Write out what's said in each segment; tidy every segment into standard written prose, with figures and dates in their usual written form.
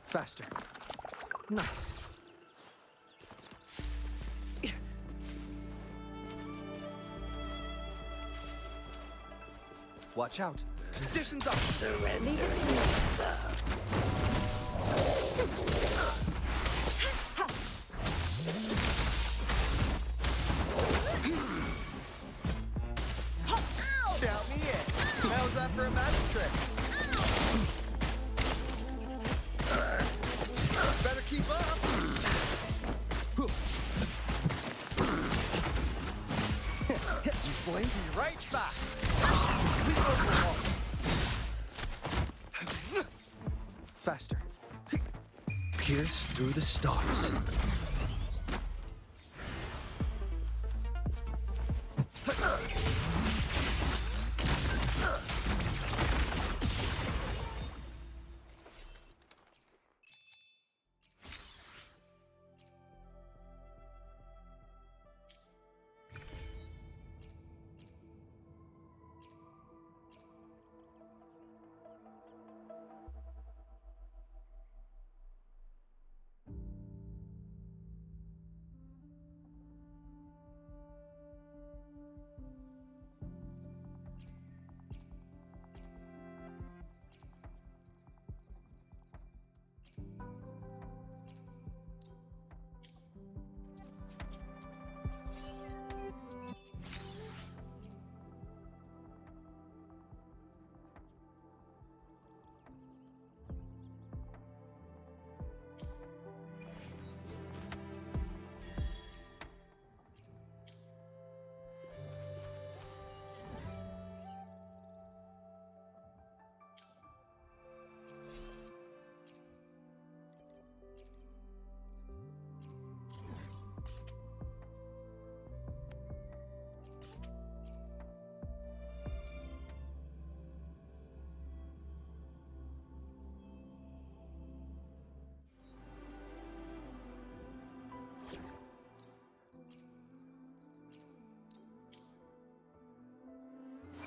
Faster. Nice. Watch out. Conditions up. Surrender your stuff. Count me in. How's that for a magic trick? Better keep up. You blaze me right back. Faster. Pierce through the stars.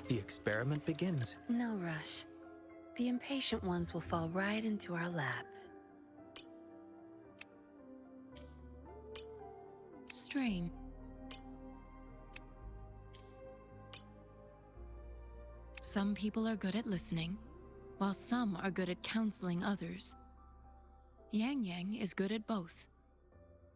The experiment begins. No rush. The impatient ones will fall right into our lap. Strain. Some people are good at listening, while some are good at counseling others. Yang Yang is good at both.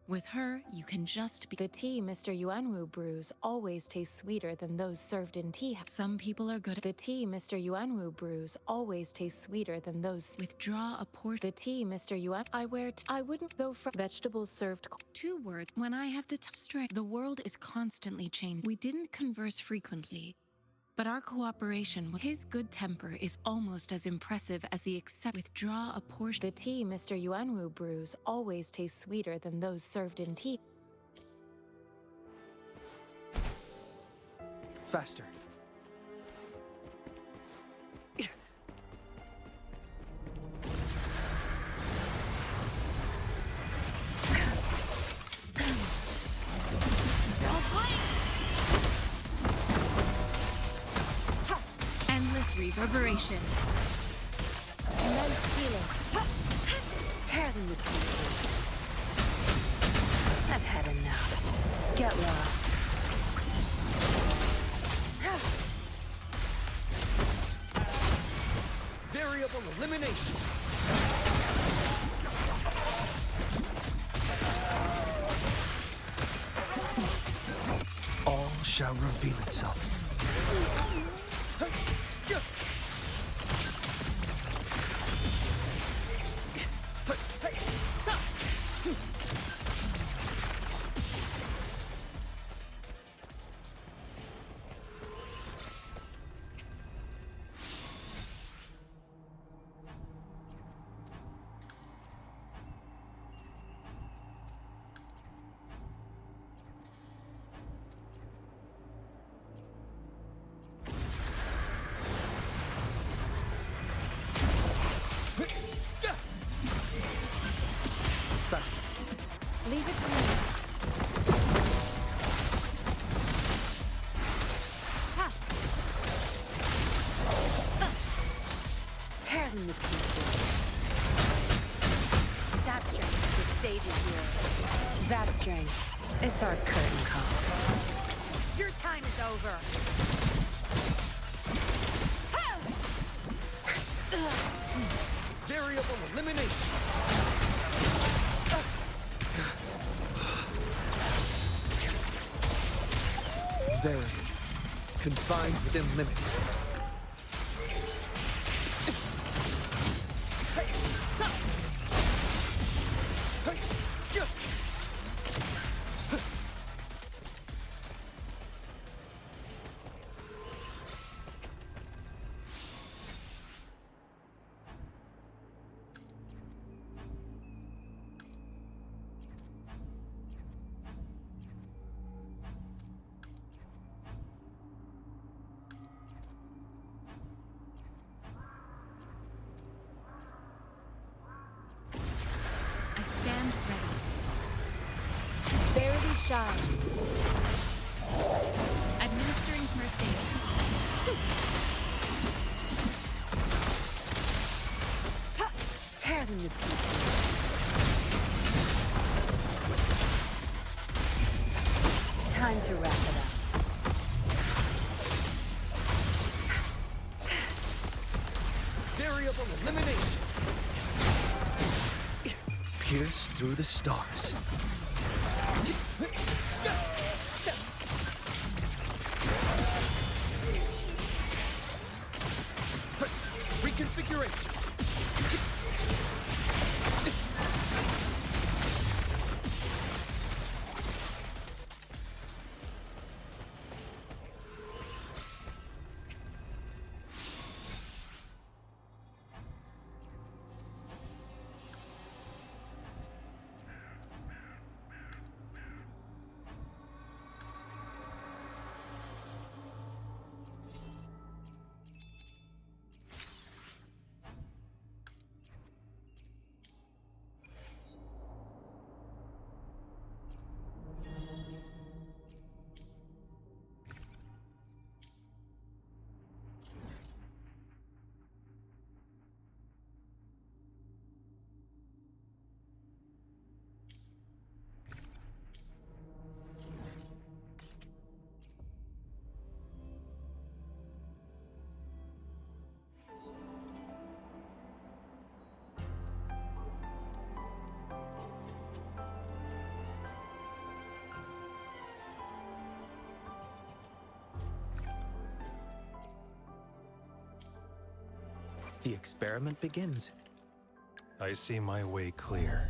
With her, you can just be— The tea Mr. Yuanwu brews always tastes sweeter than those served in tea. Some people are good at— The tea Mr. Yuanwu brews always tastes sweeter than those— Withdraw a portion— The tea Mr. Yuan— I wouldn't, though, for vegetables served— 2 words. When I have the strength— The world is constantly changing. We didn't converse frequently, but our cooperation with his good temper is almost as impressive as the Withdraw a portion— The tea Mr. Yuanwu brews always tastes sweeter than those served in tea. Faster. Endless reverberation. Immense healing. Tear them to pieces. I've had enough. Get lost. Variable elimination. All shall reveal itself. strength. It's our curtain call. Your time is over. Variable elimination. Verity. Confined within limits. I stand ready. Verity shines. Administering first aid. Tear them to pieces. Time to wrap it up. Variable elimination. Pierce through the stars. Reconfiguration. The experiment begins. I see my way clear.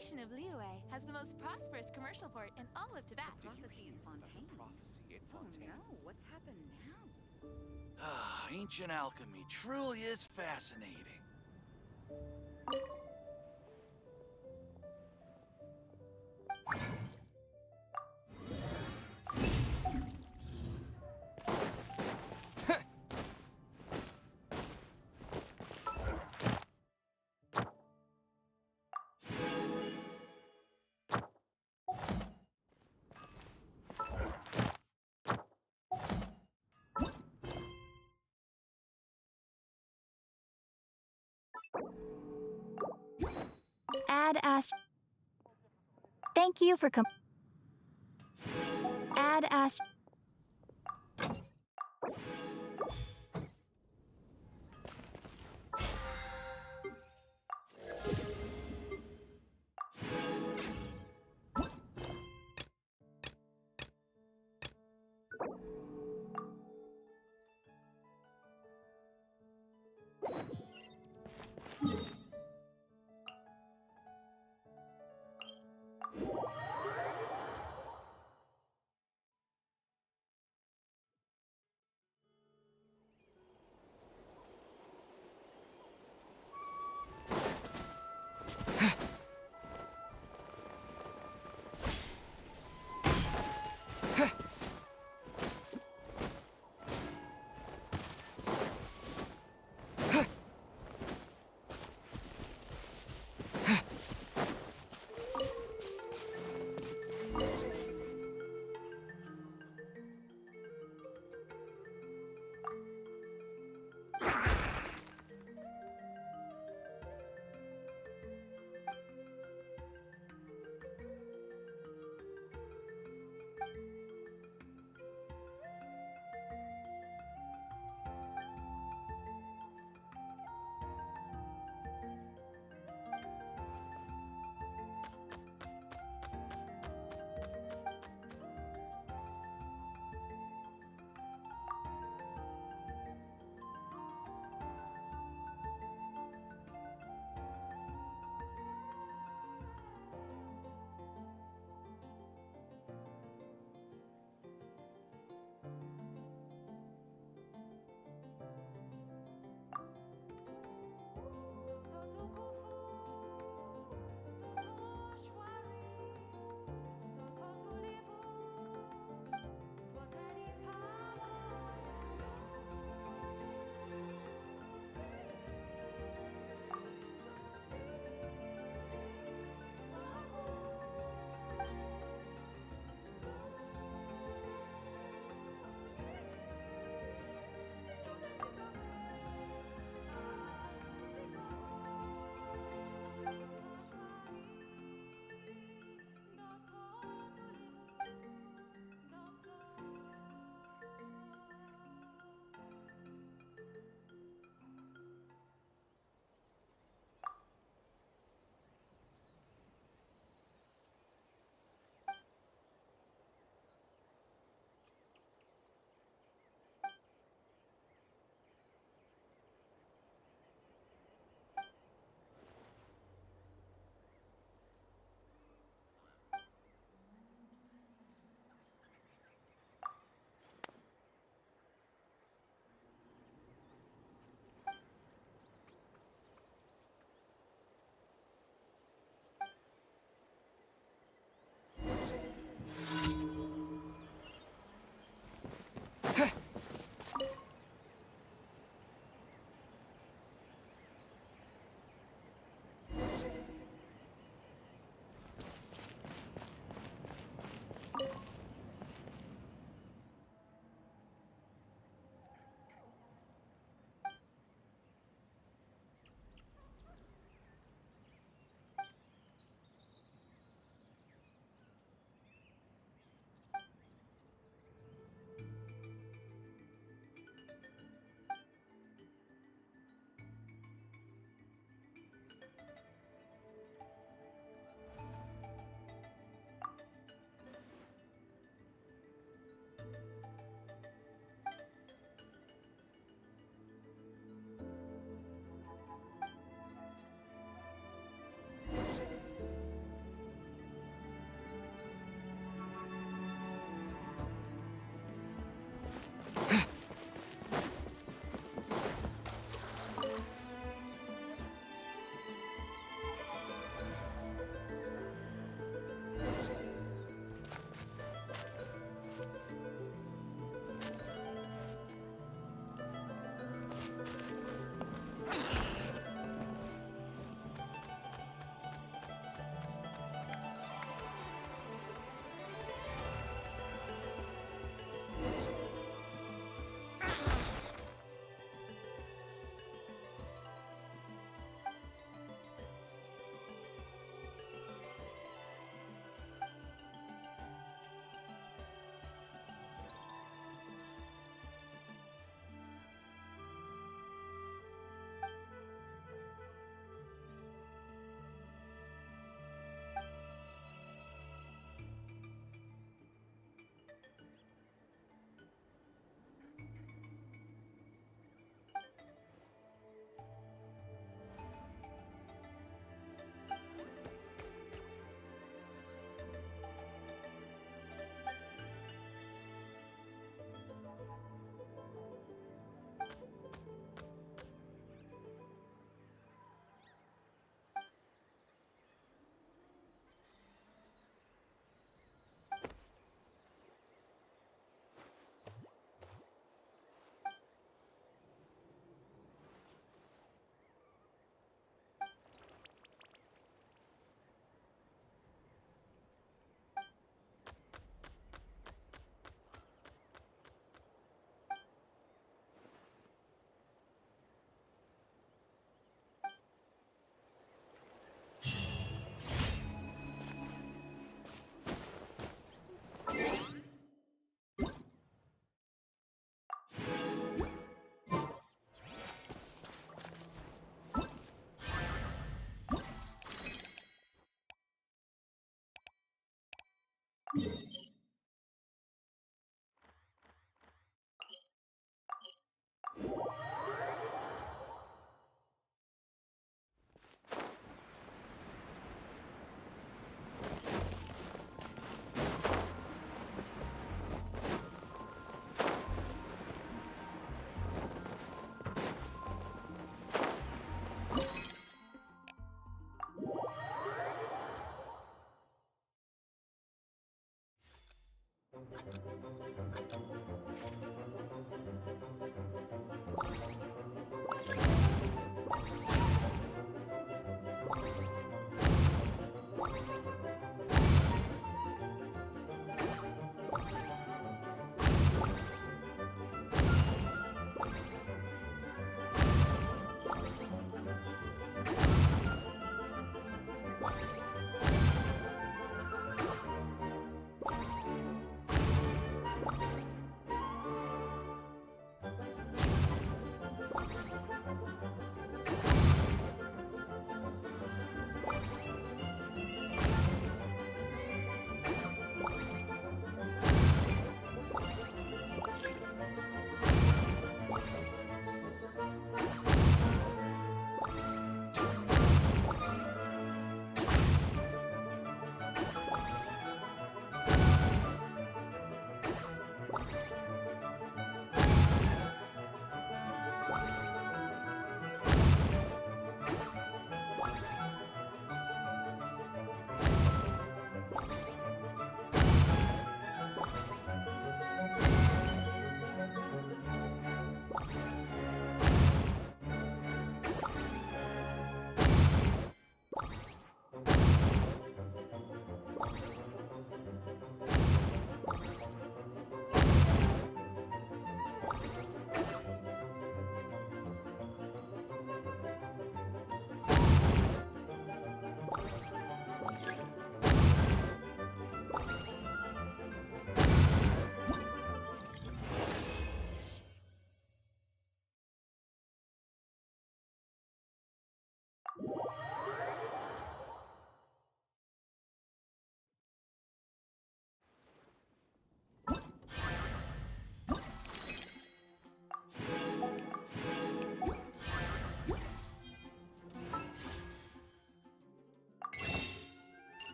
nation of Liyue has the most prosperous commercial port in all of Tibet. Prophecy in Fontaine. Prophecy in Oh Fontaine. no, what's happened now? Ah, ancient alchemy truly is fascinating. Add Ast. Thank you for Add Ast.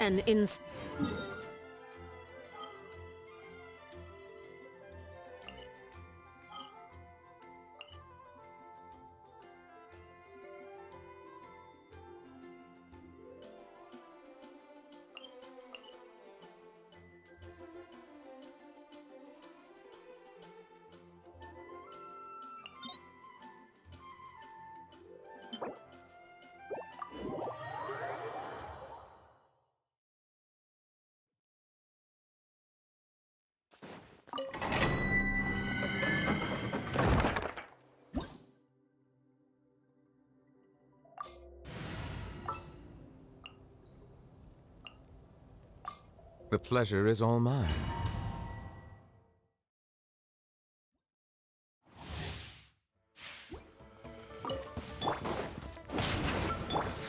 and ins. The pleasure is all mine.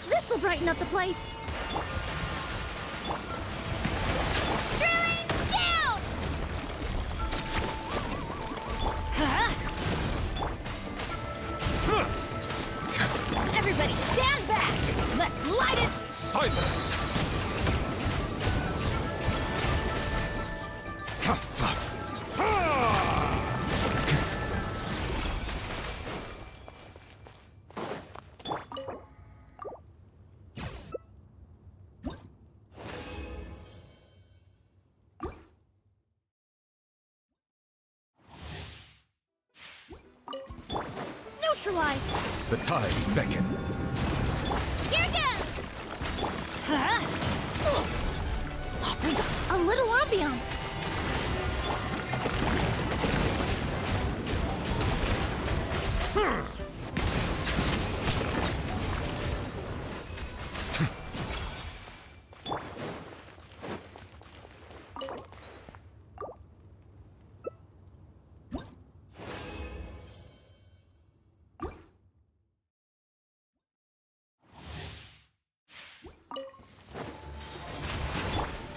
This'll brighten up the place. Drilling down! Everybody stand back! Let's light it! Silence! Neutralize! The tides beckon. Here goes! A little ambiance.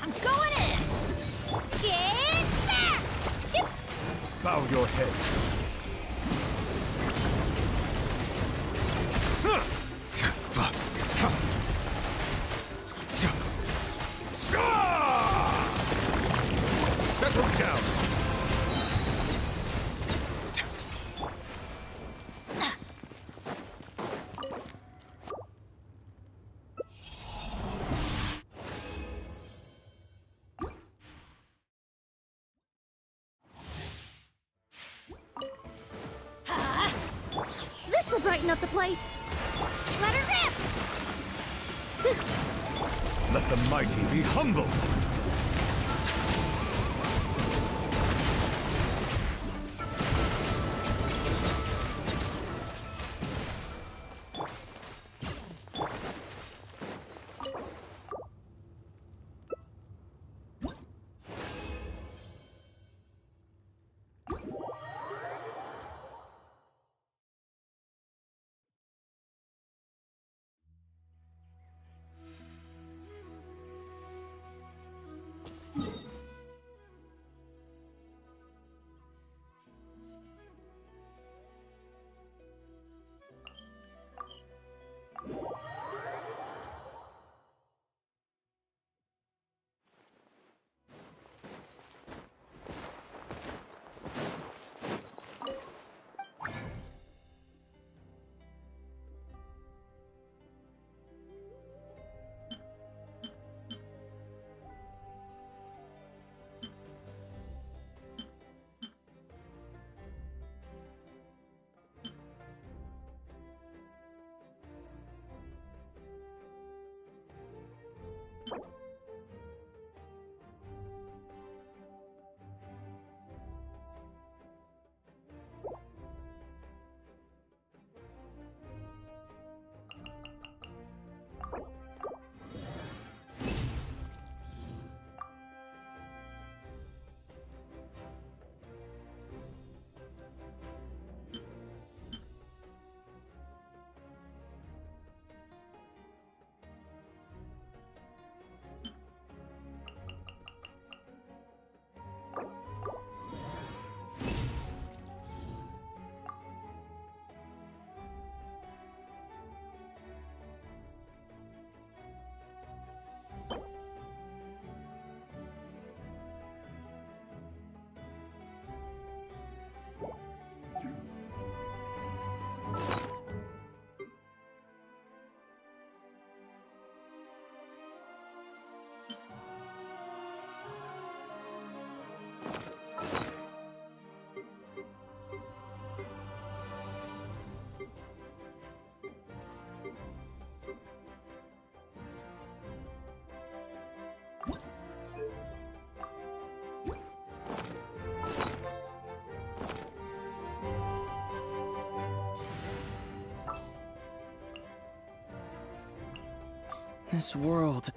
I'm going in! Get back! Ship! Bow your head. Settle down. This'll brighten up the place. Let her rip! Let the mighty be humbled. This world.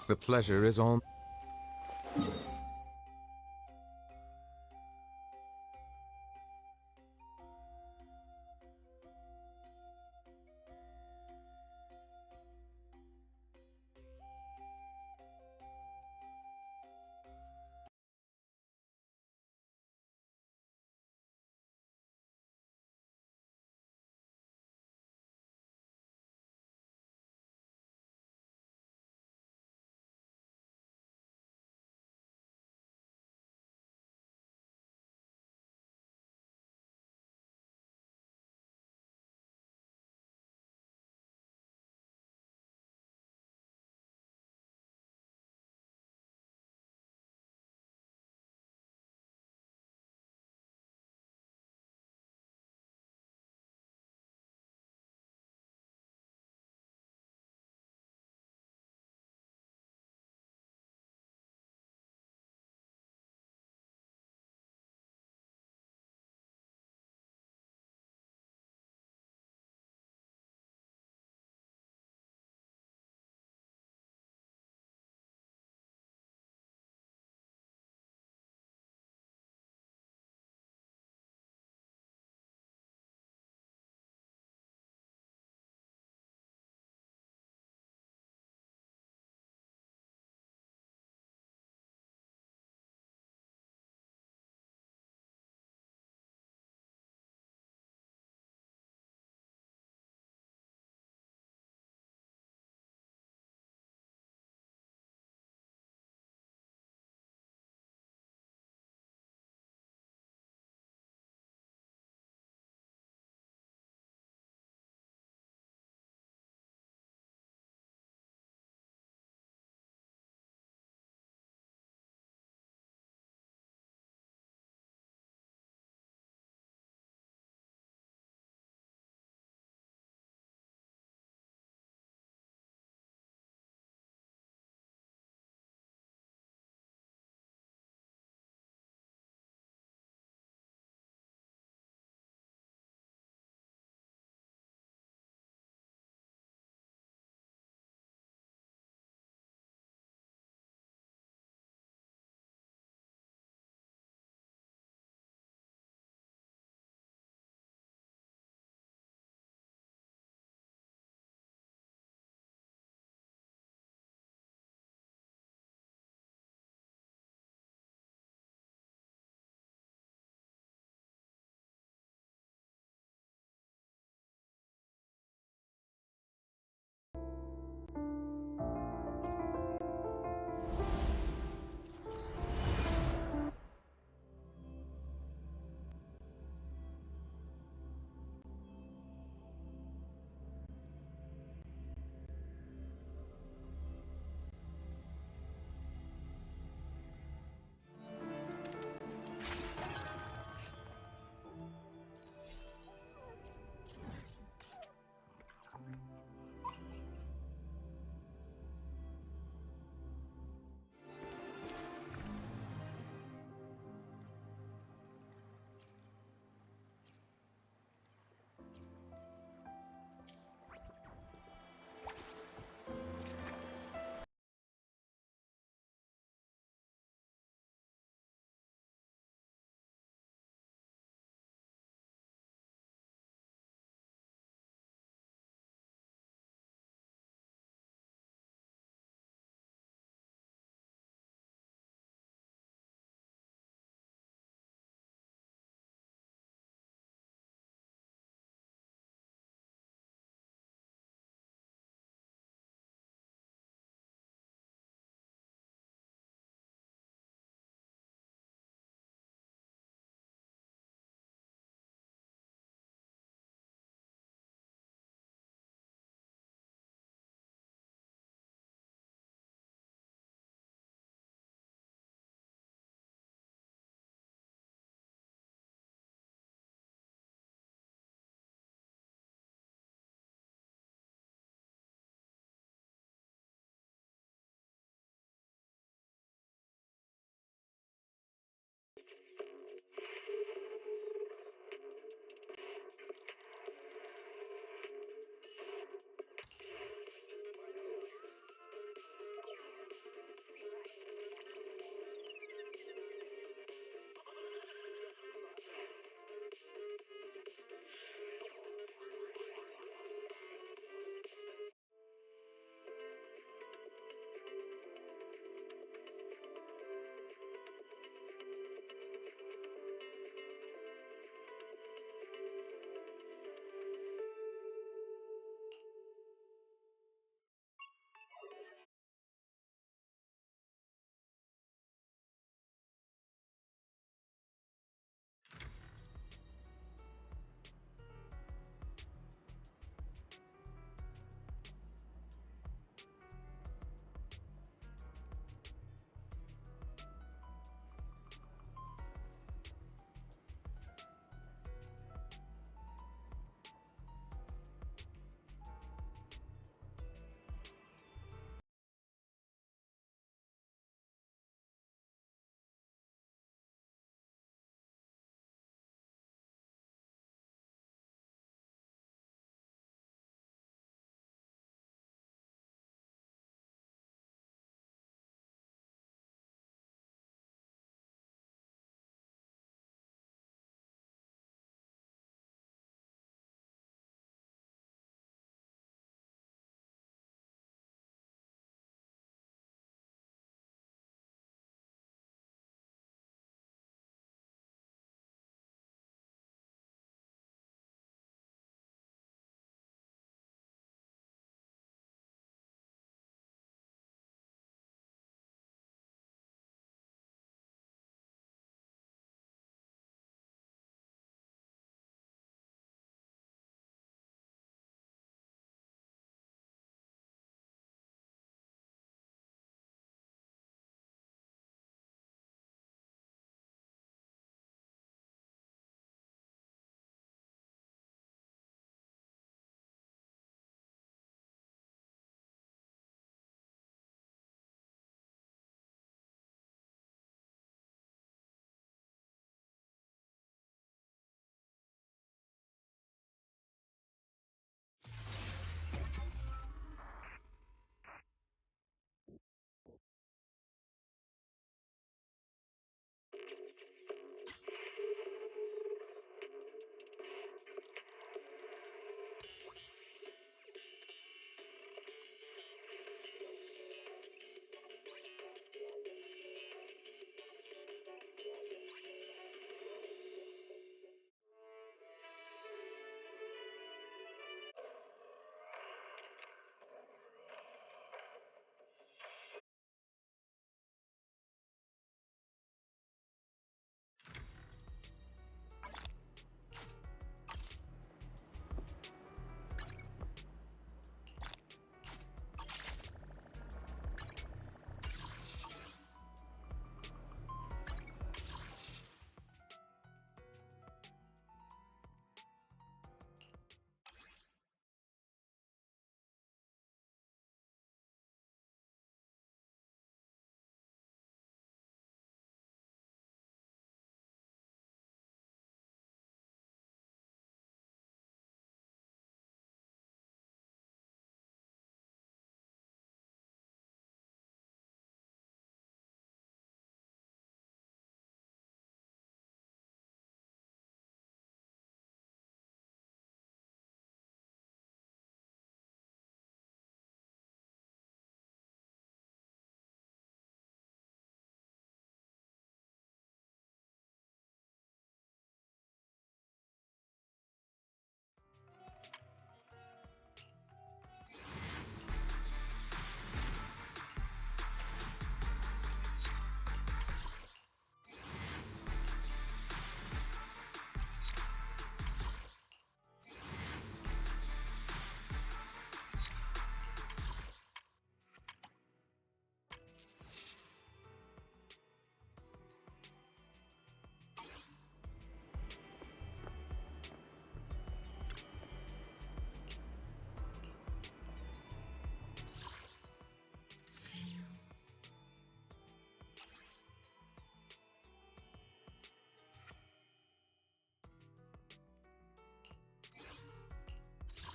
The pleasure is all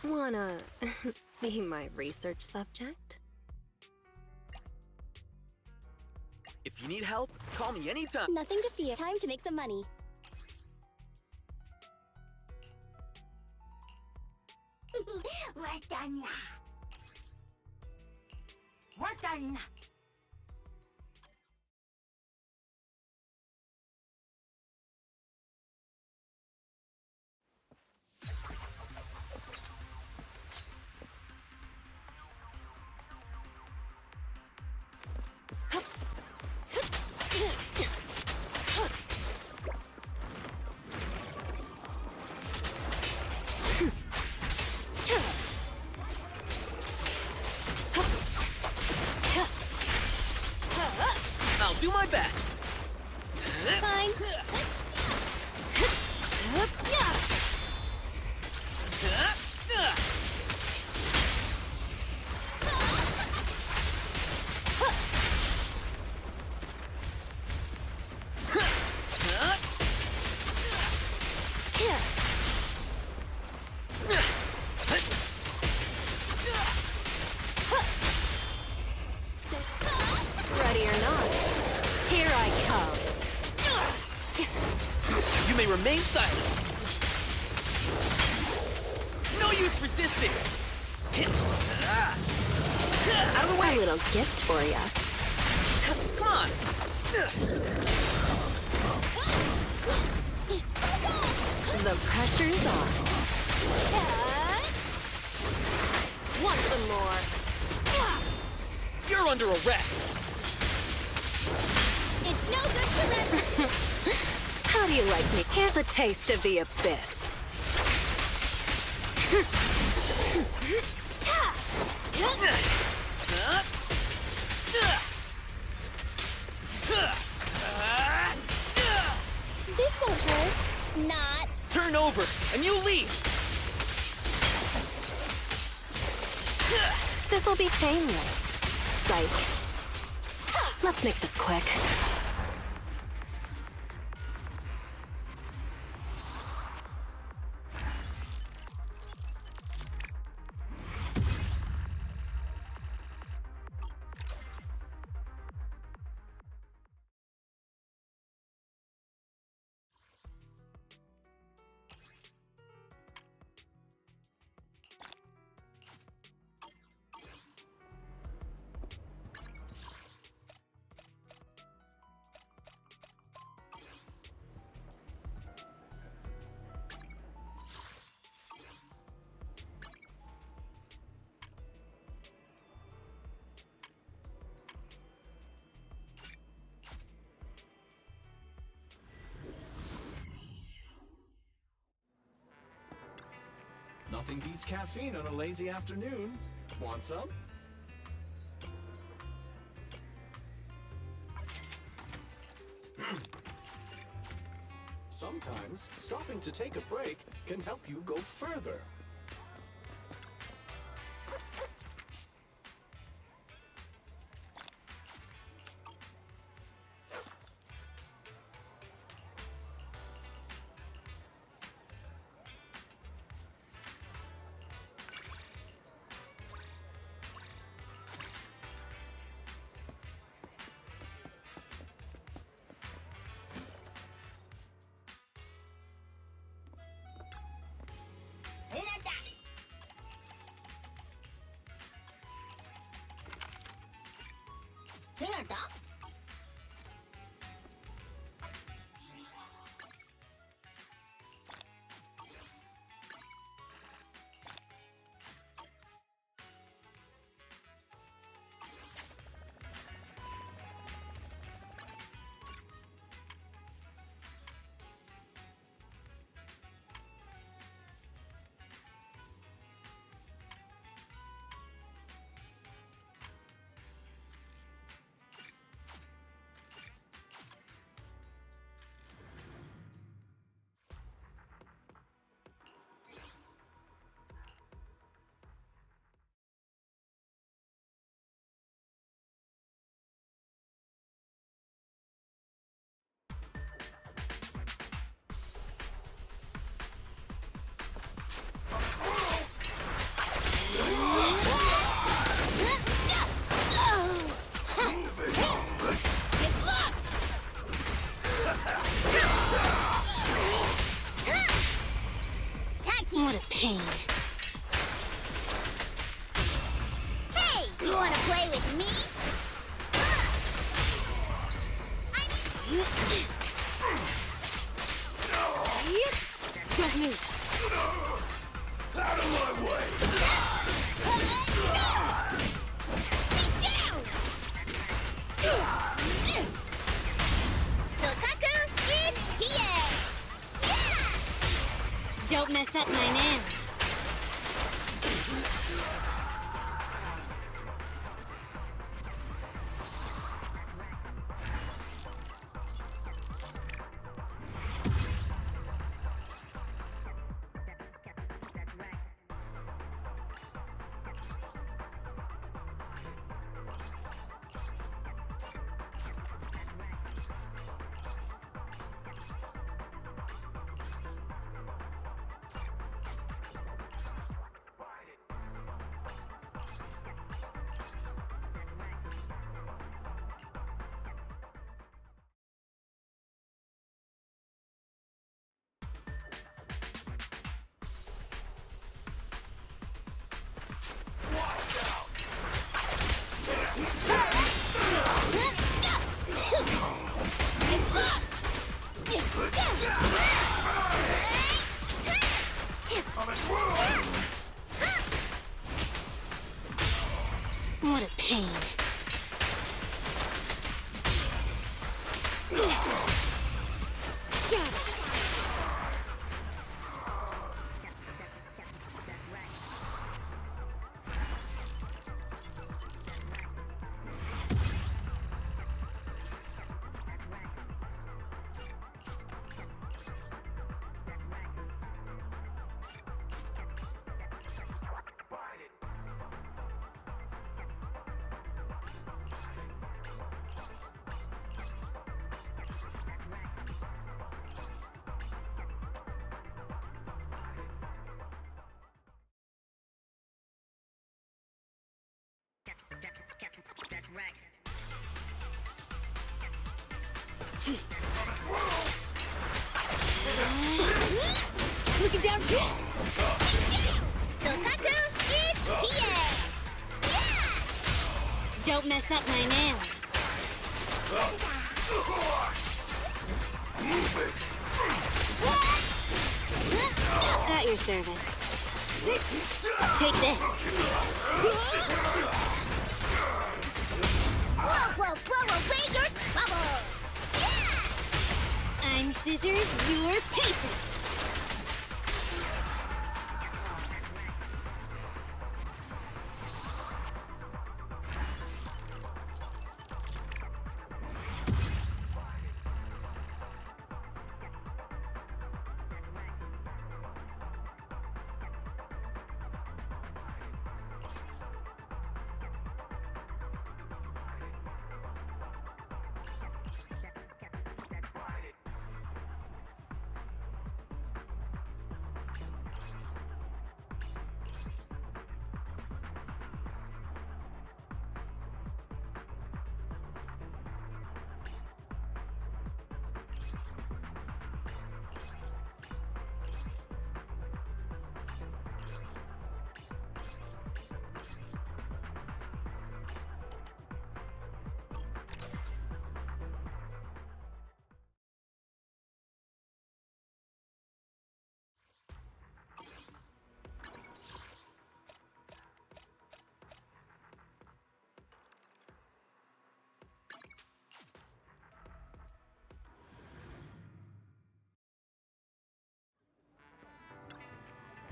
Wanna be my research subject? If you need help, call me anytime. Nothing to fear. Time to make some money. We're done. We're done. I'll do my best. Fine. Ready or not, here I come. You may remain silent. No use resisting. Out of the A way. little gift for ya. Come on. The pressure's on. Want some more? You're under arrest. It's no good to run. How do you like me? Here's a taste of the abyss. This won't hurt. Not. Turn over, and you leave. This'll be painless. Psych. Let's make this quick. Nothing beats caffeine on a lazy afternoon. Want some? Sometimes, stopping to take a break can help you go further. Don't move. Out of my way! Sokaku is here! Yeah! Don't mess up my nails. What a pain. Shut up. Looking down. Sokaku is here! Yeah! Don't mess up my nails. At your service. Take this. Whoa, blow away your troubles! Yeah! I'm scissors, you're paper.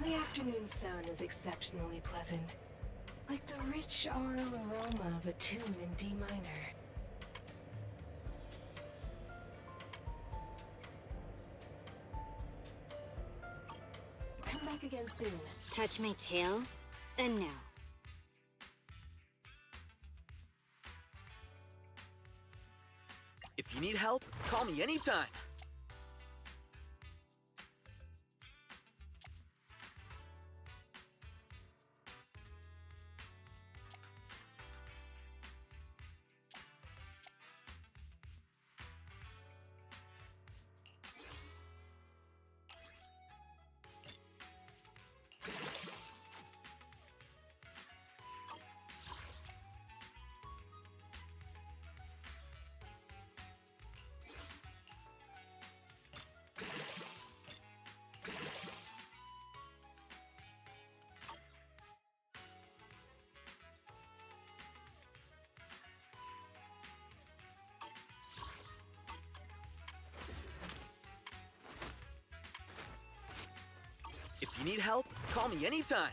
The afternoon sun is exceptionally pleasant, like the rich aural aroma of a tune in D minor. Come back again soon. Touch my tail? And no. If you need help, call me anytime. you need help, call me anytime.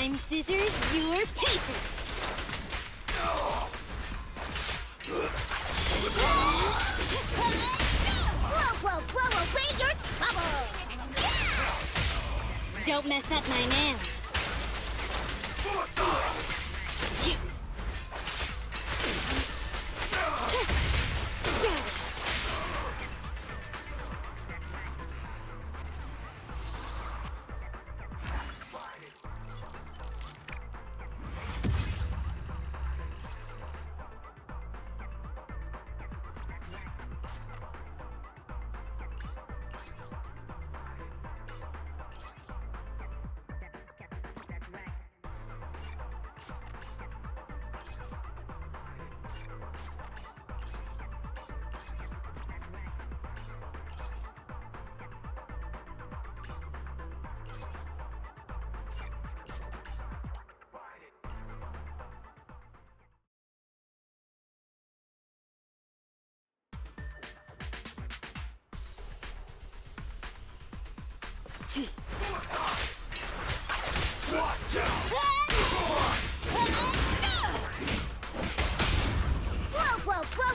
I'm scissors, you're paper. Blow away your trouble. Don't mess up my nails. Blow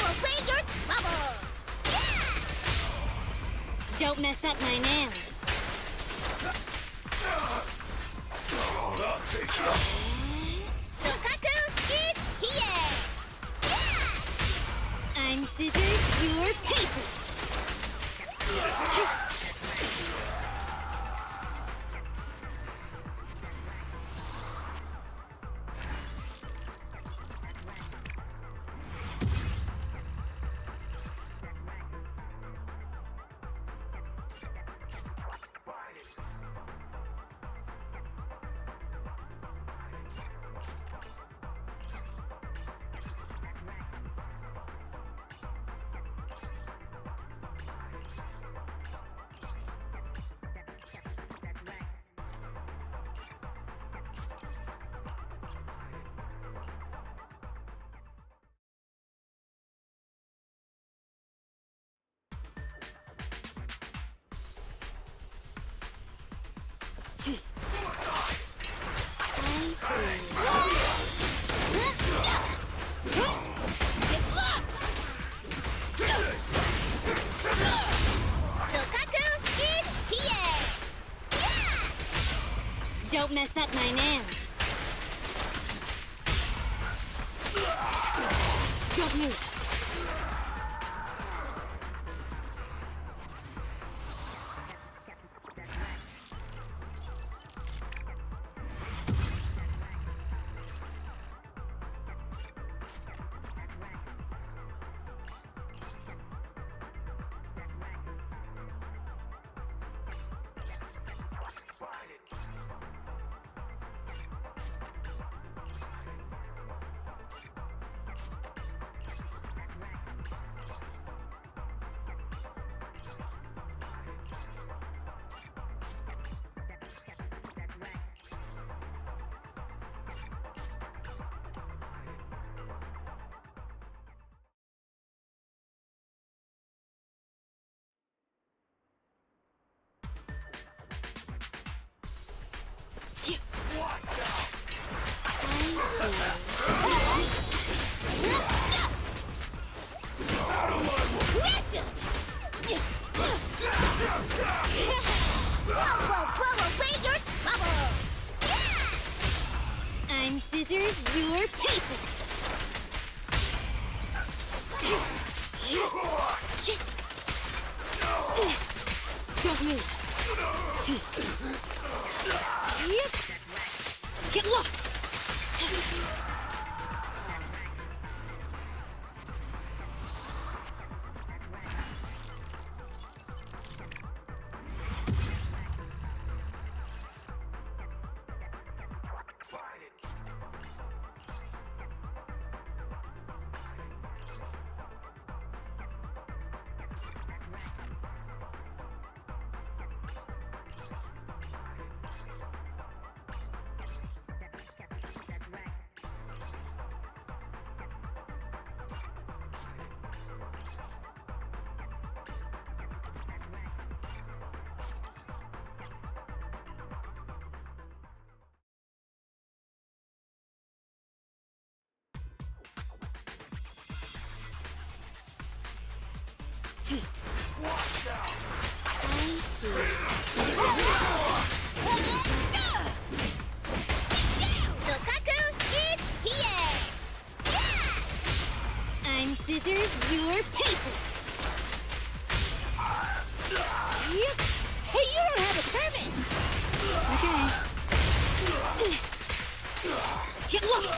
away your trouble. Don't mess up my nails. Sokaku is here. I'm scissors, you're paper. Don't mess up my nails. Don't move. scissors, you're paper. Don't move. Yep. Get lost. I'm scissors, you're paper. Yep. Hey, you don't have a permit. Okay. Get lost.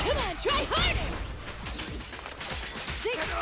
Come on, try harder. 6.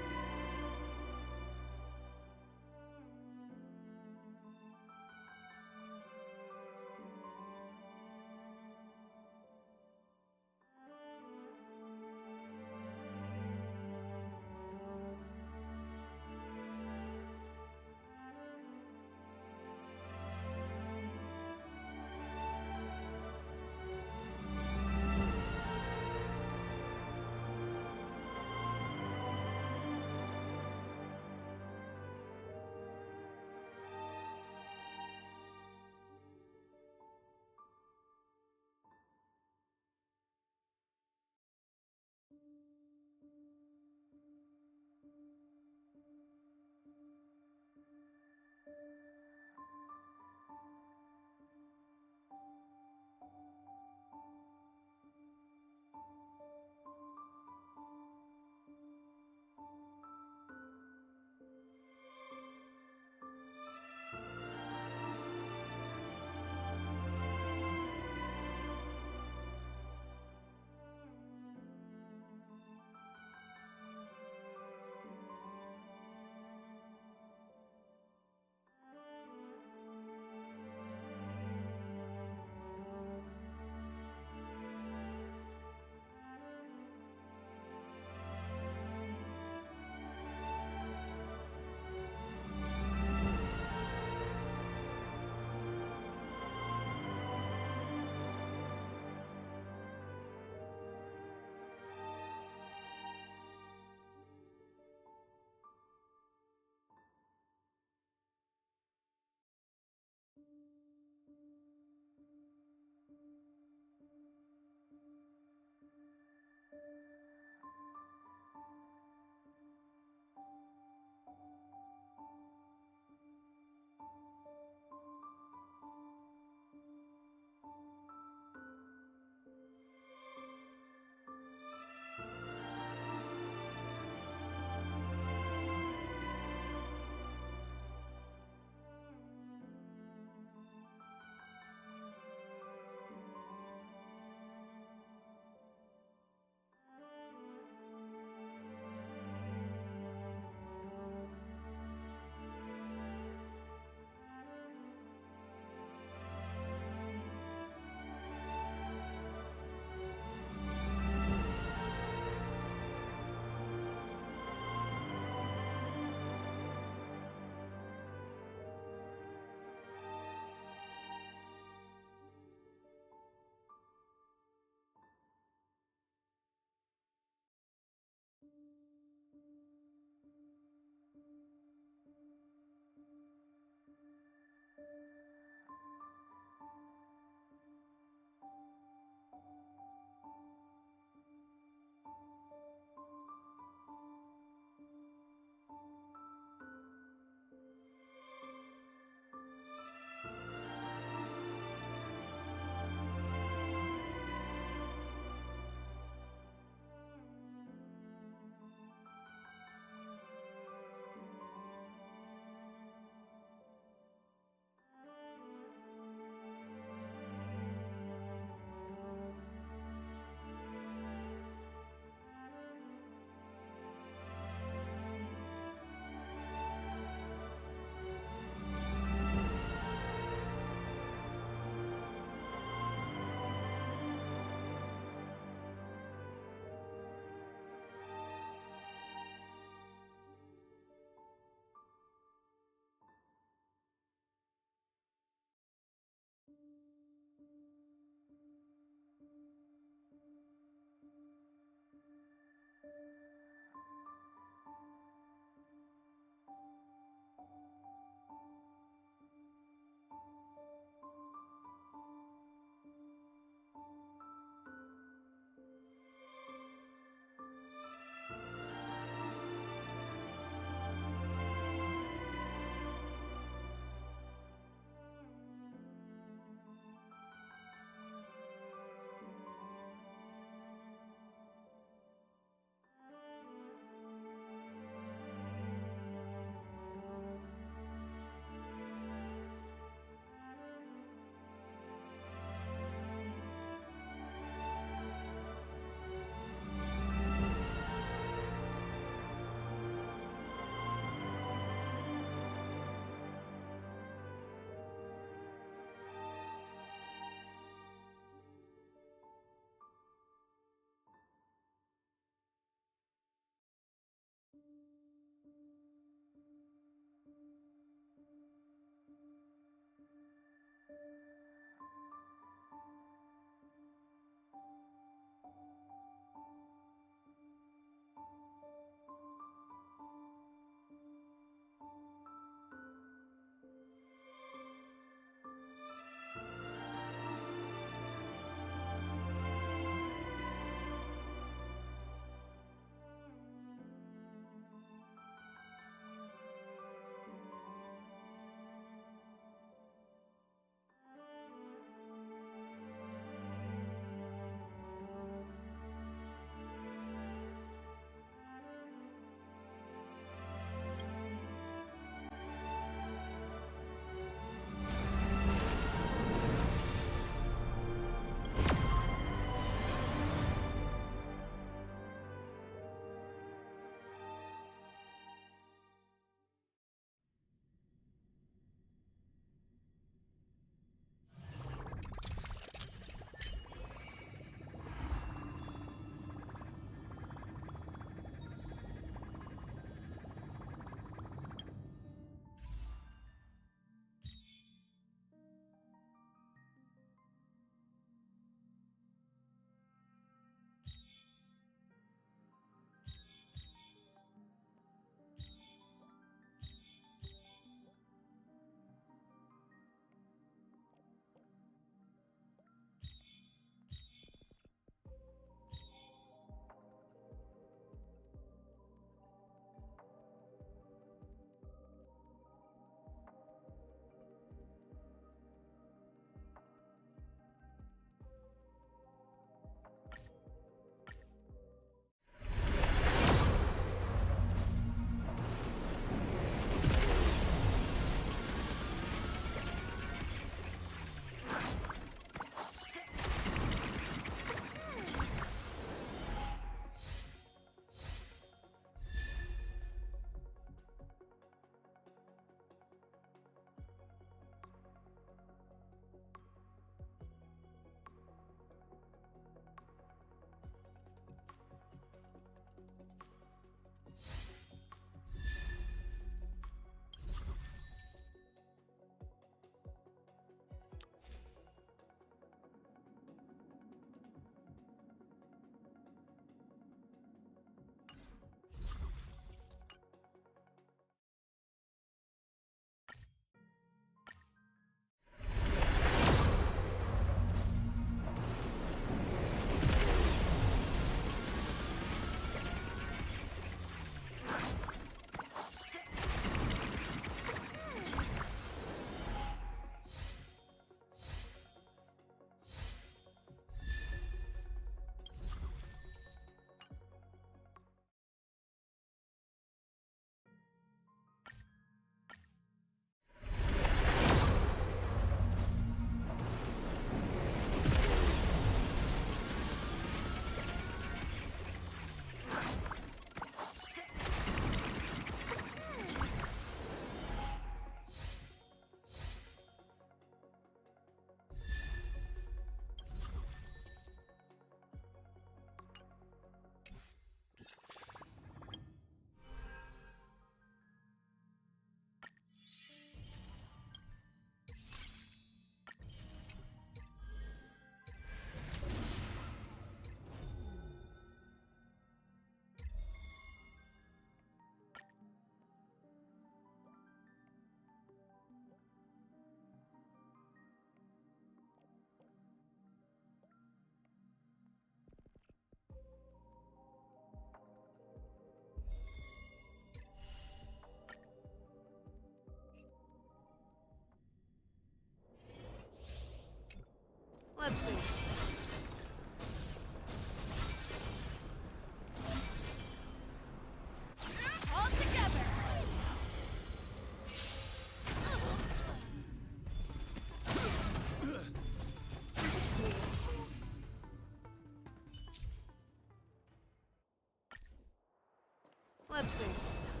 Let's save some time.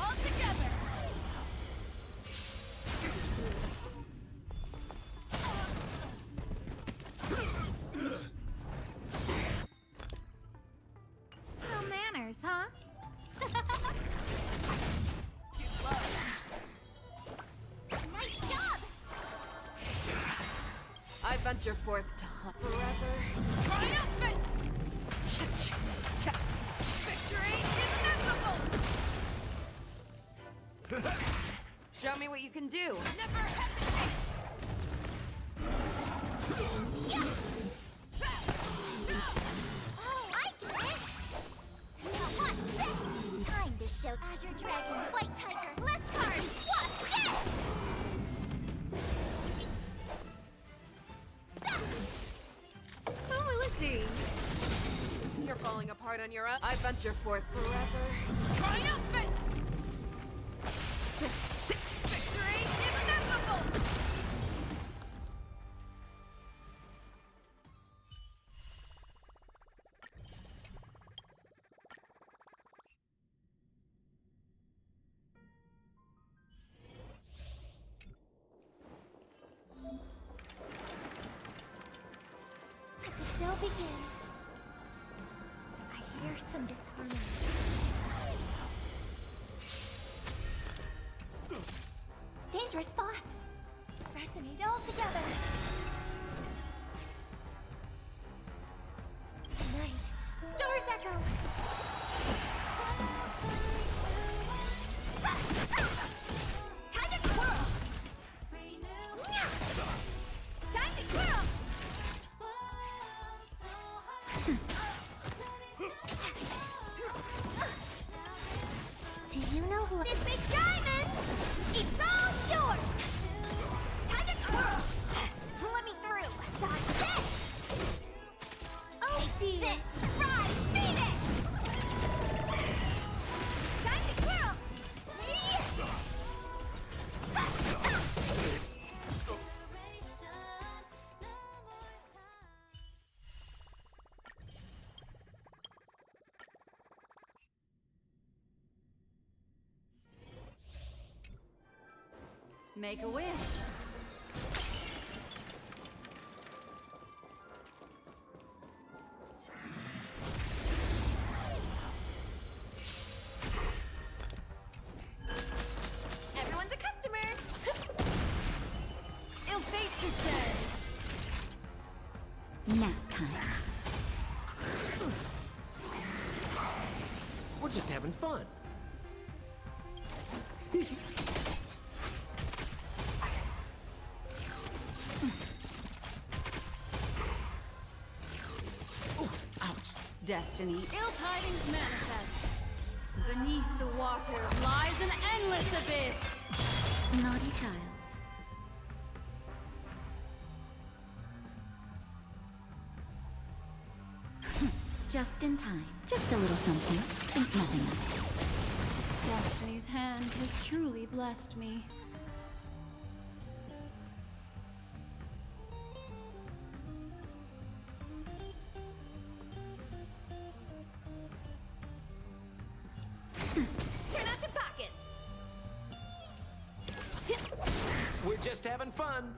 All together! No manners, huh? Nice job! I venture forth to hunt forever. Triumphant! Victory is inevitable! Show me what you can do. Never hesitate! Yeah! Oh, I get it! Now watch this! Time to show Azure Dragon, White Tiger, less cards! Watch this! Who will it be? You're falling apart on your own. I venture forth forever. Triumphant! Victory is inevitable! Let the show begin. I hear some disharmony. Dangerous thoughts. Resonate all together. Tonight, stars echo. Time to twirl. Time to twirl. Do you know who this big diamond? It's all yours. Time to twirl. Let me through. Dodge this. Oh, take this. Rise, Venus. Time to twirl. Make a wish. Everyone's a customer. Ill fate descend. Nap time. We're just having fun. Destiny, ill tidings manifest. Beneath the water lies an endless abyss. Naughty child. Just in time. Just a little something. Think nothing of it. Destiny's hand has truly blessed me. Turn out your pockets. We're just having fun.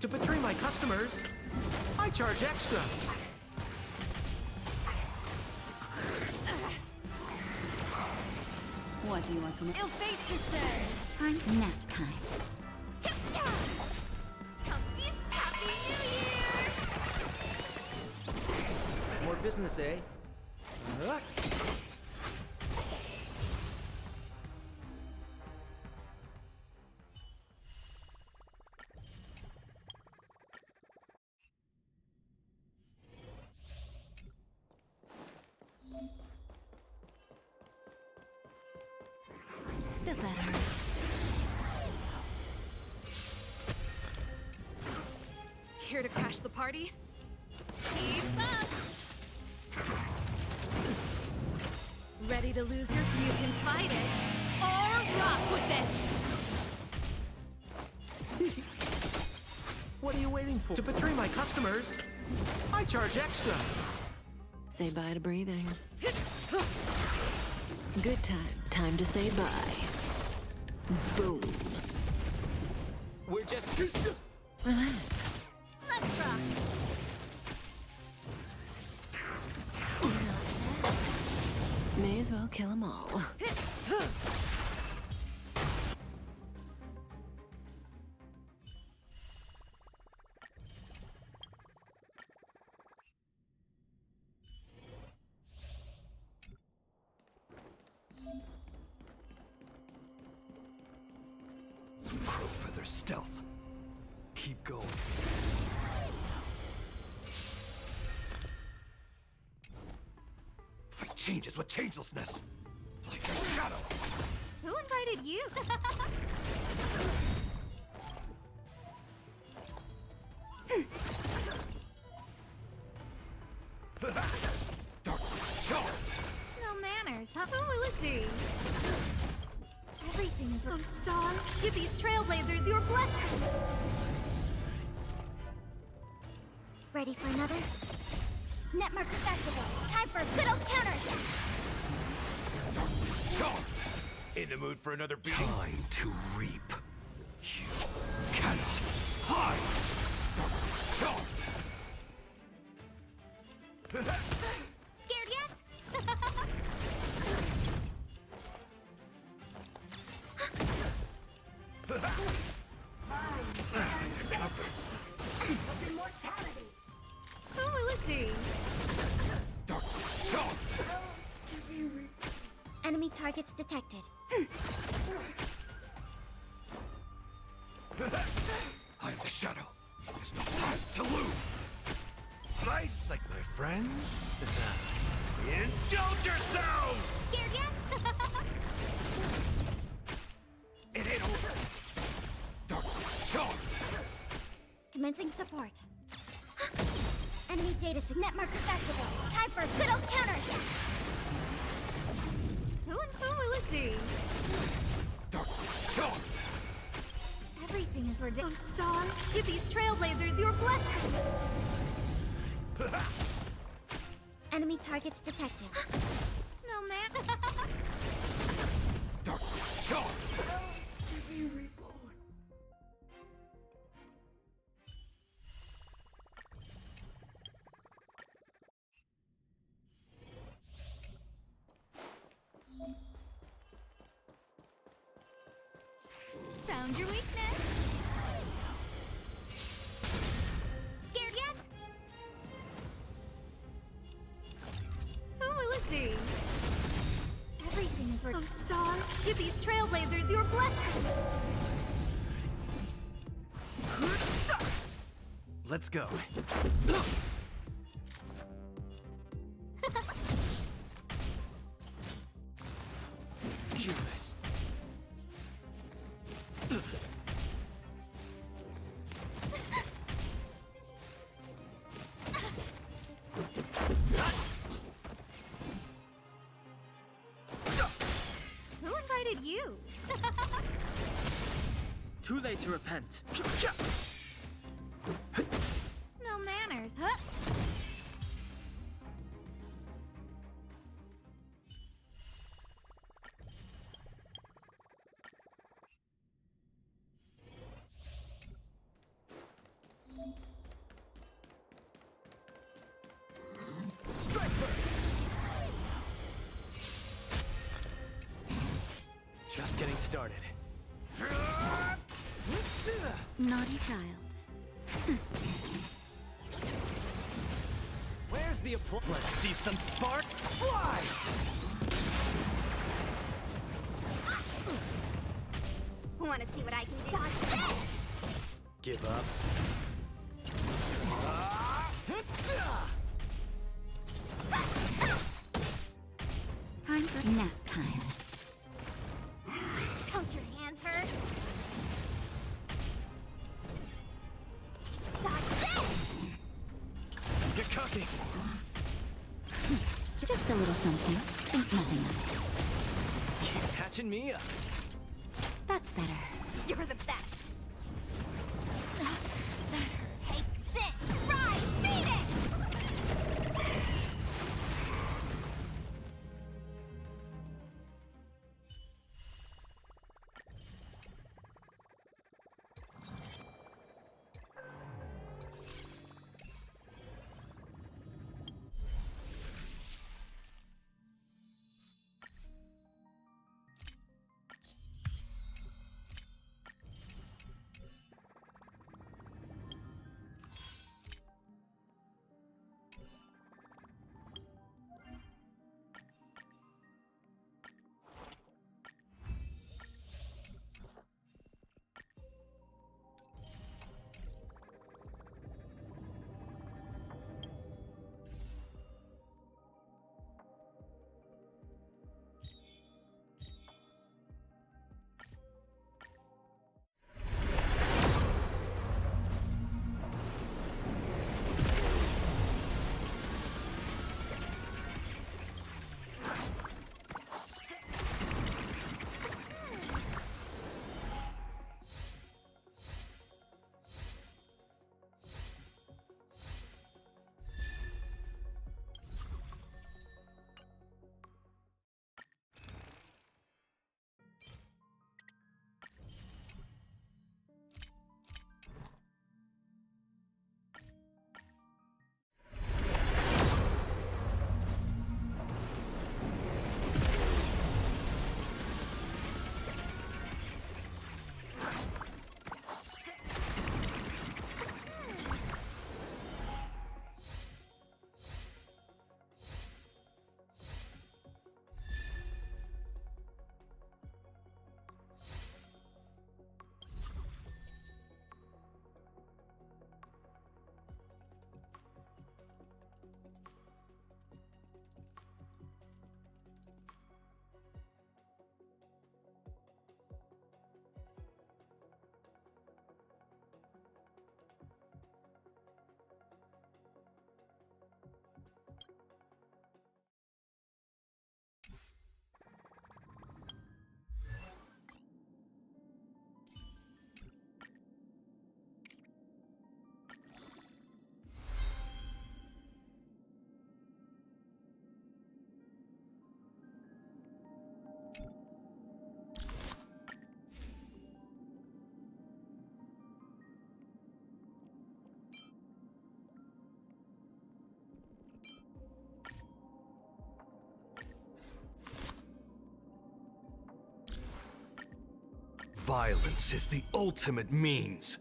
To betray my customers, I charge extra. What do you want to know? Ill fate descend. Time nap time. Happy New Year! More business, eh? Does that hurt? Here to crash the party? Keep up! Ready to lose yours? You can fight it or rock with it. What are you waiting for? To betray my customers, I charge extra. Say bye to breathing. Good times. Time to say bye. Boom. We're just... Relax. Let's rock. May as well kill them all. Crow feather stealth. Keep going. Fight changes with changelessness. Like a shadow. Who invited you? Darkness charge. No manners, huh? Who will it be? Everything is Oh, stars, give these trailblazers your blessing. ready for another. Netmarker Festival. Time for a good old counterattack. Charge! In the mood for another beating? Time to reap. You cannot hide! Charge! Scared yet? Who will it be? Enemy targets detected. I am the shadow. There's no time to lose. Nice, like my friends. Indulge yourselves! Scared yet? It ain't over. Dark charge. Commencing support. Enemy data Netmarker Festival. Time for a good old counterattack. Who will it be? Dark charge. Everything is Oh, stars, give these trailblazers your blessing. Enemy targets detected. No man. Dark charge. Found your weakness. Scared yet? Who will it be? Everything is Oh, stars, give these trailblazers your blessing. Let's go. Fearless. Who invited you? Too late to repent. No manners, huh? Just getting started. Naughty child. Where's the applause? Let's see some sparks fly! Wanna see what I can do? Dodge this! Give up. Time for nap time. Don't your hands hurt? Dodge this! You're cocky. Just a little something. Think nothing of it. Keep catching me up. That's better. You're the best. Take this! Rise, Phoenix! Violence is the ultimate means,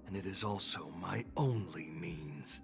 and it is also my only means.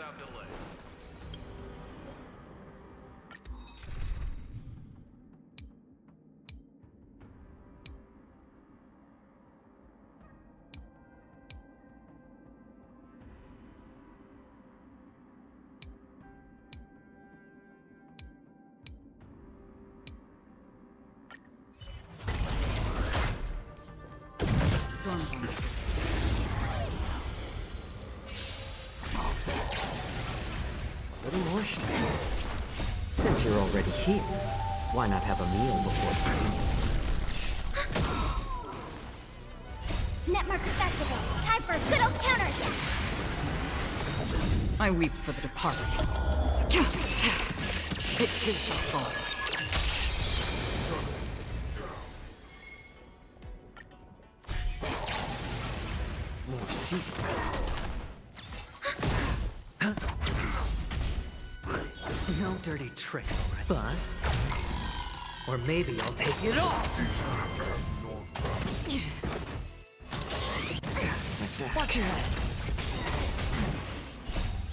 without delay. A little more schmeck. Since you're already here, why not have a meal before training? Netmark Festival. Time for a good old counterattack. I weep for the departed. It too shall fall. More seasoning. No dirty tricks, alright? Bust. Or maybe I'll take it off. Like that. Watch your head.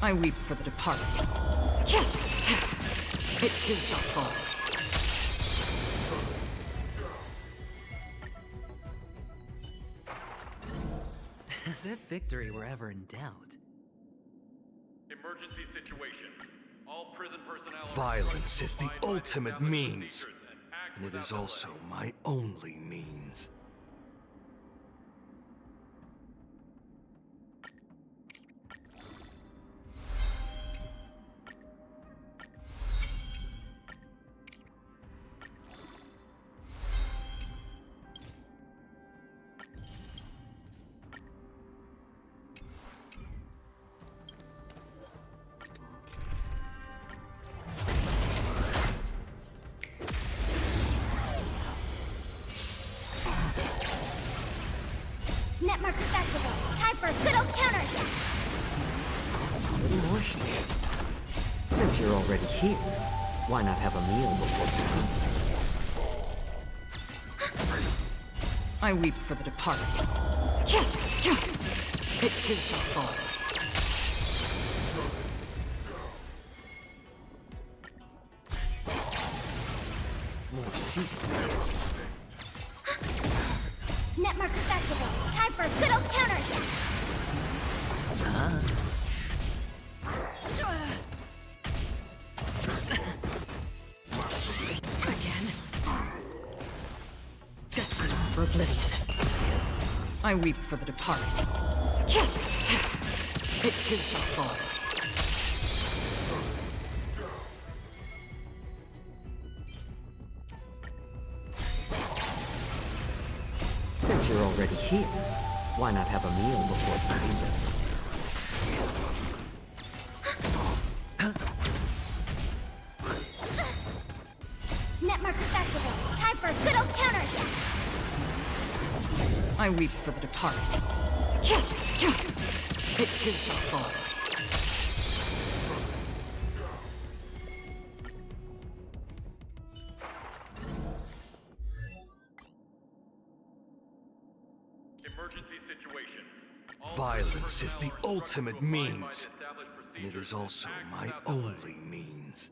I weep for the departed. It too shall fall. As if victory were ever in doubt. Emergency situation. All prison personnel. Violence is the ultimate means, and it is also my only means. Netmark Festival. Time for a good old counterattack. A little more schmeck. Since you're already here, why not have a meal before training? I weep for the departed. It too shall fall. More seasoning. Netmark Festival. Time for a good old counterattack. Again. Desperate for oblivion. I weep for the departed. It too shall fall. Since you're already here, why not have a meal before training? Netmark Festival. Time for a good old counterattack. I weep for the departed. It too shall fall. Emergency situation. Violence is the ultimate means, and it is also my only means.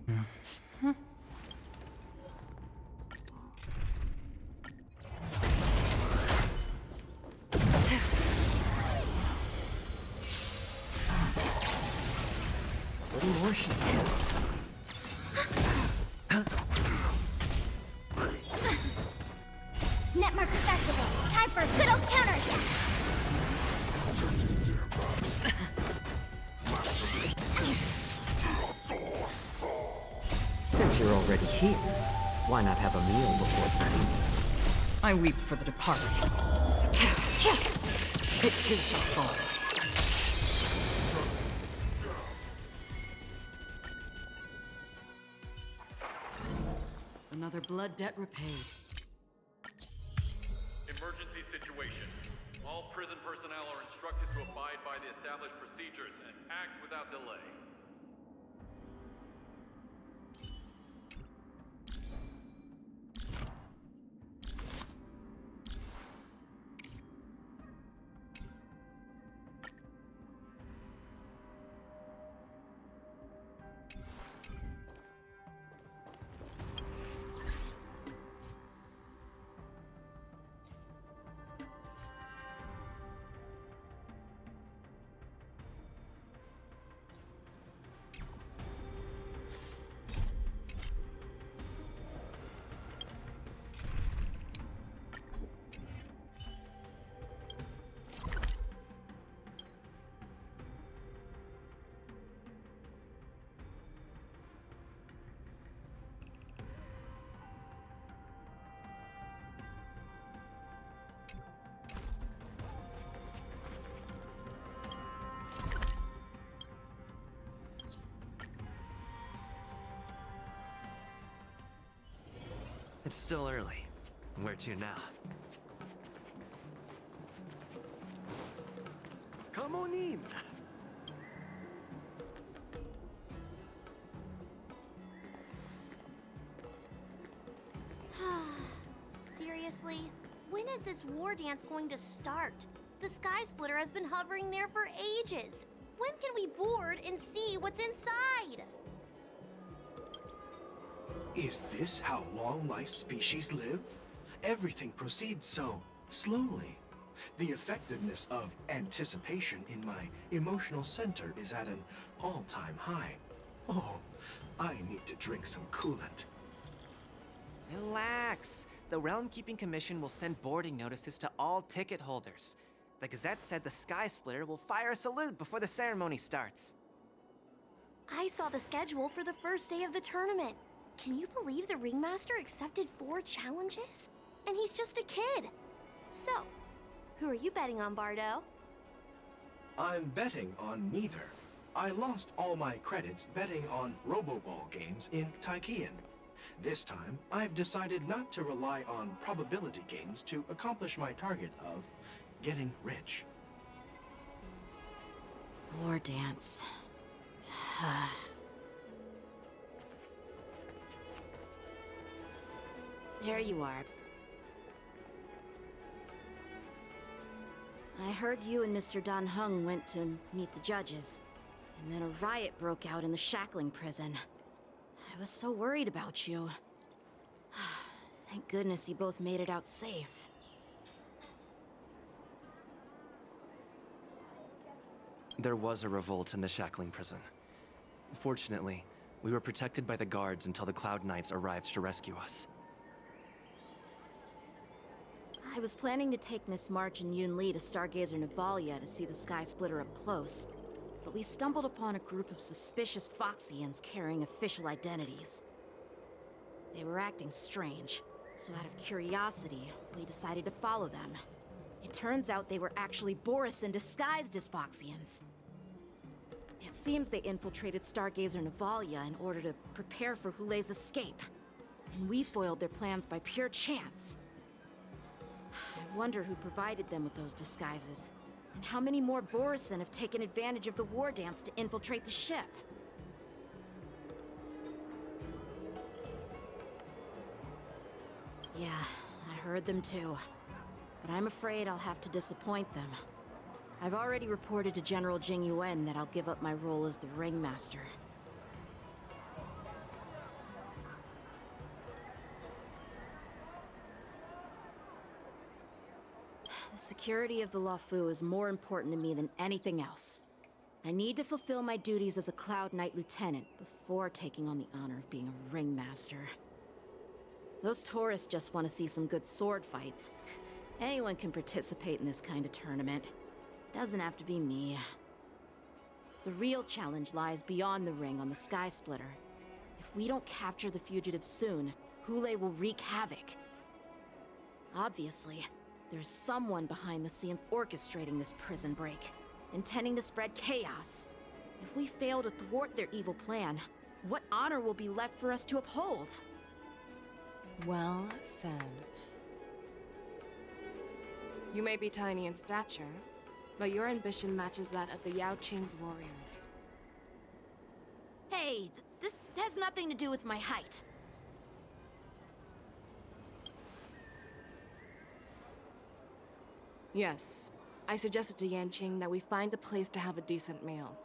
What more should I do? Netmark Festival. Time for a good old counter attack. Since you're already here, why not have a meal before time? I weep for the departed. It too shall fall. Another blood debt repaid. Emergency situation. All prison personnel are instructed to abide by the established procedures and act without delay. It's still early. Where to now? Come on in. Seriously? When is this war dance going to start? The Sky Splitter has been hovering there for ages. When can we board and see what's inside? Is this how long-life species live? Everything proceeds so slowly. The effectiveness of anticipation in my emotional center is at an all-time high. Oh, I need to drink some coolant. Relax. The Realm Keeping Commission will send boarding notices to all ticket holders. The Gazette said the Sky Splitter will fire a salute before the ceremony starts. I saw the schedule for the first day of the tournament. Can you believe the Ringmaster accepted 4 challenges? And he's just a kid. So, who are you betting on, Bardo? I'm betting on neither. I lost all my credits betting on Roboball games in Taikian. This time, I've decided not to rely on probability games to accomplish my target of getting rich. War dance. There you are. I heard you and Mr. Dan Heng went to meet the judges, and then a riot broke out in the shackling prison. I was so worried about you. Thank goodness you both made it out safe. There was a revolt in the shackling prison. Fortunately, we were protected by the guards until the Cloud Knights arrived to rescue us. I was planning to take Miss March and Yoon Lee to Stargazer Navalia to see the Sky Splitter up close, but we stumbled upon a group of suspicious Foxians carrying official identities. They were acting strange, so out of curiosity, we decided to follow them. It turns out they were actually Borisin disguised as Foxians. It seems they infiltrated Stargazer Navalia in order to prepare for Hulei's escape, and we foiled their plans by pure chance. I wonder who provided them with those disguises, and how many more Borisin have taken advantage of the war dance to infiltrate the ship. Yeah, I heard them too. But I'm afraid I'll have to disappoint them. I've already reported to General Jing Yuan that I'll give up my role as the Ringmaster. The security of the Luofu is more important to me than anything else. I need to fulfill my duties as a Cloud Knight Lieutenant before taking on the honor of being a ringmaster. Those tourists just want to see some good sword fights. Anyone can participate in this kind of tournament. Doesn't have to be me. The real challenge lies beyond the ring on the Sky Splitter. If we don't capture the fugitives soon, Hule will wreak havoc. Obviously, there's someone behind the scenes orchestrating this prison break, intending to spread chaos. If we fail to thwart their evil plan, what honor will be left for us to uphold? Well said. You may be tiny in stature, but your ambition matches that of the Yao Qing's warriors. Hey, this has nothing to do with my height. Yes, I suggested to Yanqing that we find a place to have a decent meal.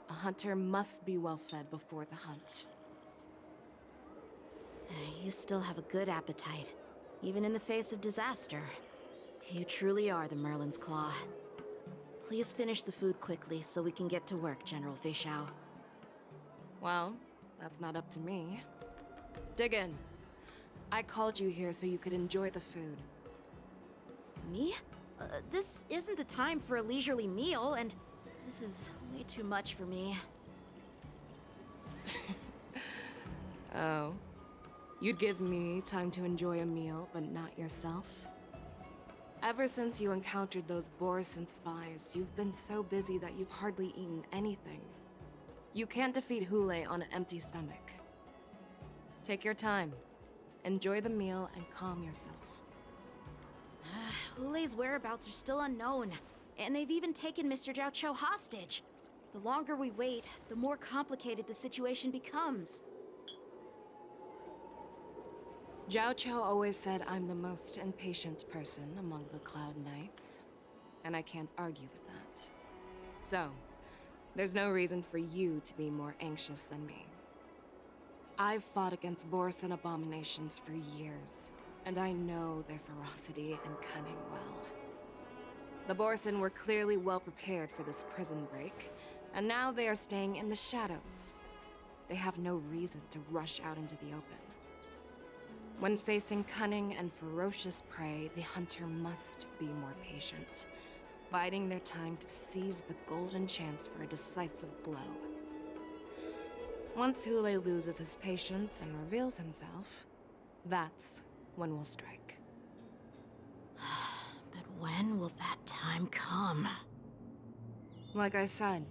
A hunter must be well fed before the hunt. You still have a good appetite, even in the face of disaster. You truly are the Merlin's Claw. Please finish the food quickly so we can get to work, General Fei Xiao. Well, that's not up to me. Dig in. I called you here so you could enjoy the food. Me? This isn't the time for a leisurely meal, and this is way too much for me. Oh. You'd give me time to enjoy a meal, but not yourself? Ever since you encountered those Borison spies, you've been so busy that you've hardly eaten anything. You can't defeat Hule on an empty stomach. Take your time. Enjoy the meal and calm yourself. Hule's whereabouts are still unknown, and they've even taken Mr. Zhao Cho hostage. The longer we wait, the more complicated the situation becomes. Zhao Cho always said I'm the most impatient person among the Cloud Knights, and I can't argue with that. So, there's no reason for you to be more anxious than me. I've fought against Borison abominations for years, and I know their ferocity and cunning well. The Borison were clearly well prepared for this prison break, and now they are staying in the shadows. They have no reason to rush out into the open. When facing cunning and ferocious prey, the hunter must be more patient, biding their time to seize the golden chance for a decisive blow. Once Hule loses his patience and reveals himself, that's when we'll strike. But when will that time come? Like I said,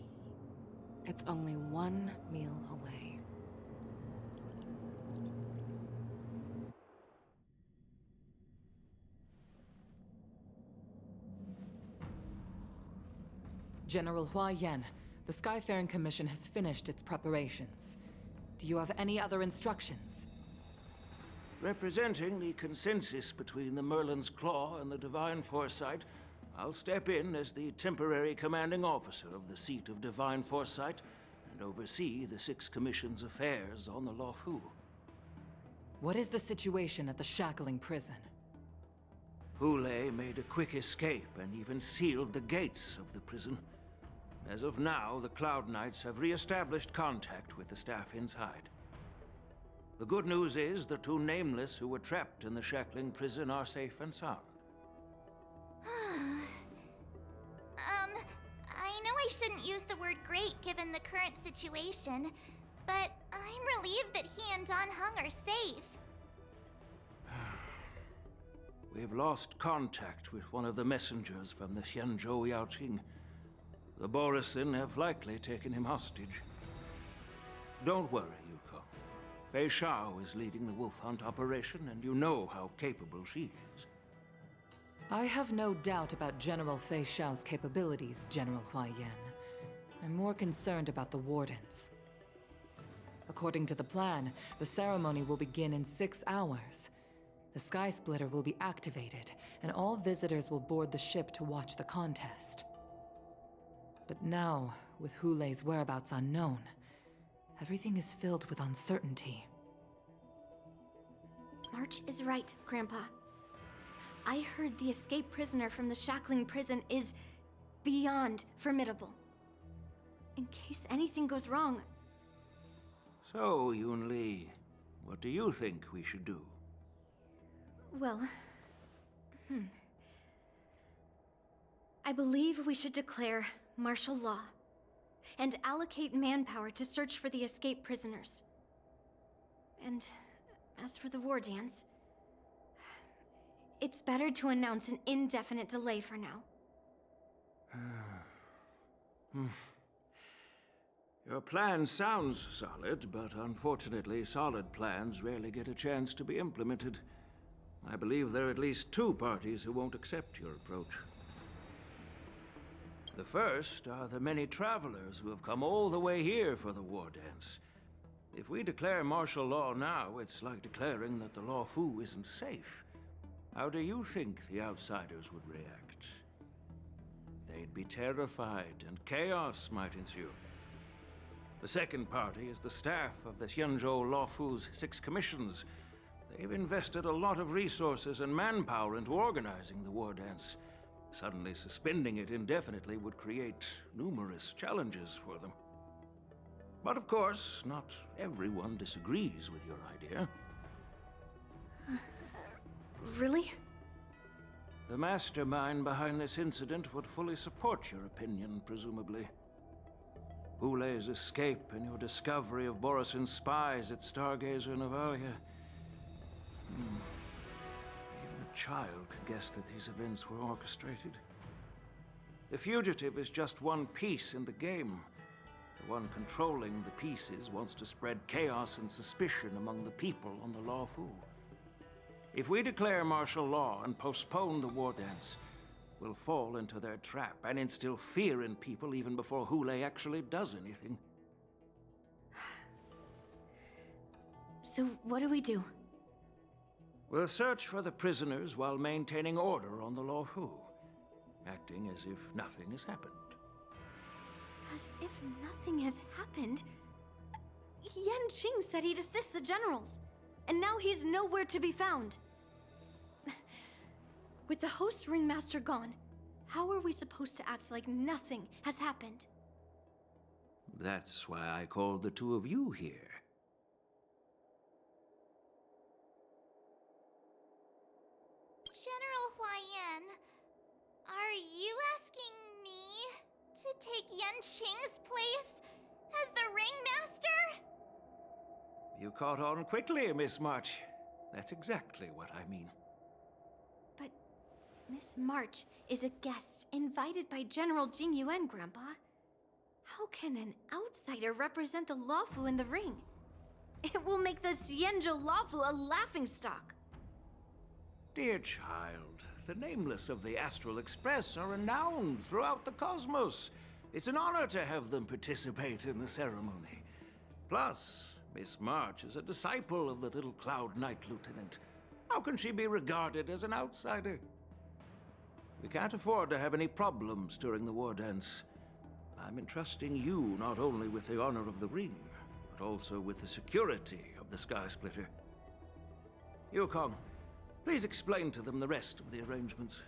it's only one meal away. General Hua Yan, the Skyfaring Commission has finished its preparations. Do you have any other instructions? Representing the consensus between the Merlin's Claw and the Divine Foresight, I'll step in as the temporary commanding officer of the seat of Divine Foresight and oversee the Six Commission's affairs on the Luofu. What is the situation at the shackling prison? Hule made a quick escape and even sealed the gates of the prison. As of now, the Cloud Knights have re-established contact with the staff inside. The good news is the two Nameless who were trapped in the shackling prison are safe and sound. I know I shouldn't use the word great given the current situation, but I'm relieved that he and Dan Heng are safe. We've lost contact with one of the messengers from the Xianzhou Yaoqing. The Borison have likely taken him hostage. Don't worry, Yuko. Fei Xiao is leading the wolf hunt operation, and you know how capable she is. I have no doubt about General Fei Xiao's capabilities, General Hua Yan. I'm more concerned about the Wardens. According to the plan, the ceremony will begin in 6 hours. The Sky Splitter will be activated, and all visitors will board the ship to watch the contest. But now, with Hule's whereabouts unknown, everything is filled with uncertainty. March is right, Grandpa. I heard the escaped prisoner from the shackling prison is beyond formidable. In case anything goes wrong. So, Yun-Li, what do you think we should do? Well, I believe we should declare martial law and allocate manpower to search for the escaped prisoners. And as for the war dance, it's better to announce an indefinite delay for now. Your plan sounds solid, but unfortunately, solid plans rarely get a chance to be implemented. I believe there are at least two parties who won't accept your approach. The first are the many travelers who have come all the way here for the war dance. If we declare martial law now, it's like declaring that the Luofu isn't safe. How do you think the outsiders would react? They'd be terrified, and chaos might ensue. The second party is the staff of the Xianzhou Luofu's 6 commissions. They've invested a lot of resources and manpower into organizing the war dance. Suddenly suspending it indefinitely would create numerous challenges for them. But of course, not everyone disagrees with your idea. Really? The mastermind behind this incident would fully support your opinion, presumably. Wule's escape and your discovery of Borisin's spies at Stargazer Navalia. Even a child could guess that these events were orchestrated. The fugitive is just one piece in the game. The one controlling the pieces wants to spread chaos and suspicion among the people on the Luofu. If we declare martial law and postpone the war dance, we'll fall into their trap and instill fear in people even before Wule actually does anything. So what do we do? We'll search for the prisoners while maintaining order on the Luofu, acting as if nothing has happened. As if nothing has happened? Yan Qing said he'd assist the generals, and now he's nowhere to be found. With the host ringmaster gone, how are we supposed to act like nothing has happened? That's why I called the two of you here. General Huaiyan, are you asking me to take Yan Qing's place as the ringmaster? You caught on quickly, Miss March. That's exactly what I mean. But Miss March is a guest invited by General Jing Yuan, Grandpa. How can an outsider represent the Luofu in the ring? It will make the Xianzhou Luofu a laughingstock. Dear child, the nameless of the Astral Express are renowned throughout the cosmos. It's an honor to have them participate in the ceremony. Plus, Miss March is a disciple of the little Cloud Knight Lieutenant. How can she be regarded as an outsider? We can't afford to have any problems during the war dance. I'm entrusting you not only with the honor of the ring, but also with the security of the Sky Splitter. Yukong, please explain to them the rest of the arrangements.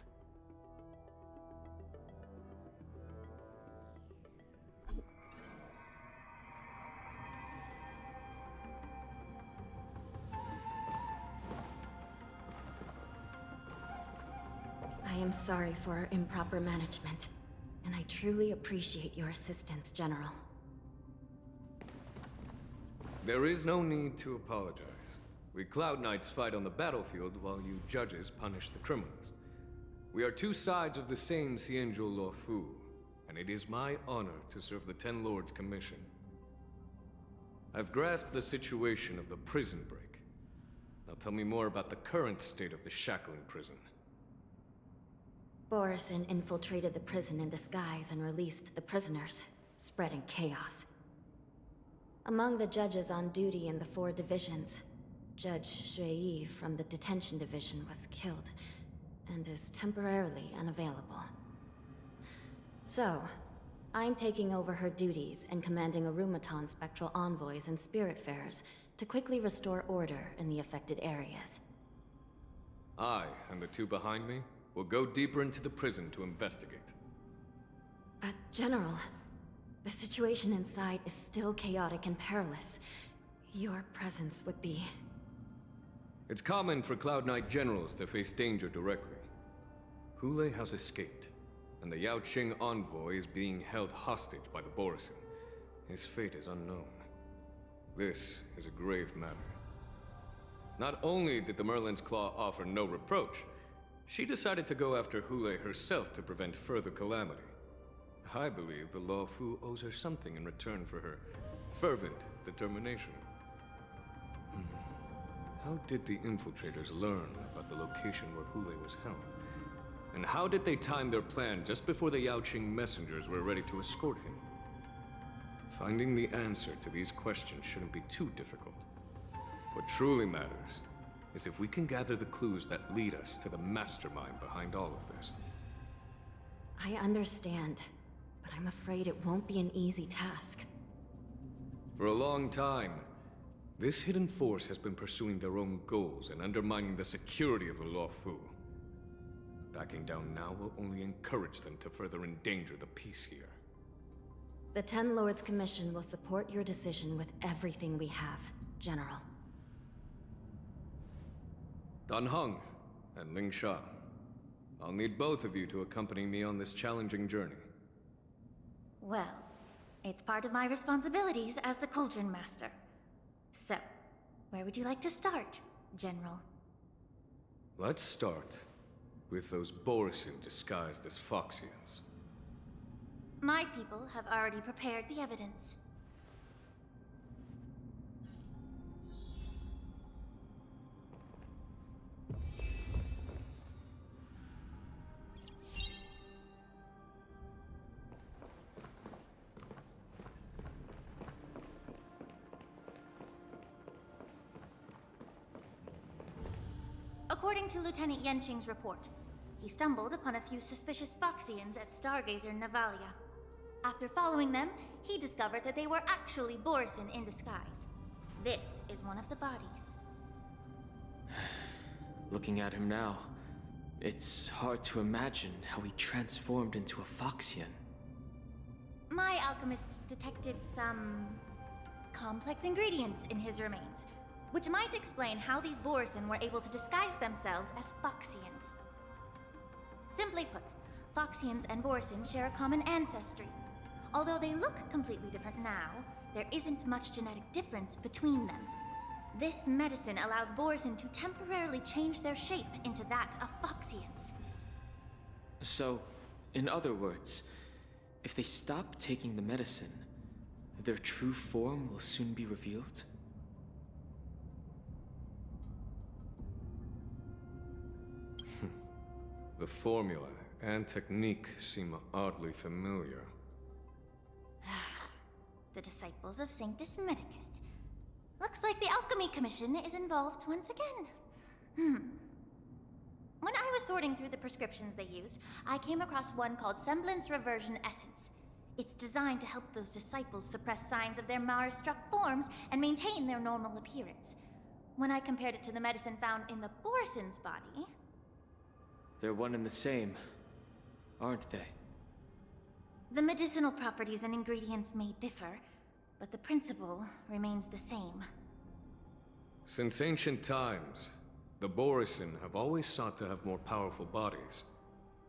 I am sorry for our improper management, and I truly appreciate your assistance, General. There is no need to apologize. We Cloud Knights fight on the battlefield while you judges punish the criminals. We are two sides of the same Xianzhou Luofu, and it is my honor to serve the Ten Lords' commission. I've grasped the situation of the prison break. Now tell me more about the current state of the shackling prison. Borisin infiltrated the prison in disguise and released the prisoners, spreading chaos. Among the judges on duty in the 4 divisions, Judge Xueyi from the detention division was killed, and is temporarily unavailable. So, I'm taking over her duties and commanding Arumaton spectral envoys and spiritfarers to quickly restore order in the affected areas. I and the two behind me will go deeper into the prison to investigate. But, General, the situation inside is still chaotic and perilous. Your presence would be... It's common for Cloud Knight generals to face danger directly. Hule has escaped, and the Yaoqing envoy is being held hostage by the Borisin. His fate is unknown. This is a grave matter. Not only did the Merlin's Claw offer no reproach, she decided to go after Hule herself to prevent further calamity. I believe the Law Fu owes her something in return for her fervent determination. How did the infiltrators learn about the location where Hule was held? And how did they time their plan just before the Yaoqing messengers were ready to escort him? Finding the answer to these questions shouldn't be too difficult. What truly matters is if we can gather the clues that lead us to the mastermind behind all of this. I understand, but I'm afraid it won't be an easy task. For a long time, this hidden force has been pursuing their own goals and undermining the security of the Law Fu. Backing down now will only encourage them to further endanger the peace here. The Ten Lords Commission will support your decision with everything we have, General. Dan Heng and Ling Sha, I'll need both of you to accompany me on this challenging journey. Well, it's part of my responsibilities as the Cauldron Master. So, where would you like to start, General? Let's start with those Borisin disguised as Foxians. My people have already prepared the evidence. According to Lieutenant Yenqing's report, he stumbled upon a few suspicious Foxians at Stargazer Navalia. After following them, he discovered that they were actually Borisin in disguise. This is one of the bodies. Looking at him now, it's hard to imagine how he transformed into a Foxian. My alchemist detected some complex ingredients in his remains, which might explain how these Borisin were able to disguise themselves as Foxians. Simply put, Foxians and Borisin share a common ancestry. Although they look completely different now, there isn't much genetic difference between them. This medicine allows Borisin to temporarily change their shape into that of Foxians. So, in other words, if they stop taking the medicine, their true form will soon be revealed? The formula and technique seem oddly familiar. The disciples of Sanctus Medicus. Looks like the Alchemy Commission is involved once again. When I was sorting through the prescriptions they used, I came across one called Semblance Reversion Essence. It's designed to help those disciples suppress signs of their Mars-struck forms and maintain their normal appearance. When I compared it to the medicine found in the Borisin's body... They're one and the same, aren't they? The medicinal properties and ingredients may differ, but the principle remains the same. Since ancient times, the Borisin have always sought to have more powerful bodies,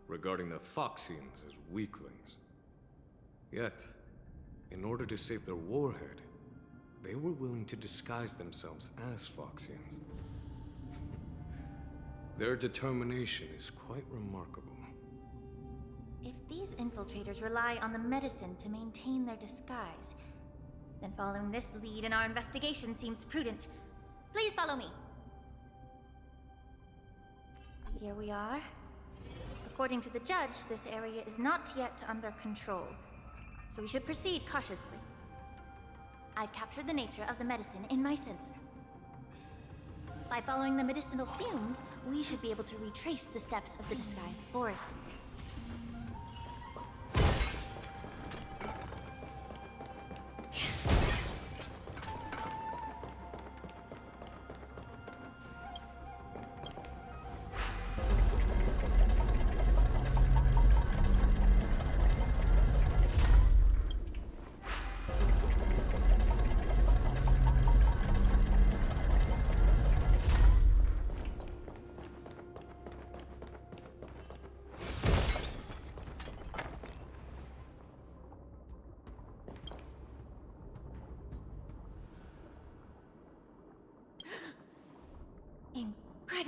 regarding the Foxians as weaklings. Yet, in order to save their warhead, they were willing to disguise themselves as Foxians. Their determination is quite remarkable. If these infiltrators rely on the medicine to maintain their disguise, then following this lead in our investigation seems prudent. Please follow me. Here we are. According to the judge, this area is not yet under control, so we should proceed cautiously. I've captured the nature of the medicine in my sensor. By following the medicinal fumes, we should be able to retrace the steps of the disguised Borisin.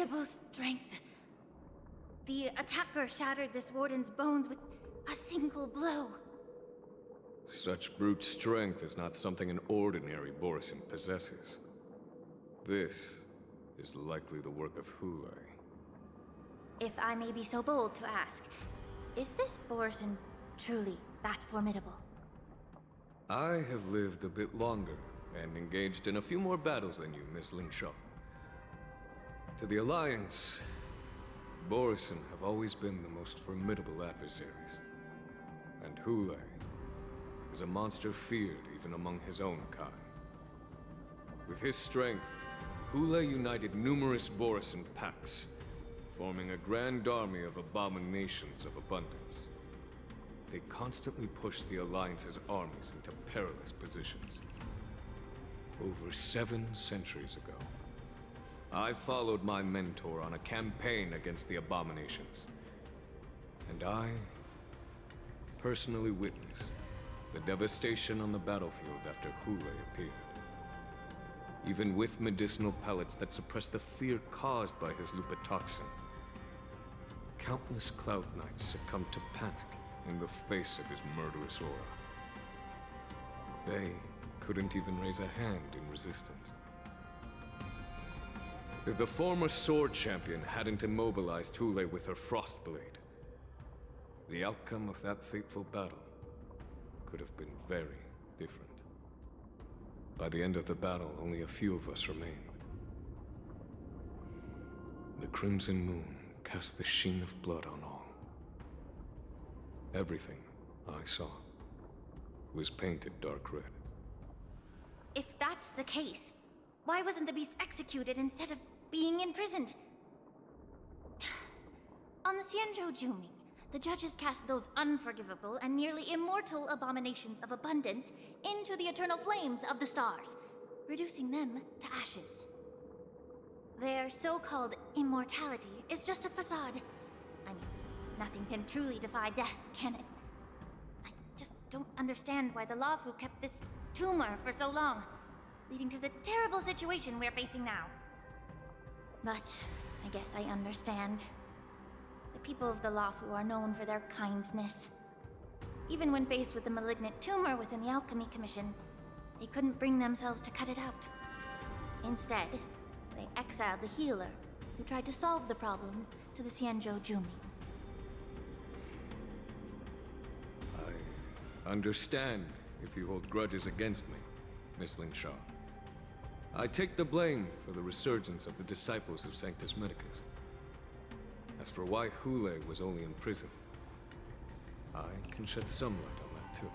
incredible strength. The attacker shattered this warden's bones with a single blow. Such brute strength is not something an ordinary Borisin possesses. This is likely the work of Hule. If I may be so bold to ask, is this Borisin truly that formidable? I have lived a bit longer and engaged in a few more battles than you, Miss Lingshaw. To the Alliance, Borisin have always been the most formidable adversaries. And Hule is a monster feared even among his own kind. With his strength, Hule united numerous Borisin packs, forming a grand army of abominations of abundance. They constantly push the Alliance's armies into perilous positions. Over 7 centuries ago, I followed my mentor on a campaign against the abominations. And I personally witnessed the devastation on the battlefield after Hule appeared. Even with medicinal pellets that suppressed the fear caused by his lupitoxin, countless Cloud Knights succumbed to panic in the face of his murderous aura. They couldn't even raise a hand in resistance. If the former Sword Champion hadn't immobilized Hule with her Frostblade, the outcome of that fateful battle could have been very different. By the end of the battle, only a few of us remained. The Crimson Moon cast the sheen of blood on all. Everything I saw was painted dark red. If that's the case, why wasn't the beast executed instead of being imprisoned? On the Xianzhou Juming, the judges cast those unforgivable and nearly immortal abominations of abundance into the eternal flames of the stars, reducing them to ashes. Their so-called immortality is just a facade. I mean, nothing can truly defy death, can it? I just don't understand why the Luofu kept this tumor for so long, leading to the terrible situation we're facing now. But I guess I understand. The people of the Luofu are known for their kindness. Even when faced with the malignant tumor within the Alchemy Commission, they couldn't bring themselves to cut it out. Instead, they exiled the healer, who tried to solve the problem, to the Xianzhou Juming. I understand if you hold grudges against me, Miss Lingshaw. I take the blame for the resurgence of the disciples of Sanctus Medicus. As for why Hule was only in prison, I can shed some light on that too.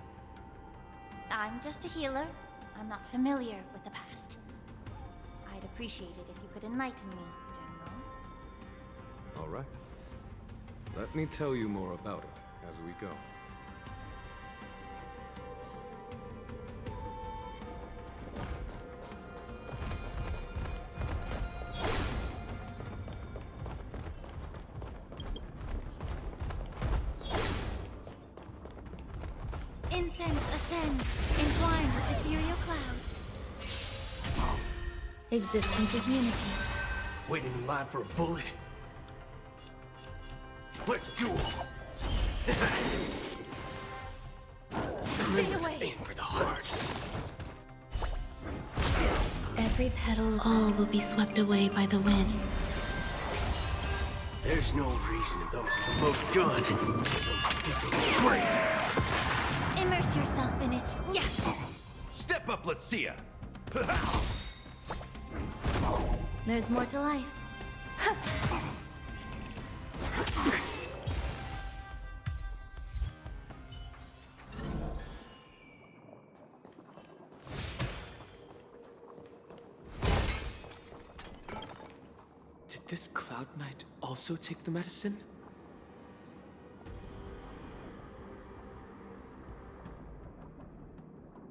I'm just a healer. I'm not familiar with the past. I'd appreciate it if you could enlighten me, General. All right. Let me tell you more about it as we go. Incense ascends, entwined with ethereal clouds. Existence is unity. Waiting in line for a bullet? Let's duel! Stay away! Aim for the heart. Every petal, all will be swept away by the wind. There's no reason those with the most gun, those who dig their own grave. Immerse yourself in it. Yeah. Step up, let's see ya. There's more to life. Did this Cloud Knight also take the medicine?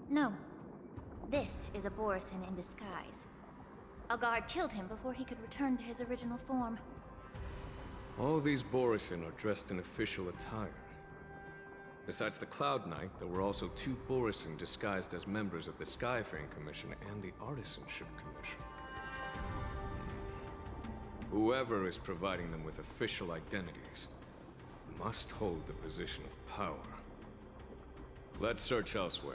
No. This is a Borisin in disguise. A guard killed him before he could return to his original form. All these Borisin are dressed in official attire. Besides the Cloud Knight, there were also 2 Borisin disguised as members of the Skyfaring Commission and the Artisanship Commission. Whoever is providing them with official identities must hold the position of power. Let's search elsewhere.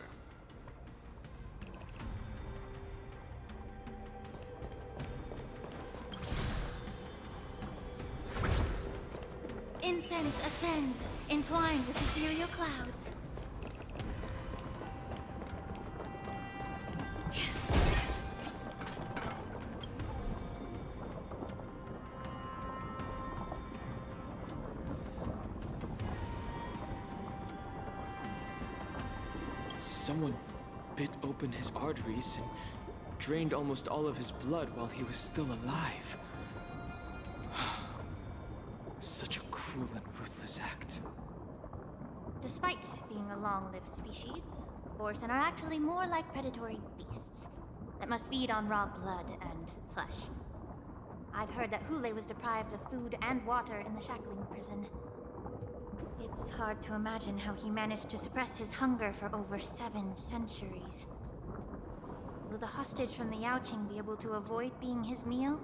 Incense ascends, entwined with ethereal clouds. Someone bit open his arteries and drained almost all of his blood while he was still alive. Such a cruel and ruthless act. Despite being a long-lived species, Borsen are actually more like predatory beasts that must feed on raw blood and flesh. I've heard that Hule was deprived of food and water in the shackling prison. It's hard to imagine how he managed to suppress his hunger for over 7 centuries. Will the hostage from the Yaoqing be able to avoid being his meal?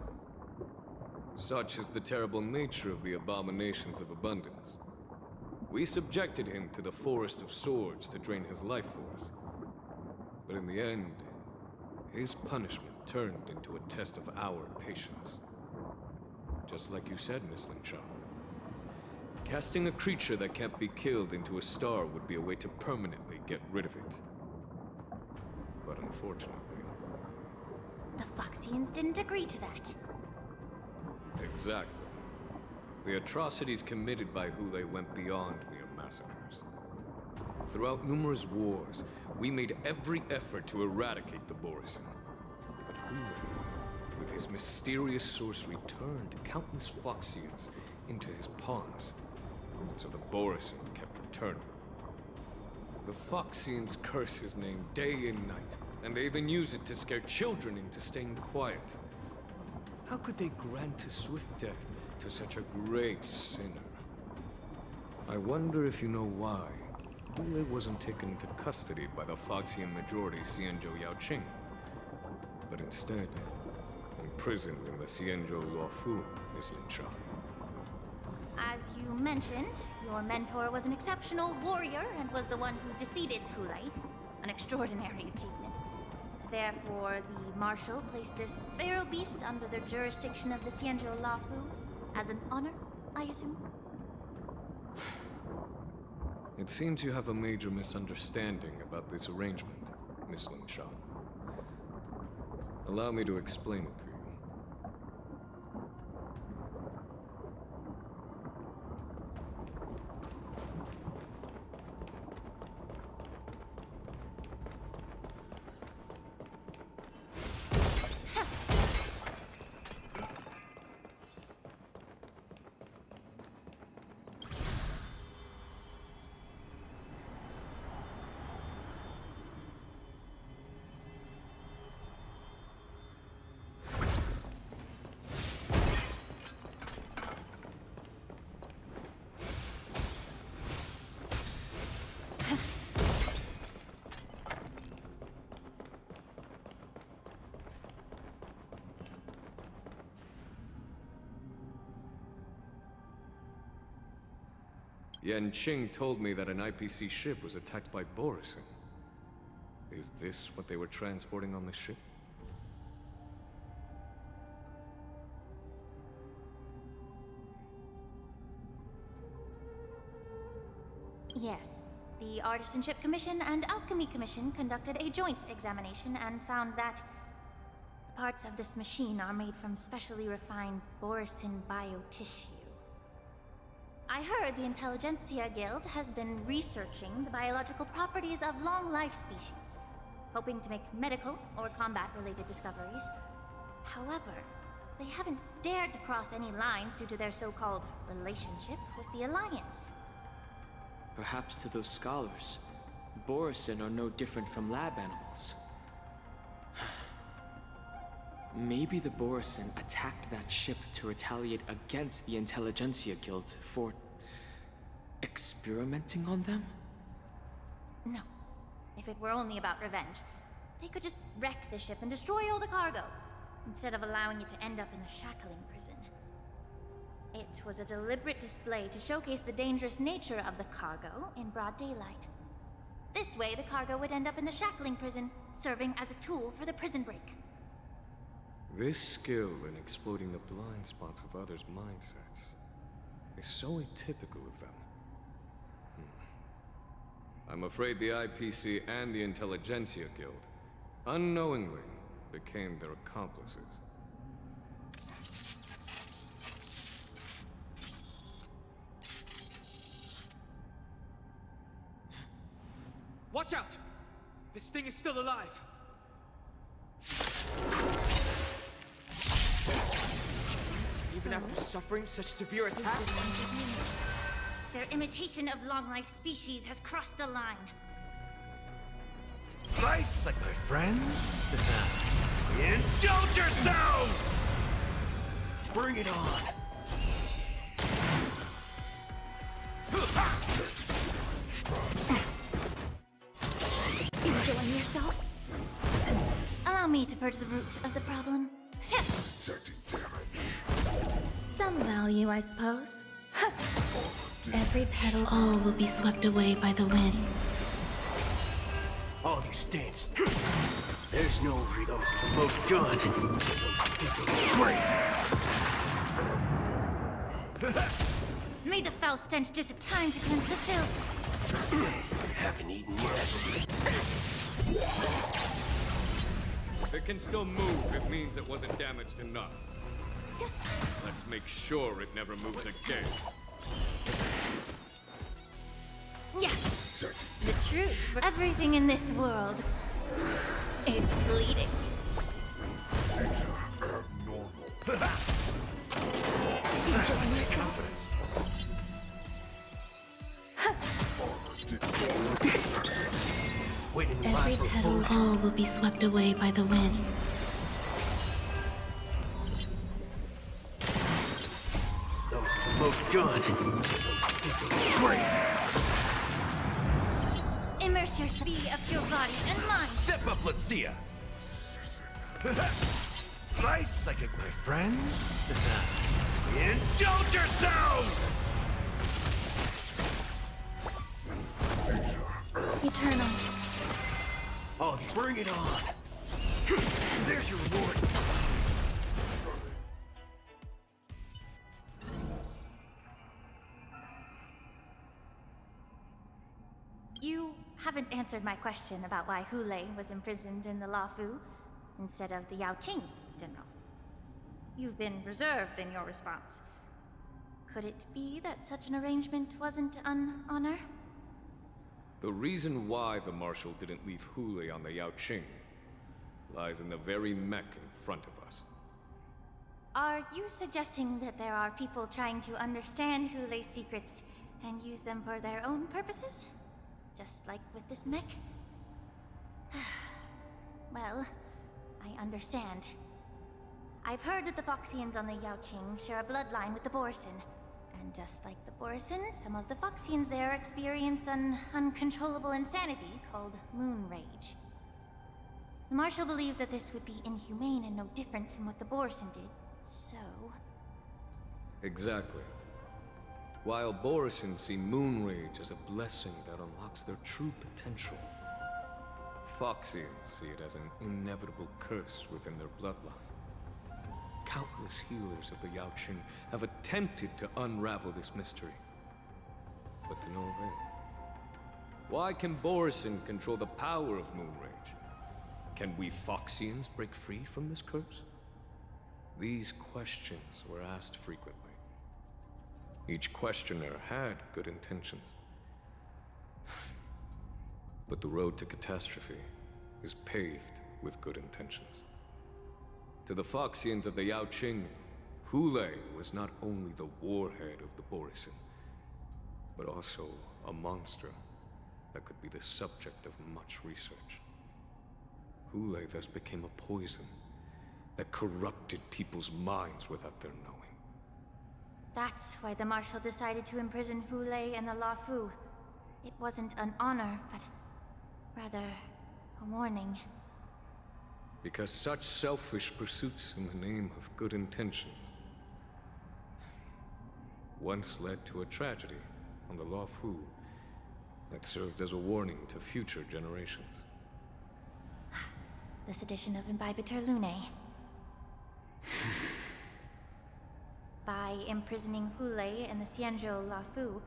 Such is the terrible nature of the abominations of abundance. We subjected him to the forest of swords to drain his life force. But in the end, his punishment turned into a test of our patience. Just like you said, Miss Linshaw. Casting a creature that can't be killed into a star would be a way to permanently get rid of it. But unfortunately... The Foxians didn't agree to that. Exactly. The atrocities committed by Hule went beyond mere massacres. Throughout numerous wars, we made every effort to eradicate the Borsen. But Hule, with his mysterious sorcery, turned countless Foxians into his pawns. And so the Borsen kept returning. The Foxians curse his name day and night, and they even use it to scare children into staying quiet. How could they grant a swift death to such a great sinner? I wonder if you know why Hule wasn't taken into custody by the Foxian majority Xianzhou Yaoqing, but instead imprisoned in the Xianzhou Luofu, Miss Linshaw. As you mentioned, your mentor was an exceptional warrior and was the one who defeated Hule, an extraordinary achievement. Therefore, the Marshal placed this feral beast under the jurisdiction of the Xianzhou Luofu as an honor, I assume? It seems you have a major misunderstanding about this arrangement, Miss Linshaw. Allow me to explain it to you. Yanqing told me that an IPC ship was attacked by Borsen. Is this what they were transporting on the ship? Yes. The Artisanship Commission and Alchemy Commission conducted a joint examination and found that parts of this machine are made from specially refined Borsen biotissue. I heard the Intelligentsia Guild has been researching the biological properties of long-life species, hoping to make medical or combat-related discoveries. However, they haven't dared to cross any lines due to their so-called relationship with the Alliance. Perhaps to those scholars, Borsen are no different from lab animals. Maybe the Borsen attacked that ship to retaliate against the Intelligentsia Guild for experimenting on them? No. If it were only about revenge, they could just wreck the ship and destroy all the cargo, instead of allowing it to end up in the shackling prison. It was a deliberate display to showcase the dangerous nature of the cargo in broad daylight. This way, the cargo would end up in the shackling prison, serving as a tool for the prison break. This skill in exploiting the blind spots of others' mindsets is so atypical of them. I'm afraid the IPC and the Intelligentsia Guild unknowingly became their accomplices. Watch out! This thing is still alive! Even after suffering such severe attacks? Their imitation of long-life species has crossed the line. Nice, like my friends. Indulge yourselves! Bring it on! Enjoying yourself? Allow me to purge the root of the problem. Some value, I suppose. Every petal, all will be swept away by the wind. All you stance. There's no for those with the loaded gun. Those who dig their grave. May the foul stench just have time to cleanse the filth. Haven't eaten yet. If it can still move, it means it wasn't damaged enough. Let's make sure it never moves again. Yeah, the truth. Everything in this world is bleeding. Enjoying yourself? Every petal, all will be swept away by the wind. Those with the loaded gun. Those who dig their grave. Immerse yourself of your body and mind. Step up, let's see ya. Nice psychic, my friends. Indulge yourselves! Eternal. Oh, bring it on. There's your reward. You haven't answered my question about why Hule was imprisoned in the Lafu instead of the Yaoqing, General. You've been reserved in your response. Could it be that such an arrangement wasn't an honor? The reason why the Marshal didn't leave Hule on the Yaoqing lies in the very mech in front of us. Are you suggesting that there are people trying to understand Hule's secrets and use them for their own purposes? Just like with this mech? Well, I understand. I've heard that the Foxians on the Yaoqing share a bloodline with the Borisin. And just like the Borisin, some of the Foxians there experience an uncontrollable insanity called moon rage. The Marshal believed that this would be inhumane and no different from what the Borisin did, so... Exactly. While Borisin see moon rage as a blessing that unlocks their true potential, Foxians see it as an inevitable curse within their bloodline. Countless healers of the Yaoqing have attempted to unravel this mystery, but to no avail. Why can Borisin control the power of moon rage? Can we Foxians break free from this curse? These questions were asked frequently. Each questioner had good intentions. But the road to catastrophe is paved with good intentions. To the Foxians of the Yaoqing, Hule was not only the warhead of the Borisin, but also a monster that could be the subject of much research. Hule thus became a poison that corrupted people's minds without their knowing. That's why the Marshal decided to imprison Hule and the Lafu. It wasn't an honor, but rather a warning. Because such selfish pursuits in the name of good intentions once led to a tragedy on the Luofu that served as a warning to future generations. This edition of Imbibitor Lunae. By imprisoning Hule and the Xianzhou Luofu,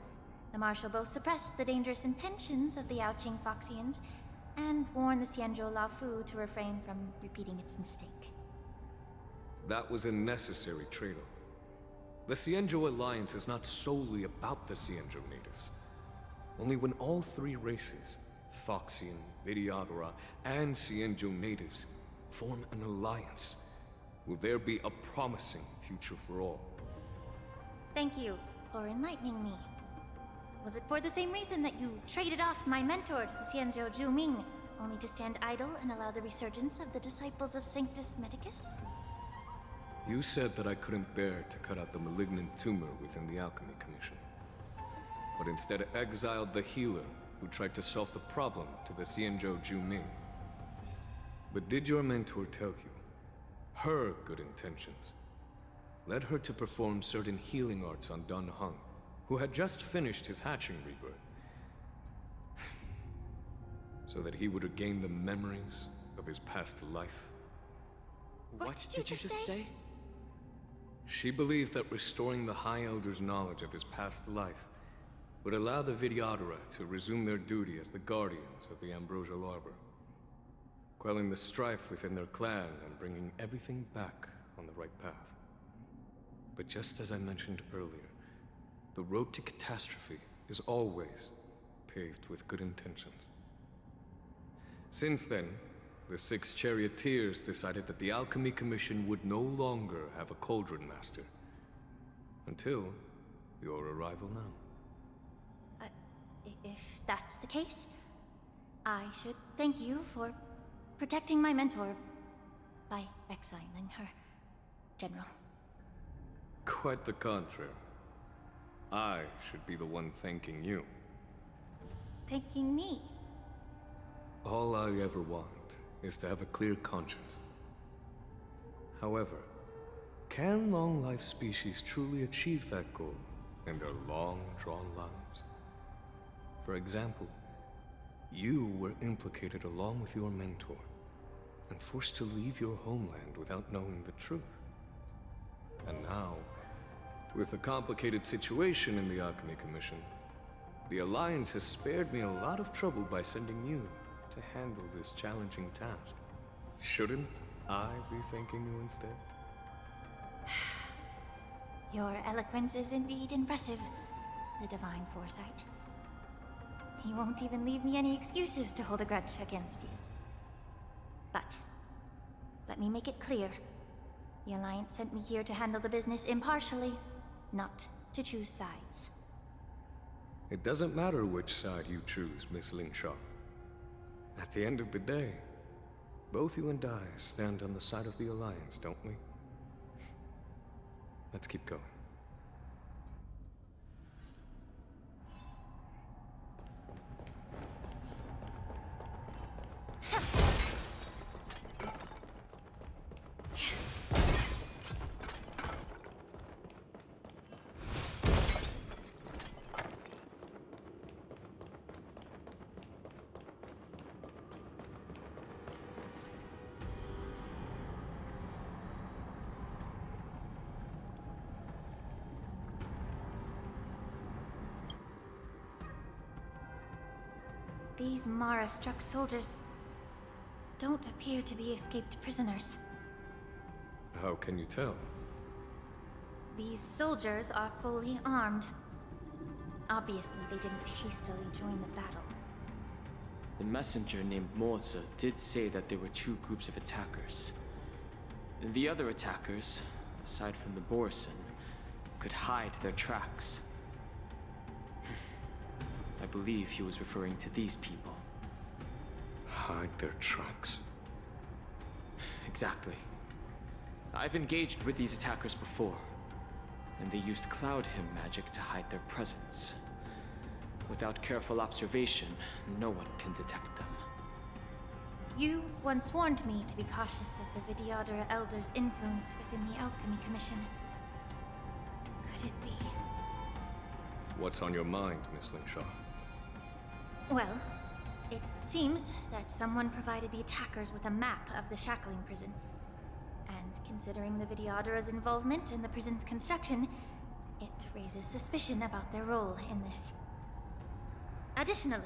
the Marshal both suppressed the dangerous intentions of the Yaoqing Foxians and warned the Xianzhou Luofu to refrain from repeating its mistake. That was a necessary trade-off. The Xianzhou Alliance is not solely about the Xianzhou natives. Only when all three races, Foxian, Videodora, and Xianzhou natives, form an alliance, will there be a promising future for all. Thank you for enlightening me. Was it for the same reason that you traded off my mentor to the Xianzhou Zhuming, only to stand idle and allow the resurgence of the disciples of Sanctus Medicus? You said that I couldn't bear to cut out the malignant tumor within the Alchemy Commission, but instead exiled the healer who tried to solve the problem to the Xianzhou Zhuming. But did your mentor tell you her good intentions led her to perform certain healing arts on Dun Hung, who had just finished his hatching rebirth, so that he would regain the memories of his past life? What did you just say? She believed that restoring the High Elder's knowledge of his past life would allow the Videodora to resume their duty as the guardians of the Ambrosial Arbor, quelling the strife within their clan and bringing everything back on the right path. But just as I mentioned earlier, the road to catastrophe is always paved with good intentions. Since then, the 6 charioteers decided that the Alchemy Commission would no longer have a cauldron master. Until your arrival now. If that's the case, I should thank you for protecting my mentor by exiling her, General. Quite the contrary. I should be the one thanking you. Thanking me? All I ever want is to have a clear conscience. However, can long-life species truly achieve that goal in their long-drawn lives? For example, you were implicated along with your mentor and forced to leave your homeland without knowing the truth. And now, with the complicated situation in the Alchemy Commission, the Alliance has spared me a lot of trouble by sending you to handle this challenging task. Shouldn't I be thanking you instead? Your eloquence is indeed impressive, the divine foresight. You won't even leave me any excuses to hold a grudge against you. But, let me make it clear. The Alliance sent me here to handle the business impartially, not to choose sides. It doesn't matter which side you choose, Miss Lingshaw. At the end of the day, both you and I stand on the side of the Alliance, don't we? Let's keep going. These Mara-struck soldiers don't appear to be escaped prisoners. How can you tell? These soldiers are fully armed. Obviously, they didn't hastily join the battle. The messenger named MOZE did say that there were 2 groups of attackers. And the other attackers, aside from the Borison, could hide their tracks. I believe he was referring to these people. Hide their tracks? Exactly. I've engaged with these attackers before, and they used Cloud Hymn magic to hide their presence. Without careful observation, no one can detect them. You once warned me to be cautious of the Videodora Elder's influence within the Alchemy Commission. Could it be What's on your mind, Miss Lingshaw? Well, it seems that someone provided the attackers with a map of the shackling prison. And considering the Videodara's involvement in the prison's construction, it raises suspicion about their role in this. Additionally,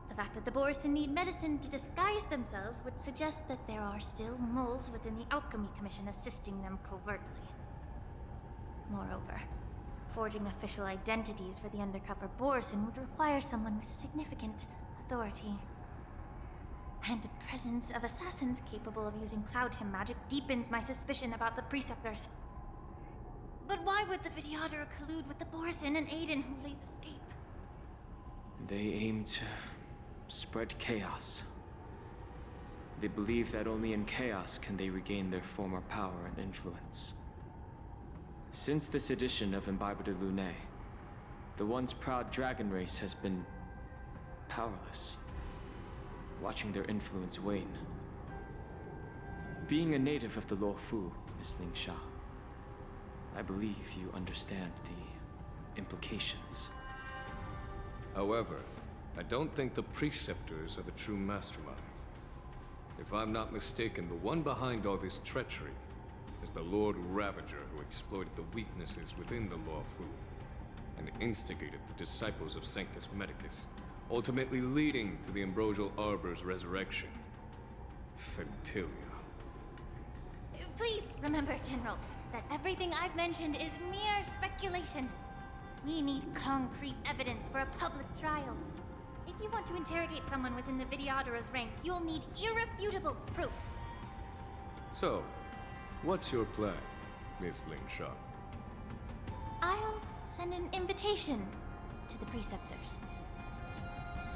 the fact that the Borison need medicine to disguise themselves would suggest that there are still moles within the Alchemy Commission assisting them covertly. Moreover, forging official identities for the undercover Borison would require someone with significant authority. And the presence of assassins capable of using Cloud Hymn magic deepens my suspicion about the Preceptors. But why would the Videodara collude with the Borison and aid in Hulei's escape? They aim to spread chaos. They believe that only in chaos can they regain their former power and influence. Since this edition of Imbibe de Lune, the once proud dragon race has been powerless, watching their influence wane. Being a native of the Luofu, Miss Lingshaw, I believe you understand the implications. However, I don't think the Preceptors are the true masterminds. If I'm not mistaken, the one behind all this treachery is the Lord Ravager who exploited the weaknesses within the Luofu and instigated the disciples of Sanctus Medicus, ultimately leading to the Ambrosial Arbor's resurrection. Fentilia. Please remember, General, that everything I've mentioned is mere speculation. We need concrete evidence for a public trial. If you want to interrogate someone within the Videodara's ranks, you'll need irrefutable proof. So, what's your plan, Miss Lingshaw? I'll send an invitation to the Preceptors.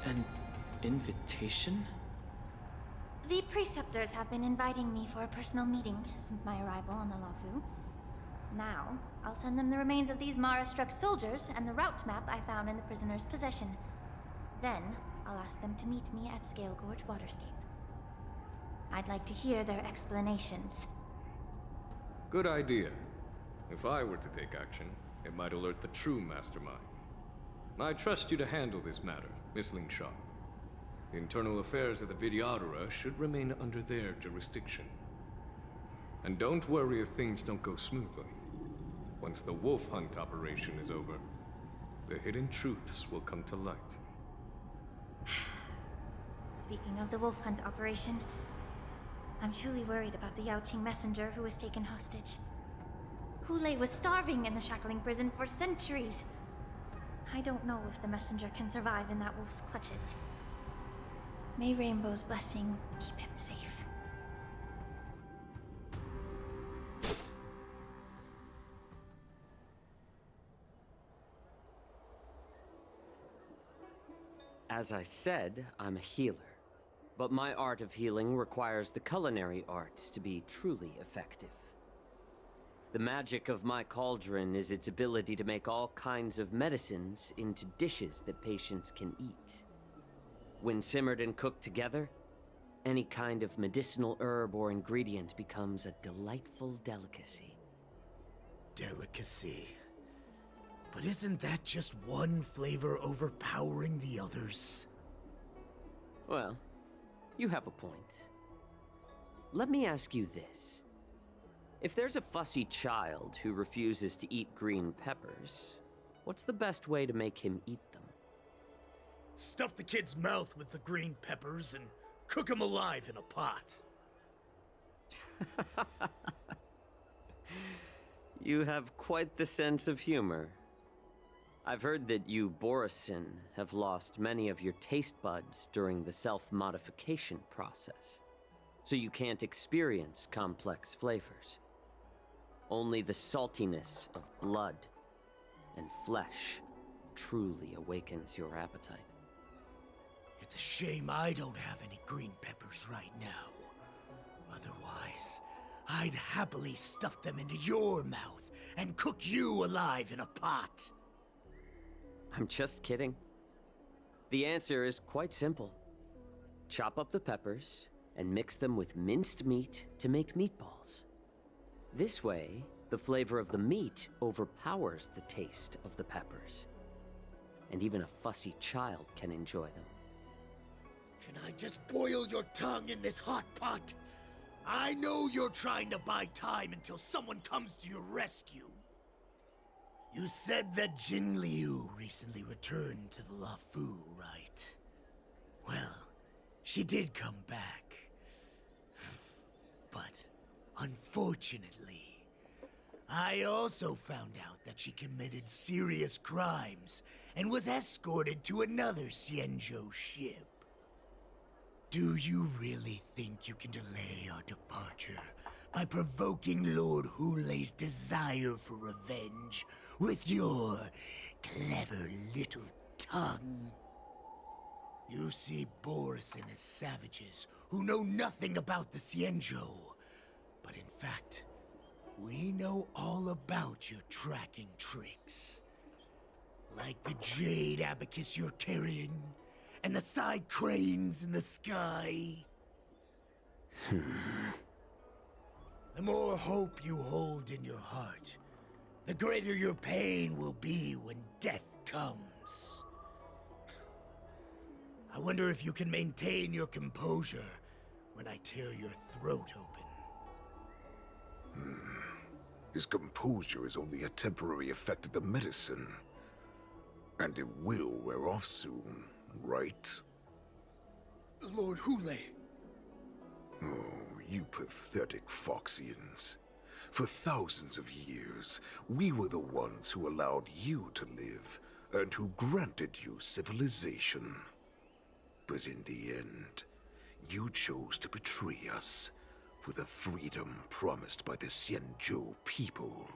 An invitation? The Preceptors have been inviting me for a personal meeting since my arrival on the Luofu. Now, I'll send them the remains of these Mara-struck soldiers and the route map I found in the prisoner's possession. Then, I'll ask them to meet me at Scale Gorge Waterscape. I'd like to hear their explanations. Good idea. If I were to take action, it might alert the true mastermind. I trust you to handle this matter, Miss Lingshaw. The internal affairs of the Videodara should remain under their jurisdiction. And don't worry if things don't go smoothly. Once the wolf hunt operation is over, the hidden truths will come to light. Speaking of the wolf hunt operation, I'm truly worried about the Yaoqing messenger who was taken hostage. Hulei was starving in the shackling prison for centuries. I don't know if the messenger can survive in that wolf's clutches. May Rainbow's blessing keep him safe. As I said, I'm a healer. But my art of healing requires the culinary arts to be truly effective. The magic of my cauldron is its ability to make all kinds of medicines into dishes that patients can eat. When simmered and cooked together, any kind of medicinal herb or ingredient becomes a delightful delicacy. Delicacy. But isn't that just one flavor overpowering the others? Well, you have a point. Let me ask you this. If there's a fussy child who refuses to eat green peppers, what's the best way to make him eat them? Stuff the kid's mouth with the green peppers and cook him alive in a pot. You have quite the sense of humor. I've heard that you, Borison, have lost many of your taste buds during the self-modification process, so you can't experience complex flavors. Only the saltiness of blood and flesh truly awakens your appetite. It's a shame I don't have any green peppers right now. Otherwise, I'd happily stuff them into your mouth and cook you alive in a pot. I'm just kidding. The answer is quite simple. Chop up the peppers and mix them with minced meat to make meatballs. This way, the flavor of the meat overpowers the taste of the peppers. and even a fussy child can enjoy them. Can I just boil your tongue in this hot pot? I know you're trying to buy time until someone comes to your rescue. You said that Jin Liu recently returned to the Luofu, right? Well, she did come back. But, unfortunately, I also found out that she committed serious crimes and was escorted to another Xianzhou ship. Do you really think you can delay our departure by provoking Lord Hulei's desire for revenge with your clever little tongue? You see Borison as savages who know nothing about the Xianzhou. But in fact, we know all about your tracking tricks. Like the jade abacus you're carrying, and the side cranes in the sky. The more hope you hold in your heart, the greater your pain will be when death comes. I wonder if you can maintain your composure when I tear your throat open. His composure is only a temporary effect of the medicine. And it will wear off soon, right? Lord Hulei. Oh, you pathetic Foxians. For thousands of years, we were the ones who allowed you to live, and who granted you civilization. But in the end, you chose to betray us for the freedom promised by the Xianzhou people.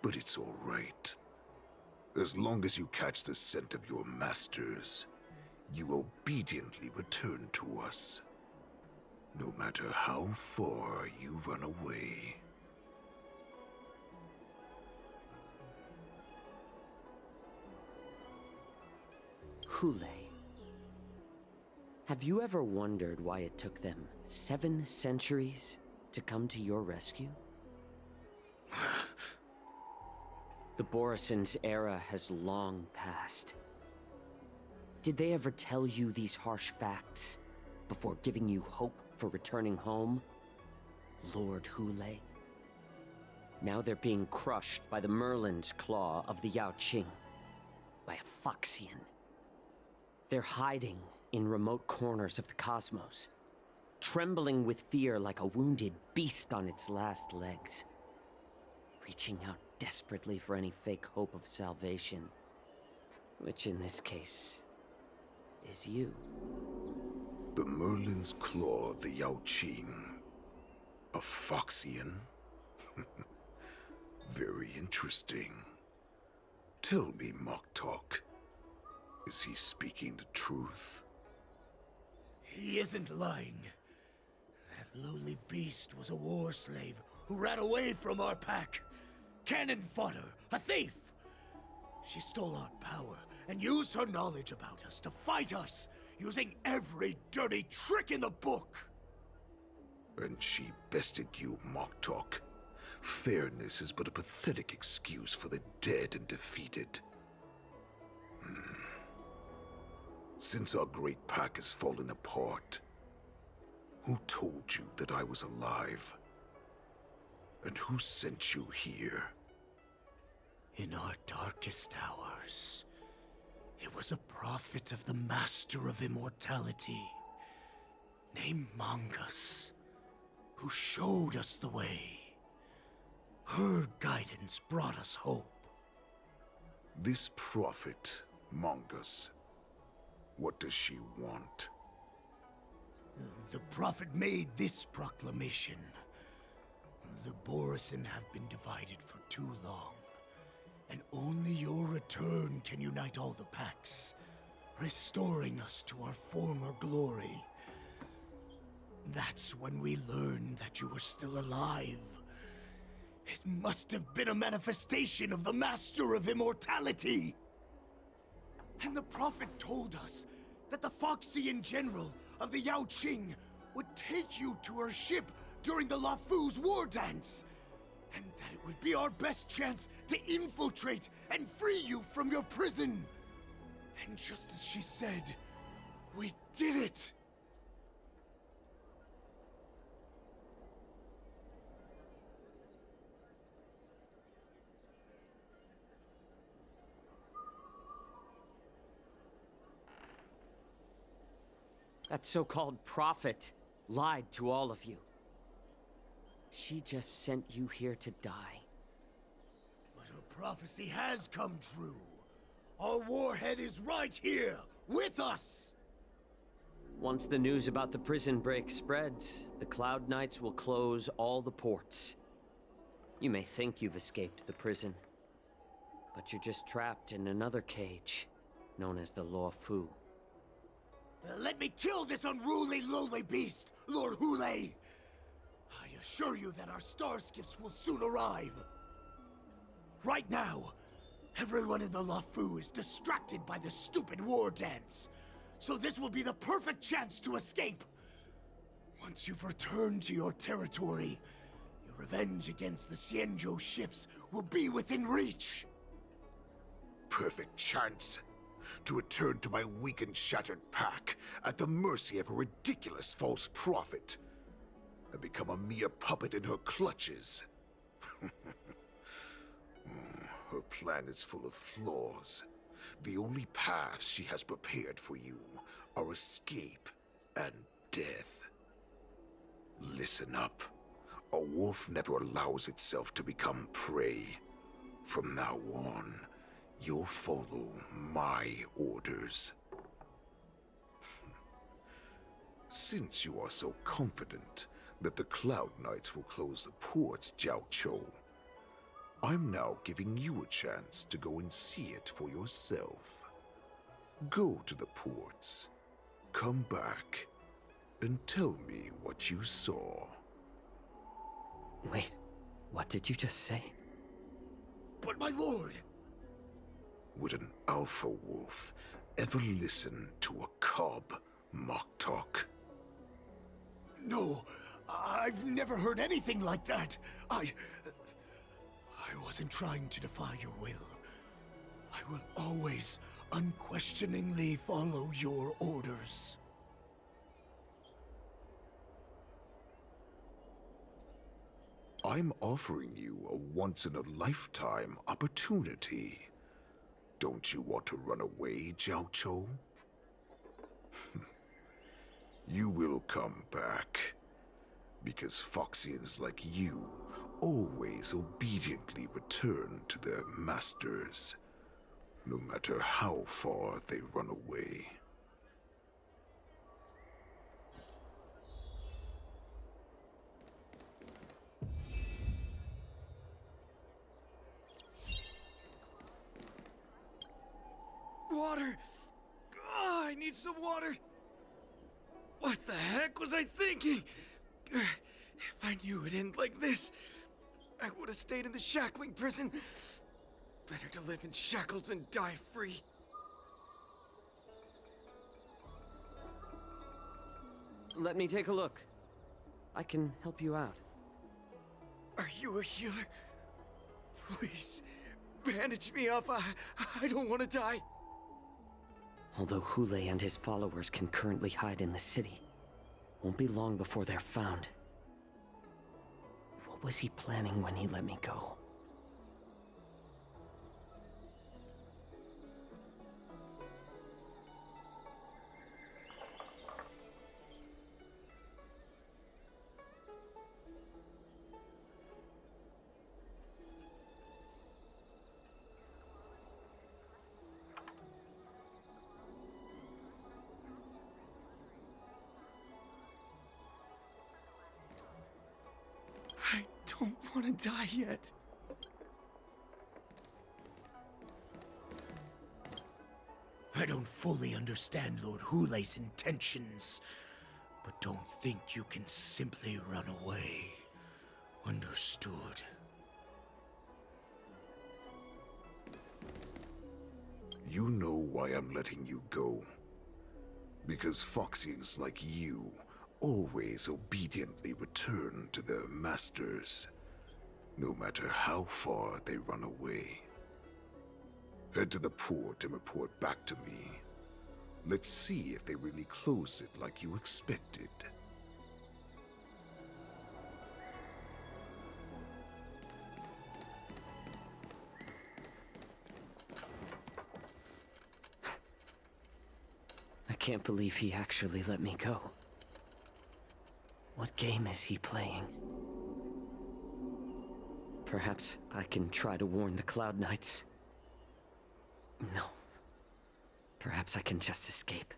But it's all right. As long as you catch the scent of your masters, you obediently return to us. No matter how far you run away. Hulei. Have you ever wondered why it took them 7 centuries to come to your rescue? The Borison's era has long passed. Did they ever tell you these harsh facts before giving you hope for returning home, Lord Hulei? Now they're being crushed by the Merlin's claw of the Yaoqing, by a Foxian. They're hiding in remote corners of the cosmos, trembling with fear like a wounded beast on its last legs, reaching out desperately for any fake hope of salvation, which in this case is you. The Merlin's claw of the Yaoqing. A Foxian? Very interesting. Tell me, Moktok, is he speaking the truth? He isn't lying. That lowly beast was a war slave who ran away from our pack. Cannon fodder, a thief! She stole our power and used her knowledge about us to fight us, using every dirty trick in the book! And she bested you, Moktok. Fairness is but a pathetic excuse for the dead and defeated. Since our great pack has fallen apart, who told you that I was alive? And who sent you here? In our darkest hours, it was a prophet of the Master of Immortality, named Mongus, who showed us the way. Her guidance brought us hope. This prophet, Mongus, what does she want? The prophet made this proclamation. The Borison have been divided for too long, and only your return can unite all the packs, restoring us to our former glory. That's when we learned that you were still alive. It must have been a manifestation of the Master of Immortality! And the prophet told us that the Foxian general of the Yaoqing would take you to her ship during the Luofu's war dance. And that it would be our best chance to infiltrate and free you from your prison. And just as she said, we did it! That so-called prophet lied to all of you. She just sent you here to die. But her prophecy has come true. Our warhead is right here, with us! Once the news about the prison break spreads, the Cloud Knights will close all the ports. You may think you've escaped the prison, but you're just trapped in another cage, known as the Law Fu. Let me kill this unruly, lowly beast, Lord Hule! I assure you that our star skiffs will soon arrive. Right now, everyone in the La Fu is distracted by the stupid war dance. So this will be the perfect chance to escape. Once you've returned to your territory, your revenge against the Xianzhou ships will be within reach. Perfect chance to return to my weak and shattered pack at the mercy of a ridiculous false prophet and become a mere puppet in her clutches. Her plan is full of flaws. The only paths she has prepared for you are escape and death. Listen up. A wolf never allows itself to become prey. From now on, you'll follow my orders. Since you are so confident that the Cloud Knights will close the ports, Jiao Chou, I'm now giving you a chance to go and see it for yourself. Go to the ports, come back, and tell me what you saw. Wait, what did you just say? But my lord! Would an alpha wolf ever listen to a cub mock talk? No, I've never heard anything like that. I wasn't trying to defy your will. I will always unquestioningly follow your orders. I'm offering you a once-in-a-lifetime opportunity. Don't you want to run away, Jiao Chou? You will come back. Because Foxians like you always obediently return to their masters, no matter how far they run away. Water! Oh, I need some water! What the heck was I thinking? If I knew it'd end like this, I would have stayed in the shackling prison. Better to live in shackles and die free. Let me take a look. I can help you out. Are you a healer? Please, bandage me up. I don't want to die. Although Hule and his followers can currently hide in the city, won't be long before they're found. What was he planning when he let me go? I don't want to die yet. I don't fully understand Lord Hule's intentions, but don't think you can simply run away. Understood. You know why I'm letting you go. Because Foxians like you always obediently return to their masters. no matter how far they run away. Head to the port and report back to me. Let's see if they really closed it like you expected. I can't believe he actually let me go. What game is he playing? Perhaps I can try to warn the Cloud Knights. No. Perhaps I can just escape.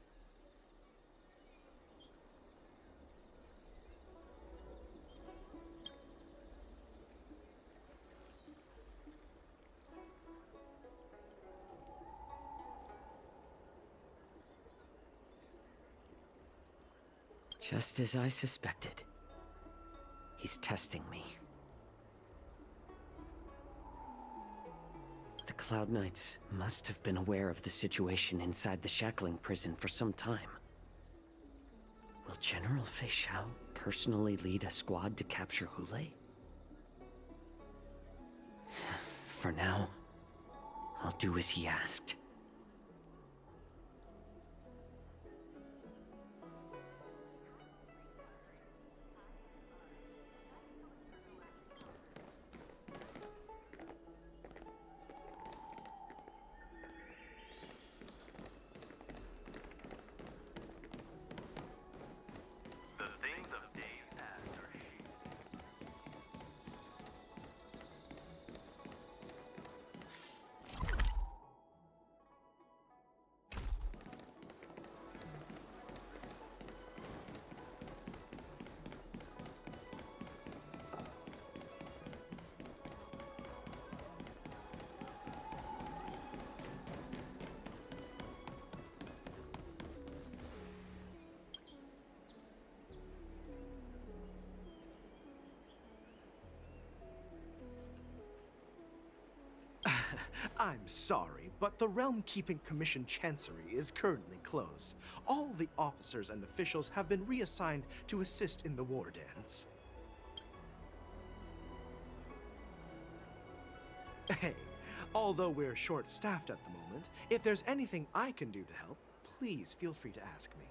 Just as I suspected. He's testing me. The Cloud Knights must have been aware of the situation inside the shackling prison for some time. Will General Fei Xiao personally lead a squad to capture Hule? For now, I'll do as he asked. I'm sorry, but the Realm Keeping Commission Chancery is currently closed. All the officers and officials have been reassigned to assist in the war dance. Hey, although we're short-staffed at the moment, if there's anything I can do to help, please feel free to ask me.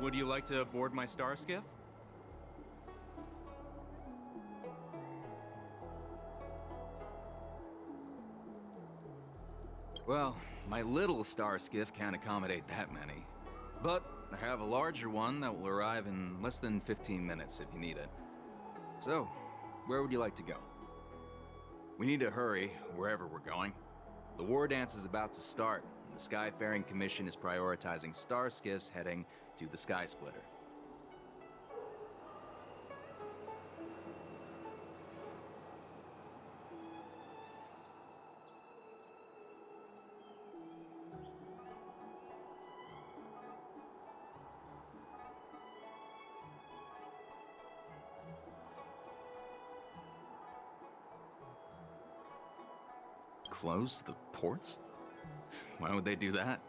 Would you like to board my star skiff? Well, my little star skiff can't accommodate that many. But I have a larger one that will arrive in less than 15 minutes if you need it. So, where would you like to go? We need to hurry wherever we're going. The war dance is about to start, and the Skyfaring Commission is prioritizing star skiffs heading to the Sky Splitter. Close the ports? Why would they do that?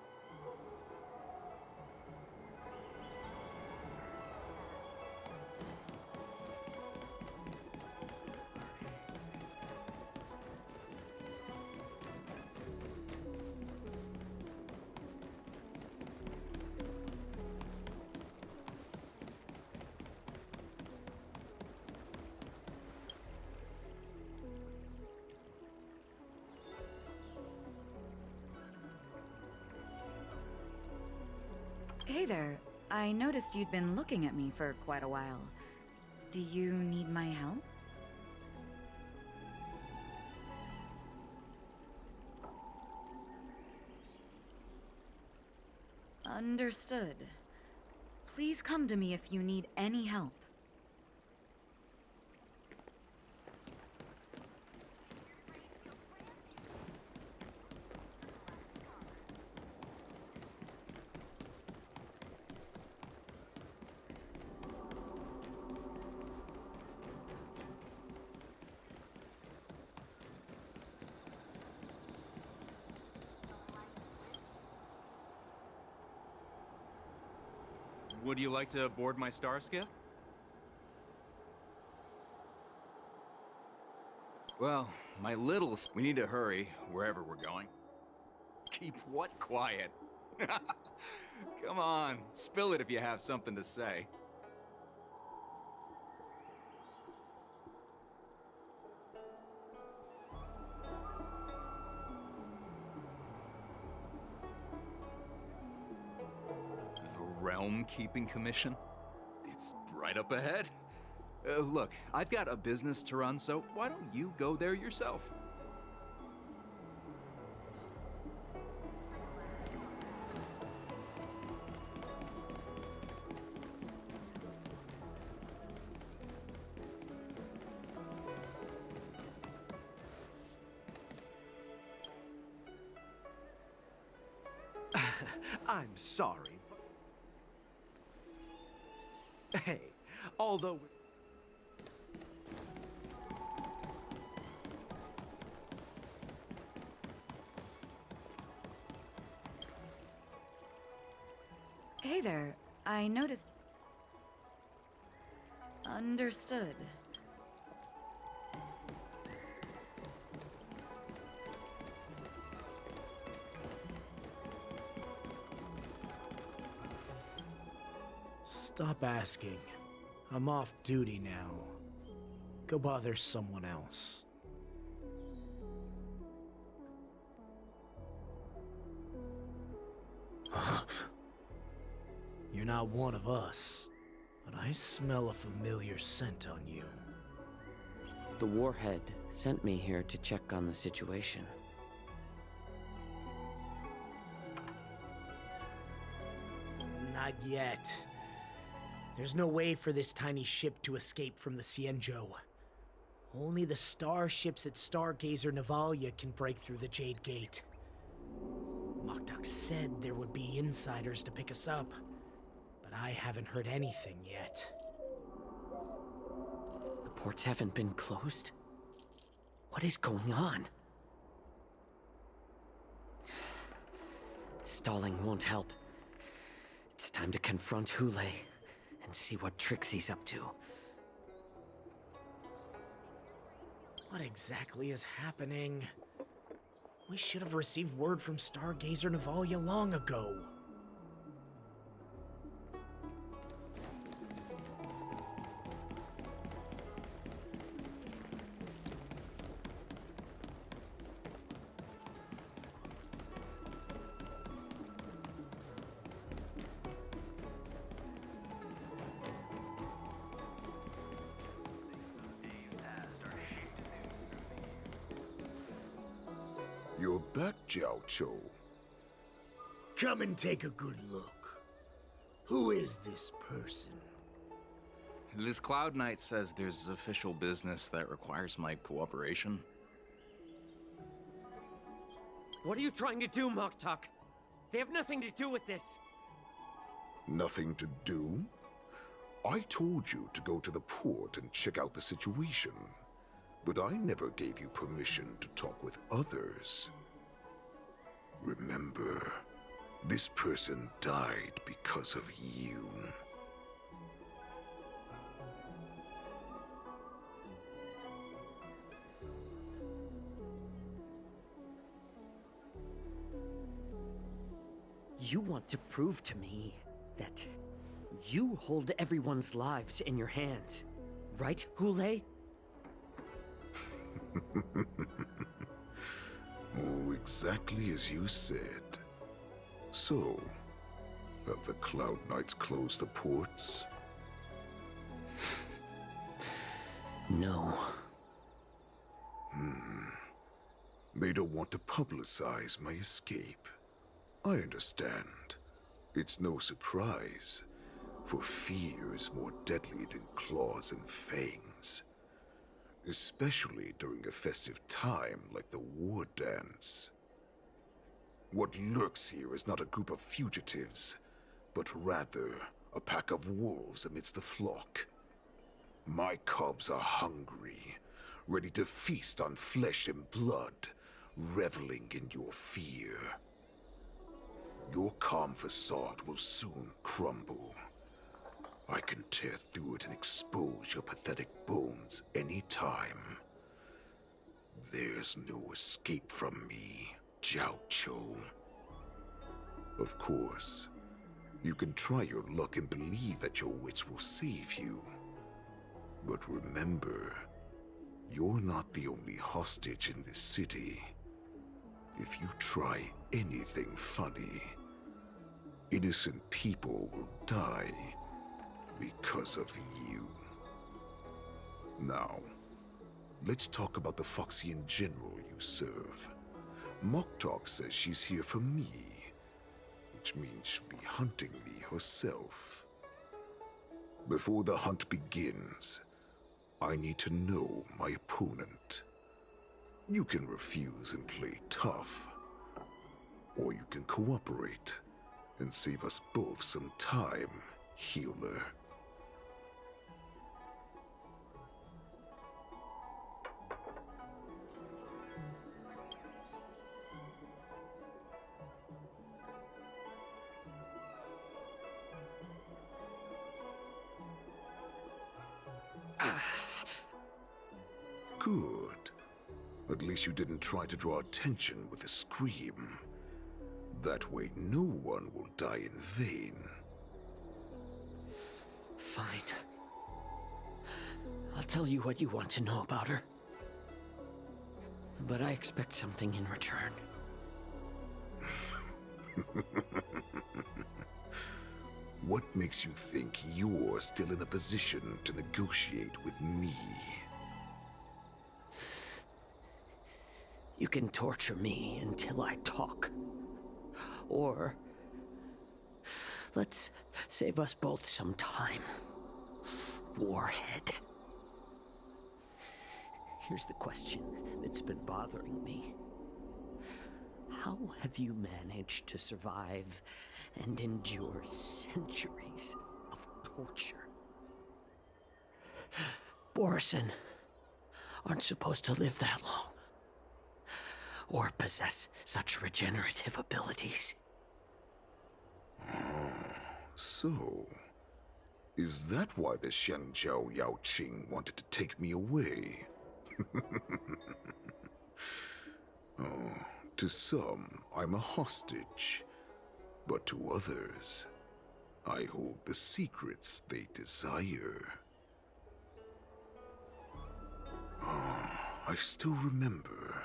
Hey there. I noticed you'd been looking at me for quite a while. Do you need my help? Understood. Please come to me if you need any help. Would you like to board my star skiff? Well, my little... We need to hurry, wherever we're going. Keep what quiet? Come on, spill it if you have something to say. Realm Keeping Commission? It's right up ahead. Look, I've got a business to run, so why don't you go there yourself? I'm sorry. Hey, although... Hey there, I noticed... Understood. Stop asking. I'm off duty now. Go bother someone else. You're not one of us, but I smell a familiar scent on you. The Warhead sent me here to check on the situation. Not yet. There's no way for this tiny ship to escape from the Cienjo. Only the starships at Stargazer Navalia can break through the Jade Gate. Moktok said there would be insiders to pick us up, but I haven't heard anything yet. The ports haven't been closed? What is going on? Stalling won't help. It's time to confront Hule and see what tricks he's up to. What exactly is happening? We should have received word from Stargazer Navalia long ago. You're back, Jiao Cho. Come and take a good look. Who is this person? This Cloud Knight says there's official business that requires my cooperation. What are you trying to do, Moktok? They have nothing to do with this. Nothing to do? I told you to go to the port and check out the situation. But I never gave you permission to talk with others. Remember, this person died because of you. You want to prove to me that you hold everyone's lives in your hands, right, Hule? Oh, exactly as you said. So, Have the Cloud Knights closed the ports? No. They don't want to publicize my escape. I understand. It's no surprise, for fear is more deadly than claws and fangs. Especially during a festive time like the war dance. What lurks here is not a group of fugitives, but rather a pack of wolves amidst the flock. My cubs are hungry, ready to feast on flesh and blood, reveling in your fear. Your calm facade will soon crumble. I can tear through it and expose your pathetic bones any time. There's no escape from me, Jiao Chou. Of course, you can try your luck and believe that your wits will save you. But remember, you're not the only hostage in this city. If you try anything funny, innocent people will die because of you. Now, let's talk about the Foxian general you serve. Moktok says she's here for me, which means she'll be hunting me herself. Before the hunt begins, I need to know my opponent. You can refuse and play tough, or you can cooperate and save us both some time, healer. Good. At least you didn't try to draw attention with a scream. That way no one will die in vain. Fine. I'll tell you what you want to know about her. But I expect something in return. What makes you think you're still in a position to negotiate with me? You can torture me until I talk. Or let's save us both some time. Warhead. Here's the question that's been bothering me. How have you managed to survive and endure centuries of torture? Borison aren't supposed to live that long. Or possess such regenerative abilities. So, is that why the Shanzhou Yao Qing wanted to take me away? To some, I'm a hostage. But to others, I hold the secrets they desire. I still remember.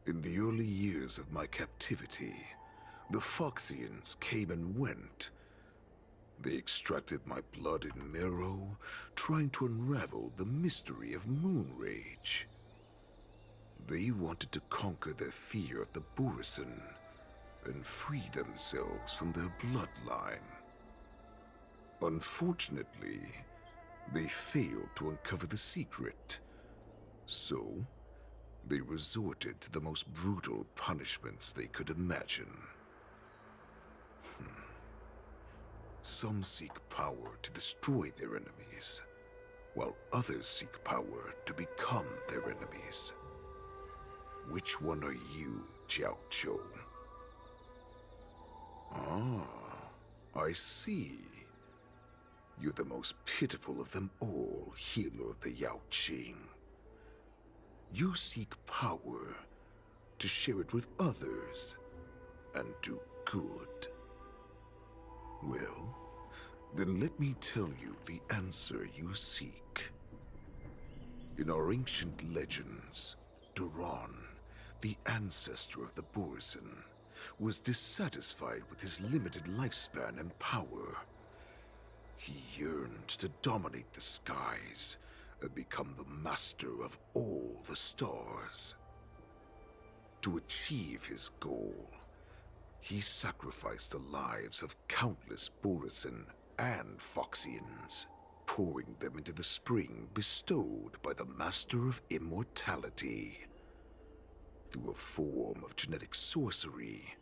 In the early years of my captivity, the Foxians came and went. They extracted my blood and marrow, trying to unravel the mystery of moon rage. They wanted to conquer their fear of the Borison and free themselves from their bloodline. Unfortunately, they failed to uncover the secret. So, they resorted to the most brutal punishments they could imagine. Some seek power to destroy their enemies, while others seek power to become their enemies. Which one are you, Jiao Chou? I see. You're the most pitiful of them all, healer of the Yao Qing. You seek power to share it with others and do good. Well, then let me tell you the answer you seek. In our ancient legends, Duran, the ancestor of the Borison, was dissatisfied with his limited lifespan and power. He yearned to dominate the skies and become the master of all the stars. To achieve his goal, he sacrificed the lives of countless Borisin and Foxians, pouring them into the spring bestowed by the Master of Immortality. Through a form of genetic sorcery,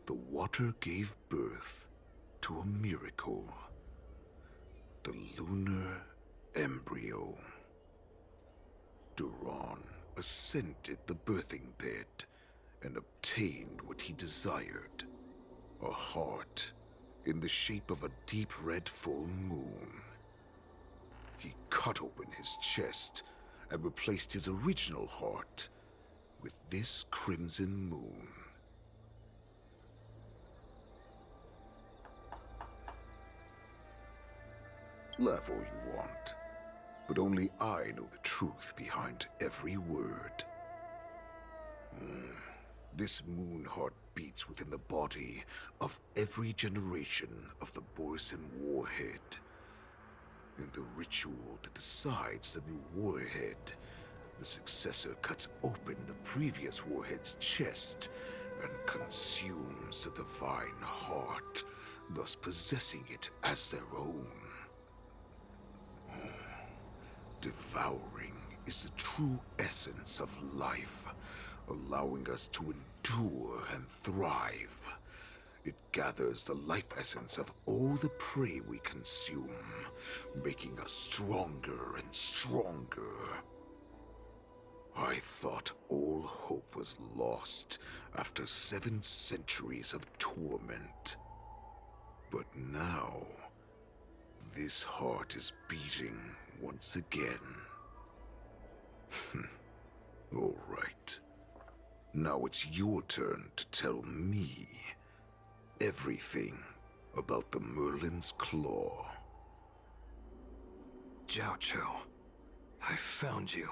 the water gave birth to a miracle. The lunar embryo. Duran ascended the birthing bed and obtained what he desired. A heart in the shape of a deep red full moon. He cut open his chest and replaced his original heart with this crimson moon. Laugh all you want, but only I know the truth behind every word. This moon heart beats within the body of every generation of the Borisin warhead. In the ritual that decides the new warhead, the successor cuts open the previous warhead's chest and consumes the divine heart, thus possessing it as their own. Devouring is the true essence of life, allowing us to endure and thrive. It gathers the life essence of all the prey we consume, making us stronger and stronger. I thought all hope was lost after 7 centuries of torment. But now, this heart is beating once again. All right. Now it's your turn to tell me everything about the Merlin's Claw. Jiao Cho, I found you.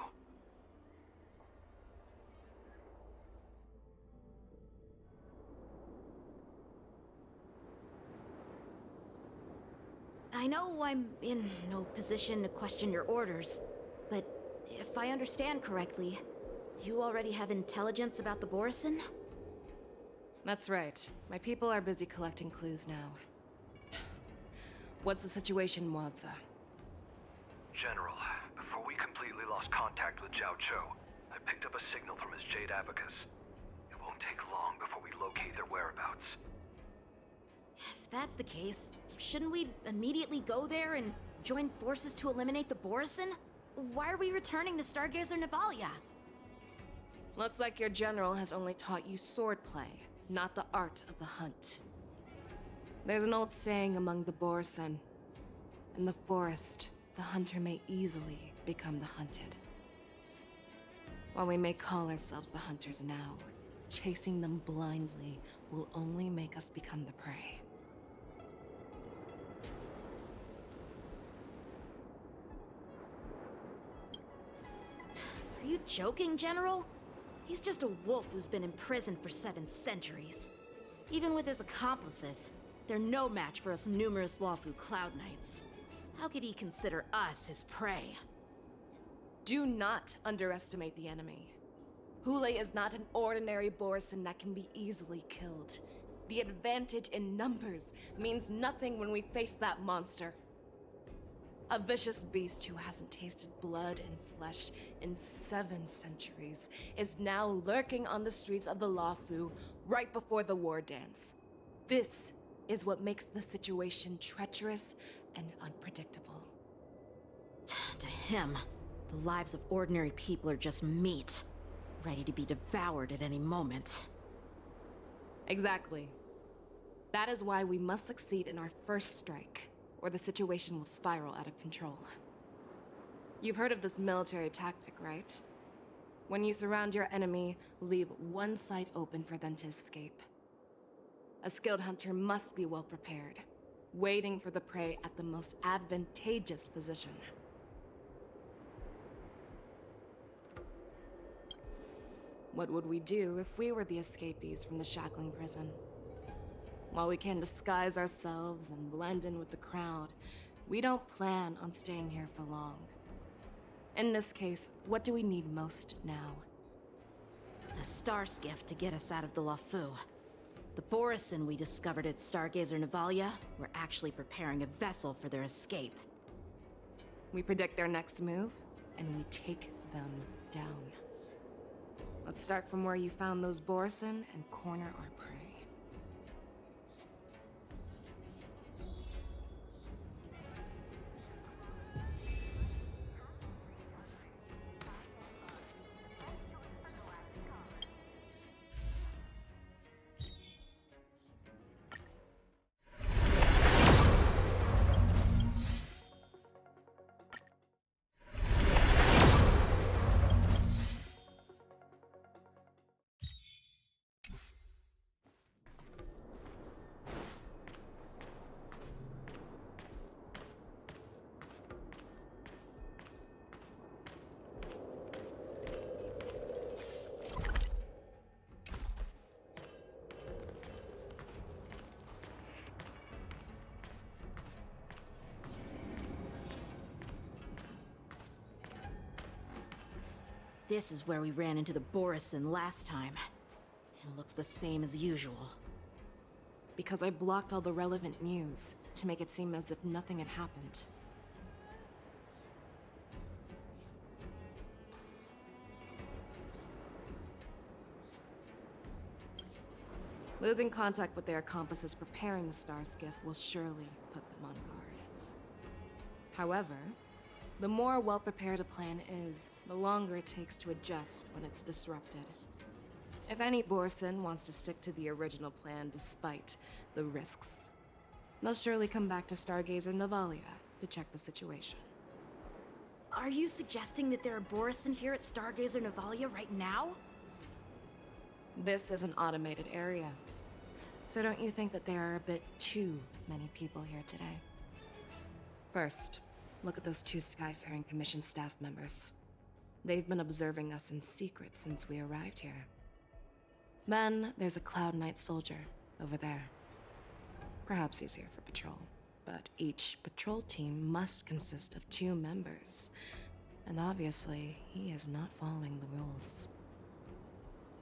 I know I'm in no position to question your orders, but if I understand correctly, you already have intelligence about the Borisin? That's right. My people are busy collecting clues now. What's the situation, MOZE? General, before we completely lost contact with Jiao Cho, I picked up a signal from his Jade Abacus. It won't take long before we locate their whereabouts. If that's the case, shouldn't we immediately go there and join forces to eliminate the Borisin? Why are we returning to Stargazer Navalia? Looks like your general has only taught you swordplay, not the art of the hunt. There's an old saying among the Borisin. In the forest, the hunter may easily become the hunted. While we may call ourselves the hunters now, chasing them blindly will only make us become the prey. Are you joking, General? He's just a wolf who's been imprisoned for 7 centuries. Even with his accomplices, they're no match for us numerous Lawfu Cloud Knights. How could he consider us his prey? Do not underestimate the enemy. Hule is not an ordinary Borisin that can be easily killed. The advantage in numbers means nothing when we face that monster. A vicious beast who hasn't tasted blood and flesh in 7 centuries is now lurking on the streets of the Lawfu right before the war dance. This is what makes the situation treacherous and unpredictable. To him, the lives of ordinary people are just meat, ready to be devoured at any moment. Exactly. That is why we must succeed in our first strike, or the situation will spiral out of control. You've heard of this military tactic, right? When you surround your enemy, leave one side open for them to escape. A skilled hunter must be well prepared, waiting for the prey at the most advantageous position. What would we do if we were the escapees from the shackling prison? While we can disguise ourselves and blend in with the crowd, we don't plan on staying here for long. In this case, what do we need most now? A star skiff to get us out of the Lafu. The Borison we discovered at Stargazer Navalia were actually preparing a vessel for their escape. We predict their next move, and we take them down. Let's start from where you found those Borison and corner our prey. This is where we ran into the Borison last time. It looks the same as usual. Because I blocked all the relevant news to make it seem as if nothing had happened. Losing contact with their accomplices preparing the star skiff will surely put them on guard. However, the more well-prepared a plan is, the longer it takes to adjust when it's disrupted. If any Borison wants to stick to the original plan despite the risks, they'll surely come back to Stargazer Navalia to check the situation. Are you suggesting that there are Borison here at Stargazer Navalia right now? This is an automated area. So don't you think that there are a bit too many people here today? First, look at those two Skyfaring Commission staff members. They've been observing us in secret since we arrived here. Then there's a Cloud Knight soldier over there. Perhaps he's here for patrol, but each patrol team must consist of 2 members. And obviously, he is not following the rules.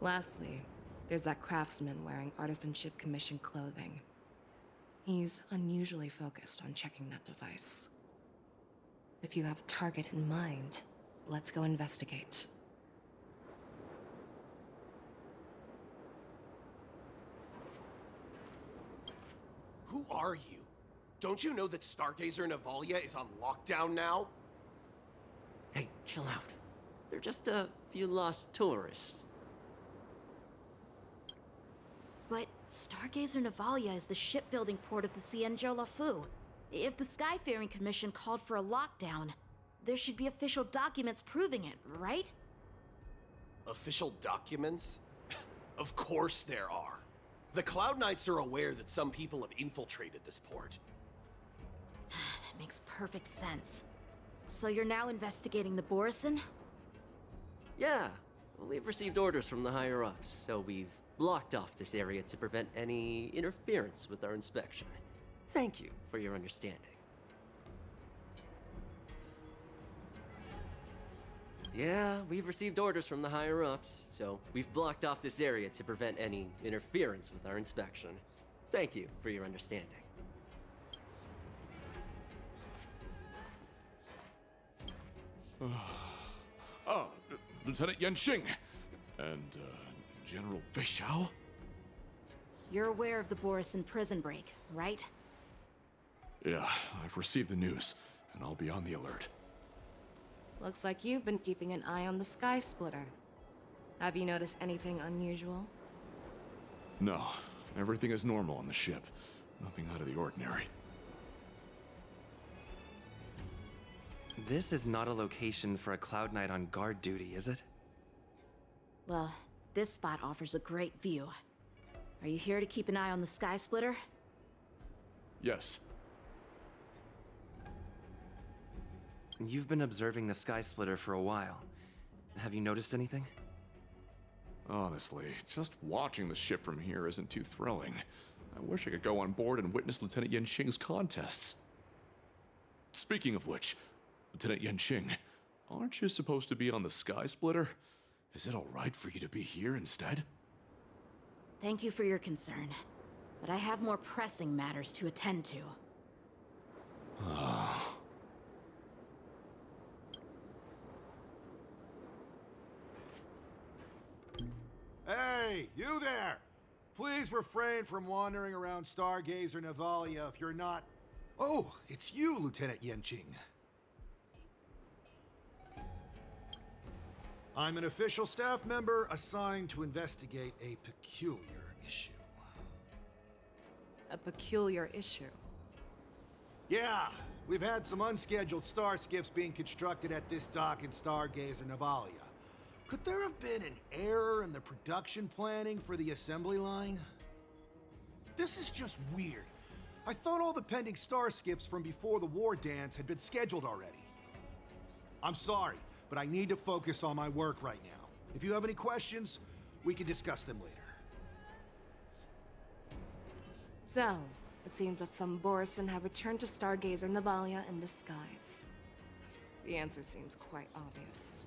Lastly, there's that craftsman wearing Artisanship Commission clothing. He's unusually focused on checking that device. If you have a target in mind, let's go investigate. Who are you? Don't you know that Stargazer Navalia is on lockdown now? Hey, chill out. They're just a few lost tourists. But Stargazer Navalia is the shipbuilding port of the Cienjo Lafu. If the Skyfaring Commission called for a lockdown, there should be official documents proving it, right? Official documents? Of course there are. The Cloud Knights are aware that some people have infiltrated this port. That makes perfect sense. So you're now investigating the Borison? Yeah, we've received orders from the higher-ups, so we've blocked off this area to prevent any interference with our inspection. Thank you for your understanding. Yeah, we've received orders from the higher-ups, so we've blocked off this area to prevent any interference with our inspection. Thank you for your understanding. Lieutenant Yanxing and General Fei Xiao? You're aware of the Borison prison break, right? Yeah, I've received the news, and I'll be on the alert. Looks like you've been keeping an eye on the Sky Splitter. Have you noticed anything unusual? No, everything is normal on the ship. Nothing out of the ordinary. This is not a location for a Cloud Knight on guard duty, is it? Well, this spot offers a great view. Are you here to keep an eye on the Sky Splitter? Yes. You've been observing the Sky Splitter for a while. Have you noticed anything? Honestly, just watching the ship from here isn't too thrilling. I wish I could go on board and witness Lieutenant Yenqing's contests. Speaking of which, Lieutenant Yenqing, aren't you supposed to be on the Sky Splitter? Is it alright for you to be here instead? Thank you for your concern, but I have more pressing matters to attend to. Hey, you there! Please refrain from wandering around Stargazer Navalia if you're not... Oh, it's you, Lieutenant Yenqing. I'm an official staff member assigned to investigate a peculiar issue. A peculiar issue? Yeah, we've had some unscheduled star skiffs being constructed at this dock in Stargazer Navalia. Could there have been an error in the production planning for the assembly line? This is just weird. I thought all the pending star skiffs from before the war dance had been scheduled already. I'm sorry, but I need to focus on my work right now. If you have any questions, we can discuss them later. So, it seems that some Borison have returned to Stargazer Navalia in disguise. The answer seems quite obvious.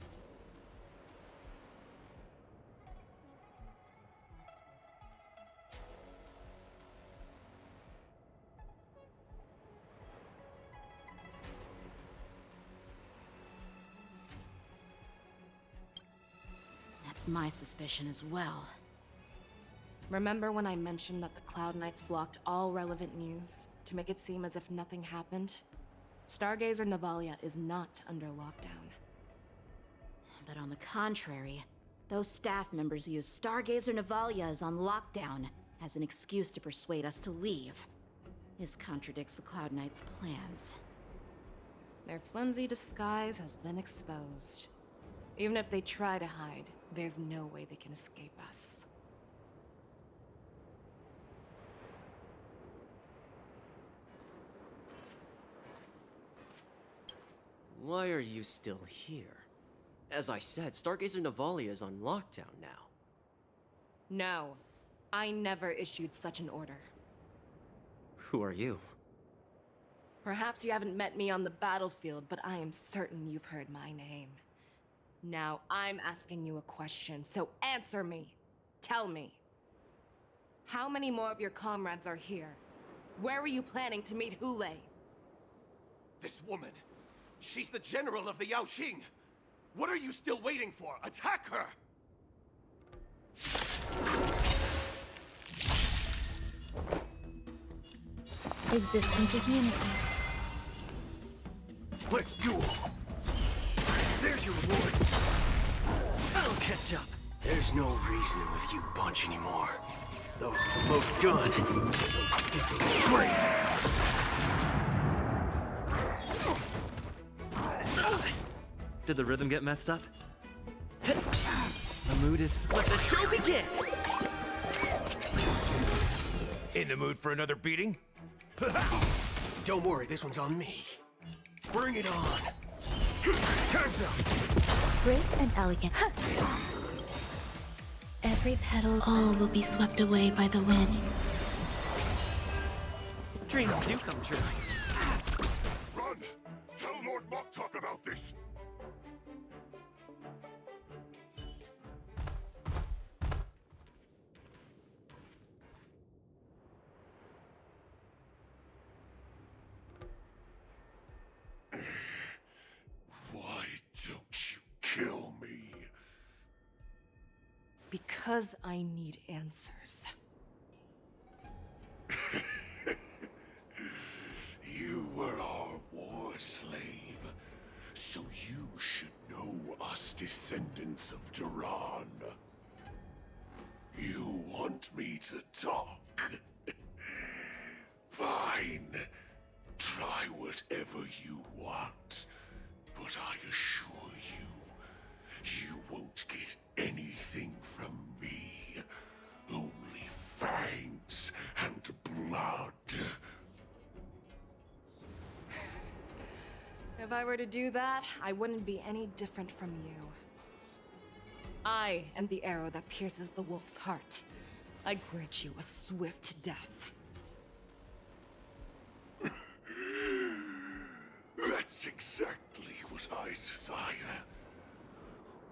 That's my suspicion as well. Remember when I mentioned that the Cloud Knights blocked all relevant news to make it seem as if nothing happened? Stargazer Navalia is not under lockdown. But on the contrary, those staff members use Stargazer Navalia is on lockdown as an excuse to persuade us to leave. This contradicts the Cloud Knights' plans. Their flimsy disguise has been exposed. Even if they try to hide, there's no way they can escape us. Why are you still here? As I said, Stargazer Navalia is on lockdown now. No, I never issued such an order. Who are you? Perhaps you haven't met me on the battlefield, but I am certain you've heard my name. Now I'm asking you a question, so answer me. Tell me. How many more of your comrades are here? Where were you planning to meet Hule? This woman, she's the general of the Yaoxing. What are you still waiting for? Attack her! Existence is unity. Let's duel! There's your reward! I'll catch up! There's no reasoning with you bunch anymore. Those with the most gun, those who dig their own grave! Did the rhythm get messed up? The mood is... Let the show begin! In the mood for another beating? Don't worry, this one's on me. Bring it on! Time's up! Grace and elegance. Every petal, all will be swept away by the wind. Dreams do come true. Run! Tell Lord Moktok about this! Why don't you kill me? Because I need answers. You were our war slave, so you should know us descendants of Duran. You want me to talk? Fine. Try whatever you want, but I assure you, you won't get anything from me. Only fangs and blood. If I were to do that, I wouldn't be any different from you. I am the arrow that pierces the wolf's heart. I grant you a swift death. That's exactly what I desire.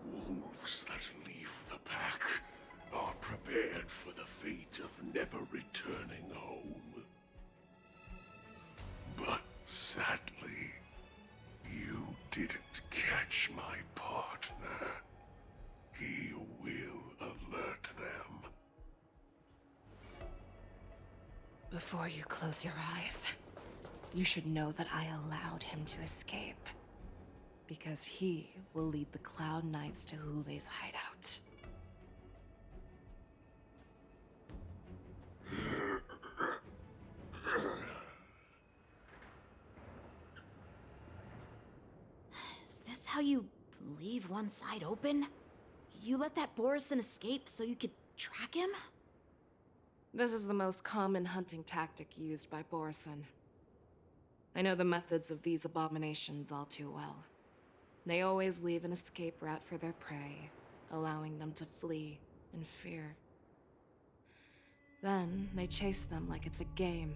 Wolves that leave the pack are prepared for the fate of never returning home. But sadly, you didn't catch my partner. He will alert them. Before you close your eyes, you should know that I allowed him to escape. Because he will lead the Cloud Knights to Hule's hideout. Is this how you leave one side open? You let that Borison escape so you could track him? This is the most common hunting tactic used by Borison. I know the methods of these abominations all too well. They always leave an escape route for their prey, allowing them to flee in fear. Then, they chase them like it's a game.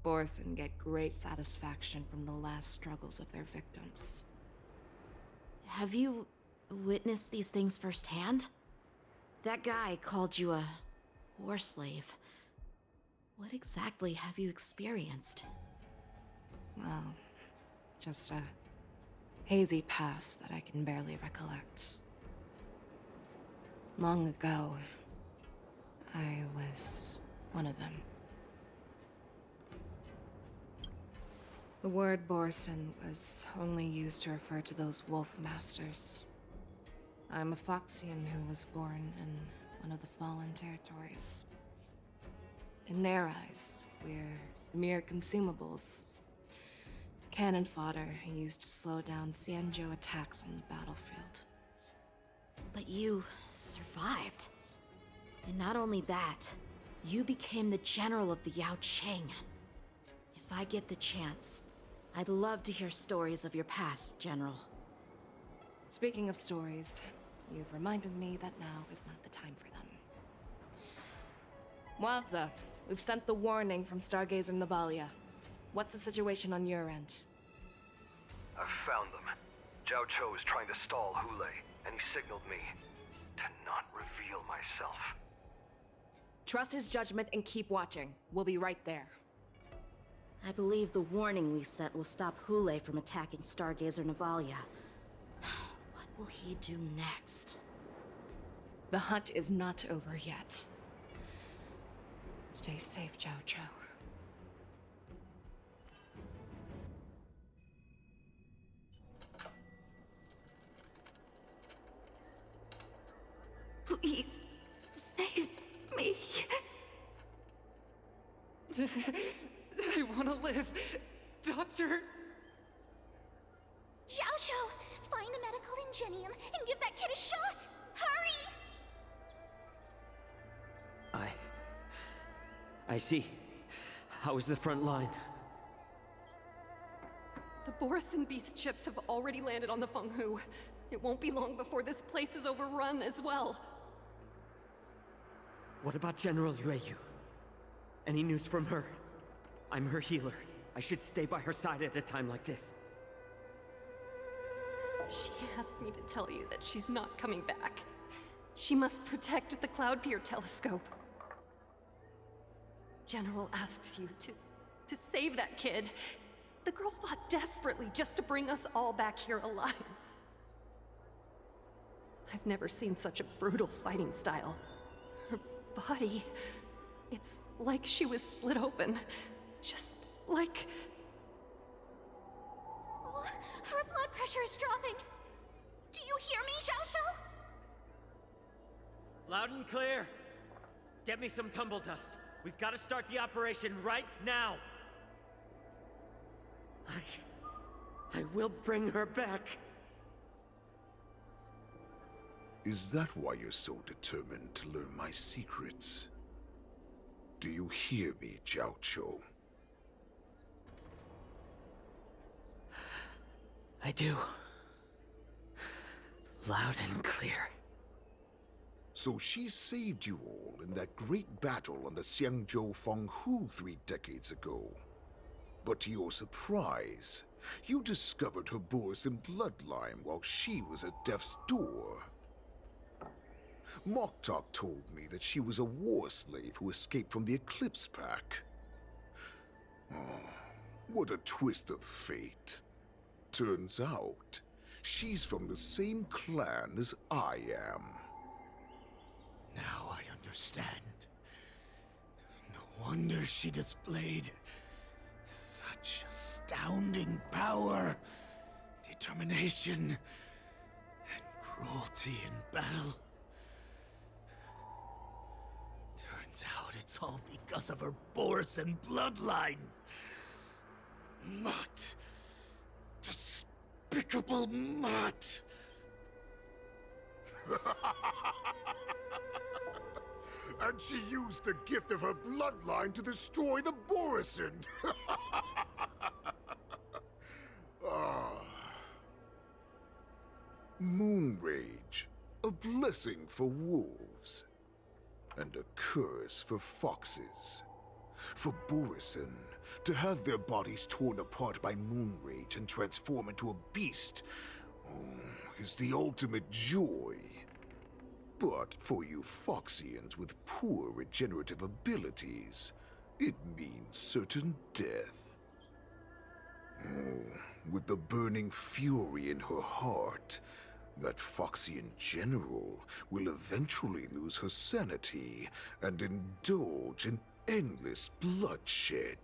Borison get great satisfaction from the last struggles of their victims. Have you witnessed these things firsthand? That guy called you a war slave. What exactly have you experienced? Well, just a hazy past that I can barely recollect. Long ago, I was one of them. The word Borison was only used to refer to those wolf masters. I'm a Foxian who was born in one of the fallen territories. In their eyes, we're mere consumables. Cannon fodder used to slow down Xianzhou attacks on the battlefield. But you survived. And not only that, you became the general of the Yao Cheng. If I get the chance, I'd love to hear stories of your past, General. Speaking of stories, you've reminded me that now is not the time for them. Wadza, we've sent the warning from Stargazer Navalia. What's the situation on your end? I've found them. Zhao Cho is trying to stall Hule, and he signaled me to not reveal myself. Trust his judgment and keep watching. We'll be right there. I believe the warning we sent will stop Hule from attacking Stargazer Navalia. What will he do next? The hunt is not over yet. Stay safe, Zhao Cho. Please, save me. I want to live. Doctor! Zhao, find a medical ingenium and give that kid a shot. Hurry! I see. How is the front line? The Borison Beast chips have already landed on the Fenghu. It won't be long before this place is overrun as well. What about General Yueyu? Any news from her? I'm her healer. I should stay by her side at a time like this. She asked me to tell you that she's not coming back. She must protect the Cloud Pier telescope. General asks you to save that kid. The girl fought desperately just to bring us all back here alive. I've never seen such a brutal fighting style. Her body, it's like she was split open. Just like... Oh, her blood pressure is dropping. Do you hear me, Zhao Shou? Loud and clear. Get me some tumble dust. We've got to start the operation right now. I will bring her back. Is that why you're so determined to learn my secrets? Do you hear me, Zhao Cho? I do. Loud and clear. So she saved you all in that great battle on the Xiangzhou Fenghu 3 decades ago. But to your surprise, you discovered her Borisin bloodline while she was at death's door. Moktok told me that she was a war slave who escaped from the Eclipse Pack. Oh, what a twist of fate. Turns out, she's from the same clan as I am. Now I understand. No wonder she displayed such astounding power, determination, and cruelty in battle. Turns out it's all because of her Borisin bloodline. Mutt. Despicable mutt. And she used the gift of her bloodline to destroy the Borisin. Moon Rage, a blessing for wolves, and a curse for foxes. For Borisin, to have their bodies torn apart by Moon Rage and transform into a beast is the ultimate joy. But for you Foxians with poor regenerative abilities, it means certain death. With the burning fury in her heart, that Foxian general will eventually lose her sanity and indulge in endless bloodshed.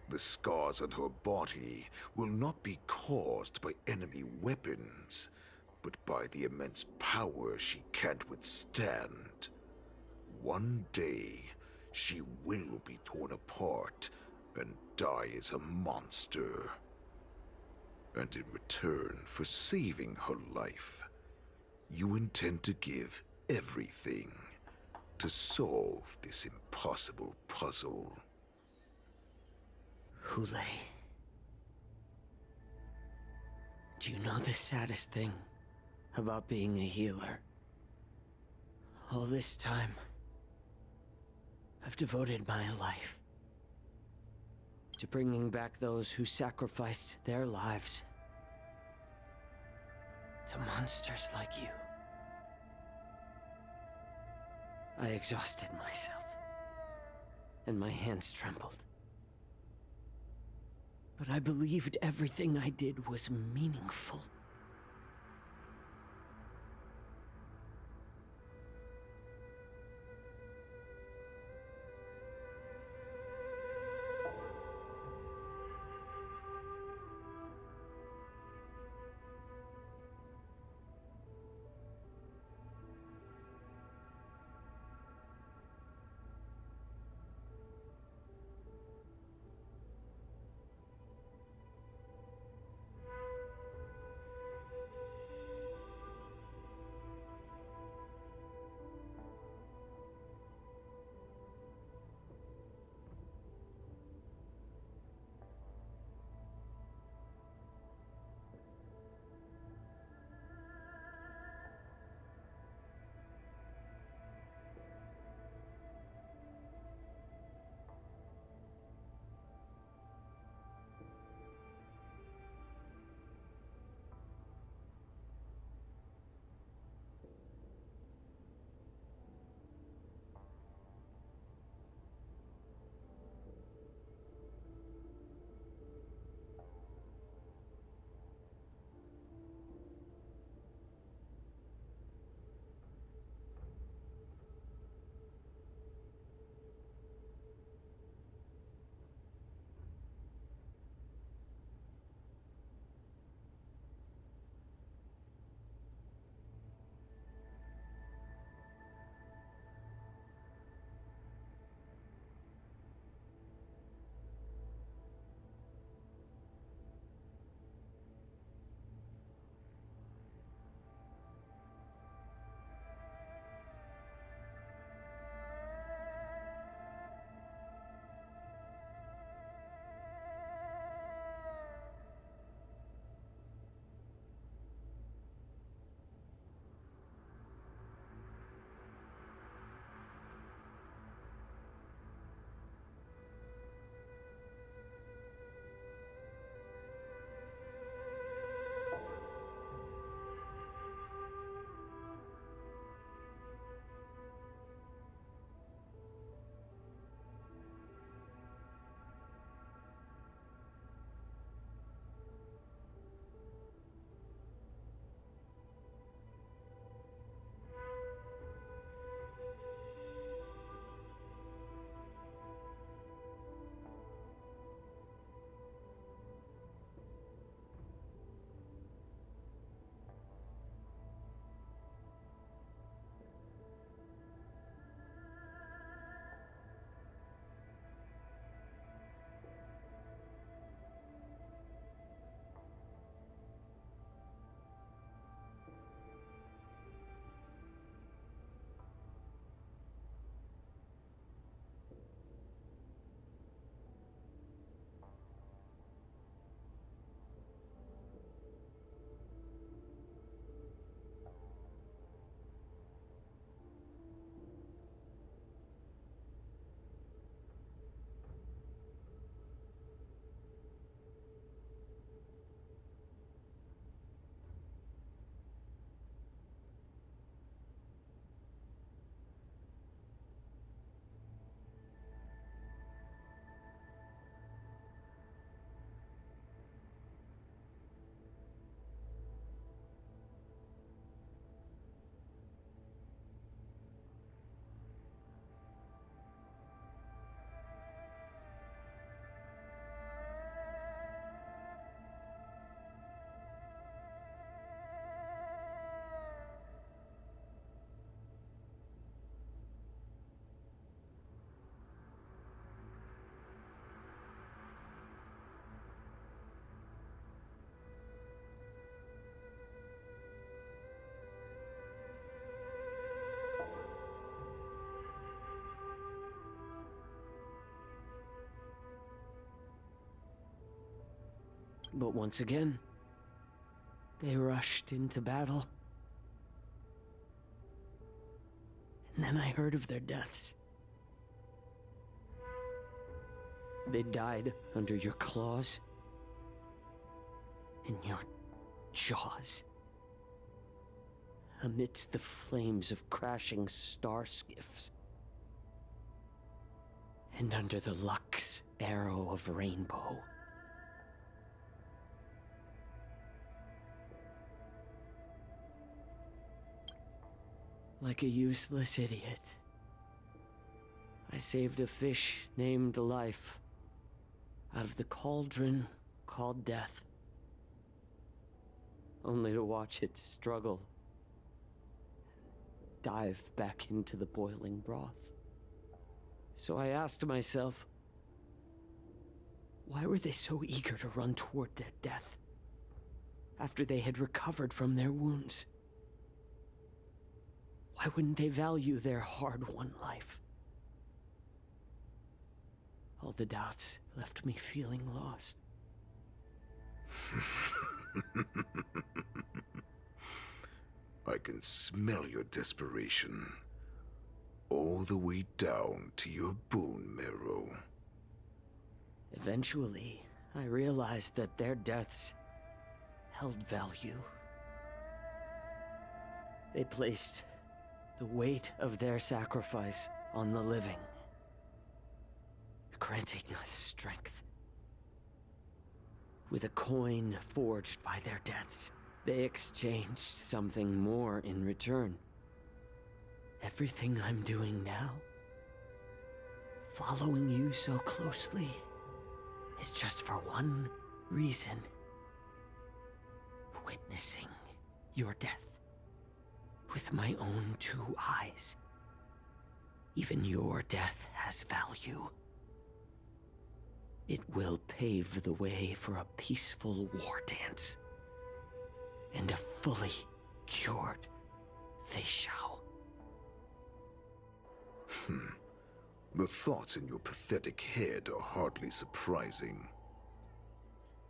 The scars on her body will not be caused by enemy weapons, but by the immense power she can't withstand. One day, she will be torn apart and die as a monster. And in return for saving her life, you intend to give everything to solve this impossible puzzle. Hule, do you know the saddest thing about being a healer? All this time, I've devoted my life to bringing back those who sacrificed their lives to monsters like you. I exhausted myself, and my hands trembled. But I believed everything I did was meaningful. But once again, they rushed into battle. And then I heard of their deaths. They died under your claws, in your jaws, amidst the flames of crashing star skiffs, and under the Lux arrow of rainbow. Like a useless idiot, I saved a fish named Life out of the cauldron called Death, only to watch it struggle, dive back into the boiling broth. So I asked myself, why were they so eager to run toward their death after they had recovered from their wounds? Why wouldn't they value their hard-won life? All the doubts left me feeling lost. I can smell your desperation, all the way down to your bone marrow. Eventually, I realized that their deaths held value. They placed the weight of their sacrifice on the living, granting us strength. With a coin forged by their deaths, they exchanged something more in return. Everything I'm doing now, following you so closely, is just for one reason: witnessing your death with my own 2 eyes. Even your death has value. It will pave the way for a peaceful war dance and a fully cured Fei Shao. The thoughts in your pathetic head are hardly surprising.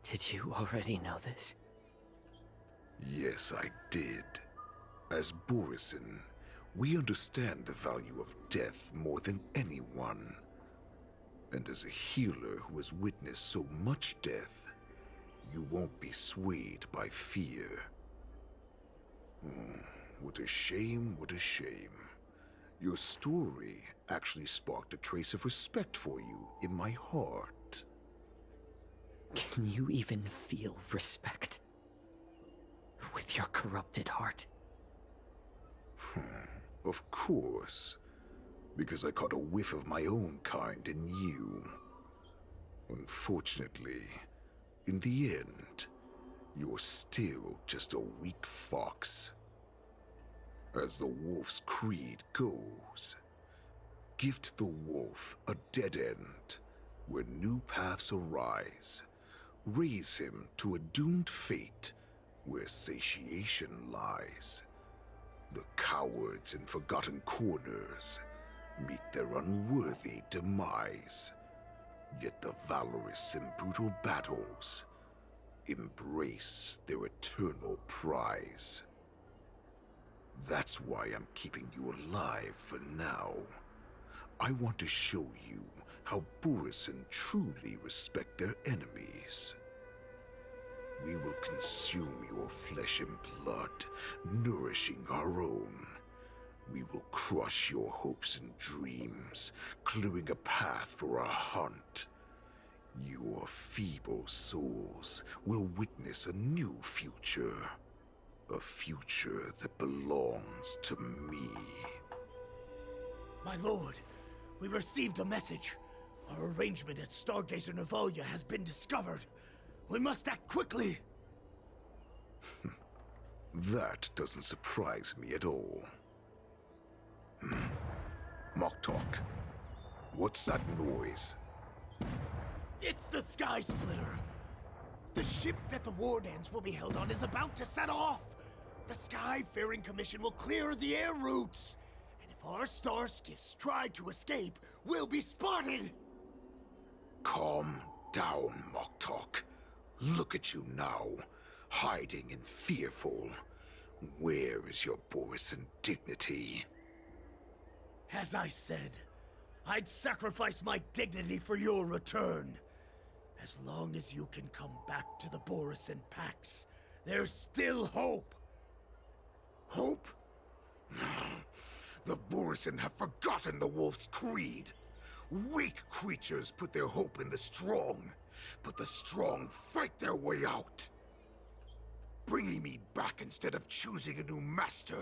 Did you already know this? Yes, I did. As Borisin, we understand the value of death more than anyone. And as a healer who has witnessed so much death, you won't be swayed by fear. What a shame, what a shame. Your story actually sparked a trace of respect for you in my heart. Can you even feel respect with your corrupted heart? Of course. Because I caught a whiff of my own kind in you. Unfortunately, in the end, you're still just a weak fox. As the wolf's creed goes, gift the wolf a dead end where new paths arise. Raise him to a doomed fate where satiation lies. The cowards in forgotten corners meet their unworthy demise. Yet the valorous in brutal battles embrace their eternal prize. That's why I'm keeping you alive for now. I want to show you how Borisin truly respect their enemies. We will consume your flesh and blood, nourishing our own. We will crush your hopes and dreams, clearing a path for our hunt. Your feeble souls will witness a new future. A future that belongs to me. My lord, we received a message. Our arrangement at Stargazer Navalia has been discovered. We must act quickly. That doesn't surprise me at all. Moktok, what's that noise? It's the Sky Splitter. The ship that the war dance will be held on is about to set off. The Skyfaring Commission will clear the air routes. And if our star skiffs try to escape, we'll be spotted. Calm down, Moktok. Look at you now, hiding and fearful. Where is your Borisan dignity? As I said, I'd sacrifice my dignity for your return. As long as you can come back to the Borisan Pax, there's still hope. Hope? The Borisan have forgotten the wolf's creed. Weak creatures put their hope in the strong, but the strong fight their way out. Bringing me back instead of choosing a new master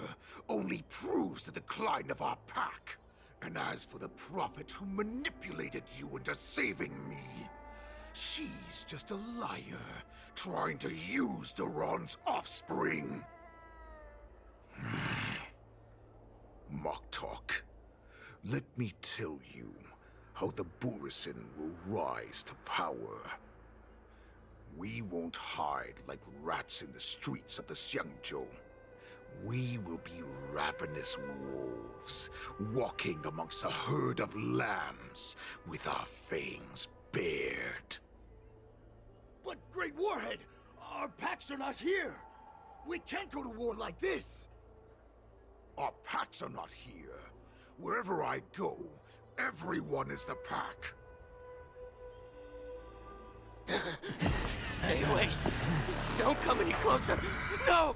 only proves the decline of our pack. And as for the prophet who manipulated you into saving me, she's just a liar, trying to use Duran's offspring. Mock talk. Let me tell you how the Borisan will rise to power. We won't hide like rats in the streets of the Xiangzhou. We will be ravenous wolves, walking amongst a herd of lambs with our fangs bared. But Great Warhead, our packs are not here. We can't go to war like this. Our packs are not here. Wherever I go, everyone is the pack. Stay away. Just don't come any closer. No!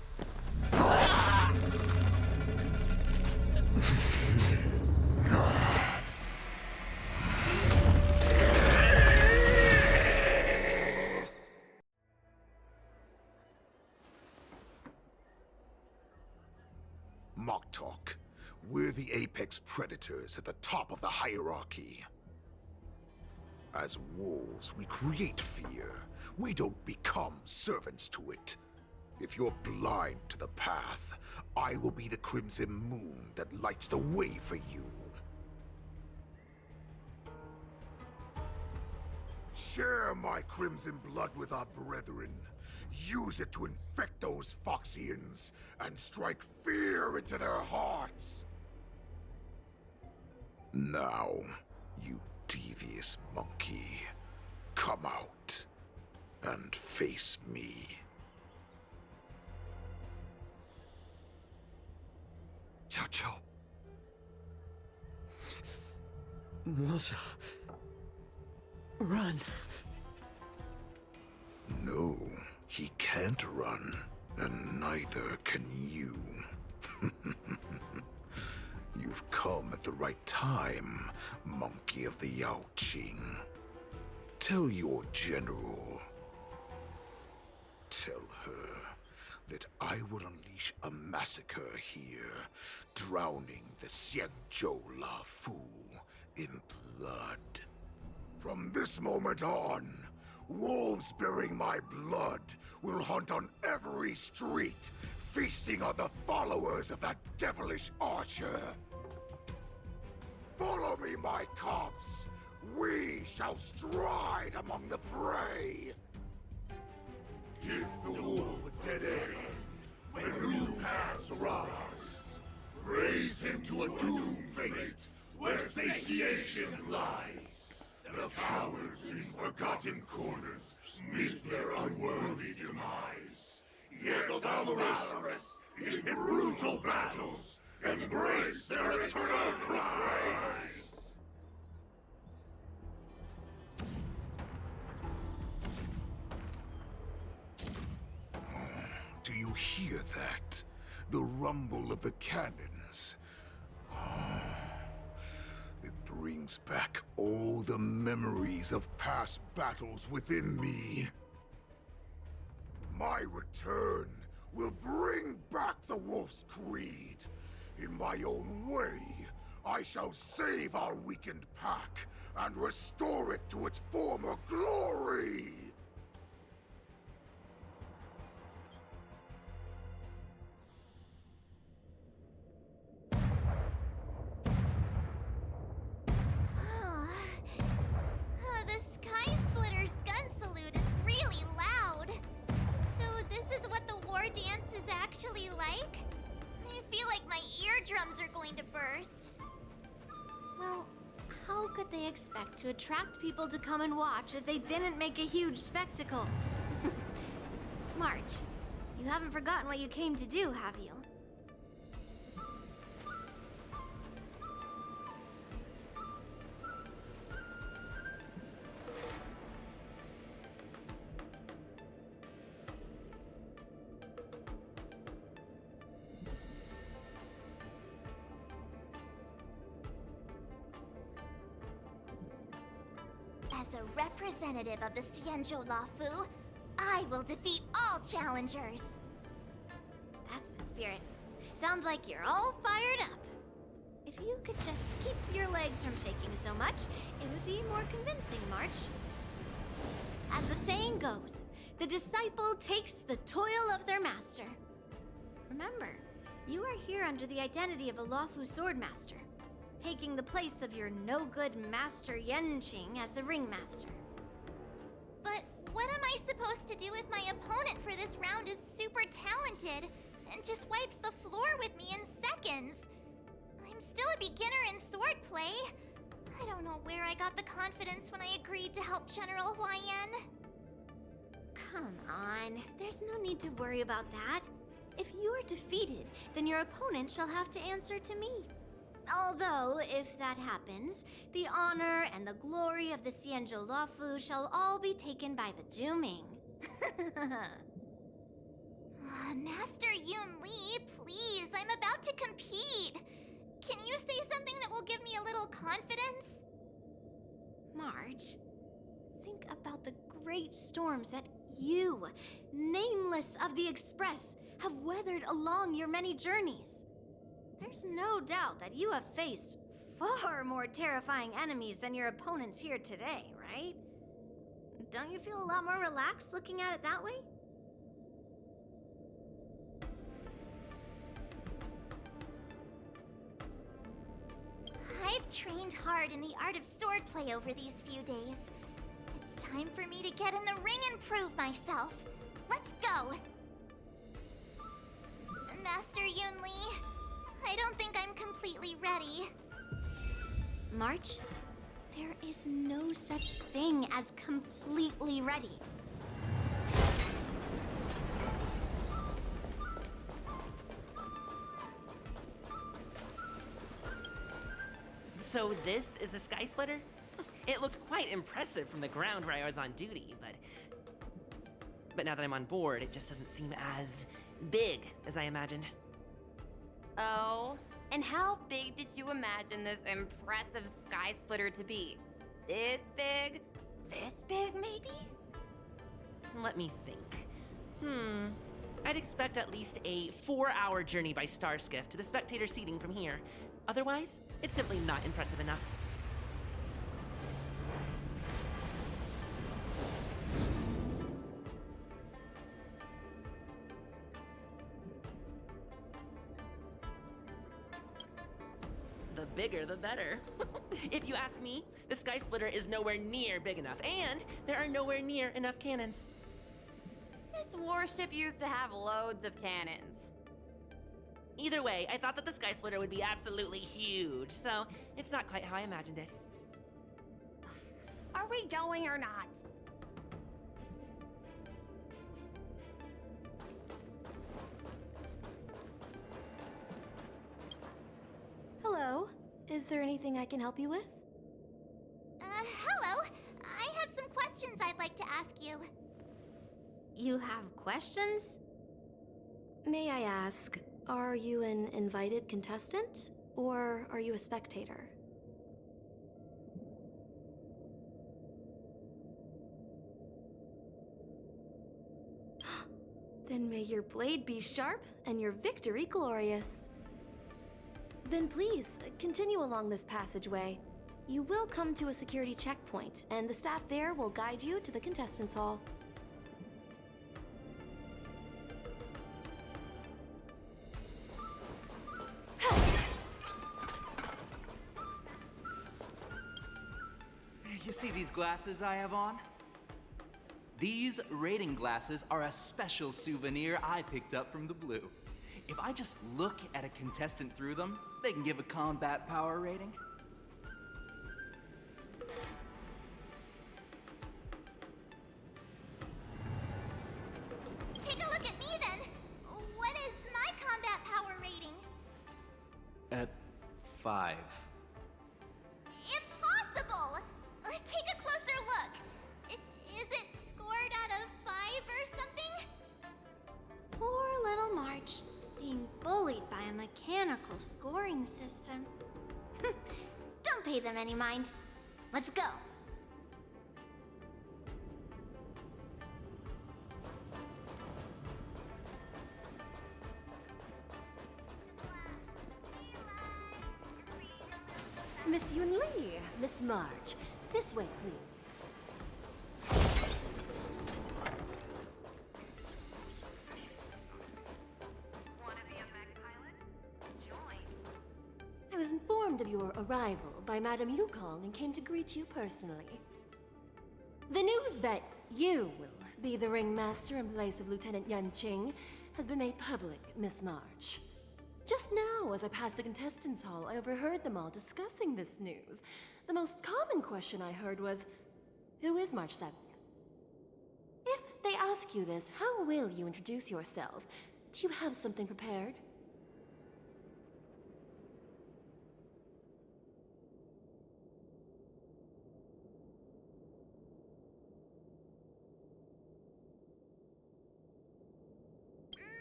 Mock talk. We're the apex predators at the top of the hierarchy. As wolves, we create fear. We don't become servants to it. If you're blind to the path, I will be the crimson moon that lights the way for you. Share my crimson blood with our brethren. Use it to infect those Foxians and strike fear into their hearts. Now, you devious monkey, come out and face me. Chao. Moza. Run. No, he can't run, and neither can you. You've come at the right time, monkey of the Yaoqing. Tell your general. Tell her that I will unleash a massacre here, drowning the Xiangzhou La Fu in blood. From this moment on, wolves bearing my blood will hunt on every street, feasting on the followers of that devilish archer. Follow me, my cubs. We shall stride among the prey. Give the wolf a dead end when new paths arise. Raise him to a doomed fate where satiation lies. The cowards in forgotten corners meet their unworthy demise. Yet the valorous, in brutal battles, embrace their eternal prize. Do you hear that? The rumble of the cannons. It brings back all the memories of past battles within me. My return will bring back the Wolf's Creed. In my own way, I shall save our weakened pack and restore it to its former glory! The Sky Splitter's gun salute is really loud. So this is what the war dance is actually like? I feel like my eardrums are going to burst. Well, how could they expect to attract people to come and watch if they didn't make a huge spectacle? March, you haven't forgotten what you came to do, have you? As a representative of the Xianzhou Lafu, I will defeat all challengers. That's the spirit. Sounds like you're all fired up. If you could just keep your legs from shaking so much, it would be more convincing, March. As the saying goes, the disciple takes the toil of their master. Remember, you are here under the identity of a Lafu swordmaster, taking the place of your no-good master Yenqing as the ringmaster. But what am I supposed to do if my opponent for this round is super talented and just wipes the floor with me in seconds? I'm still a beginner in swordplay. I don't know where I got the confidence when I agreed to help General Huayan. Come on, there's no need to worry about that. If you are defeated, then your opponent shall have to answer to me. Although, if that happens, the honor and the glory of the Xianzhou Lafu shall all be taken by the Juming. Master Yun Li, please, I'm about to compete. Can you say something that will give me a little confidence? March, think about the great storms that you, nameless of the Express, have weathered along your many journeys. There's no doubt that you have faced far more terrifying enemies than your opponents here today, right? Don't you feel a lot more relaxed looking at it that way? I've trained hard in the art of swordplay over these few days. It's time for me to get in the ring and prove myself. Let's go! Master Yun Li, I don't think I'm completely ready. March, there is no such thing as completely ready. So this is the Sky Splitter? It looked quite impressive from the ground where I was on duty, but now that I'm on board, it just doesn't seem as big as I imagined. Oh, and how big did you imagine this impressive Sky Splitter to be? This big? This big, maybe? Let me think. I'd expect at least a 4-hour journey by star skiff to the spectator seating from here. Otherwise, it's simply not impressive enough. The bigger, the better. If you ask me, the Sky Splitter is nowhere near big enough, and there are nowhere near enough cannons. This warship used to have loads of cannons. Either way, I thought that the Sky Splitter would be absolutely huge, so it's not quite how I imagined it. Are we going or not? Hello. Is there anything I can help you with? Hello. I have some questions I'd like to ask you. You have questions? May I ask, are you an invited contestant, or are you a spectator? Then may your blade be sharp and your victory glorious. Then please, continue along this passageway. You will come to a security checkpoint, and the staff there will guide you to the contestants' hall. You see these glasses I have on? These rating glasses are a special souvenir I picked up from the Blue. If I just look at a contestant through them, they can give a combat power rating. Take 5. Impossible! Take a closer look. Is it scored out of 5 or something? Poor little March, being bullied by a mechanical scoring system. Don't pay them any mind. Let's go. Miss Yun Li, Miss March, this way, please. I was informed of your arrival by Madame Yukong and came to greet you personally. The news that you will be the ringmaster in place of Lieutenant Yan Qing has been made public, Miss March. Just now, as I passed the contestants' hall, I overheard them all discussing this news. The most common question I heard was, who is March 7th? If they ask you this, how will you introduce yourself? Do you have something prepared?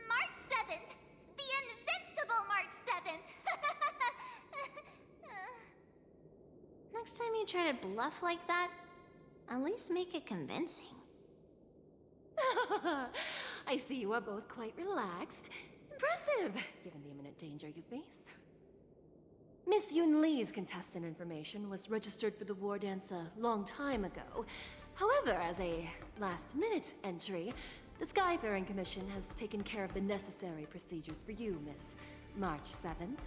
March 7th! The invincible March 7th! Next time you try to bluff like that, at least make it convincing. I see you are both quite relaxed. Impressive, given the imminent danger you face. Miss Yun Li's contestant information was registered for the war dance a long time ago. However, as a last-minute entry, the Skyfaring Commission has taken care of the necessary procedures for you, Miss March 7th.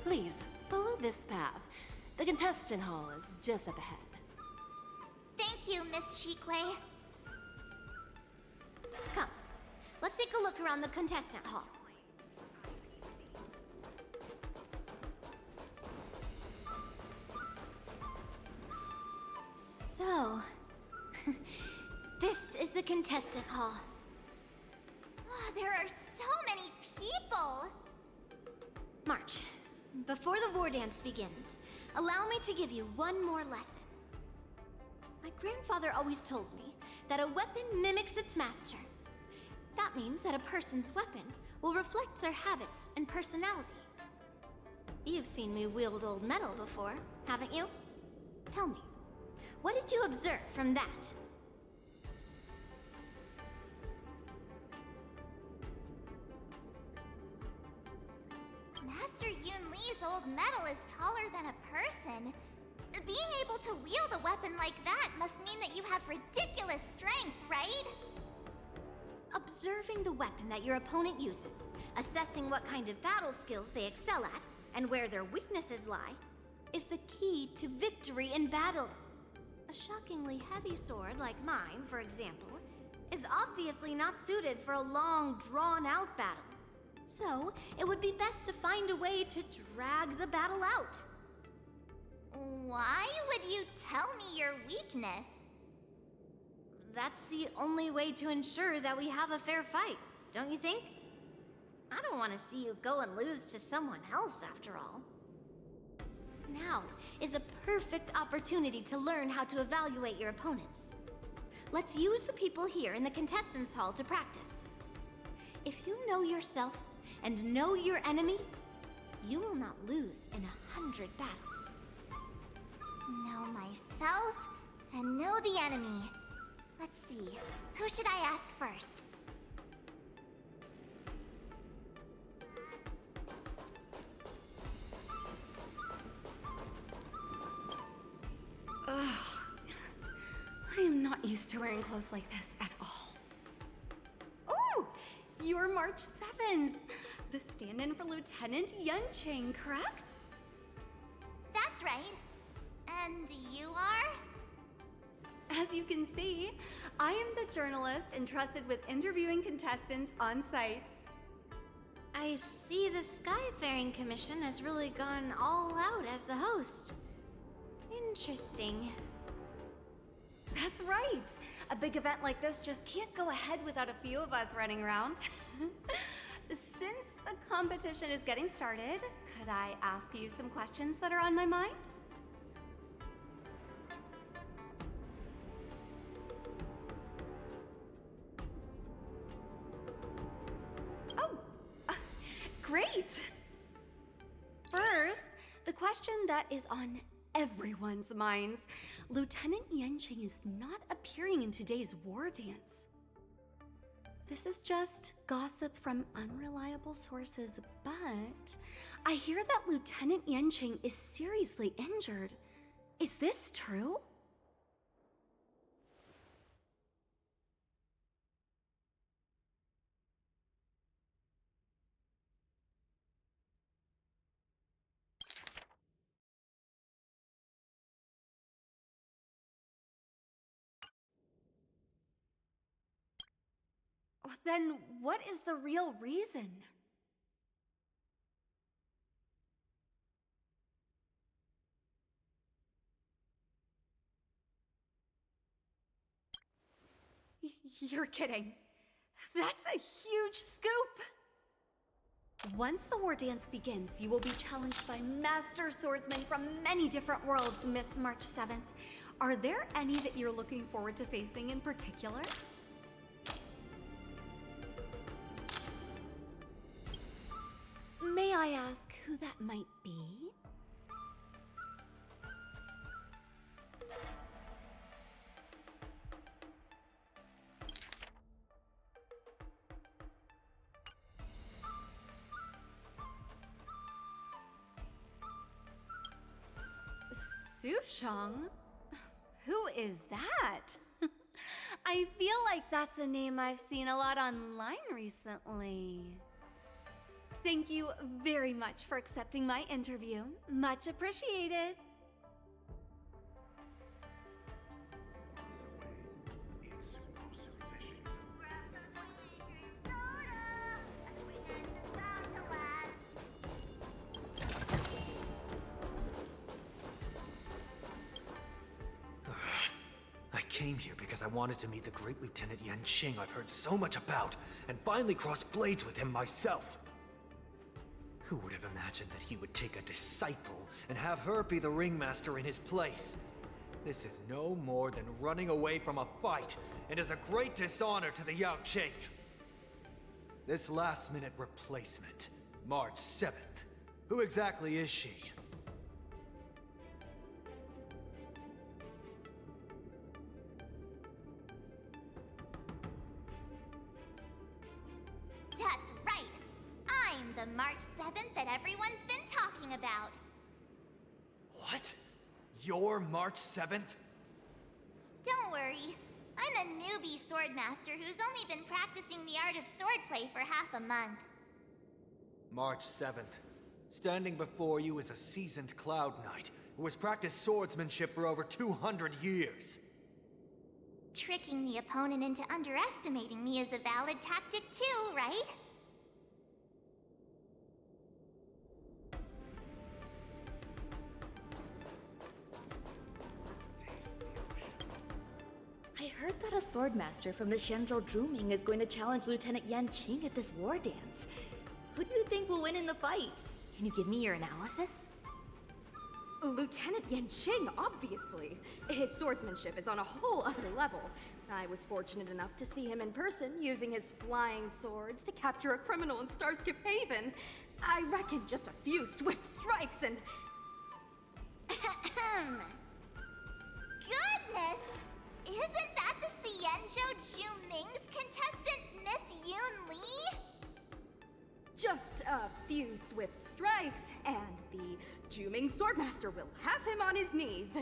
Please, follow this path. The contestant hall is just up ahead. Thank you, Miss Shikwe. Come, let's take a look around the contestant hall. So, this is the contestant hall. Oh, there are so many people! March, before the war dance begins, allow me to give you one more lesson. My grandfather always told me that a weapon mimics its master. That means that a person's weapon will reflect their habits and personality. You've seen me wield old metal before, haven't you? Tell me, what did you observe from that? Master Yun Li's old metal is taller than a person. Being able to wield a weapon like that must mean that you have ridiculous strength, right? Observing the weapon that your opponent uses, assessing what kind of battle skills they excel at, and where their weaknesses lie, is the key to victory in battle. A shockingly heavy sword like mine, for example, is obviously not suited for a long, drawn-out battle. So, it would be best to find a way to drag the battle out. Why would you tell me your weakness? That's the only way to ensure that we have a fair fight, don't you think? I don't want to see you go and lose to someone else, after all. Now is a perfect opportunity to learn how to evaluate your opponents. Let's use the people here in the contestants' hall to practice. If you know yourself and know your enemy, you will not lose in 100 battles. Know myself and know the enemy. Let's see, who should I ask first? Ugh. I am not used to wearing clothes like this at all. Oh! You're March 7th! The stand-in for Lieutenant Yunqing, correct? That's right. And you are? As you can see, I am the journalist entrusted with interviewing contestants on site. I see the Skyfaring Commission has really gone all out as the host. Interesting. That's right! A big event like this just can't go ahead without a few of us running around. Since the competition is getting started, could I ask you some questions that are on my mind? Oh, great! First, the question that is on everyone's minds. Lieutenant Yanqing is not appearing in today's war dance. This is just gossip from unreliable sources, but I hear that Lieutenant Yanqing is seriously injured. Is this true? Then what is the real reason? You're kidding. That's a huge scoop! Once the war dance begins, you will be challenged by master swordsmen from many different worlds, Miss March 7th. Are there any that you're looking forward to facing in particular? May I ask who that might be? Sushang? Who is that? I feel like that's a name I've seen a lot online recently. Thank you very much for accepting my interview. Much appreciated. I came here because I wanted to meet the great Lieutenant Yanqing I've heard so much about, and finally cross blades with him myself. Who would have imagined that he would take a disciple and have her be the ringmaster in his place? This is no more than running away from a fight, and is a great dishonor to the Yao Qing. This last-minute replacement, March 7th. Who exactly is she? That's right. I'm the March 7th that everyone's been talking about. What? You're March 7th? Don't worry. I'm a newbie swordmaster who's only been practicing the art of swordplay for half a month. March 7th. Standing before you is a seasoned Cloud Knight who has practiced swordsmanship for over 200 years. Tricking the opponent into underestimating me is a valid tactic too, right? I heard that a swordmaster from the Shenzhou Zhuming is going to challenge Lieutenant Yanqing at this war dance. Who do you think will win in the fight? Can you give me your analysis? Lieutenant Yanqing, obviously. His swordsmanship is on a whole other level. I was fortunate enough to see him in person using his flying swords to capture a criminal in Starskip Haven. I reckon just a few swift strikes and... Goodness! Isn't that the Xianzhou Juming's contestant, Miss Yoon Lee? Just a few swift strikes, and the Juming Swordmaster will have him on his knees.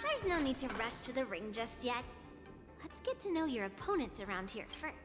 There's no need to rush to the ring just yet. Let's get to know your opponents around here first.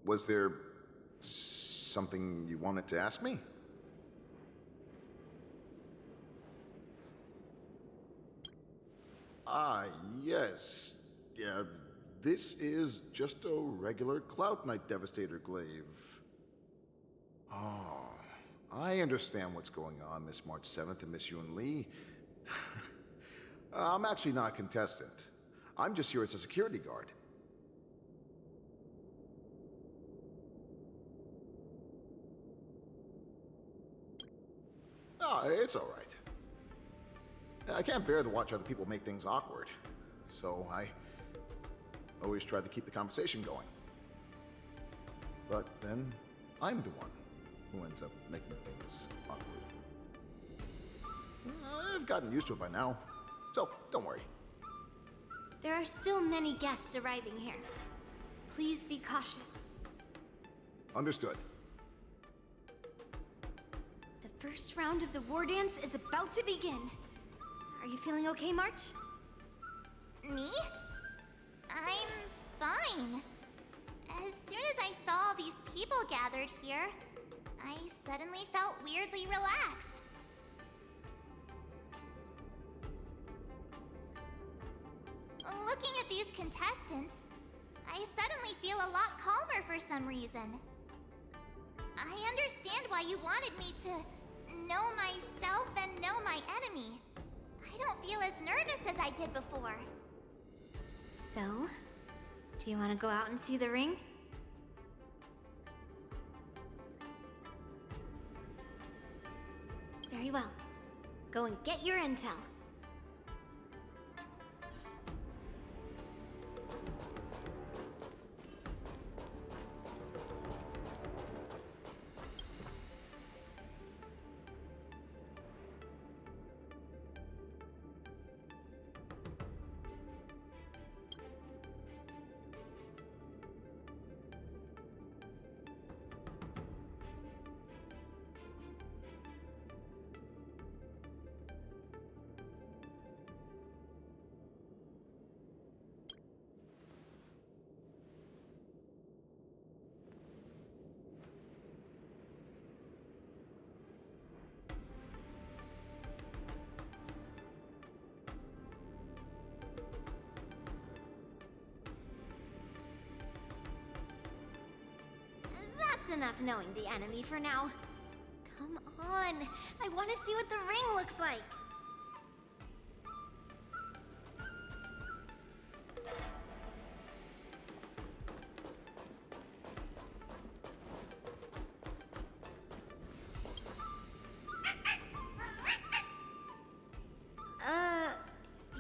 Was there something you wanted to ask me? Ah, yes. Yeah, this is just a regular Cloud Knight Devastator glaive. Oh, I understand what's going on, Miss March 7th and Miss Yun Lee. I'm actually not a contestant. I'm just here as a security guard. Oh, it's all right. I can't bear to watch other people make things awkward, so I always try to keep the conversation going. But then, I'm the one who ends up making things awkward. I've gotten used to it by now, so don't worry. There are still many guests arriving here. Please be cautious. Understood. The first round of the war dance is about to begin. Are you feeling okay, March? Me? I'm fine. As soon as I saw all these people gathered here, I suddenly felt weirdly relaxed. Looking at these contestants, I suddenly feel a lot calmer for some reason. I understand why you wanted me to know myself and know my enemy. I don't feel as nervous as I did before. So, do you want to go out and see the ring? Very well. Go and get your intel. That's enough knowing the enemy for now. Come on, I want to see what the ring looks like.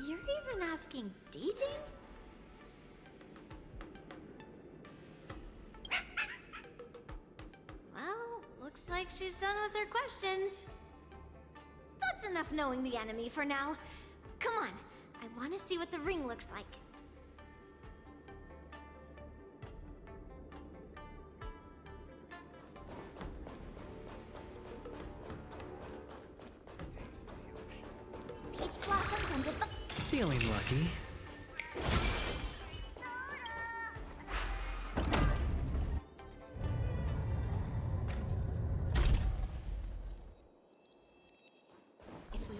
You're even asking dating? Looks like she's done with her questions. That's enough knowing the enemy for now. Come on, I want to see what the ring looks like. Peach blossoms under the... Feeling lucky.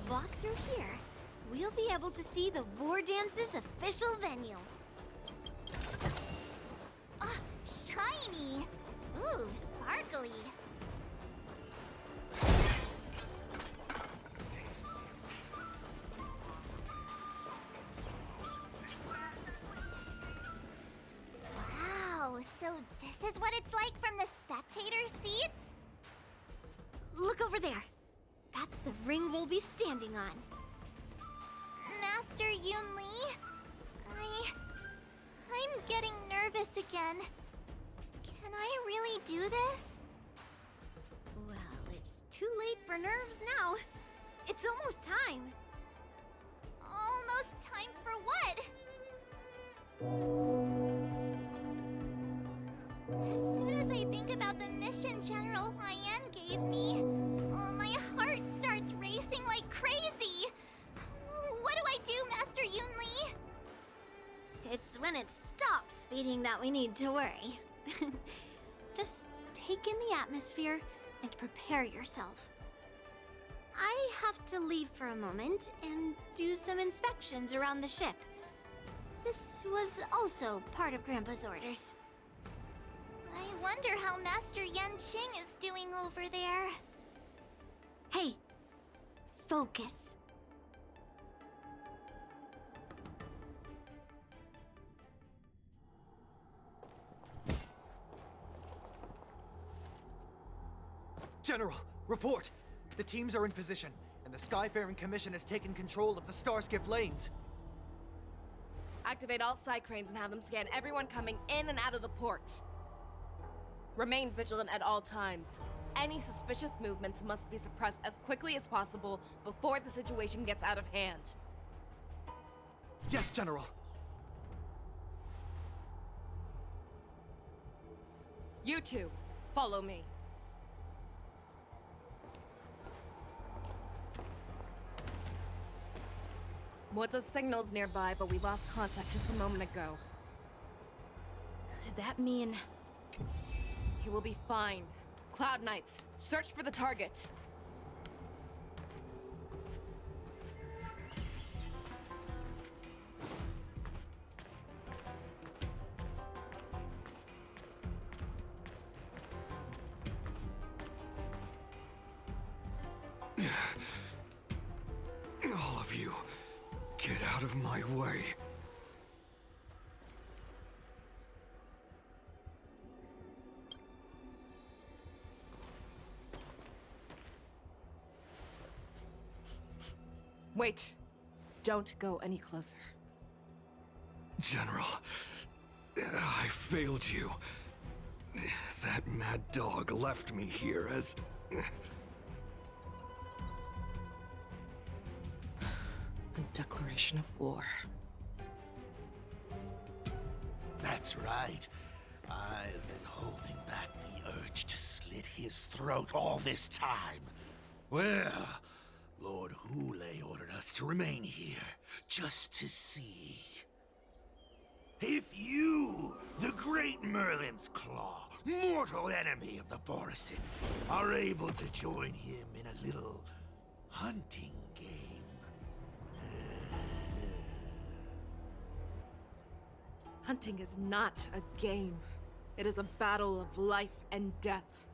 Walk through here, we'll be able to see the War Dance's official venue. Oh, shiny! Ooh, sparkly. Wow, so this is what it's like from the spectator seats? look over there. That's the ring we'll be standing on. Master Yunli, I'm getting nervous again. Can I really do this? Well, it's too late for nerves now. It's almost time. Almost time for what? As soon as I think about the mission General Hyan gave me, my heart starts racing like crazy. What do I do, Master Yunli? It's when it stops beating that we need to worry. Just take in the atmosphere and prepare yourself. I have to leave for a moment and do some inspections around the ship. This was also part of Grandpa's orders. I wonder how Master Yanqing is doing over there. Hey, focus. General, report! The teams are in position, and the Skyfaring Commission has taken control of the Starskiff lanes. Activate all side cranes and have them scan everyone coming in and out of the port. Remain vigilant at all times. Any suspicious movements must be suppressed as quickly as possible before the situation gets out of hand. Yes, General! You two, follow me. Moza's signal's nearby, but we lost contact just a moment ago. Could that mean... He will be fine. Cloud Knights, search for the target. All of you, get out of my way. Wait. Don't go any closer. General, I failed you. That mad dog left me here as... A declaration of war. That's right. I've been holding back the urge to slit his throat all this time. Well, Lord Hule ordered us to remain here, just to see. If you, the great Merlin's Claw, mortal enemy of the Borisin, are able to join him in a little hunting game. Hunting is not a game. It is a battle of life and death.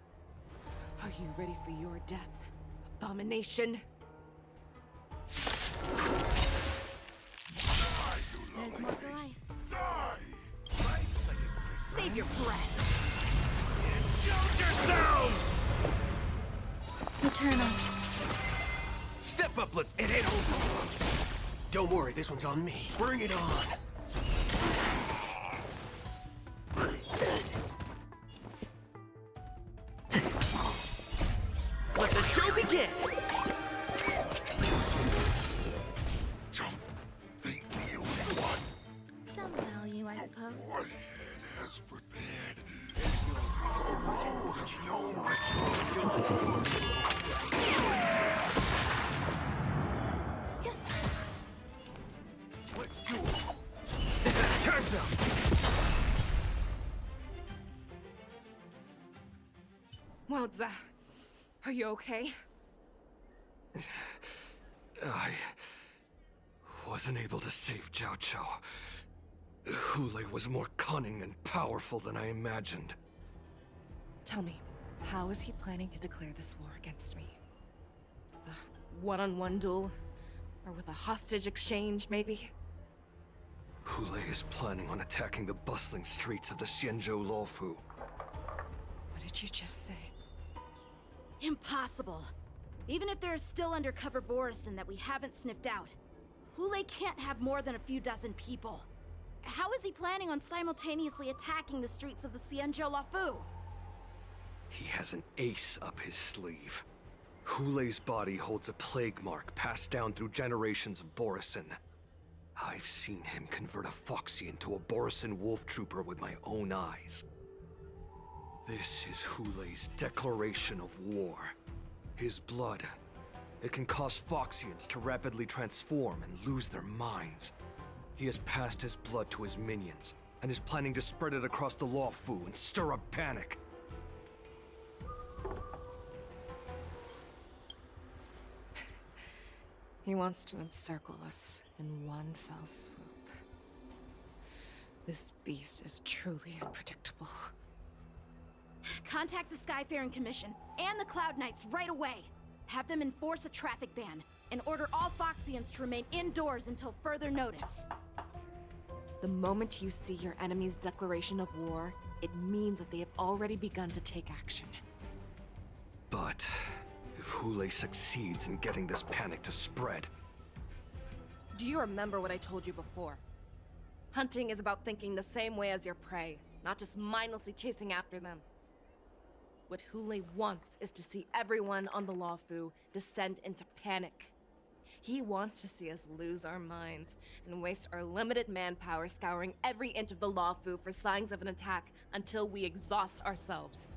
Are you ready for your death, abomination? There's more to life. Save your breath! Eternal. Step up, let's... It ain't over. Don't worry, this one's on me. Bring it on. Let the show begin! Don't think the only one. Some value, I suppose. What it has prepared is a road of no return. Let's do it. Time's up. Moza, are you okay? I wasn't able to save Jiao Chou. Hule was more cunning and powerful than I imagined. Tell me, how is he planning to declare this war against me? With a one-on-one duel? Or with a hostage exchange, maybe? Hule is planning on attacking the bustling streets of the Xianzhou Luofu. What did you just say? Impossible. Even if there are still undercover Borison that we haven't sniffed out, Hule can't have more than a few dozen people. How is he planning on simultaneously attacking the streets of the Xianzhou Lafu? He has an ace up his sleeve. Hule's body holds a plague mark passed down through generations of Borison. I've seen him convert a Foxy into a Borison wolf trooper with my own eyes. This is Hule's declaration of war. His blood. It can cause Foxians to rapidly transform and lose their minds. He has passed his blood to his minions, and is planning to spread it across the Luofu and stir up panic. He wants to encircle us in one fell swoop. This beast is truly unpredictable. Contact the Skyfaring Commission and the Cloud Knights right away. Have them enforce a traffic ban and order all Foxians to remain indoors until further notice. The moment you see your enemy's declaration of war, it means that they have already begun to take action. But if Hule succeeds in getting this panic to spread... Do you remember what I told you before? Hunting is about thinking the same way as your prey, not just mindlessly chasing after them. What Hule wants is to see everyone on the Luofu descend into panic. He wants to see us lose our minds and waste our limited manpower scouring every inch of the Luofu for signs of an attack until we exhaust ourselves.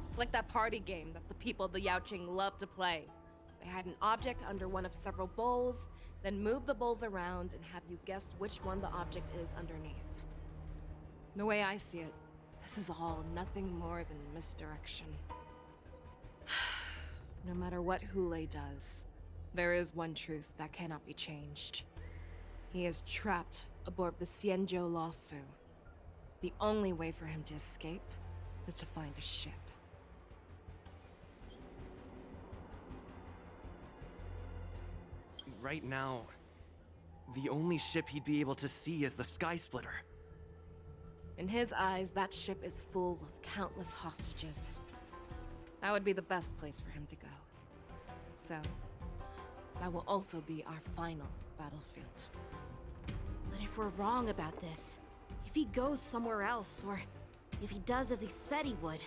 It's like that party game that the people of the Yaoqing love to play. They hide an object under one of several bowls, then move the bowls around and have you guess which one the object is underneath. The way I see it, this is all nothing more than misdirection. No matter what Hule does, there is one truth that cannot be changed. He is trapped aboard the Xianzhou Luofu. The only way for him to escape is to find a ship. Right now, the only ship he'd be able to see is the Sky Splitter. In his eyes, that ship is full of countless hostages. That would be the best place for him to go. So, that will also be our final battlefield. But if we're wrong about this, if he goes somewhere else, or if he does as he said he would,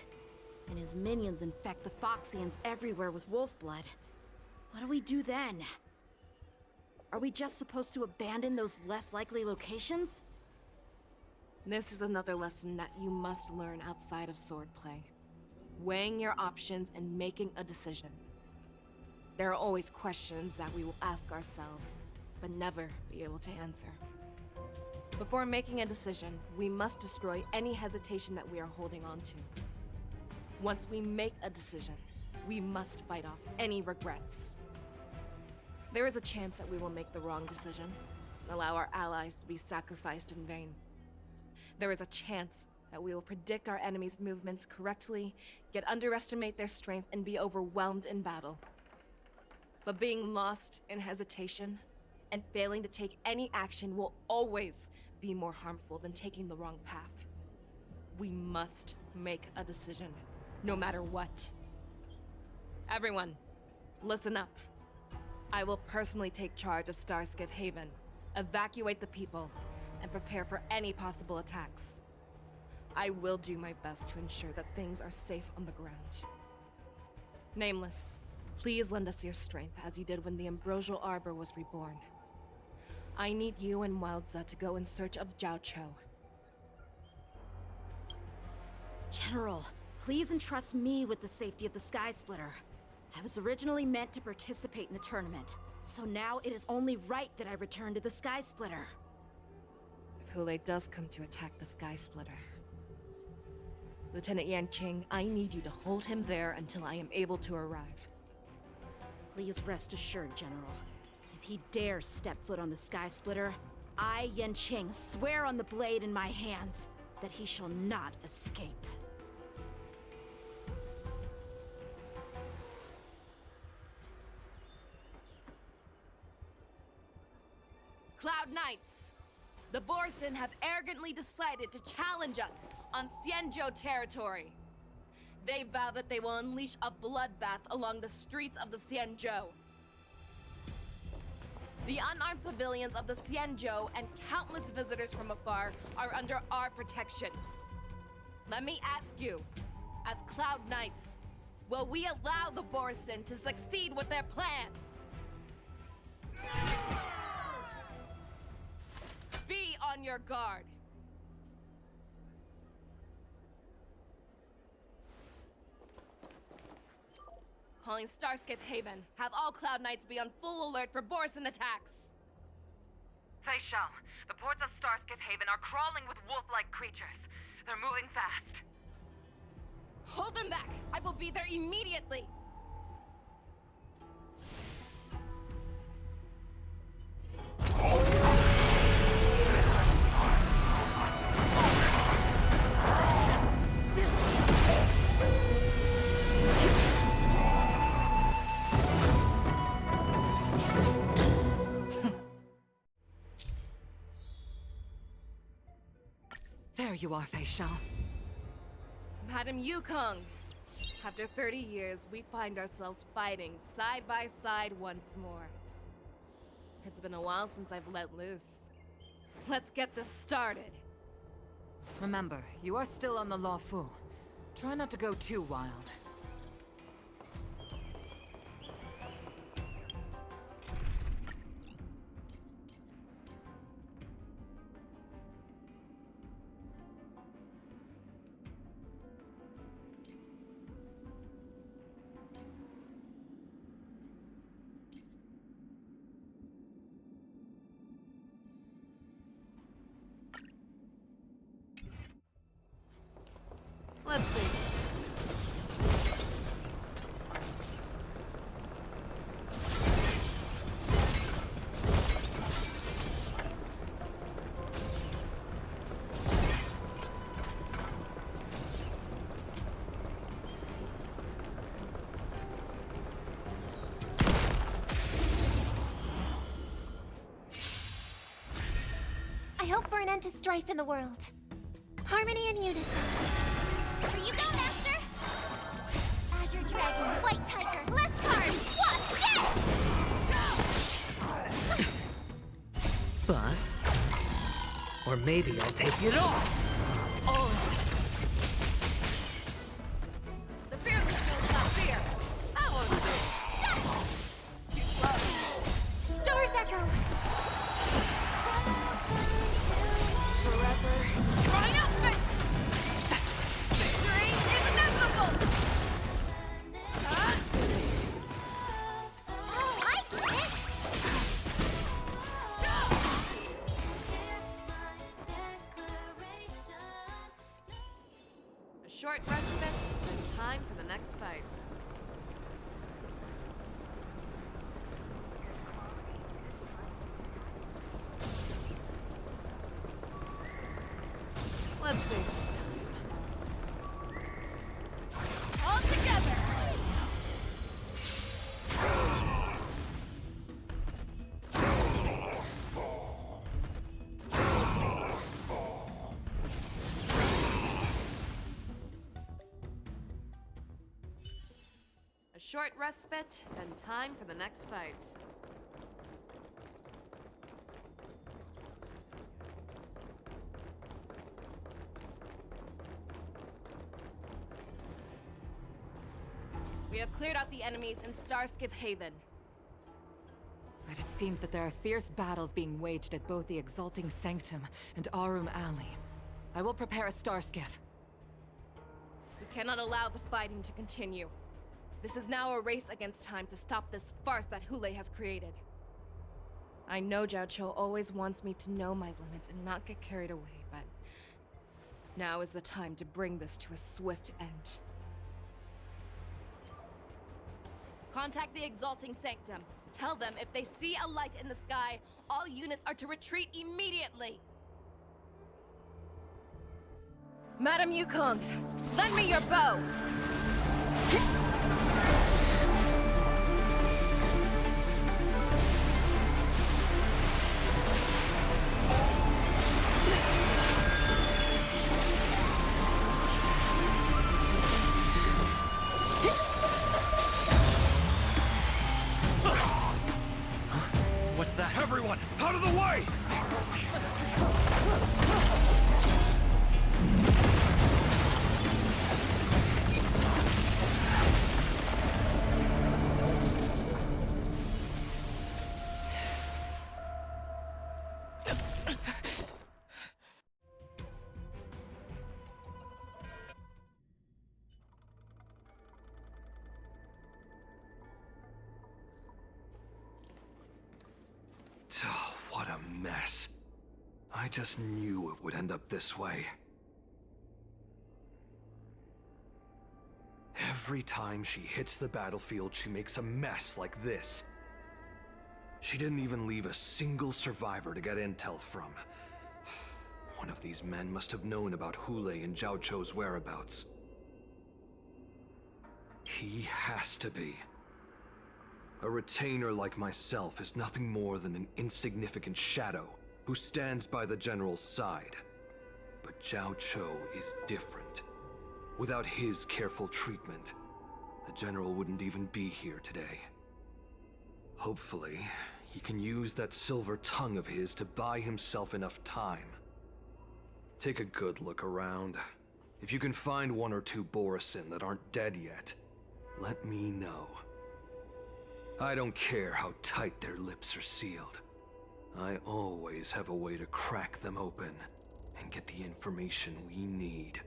and his minions infect the Foxians everywhere with wolf blood, what do we do then? Are we just supposed to abandon those less likely locations? This is another lesson that you must learn outside of swordplay. Weighing your options and making a decision. There are always questions that we will ask ourselves, but never be able to answer. Before making a decision, we must destroy any hesitation that we are holding on to. Once we make a decision, we must fight off any regrets. There is a chance that we will make the wrong decision, and allow our allies to be sacrificed in vain. There is a chance that we will predict our enemy's movements correctly, yet underestimate their strength and be overwhelmed in battle. But being lost in hesitation and failing to take any action will always be more harmful than taking the wrong path. We must make a decision, no matter what. Everyone, listen up. I will personally take charge of Starskiff Haven, evacuate the people, and prepare for any possible attacks. I will do my best to ensure that things are safe on the ground. Nameless, please lend us your strength as you did when the Ambrosial Arbor was reborn. I need you and Wildza to go in search of Zhao Cho. General, please entrust me with the safety of the Sky Splitter. I was originally meant to participate in the tournament, so now it is only right that I return to the Sky Splitter. If Hule does come to attack the Sky Splitter, Lieutenant Yanqing, I need you to hold him there until I am able to arrive. Please rest assured, General. If he dares step foot on the Sky Splitter, I, Yanqing, swear on the blade in my hands that he shall not escape. Cloud Knights! The Borison have arrogantly decided to challenge us on Xianzhou territory. They vow that they will unleash a bloodbath along the streets of the Xianzhou. The unarmed civilians of the Xianzhou and countless visitors from afar are under our protection. Let me ask you, as Cloud Knights, will we allow the Borson to succeed with their plan? Be on your guard. Calling Starskip Haven. Have all Cloud Knights be on full alert for Borson attacks. Faishal, the ports of Starskip Haven are crawling with wolf-like creatures. They're moving fast. Hold them back! I will be there immediately! There you are, Faishal. Madam Yukong, after 30 years, we find ourselves fighting side by side once more. It's been a while since I've let loose. Let's get this started. Remember, you are still on the Lawfu. Try not to go too wild. Let's see. I hope for an end to strife in the world. Harmony and unison. Here you go, Master! Azure Dragon, White Tiger, Leskard, Wasp, yes! Bust? Or maybe I'll take it off! The fear is not fear. That one's too slow. Stars Echo! Forever triumphant! Victory is inevitable! Huh? Oh, I get it! A short respite, and time for the next fight. Let's save some time. All together! A short respite, then time for the next fight. We have cleared out the enemies in Starskip Haven. But it seems that there are fierce battles being waged at both the Exalting Sanctum and Arum Alley. I will prepare a Starskiff. We cannot allow the fighting to continue. This is now a race against time to stop this farce that Hule has created. I know Jiao Qiu always wants me to know my limits and not get carried away, but now is the time to bring this to a swift end. Contact the Exalting Sanctum. Tell them if they see a light in the sky, all units are to retreat immediately. Madam Yukong, lend me your bow! one! Out of the way! Oh, what a mess. I just knew it would end up this way. Every time she hits the battlefield, she makes a mess like this. She didn't even leave a single survivor to get intel from. One of these men must have known about Hule and Zhao Chou's whereabouts. He has to be. A retainer like myself is nothing more than an insignificant shadow who stands by the general's side. But Zhao Chou is different. Without his careful treatment, the general wouldn't even be here today. Hopefully, he can use that silver tongue of his to buy himself enough time. Take a good look around. If you can find one or two Borisin that aren't dead yet, let me know. I don't care how tight their lips are sealed. I always have a way to crack them open and get the information we need.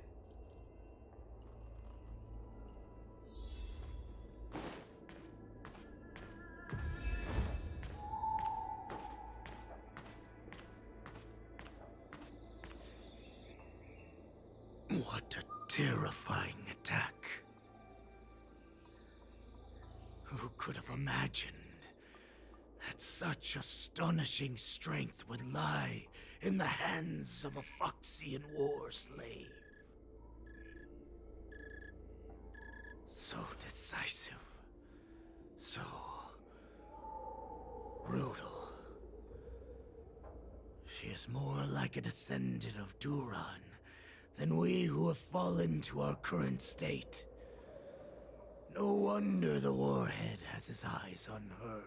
What a terrifying attack. Who could have imagined that such astonishing strength would lie in the hands of a Foxian war slave? So decisive. So brutal. She is more like a descendant of Duran than we who have fallen to our current state. No wonder the warhead has his eyes on her.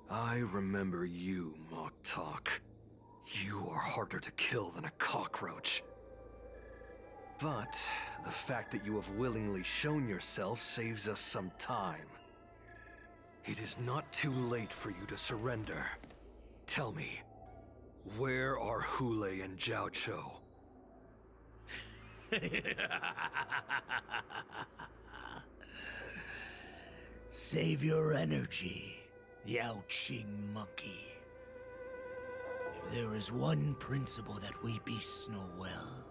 I remember you, Mok Talk. You are harder to kill than a cockroach. But the fact that you have willingly shown yourself saves us some time. It is not too late for you to surrender. Tell me, where are Hule and Zhao Chou? Save your energy, Yao Qing monkey. If there is one principle that we beasts know well,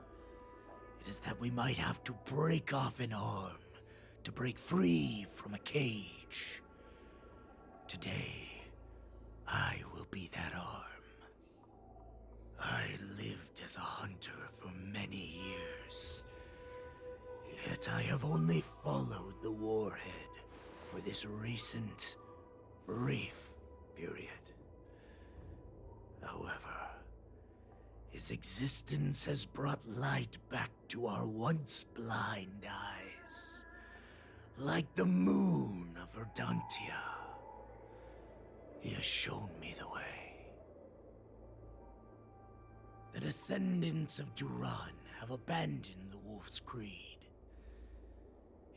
it is that we might have to break off an arm to break free from a cage. Today, I will be that arm. I lived as a hunter for many years, yet I have only followed the warhead for this recent, brief period. However, his existence has brought light back to our once blind eyes, like the moon of Verdantia. He has shown me the way. The descendants of Duran have abandoned the Wolf's Creed.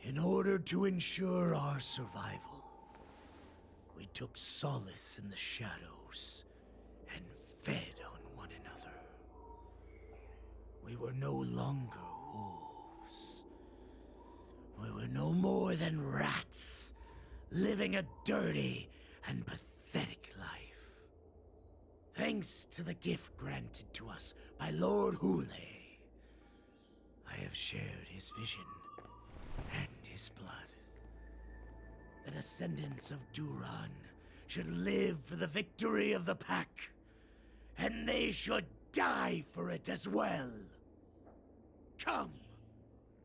In order to ensure our survival, we took solace in the shadows and fed on one another. We were no longer wolves. We were no more than rats, living a dirty and pathetic life. Thanks to the gift granted to us by Lord Hule, I have shared his vision and his blood. The descendants of Duran should live for the victory of the pack, and they should die for it as well. Come,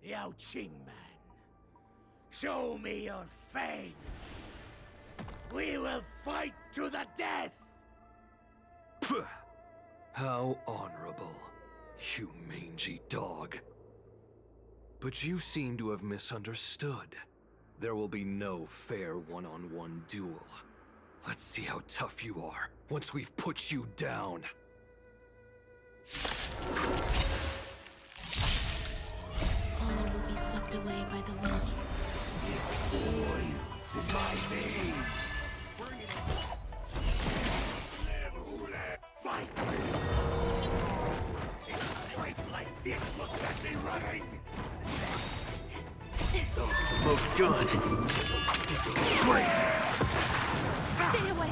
Yao Qing man. Show me your fangs. We will fight to the death! Puh. How honorable, you mangy dog. But you seem to have misunderstood. There will be no fair one-on-one duel. Let's see how tough you are once we've put you down. All will be swept away by the wind. Boils in my veins. Fight! A fight like this will set me running. Those with the most gun. Those who dig the grave. Stay away!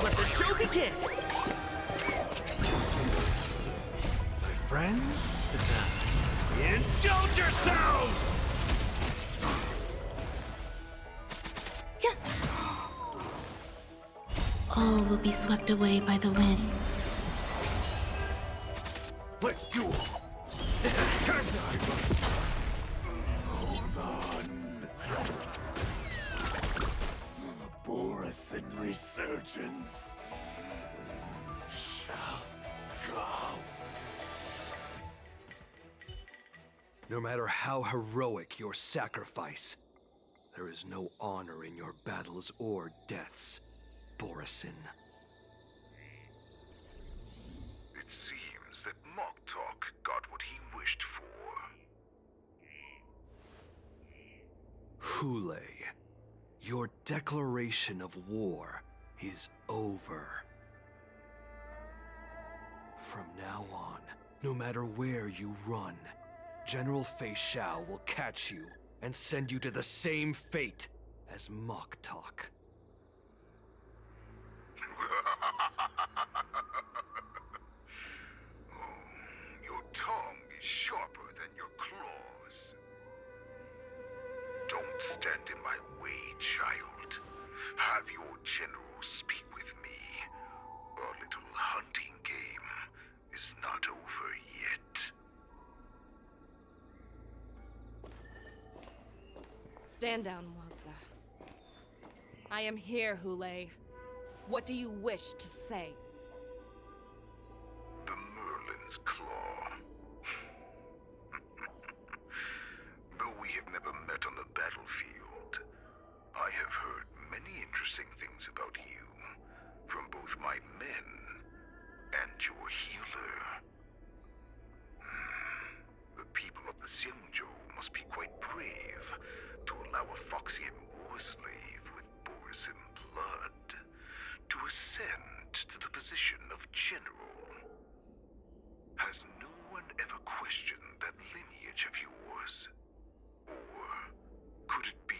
Let the show begin! My friends, indulge yourselves! All will be swept away by the wind. let's duel. Turn time. Hold on. The Borusan resurgence shall come. No matter how heroic your sacrifice, there is no honor in your battles or deaths, Borusan. It seems that Moktok got what he wished for. Hule, your declaration of war is over. From now on, no matter where you run, General Fei Shao will catch you and send you to the same fate as Moktok. Your tongue is sharper than your claws. Don't stand in my way, child. Have your general speak with me. Our little hunting game is not over yet. Stand down, Walza. I am here, Hule. What do you wish to say? The Merlin's Claw. Though we have never met on the battlefield, I have heard many interesting things about you from both my men and your healer. The people of the Xiangzhou must be quite brave to allow a Foxian war slave with Borusan blood to ascend to the position of general. Has no one ever questioned that lineage of yours? Or could it be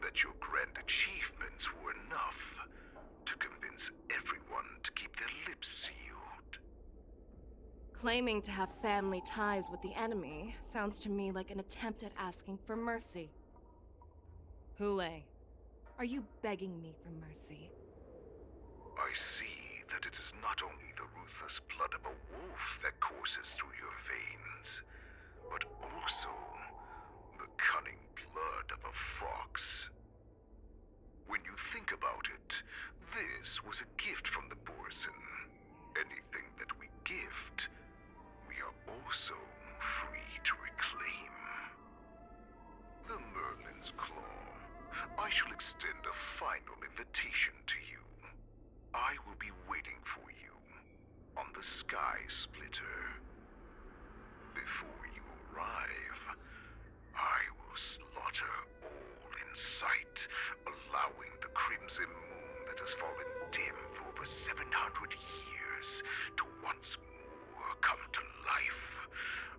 that your grand achievements were enough to convince everyone to keep their lips sealed? Claiming to have family ties with the enemy sounds to me like an attempt at asking for mercy. Hule, are you begging me for mercy? I see that it is not only the ruthless blood of a wolf that courses through your veins, but also the cunning blood of a fox. When you think about it, this was a gift from the Borusan. Anything that we gift, we are also free to reclaim. The Merlin's Claw. I shall extend a final invitation to you. I will be waiting for you on the Sky Splitter. Before you arrive, I will slaughter all in sight, allowing the crimson moon that has fallen dim for over 700 years to once more come to life.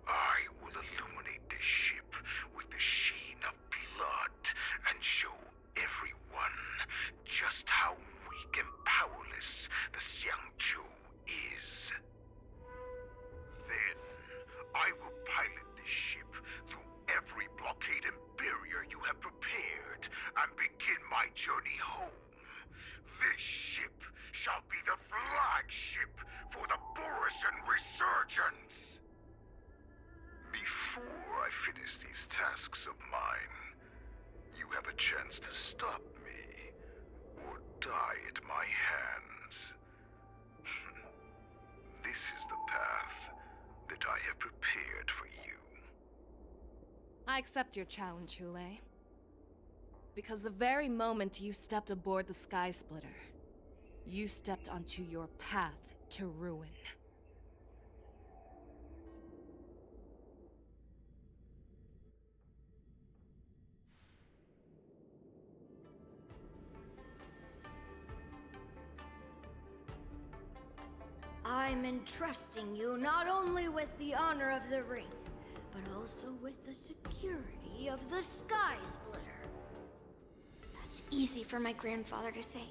I will illuminate this ship with the sheen of blood and show everyone just how weak and powerless the Xiangzhou is. Then, I will pilot this ship through every blockade and barrier you have prepared and begin my journey home. This ship shall be the flagship for the Borusan resurgence. Before I finish these tasks of mine, you have a chance to stop me or die at my hands. This is the path that I have prepared for you. I accept your challenge, Hule. Because the very moment you stepped aboard the Sky Splitter, you stepped onto your path to ruin. I'm entrusting you not only with the honor of the ring, but also with the security of the Sky Splitter. That's easy for my grandfather to say.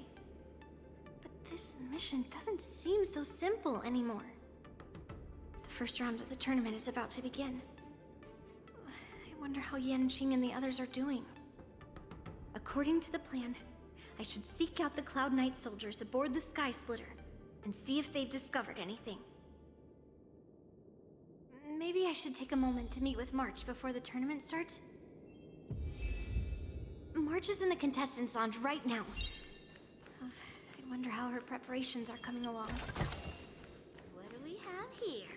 But this mission doesn't seem so simple anymore. The first round of the tournament is about to begin. I wonder how Yanqing and the others are doing. According to the plan, I should seek out the Cloud Knight soldiers aboard the Sky Splitter and see if they've discovered anything. Maybe I should take a moment to meet with March before the tournament starts. March is in the contestants' lounge right now. I wonder how her preparations are coming along. What do we have here?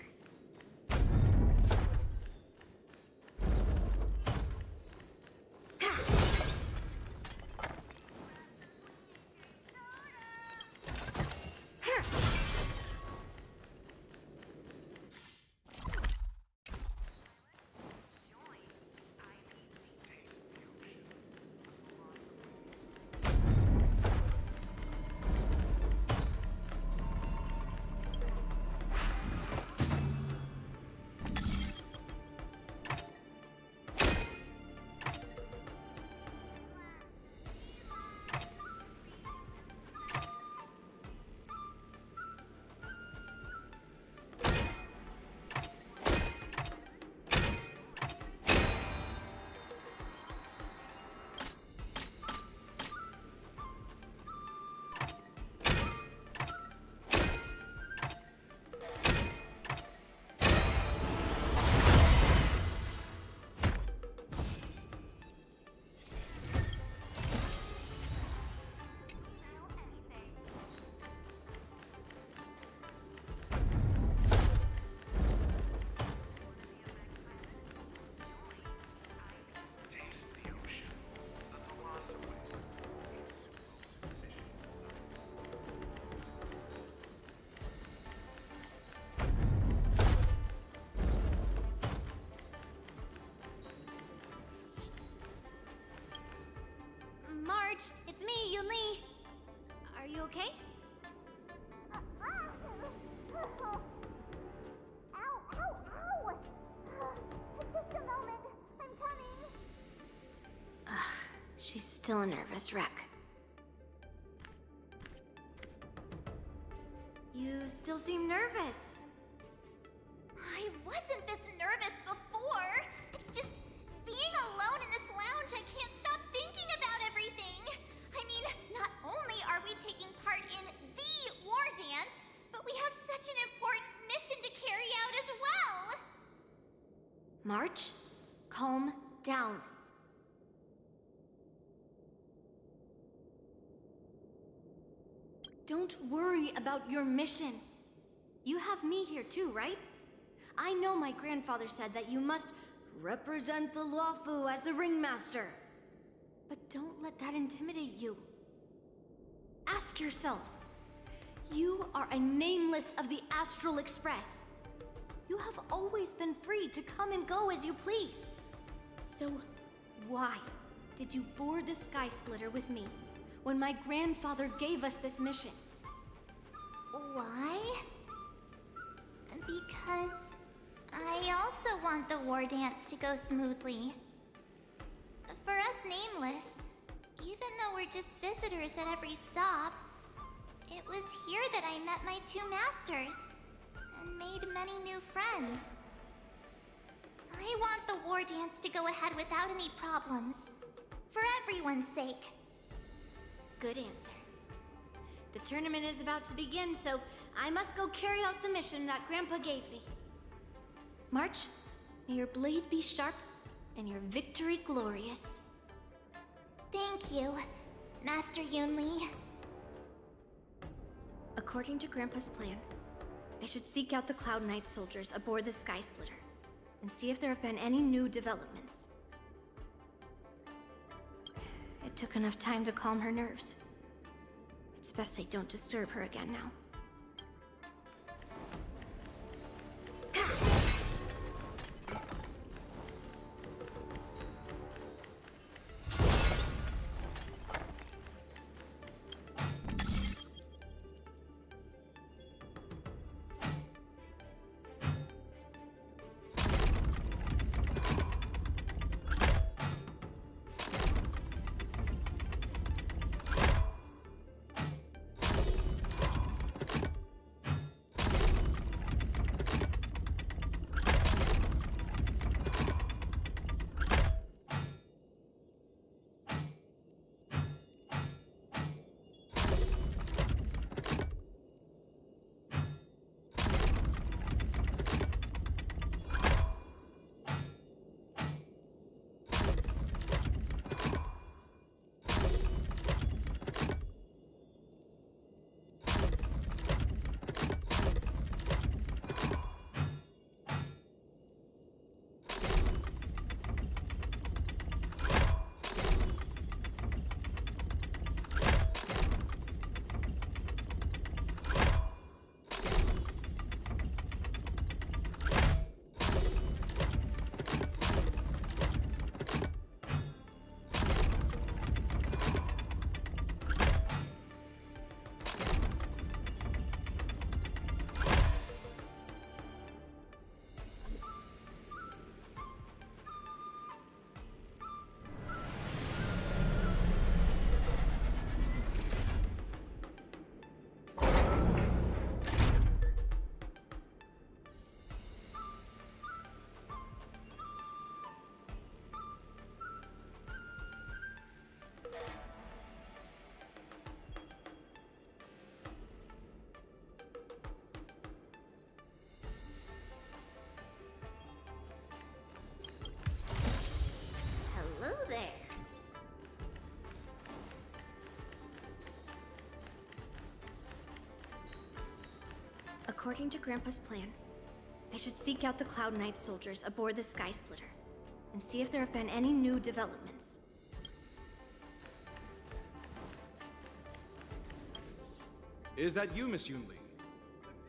March, it's me, Yunli. Are you okay? Ow, ow, ow! Just a moment, I'm coming. She's still a nervous wreck. You still seem nervous. I wasn't this nervous before. It's just being alone in this lounge, I can't stop thinking about everything. I mean, not only are we taking part in the war dance, but we have such an important mission to carry out as well. March, calm down. Don't worry about your mission. You have me here too, right? I know my grandfather said that you must represent the Luofu as the ringmaster. But don't let that intimidate you. Ask yourself, you are a nameless of the Astral Express. You have always been free to come and go as you please. So why did you board the Sky Splitter with me when my grandfather gave us this mission? Why? Because I also want the war dance to go smoothly. For us Nameless, even though we're just visitors at every stop, it was here that I met my two masters and made many new friends. I want the war dance to go ahead without any problems, for everyone's sake. Good answer. The tournament is about to begin, so I must go carry out the mission that Grandpa gave me. March, may your blade be sharp and your victory glorious. Thank you, Master Yunli. According to Grandpa's plan, I should seek out the Cloud Knight soldiers aboard the Sky Splitter and see if there have been any new developments. It took enough time to calm her nerves. It's best I don't disturb her again now. Hello there. According to Grandpa's plan, I should seek out the Cloud Knight soldiers aboard the Sky Splitter and see if there have been any new developments. Is that you, Miss Yunli?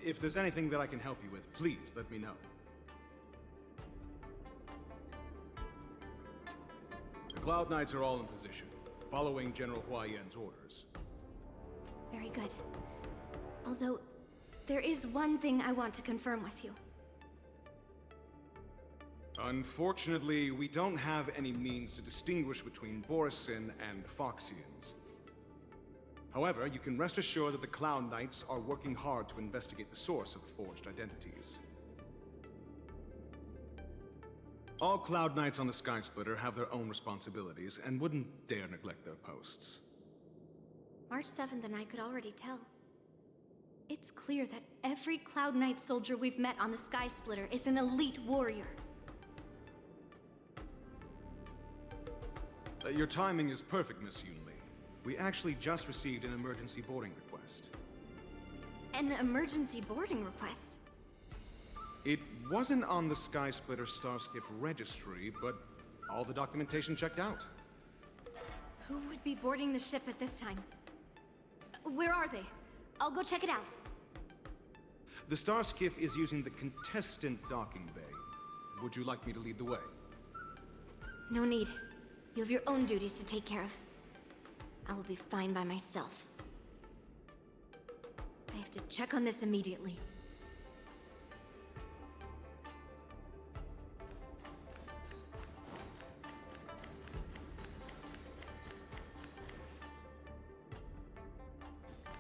If there's anything that I can help you with, please let me know. The Cloud Knights are all in position, following General Hua Yan's orders. Very good. Although, there is one thing I want to confirm with you. Unfortunately, we don't have any means to distinguish between Borisin and Foxians. However, you can rest assured that the Cloud Knights are working hard to investigate the source of the forged identities. All Cloud Knights on the Sky Splitter have their own responsibilities and wouldn't dare neglect their posts. March 7th and I could already tell. It's clear that every Cloud Knight soldier we've met on the Sky Splitter is an elite warrior. Your timing is perfect, Miss Yunli. We actually just received an emergency boarding request. An emergency boarding request? It wasn't on the Sky Splitter Starskiff registry, but all the documentation checked out. Who would be boarding the ship at this time? Where are they? I'll go check it out. The Starskiff is using the contestant docking bay. Would you like me to lead the way? No need. You have your own duties to take care of. I will be fine by myself. I have to check on this immediately.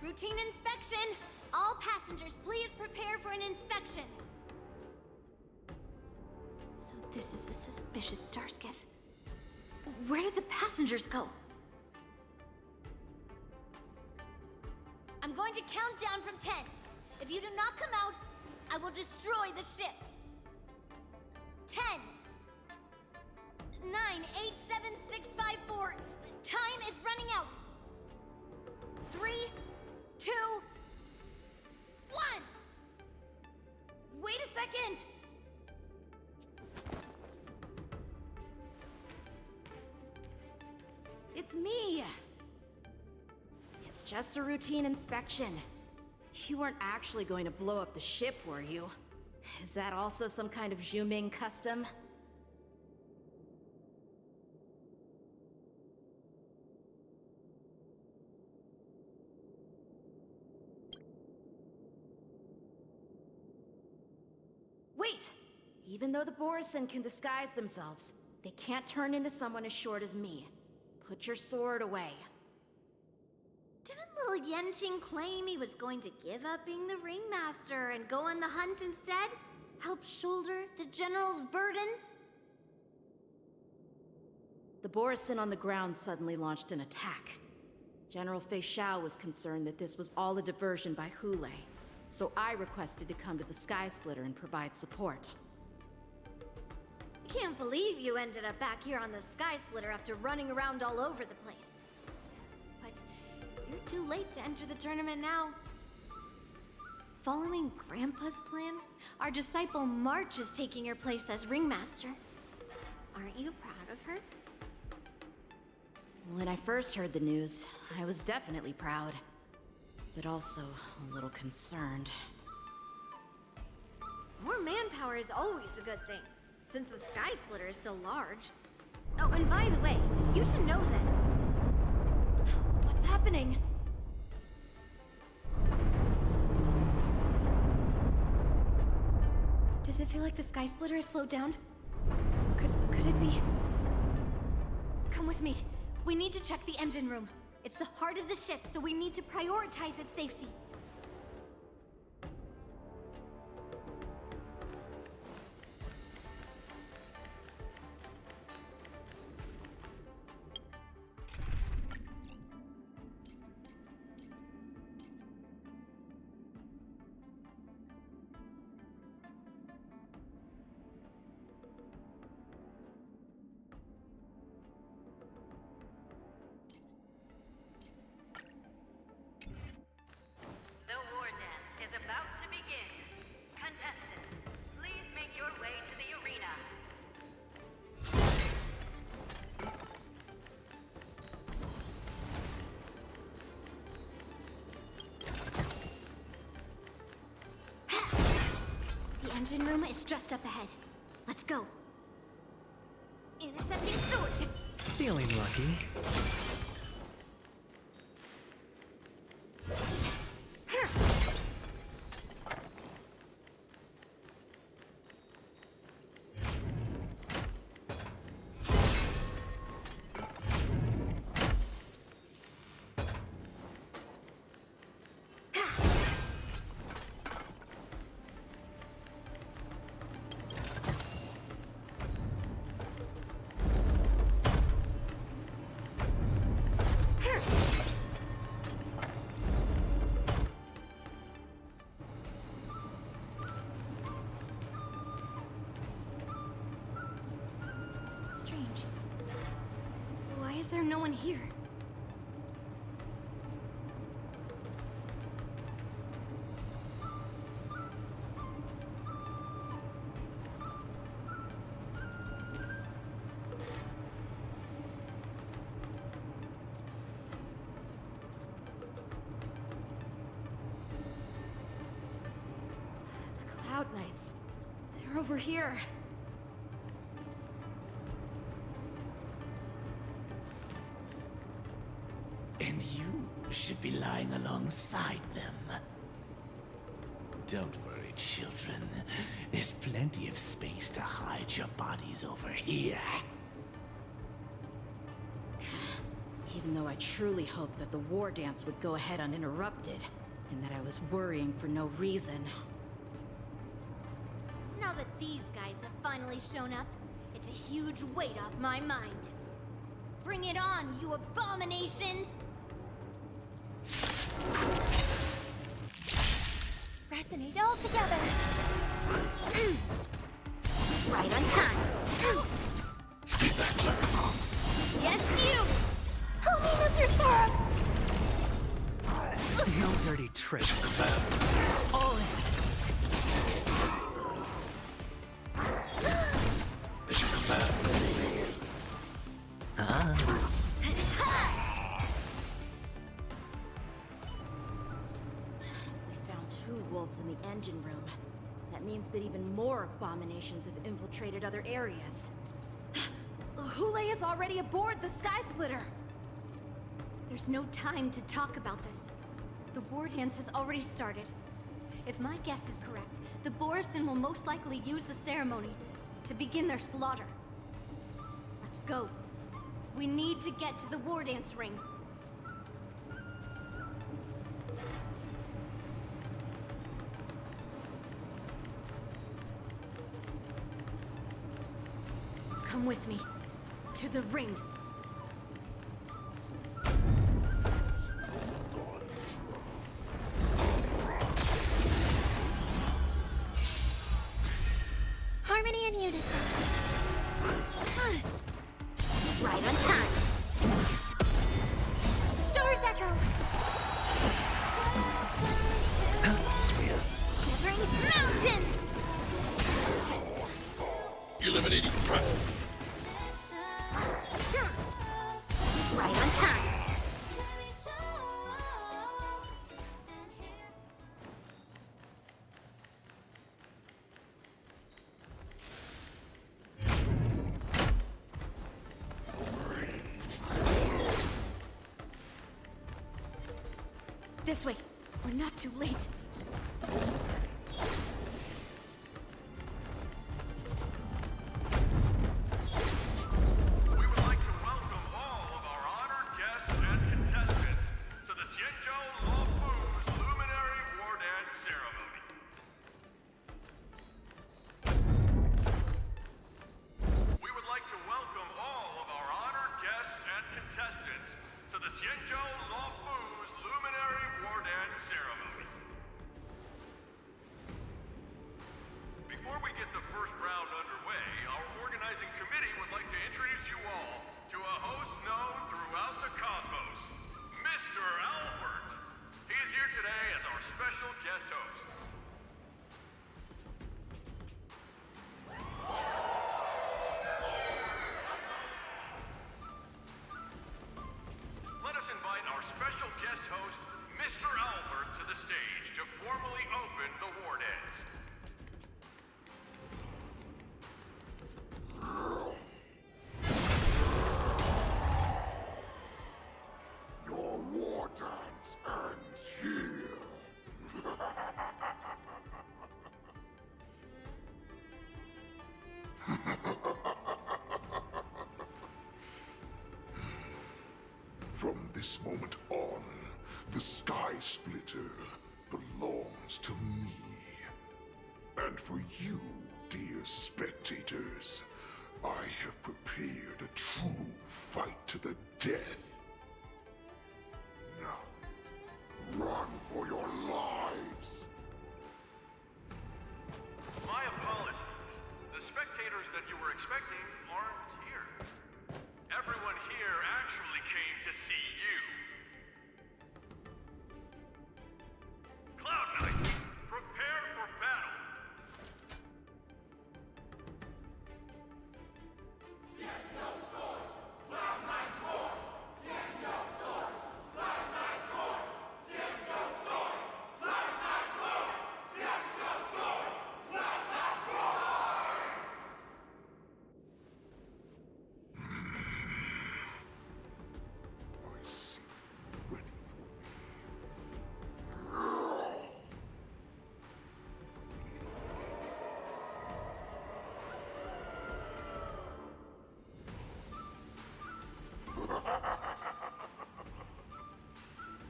Routine inspection! All passengers, please prepare for an inspection! So this is the suspicious Starskiff. Where did the passengers go? I'm going to count down from 10. If you do not come out, I will destroy the ship. 10, 9, 8, 7, 6, 5, 4. Time is running out. 3, 2, 1. second! It's me! It's just a routine inspection. You weren't actually going to blow up the ship, were you? Is that also some kind of Zhuming custom? Wait! Even though the Borisin can disguise themselves, they can't turn into someone as short as me. Put your sword away. Didn't little Yanqing claim he was going to give up being the ringmaster and go on the hunt instead? Help shoulder the general's burdens? The Borisin on the ground suddenly launched an attack. General Fei Xiao was concerned that this was all a diversion by Hule, so I requested to come to the Sky Splitter and provide support. I can't believe you ended up back here on the Sky Splitter after running around all over the place. But you're too late to enter the tournament now. Following Grandpa's plan, our disciple March is taking your place as ringmaster. Aren't you proud of her? When I first heard the news, I was definitely proud, but also a little concerned. More manpower is always a good thing, since the Sky Splitter is so large. Oh, and by the way, you should know that... What's happening? Does it feel like the Sky Splitter has slowed down? Could it be? Come with me. We need to check the engine room. It's the heart of the ship, so we need to prioritize its safety. The engine room is just up ahead. Let's go. Intercepting swords. Feeling lucky. Strange. Why is there no one here? The Cloud Knights. They're over here. And you should be lying alongside them. Don't worry, children. There's plenty of space to hide your bodies over here. Even though I truly hoped that the war dance would go ahead uninterrupted, and that I was worrying for no reason. Now that these guys have finally shown up, it's a huge weight off my mind. Bring it on, you abominations! Resonate all together! Right on time! Stay back, Clarifon. Yes, you! Help me, Mr. Storm! No dirty tricks. Oh. wolves in the engine room. That means that even more abominations have infiltrated other areas. Hule is already aboard the Sky Splitter! There's no time to talk about this. The war dance has already started. If my guess is correct, the Borisin will most likely use the ceremony to begin their slaughter. Let's go. We need to get to the war dance ring. Come with me. To the ring. Harmony and unison. Right on time. Stars echo. Shivering mountains. Eliminating threat. Right on time. This way. We're not too late. From this moment on, the Sky Splitter belongs to me. And for you, dear spectators, I have prepared a true fight to the death. Now, run for your lives! My apologies. The spectators that you were expecting aren't here. Everyone here actually came to see you. Cloud Knight, prepare for battle!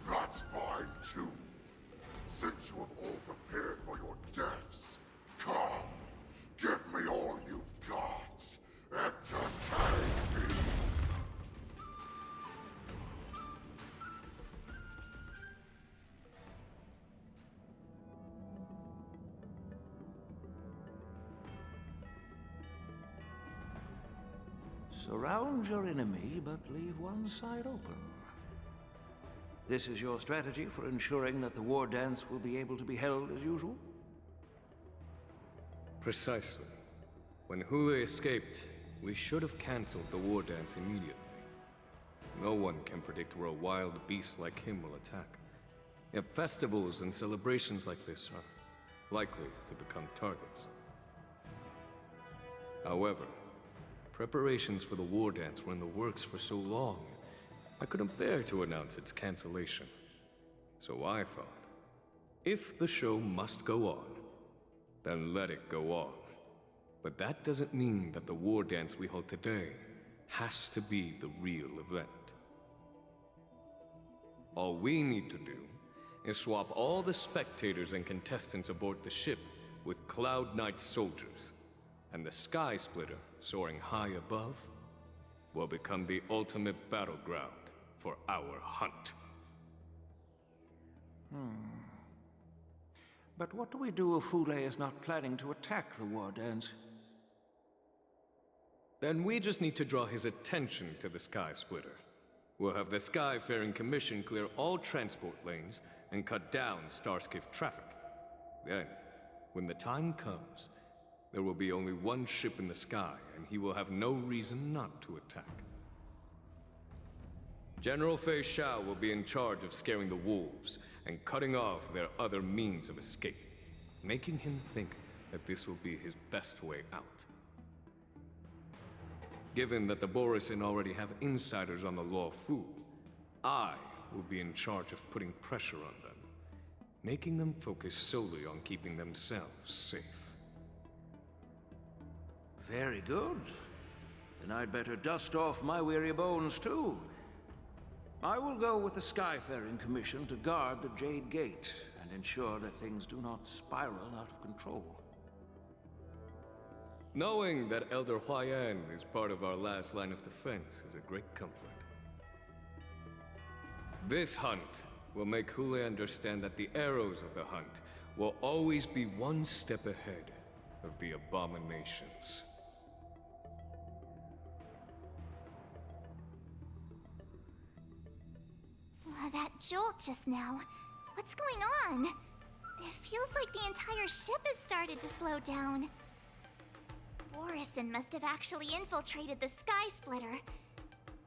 That's fine too. Since you have all prepared for your deaths, come, give me all you've got. Entertain me. Surround your enemy, but leave one side open. This is your strategy for ensuring that the war dance will be able to be held as usual? Precisely. When Hule escaped, we should have cancelled the war dance immediately. No one can predict where a wild beast like him will attack. Yet festivals and celebrations like this are likely to become targets. However, preparations for the war dance were in the works for so long, I couldn't bear to announce its cancellation. So I thought, if the show must go on, then let it go on. But that doesn't mean that the war dance we hold today has to be the real event. All we need to do is swap all the spectators and contestants aboard the ship with Cloud Knight soldiers, and the Sky Splitter, soaring high above, will become the ultimate battleground for our hunt. But what do we do if Hule is not planning to attack the war dance? Then we just need to draw his attention to the Sky Splitter. We'll have the Skyfaring Commission clear all transport lanes and cut down Starskiff traffic. Then, when the time comes, there will be only one ship in the sky, and he will have no reason not to attack. General Fei Shao will be in charge of scaring the wolves and cutting off their other means of escape, making him think that this will be his best way out. Given that the Borisin already have insiders on the Law Fu, I will be in charge of putting pressure on them, making them focus solely on keeping themselves safe. Very good. Then I'd better dust off my weary bones too. I will go with the Skyfaring Commission to guard the Jade Gate and ensure that things do not spiral out of control. Knowing that Elder Huayan is part of our last line of defense is a great comfort. This hunt will make Hule understand that the arrows of the hunt will always be one step ahead of the abominations. That jolt just now. What's going on? It feels like the entire ship has started to slow down. Borisin must have actually infiltrated the Sky Splitter.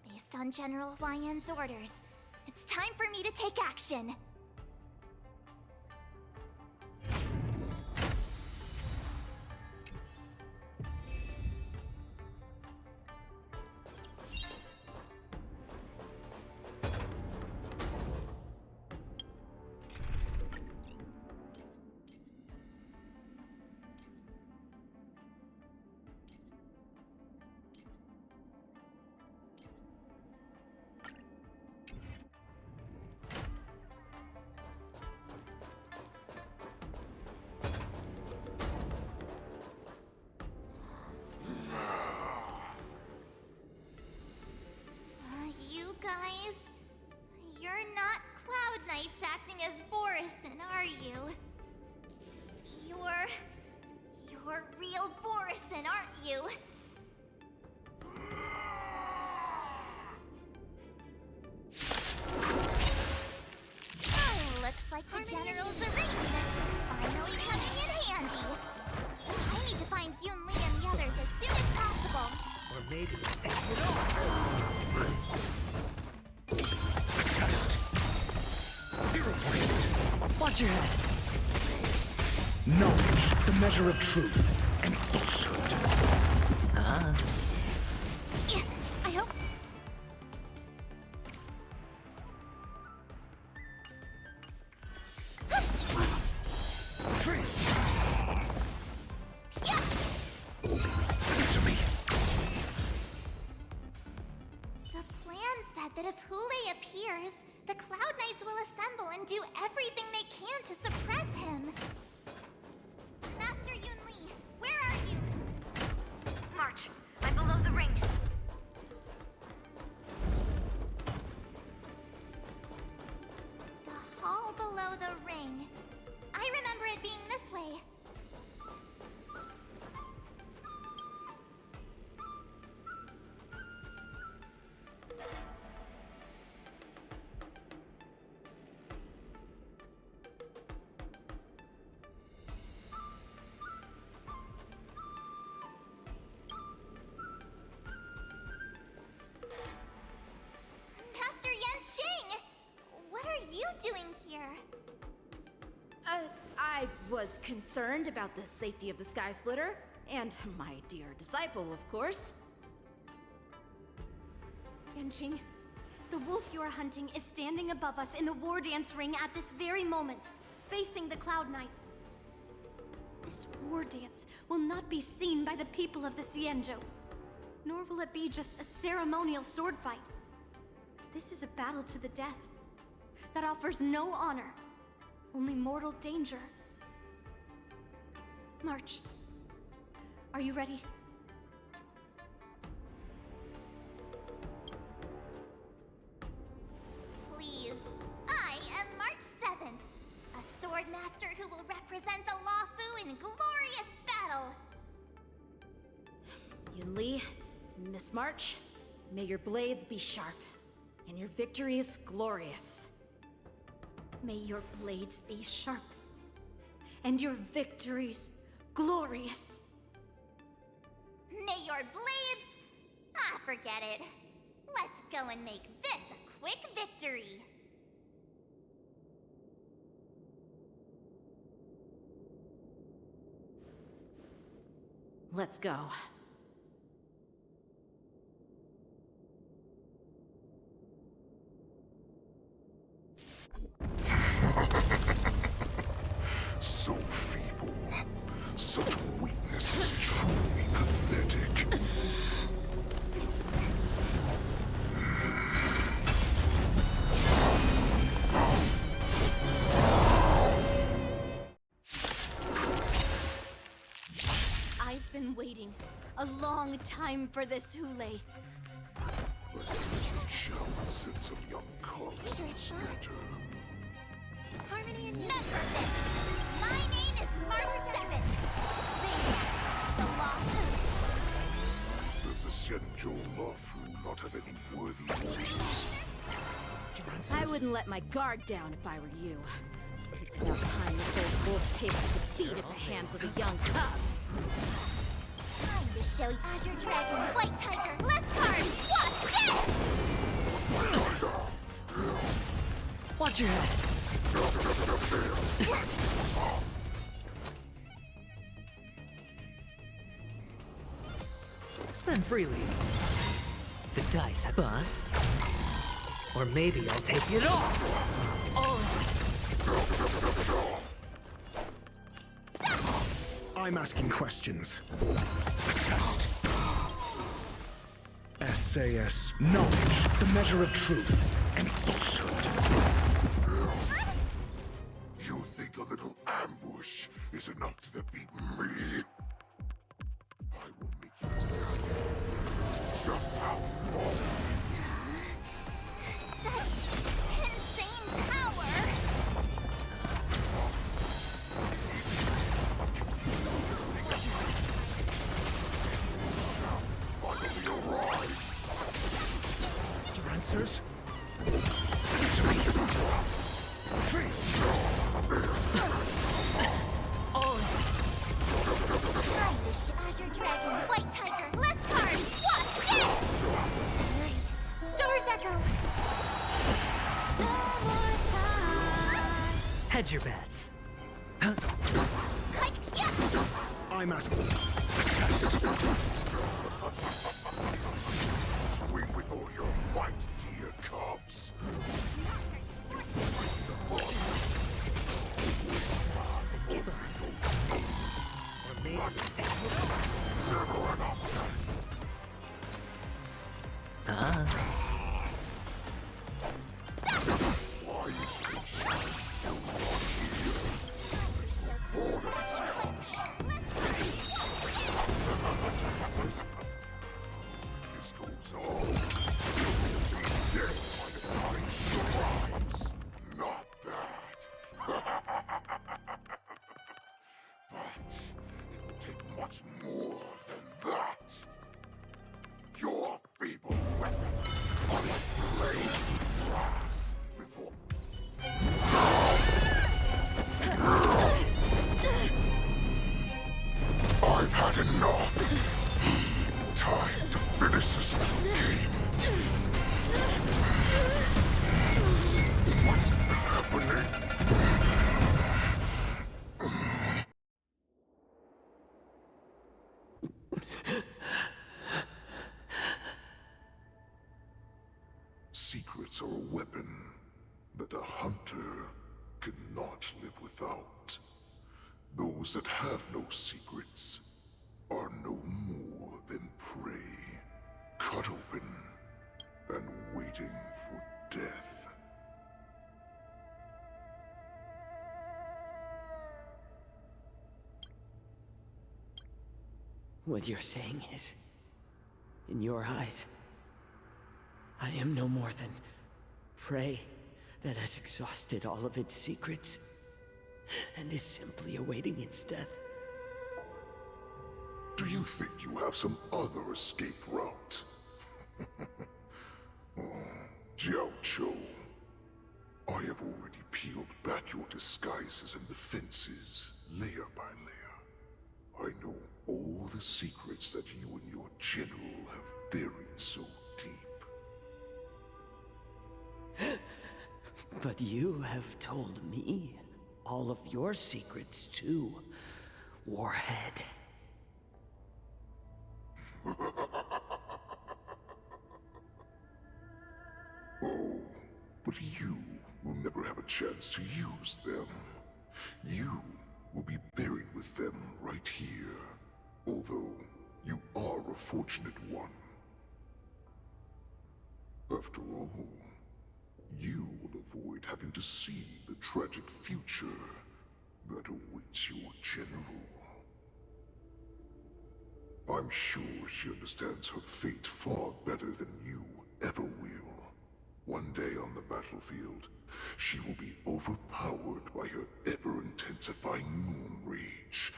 Based on General Huayan's orders, it's time for me to take action. You guys, you're not Cloud Knights acting as Borisin, are you? You're real Borisin, aren't you? Oh, looks like the General's arrangement finally coming in handy. I need to find Yun Li and the others as soon as possible. Or maybe take it on. The test. 0 points. Watch your head. Knowledge, the measure of truth and falsehood. I hope... Free. Yeah. Answer me. The plan said that if Hule appears, the Cloud Knights will assemble and do everything they can to suppress him. Master Yun Li, where are you? March, I'm below the ring. The hall below the ring. I remember it being this way. Master Yanqing! What are you doing here? I was concerned about the safety of the Sky Splitter, and my dear disciple, of course. Yanqing, the wolf you are hunting is standing above us in the war dance ring at this very moment, facing the Cloud Knights. This war dance will not be seen by the people of the Xianzhou, nor will it be just a ceremonial sword fight. This is a battle to the death that offers no honor, only mortal danger. March. Are you ready? Please. I am March 7th, a sword master who will represent the Luofu in glorious battle. Yunli, Miss March, may your blades be sharp, and your victories glorious. May your blades be sharp, and your victories glorious. May your blades... Ah, forget it. Let's go and make this a quick victory. Let's go. So feeble. Such weakness is truly pathetic. I've been waiting a long time for this, Hule. A slight shell and send some young cubs to scatter. Harmony and number 6. My name is March 7th. Ringmaster, the Luofu. Does the Xianzhou Luofu not have any worthy warriors? I wouldn't let my guard down if I were you. It's about time this old wolf tasted defeat at the hands of a young cub. Time to show you Azure Dragon, White Tiger, less cards. What's this? Watch your head. Spend freely. The dice bust. Or maybe I'll take it all. I'm asking questions. A test. SAS. Knowledge, the measure of truth and falsehood. You think a little ambush is enough to defeat me? I will make you understand just how long. Such insane power! Your answers? Azure Dragon, White Tiger, less cards. What's this? Great. Stars Echo. No more time. Hedge your bets. I'm asking. A test. Swing with all your might, dear cubs. Or maybe I'll take it all. Never an option. Why is your shadow still not here? Borderlands comes. This goes on. You'll be dead by the time cannot live without. Those that have no secrets are no more than prey, cut open and waiting for death. What you're saying is, in your eyes, I am no more than prey that has exhausted all of its secrets and is simply awaiting its death. Do you think you have some other escape route? Oh, Jiao Cho, I have already peeled back your disguises and defenses, layer by layer. I know all the secrets that you and your general have buried so deep. But you have told me all of your secrets too, Warhead. Oh, but you will never have a chance to use them. You will be buried with them right here, although you are a fortunate one. After all, you will avoid having to see the tragic future that awaits your general. I'm sure she understands her fate far better than you ever will. One day on the battlefield, she will be overpowered by her ever-intensifying moon rage,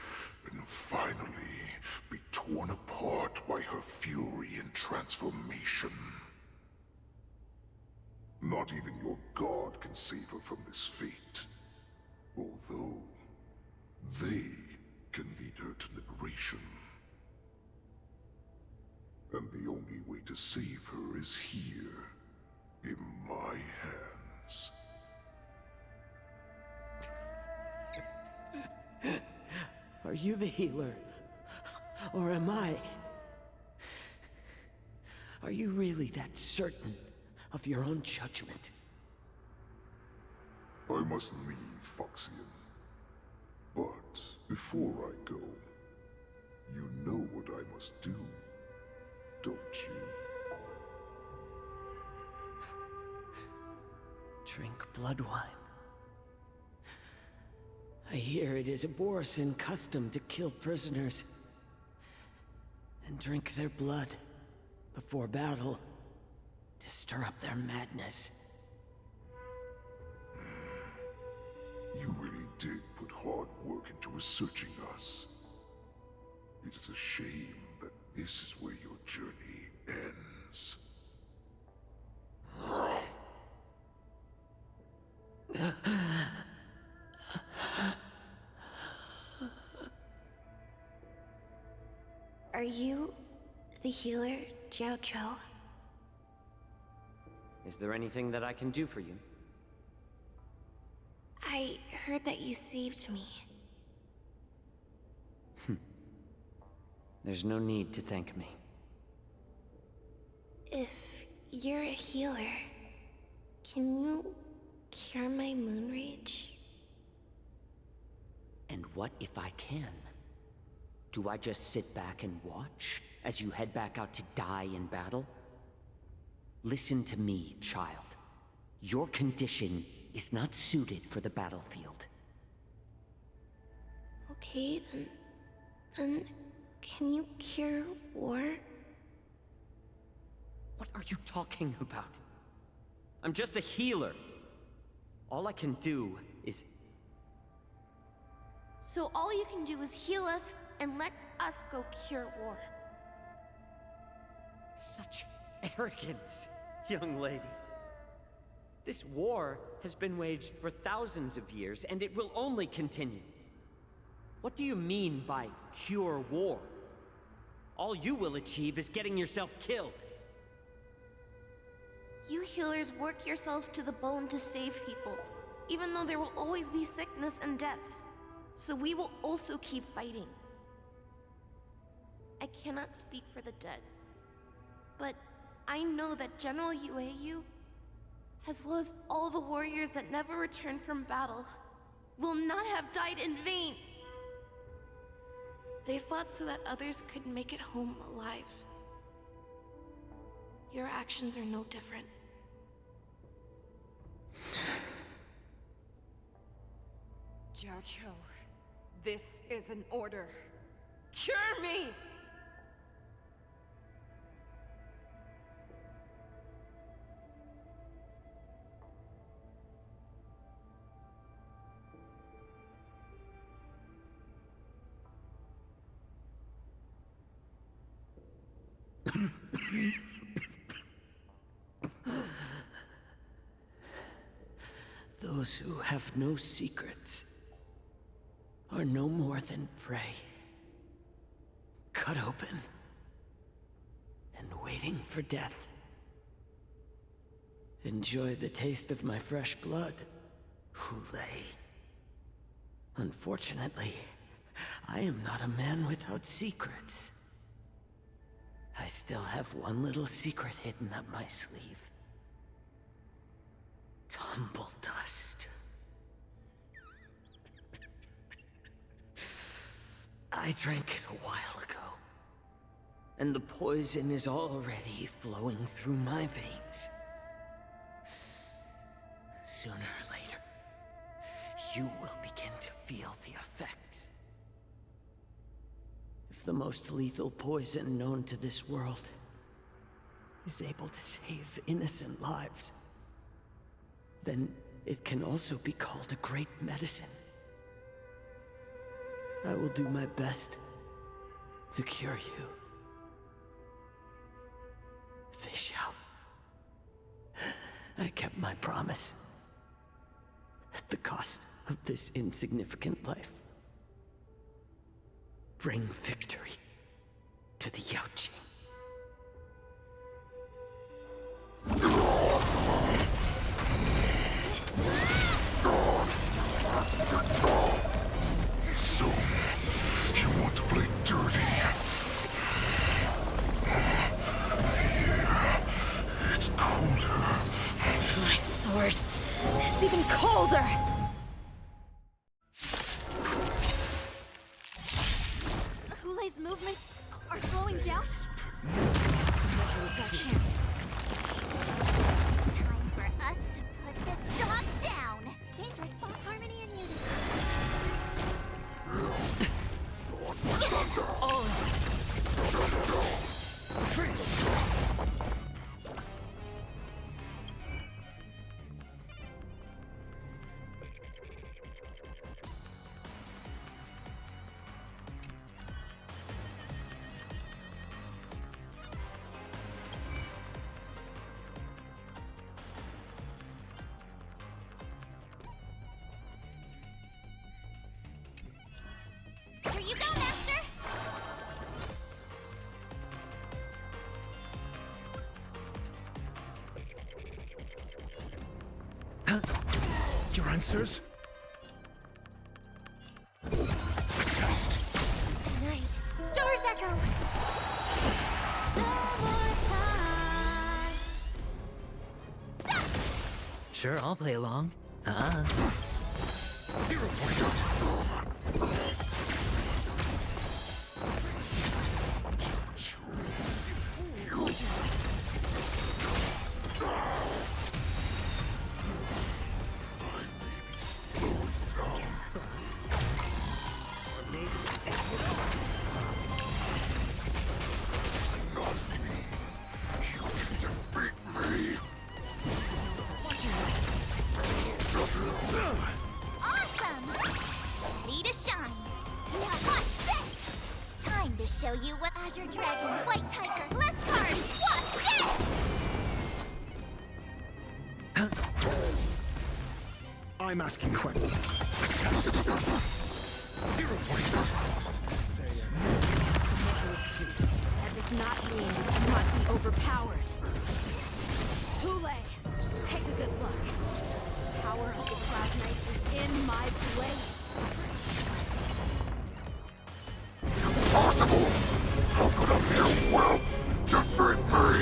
and finally be torn apart by her fury and transformation. Not even your god can save her from this fate, although they can lead her to liberation. And the only way to save her is here, in my hands. Are you the healer? Or am I? Are you really that certain of your own judgment? I must leave, Foxian. But before I go, you know what I must do, don't you? Drink blood wine. I hear it is a Borisin custom to kill prisoners and drink their blood before battle to stir up their madness. You really did put hard work into researching us. It is a shame that this is where your journey ends. Are you the healer, Jiao Cho? Is there anything that I can do for you? I heard that you saved me. There's no need to thank me. If you're a healer, can you cure my moon rage? And what if I can? Do I just sit back and watch as you head back out to die in battle? Listen to me, child. Your condition is not suited for the battlefield. Okay, then can you cure war? What are you talking about? I'm just a healer. All I can do is... So all you can do is heal us and let us go cure war. Such arrogance, young lady. This war has been waged for thousands of years, and it will only continue. What do you mean by cure war? All you will achieve is getting yourself killed. You healers work yourselves to the bone to save people, even though there will always be sickness and death. So we will also keep fighting. I cannot speak for the dead, but I know that General Yueyu, as well as all the warriors that never returned from battle, will not have died in vain. They fought so that others could make it home alive. Your actions are no different. Jiao, this is an order. Cure me! Those who have no secrets are no more than prey. Cut open and waiting for death. Enjoy the taste of my fresh blood, Hulei. Unfortunately, I am not a man without secrets. I still have one little secret hidden up my sleeve. Tumble dust. I drank it a while ago, and the poison is already flowing through my veins. Sooner or later, you will begin to feel the effects. If the most lethal poison known to this world is able to save innocent lives, then it can also be called a great medicine. I will do my best to cure you. Fish out. I kept my promise. At the cost of this insignificant life. Bring victory to the Yaoqing. So, you want to play dirty? Here, it's colder. My sword is even colder! Hulei's movements are slowing down. Never lose our chance. Time for us to put this dog down. Dangerous thought, harmony and unity. Here you go, Master! Your answers? Test. Tonight, Stars Echo! No more times. Sure, I'll play along. 0 points. Awesome! Ready to shine. Now watch this! Time to show you what Azure Dragon, White Tiger, Bless Card, what's this? I'm asking questions. Test. 0 points. That does not mean you cannot be overpowered. Hulei, take a good look. The power of the Cloud Knights is in my blade. Impossible! How could a mere whelp defeat me?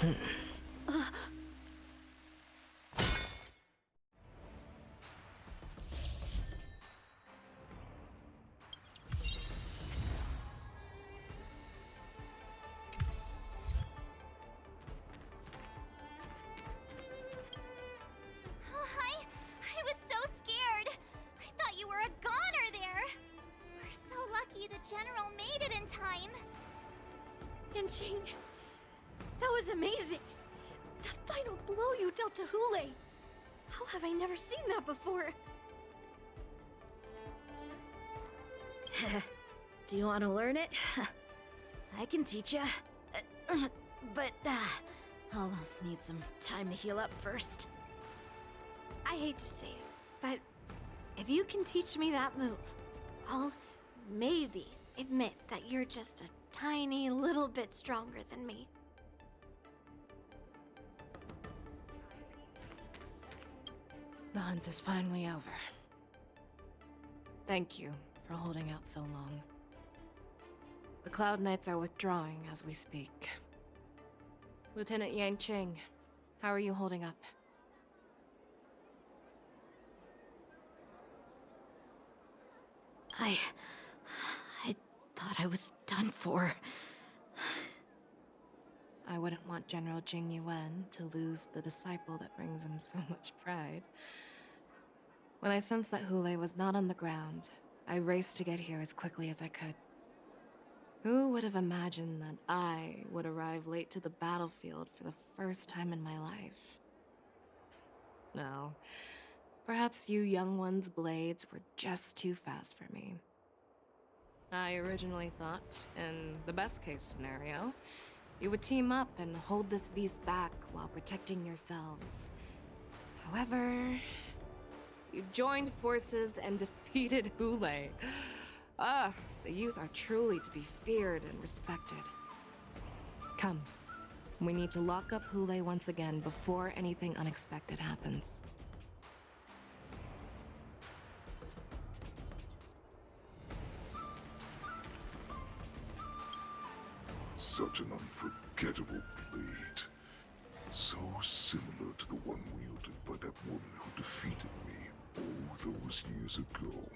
I was so scared. I thought you were a goner there. We're so lucky the General made it in time. Yanqing, that was amazing. The final blow you dealt to Hule. How have I never seen that before? Do you want to learn it? I can teach you. But, I'll need some time to heal up first. I hate to say it, but if you can teach me that move, I'll maybe admit that you're just a tiny little bit stronger than me. The hunt is finally over. Thank you for holding out so long. The Cloud Knights are withdrawing as we speak. Lieutenant Yanqing, how are you holding up? I thought I was done for. I wouldn't want General Jing Yuan to lose the disciple that brings him so much pride. When I sensed that Hule was not on the ground, I raced to get here as quickly as I could. Who would have imagined that I would arrive late to the battlefield for the first time in my life? No. Perhaps you young ones' blades were just too fast for me. I originally thought, in the best-case scenario, you would team up and hold this beast back while protecting yourselves. However, you joined forces and defeated Hule. The youth are truly to be feared and respected. Come, we need to lock up Hule once again before anything unexpected happens. Such an unforgettable blade. So similar to the one wielded by that woman who defeated me all those years ago.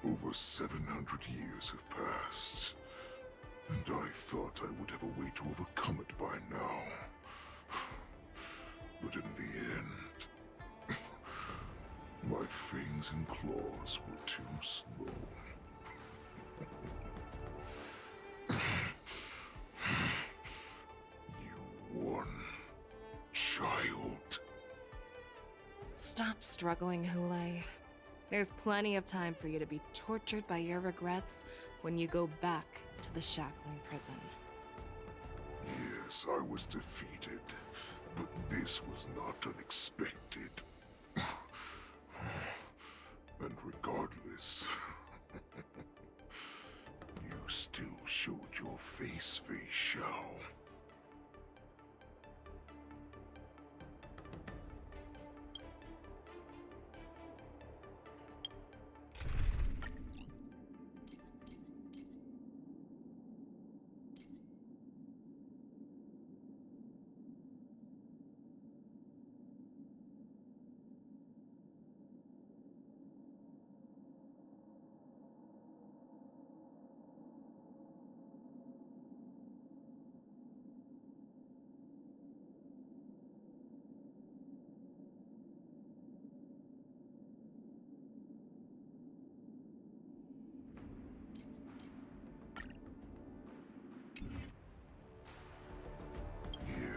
Over 700 years have passed, and I thought I would have a way to overcome it by now. But in the end, my fangs and claws were too slow. You won, child. Stop struggling, Hule. There's plenty of time for you to be tortured by your regrets when you go back to the shackling prison. Yes, I was defeated, but this was not unexpected. And regardless, you still showed your face, Fei Xiao.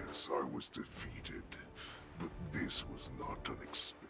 Yes, I was defeated, but this was not unexpected.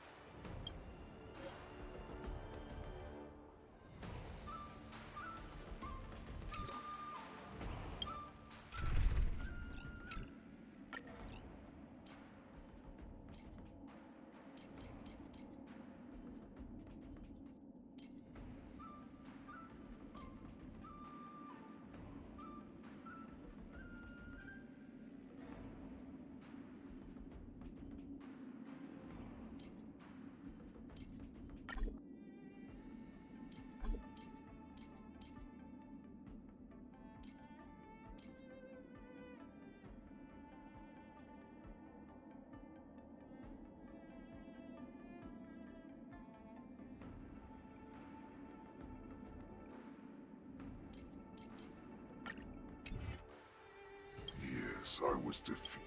guess I was defeated.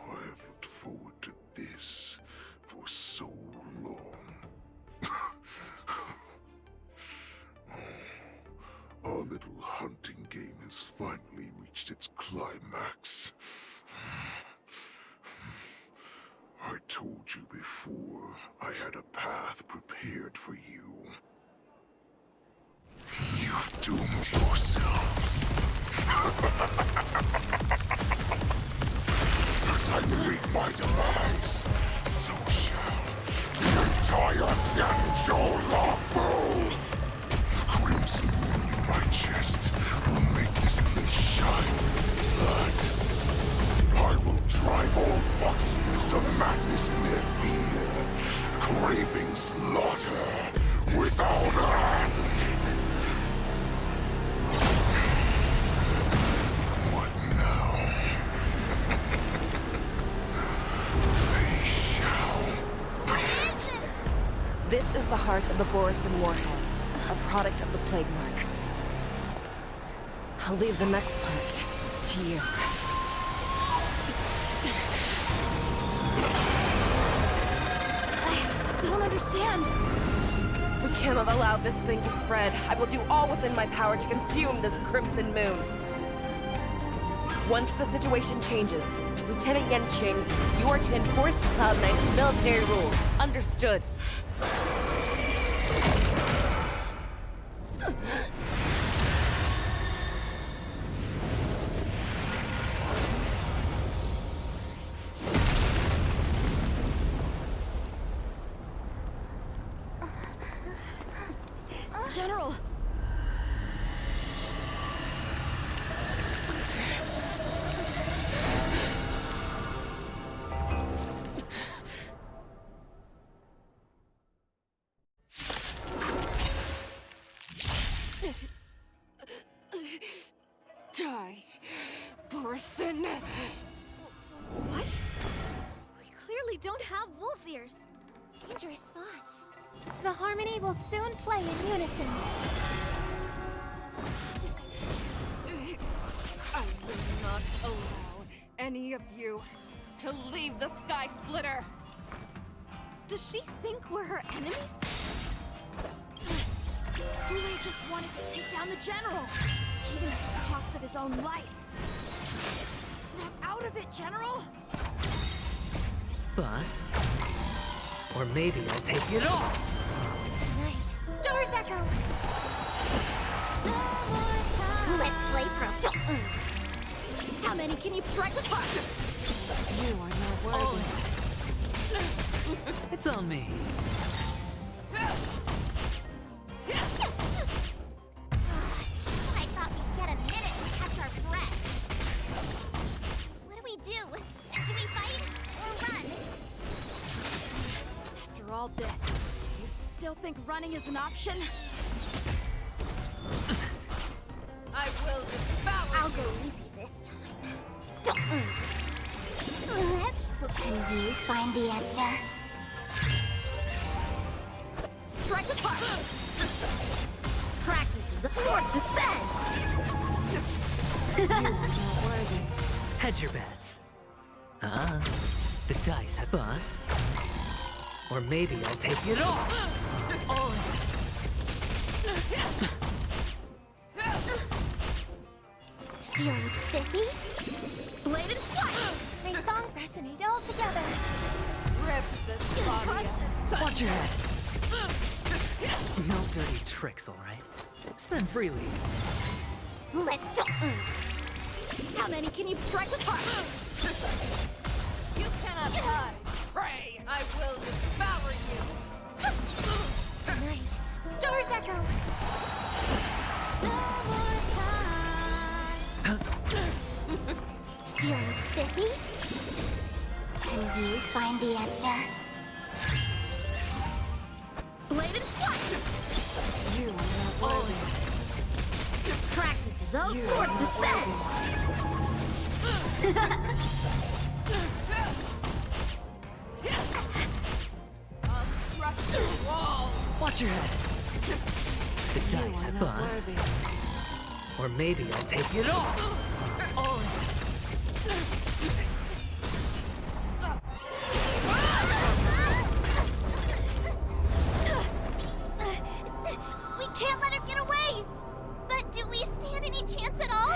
I have looked forward to this for so long. Our little hunting game has finally reached its climax. I told you before, I had a path prepared for you. You've doomed yourselves. As I meet my demise, so shall the entire Xianzhou Labu. The crimson wound in my chest will make this place shine with blood. I will drive all Foxians to madness in their fear, craving slaughter without end. What now? They shall. This is the heart of the Borisin Warhead, a product of the Plague Mark. I'll leave the next part to you. I don't understand. We cannot allow this thing to spread. I will do all within my power to consume this Crimson Moon. Once the situation changes, Lieutenant Yanqing, you are to enforce the Cloud Knight's military rules. Understood. General! Die, Borisin. What? We clearly don't have wolf ears. Dangerous thoughts. The harmony will soon play in unison. I will not allow any of you to leave the Sky Splitter. Does she think we're her enemies? Wu just wanted to take down the General, even at the cost of his own life. Snap out of it, General! Bust. Or maybe I'll take it all! Right. Stars echo! Let's play from... How many can you strike with fire? You are not worthy. It's on me. I thought we'd get a minute to catch our breath. What do we do? Do we fight or run? After all this, you still think running is an option? I will devour. I'll go easy this time. Let's... Can you find the answer? Strike with fire! Practice is a sword's descent! You are not worthy. Hedge your bets. The dice have bust. Or maybe I'll take it all! Feeling spiffy? Bladed flight! They song resonate all together. Rip this body up. Watch your head! No dirty tricks, alright? Spend freely. Let's go! How many can you strike with fire? You cannot hide. Pray, I will devour you. Tonight, stars echo. No more time. Feeling spiffy? Can you find the answer? Bladed flight! You are not worthy. Your practice is all sorts to I'll crush your wall. Watch your head. The dice I are not bust. worthy. Or maybe I'll take it all. We can't let her get away! But do we stand any chance at all?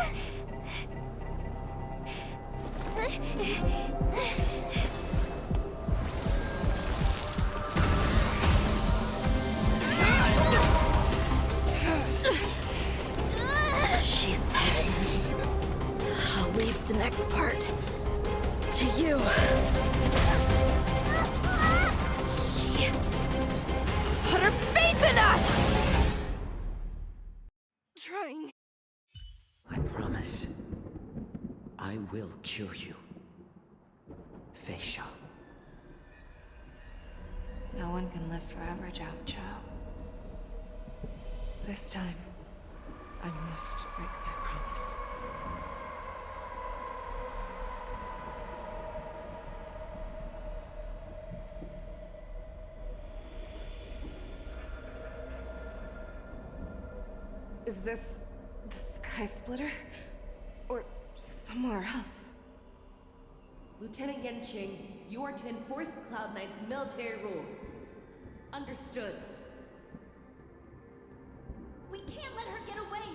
She said, I'll leave the next part to you. She put her faith in us! Trying. I promise. I will cure you. Feisha. No one can live forever, Zhao Chao. This time, I must break my promise. Is this the Sky Splitter? Or somewhere else? Lieutenant Yanqing, you are to enforce the Cloud Knight's military rules. Understood. We can't let her get away!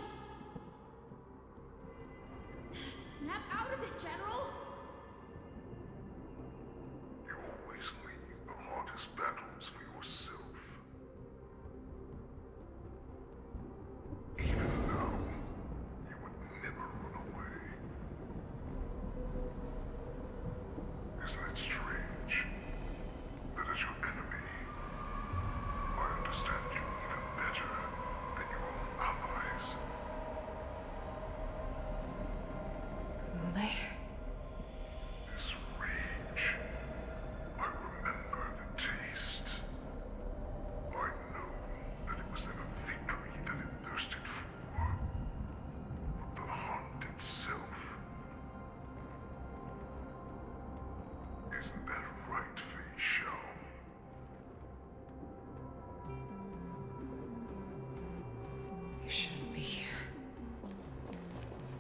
Snap out of it, General! You always leave the hardest battles for yourself. Even now, you would never run away. Isn't it strange that as your enemy, I understand you even better than your own allies? Will they? This rage, I remember the taste. I know that it was never victory that it thirsted for, but the hunt itself. Isn't that right, Fei Shao? You shouldn't be here.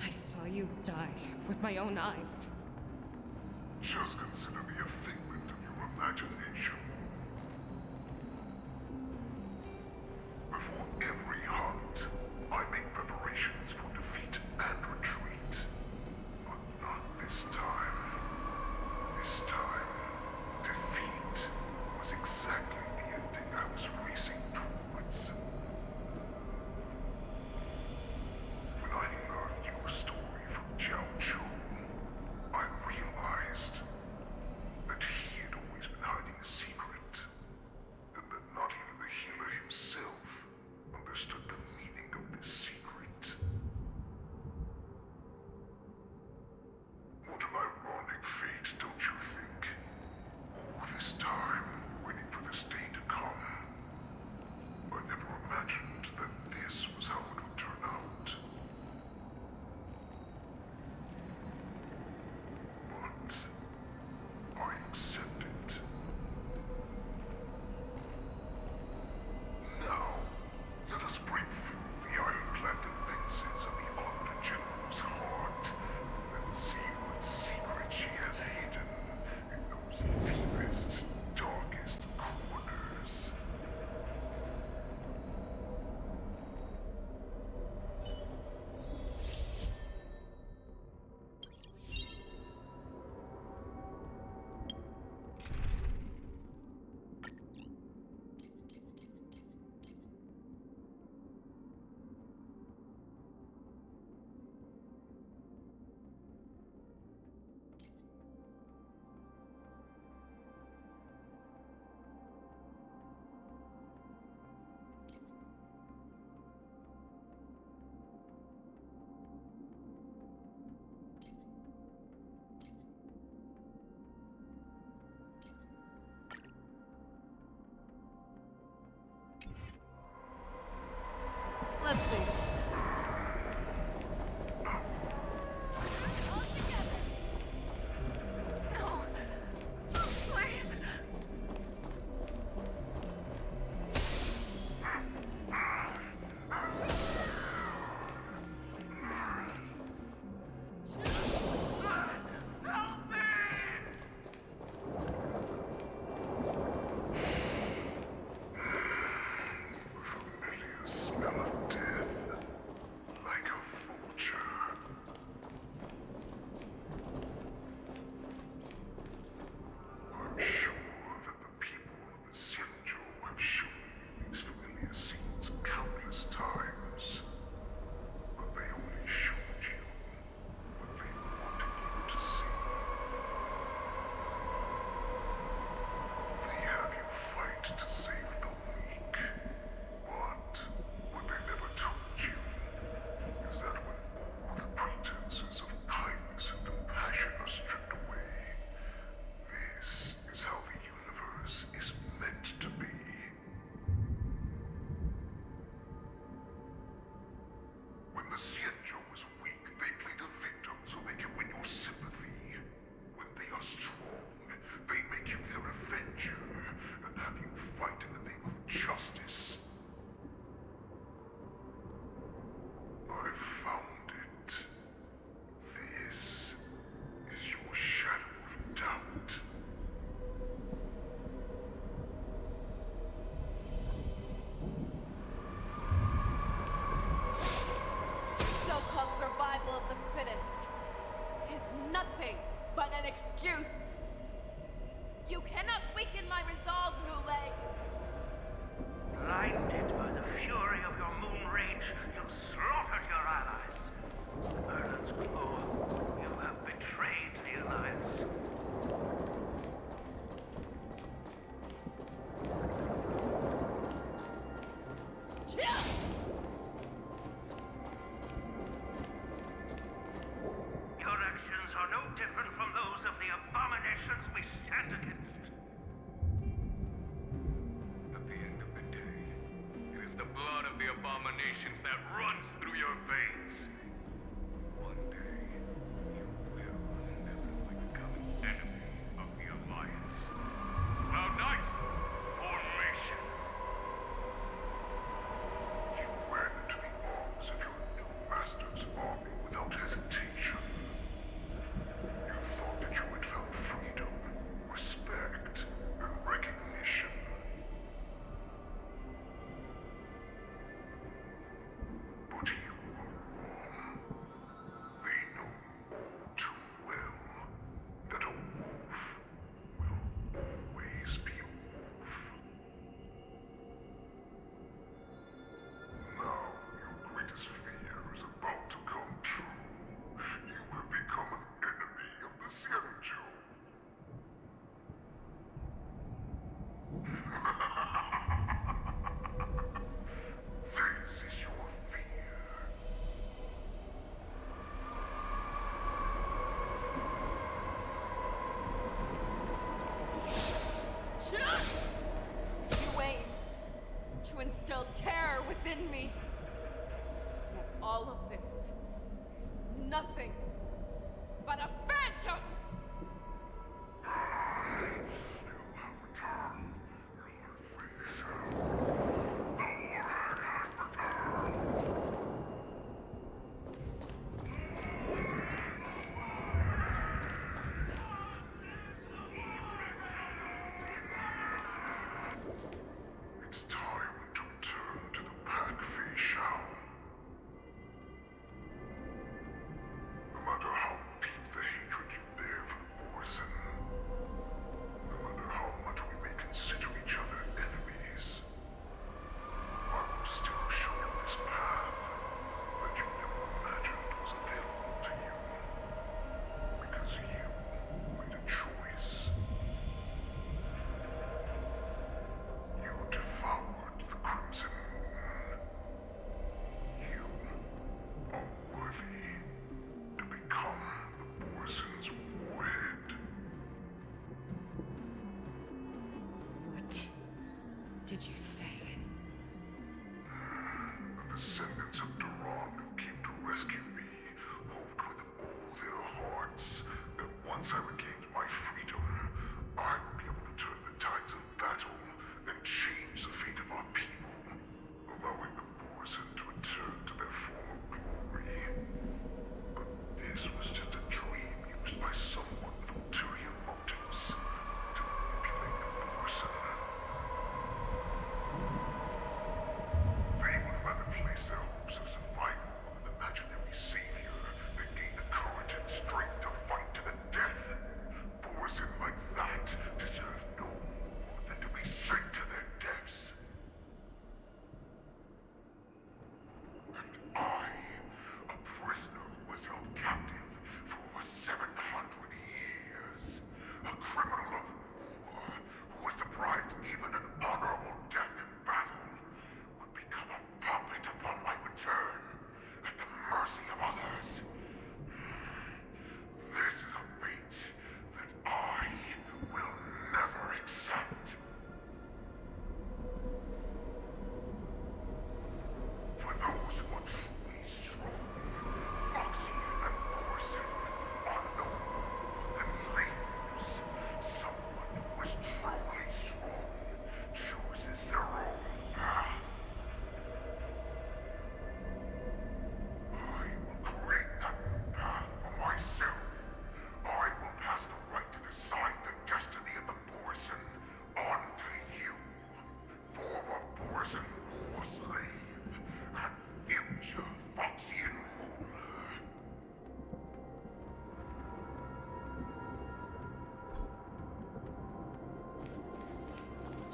I saw you die with my own eyes. Just consider me a figment of your imagination. Before every hunt, I make preparations for defeat and retreat. But not this time. This time, defeat was exactly the ending I was racing towards. When I learned your story from Zhao Chou, I realized that he had always been hiding a secret, and that not even the healer himself understood the meaning of this secret. nothing but an excuse. You cannot weaken my resolve, Lulei. Blinded by the fury of your moon rage, you slaughtered your allies. Merlin's Claw, you have betrayed the Alliance. Your actions are no different from those of the abominations we stand against. At the end of the day, it is the blood of the abominations that runs through your veins. One day, you will inevitably become an enemy of the Alliance. Cloud Knights, formation! You went into the arms of your new master's army without hesitation. You thought that you had found freedom, respect, and recognition. But you were wrong. They know all too well that a wolf will always be a wolf. Now your greatest fear is about to come true. You have become an enemy of the Xianzhou. This is your fear. You aim to instill terror within me. Yet all of this is nothing but a phantom! It's time to return to the pack, Fei Shao. No matter how deep the hatred you bear for the poison, no matter how much we may consider each other enemies, I will still show you this path that you never imagined was available to you. Because you made a choice. You devoured the Crimson Moon. You are worthy to become the poison's warhead. What did you say? The descendants of Duran who came to rescue me hoped with all their hearts that once I regained my freedom, I would be able to turn the tides of battle and change the fate of our people, allowing the poison to return to their former glory. But this was just a dream used by someone with ulterior motives to manipulate the poison.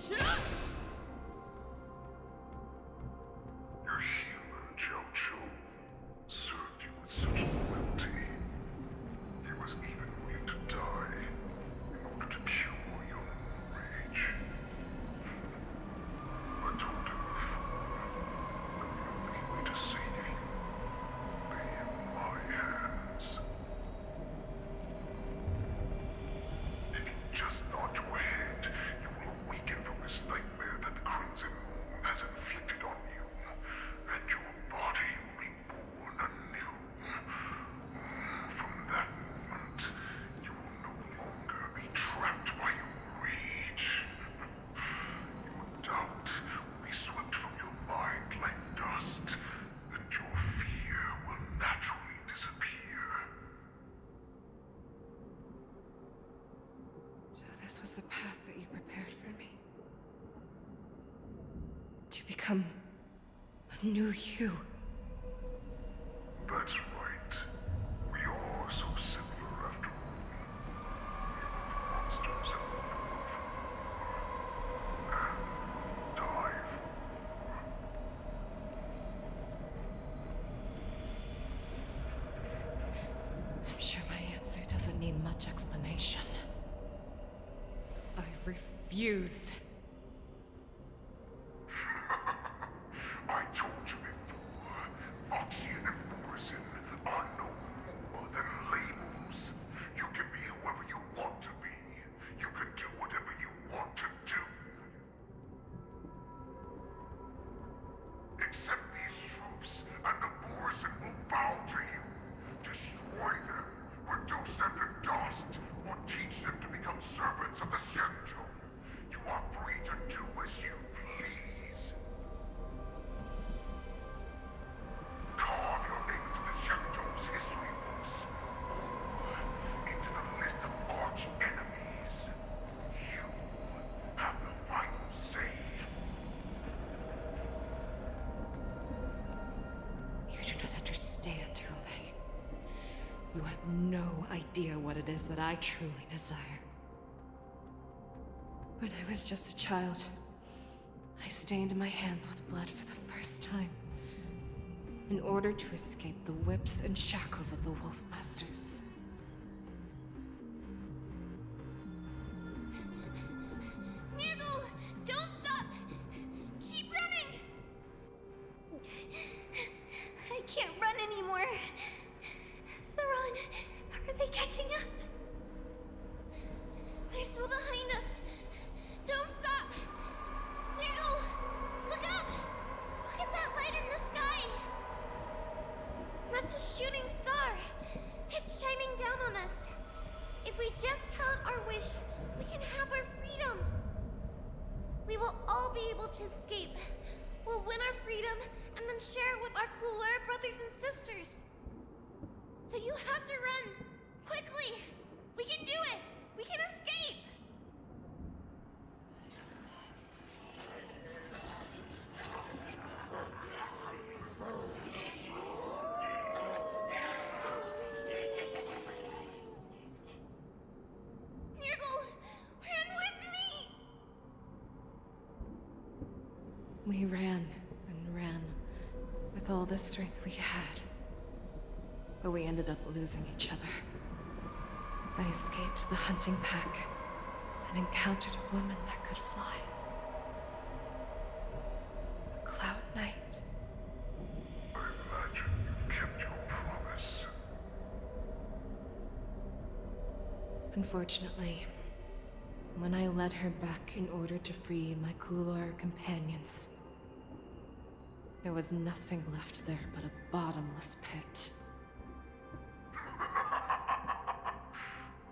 Your healer, Jiao Cho, served you with such loyalty. He was even willing to die in order to cure your rage. I told him before that the only way to save you lay in my hands. If you just nod your head, you will awaken from this nightmare that the Crimson Moon has inflicted on you, and your body will be born anew. From that moment, you will no longer be trapped by your rage. Your doubt will be swept from your mind like dust, and your fear will naturally disappear. So this was the path that you prepared for me. To become a new you. That's right. We are so similar after all. We were monsters and were born for war. And die for war. I'm sure my answer doesn't need much explanation. I refuse. I told you before, Foxian and Morrison are no more than labels. You can be whoever you want to be. You can do whatever you want to do. Accept these truths, and the Morrison will bow to you. Destroy them, reduce them to dust, or teach them to become servants of the Xianzhou. You are free to do as you please. Carve your name into the Xianzhou's history books, or into the list of arch enemies. You have the final say. You do not understand, Hule. You have no idea what it is that I truly desire. When I was just a child, I stained my hands with blood for the first time, in order to escape the whips and shackles of the Wolf Masters. Nirgal, don't stop! Keep running! I can't run anymore. Saran, are they catching up? They're still behind us. Don't stop! Nirgal, look up! Look at that light in the sky! That's a shooting star. It's shining down on us. If we just tell it our wish, we can have our freedom. We will all be able to escape. We'll win our freedom and then share it with our cooler brothers and sisters. So you have to run. Quickly. We can do it. We can escape. Nirgal, run with me. We ran and ran with all the strength we had. But we ended up losing each other. I escaped the hunting pack and encountered a woman that could fly. A Cloud Knight. I imagine you kept your promise. Unfortunately, when I led her back in order to free my Kulor companions, there was nothing left there but a bottomless pit.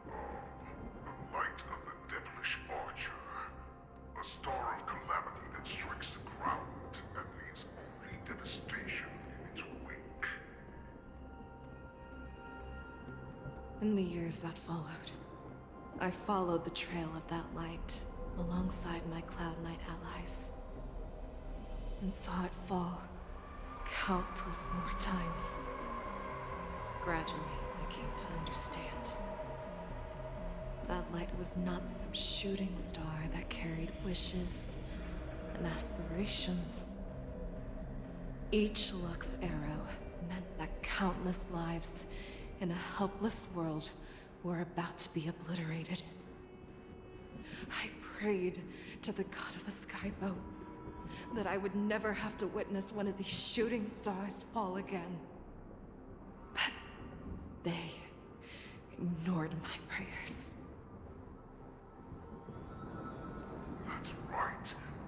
The light of the devilish archer. A star of calamity that strikes the ground and leaves only devastation in its wake. In the years that followed, I followed the trail of that light alongside my Cloud Knight allies, and saw it fall countless more times. Gradually, I came to understand. that light was not some shooting star that carried wishes and aspirations. Each Lux arrow meant that countless lives in a helpless world were about to be obliterated. I prayed to the god of the skyboat that I would never have to witness one of these shooting stars fall again. But they ignored my prayers. That's right.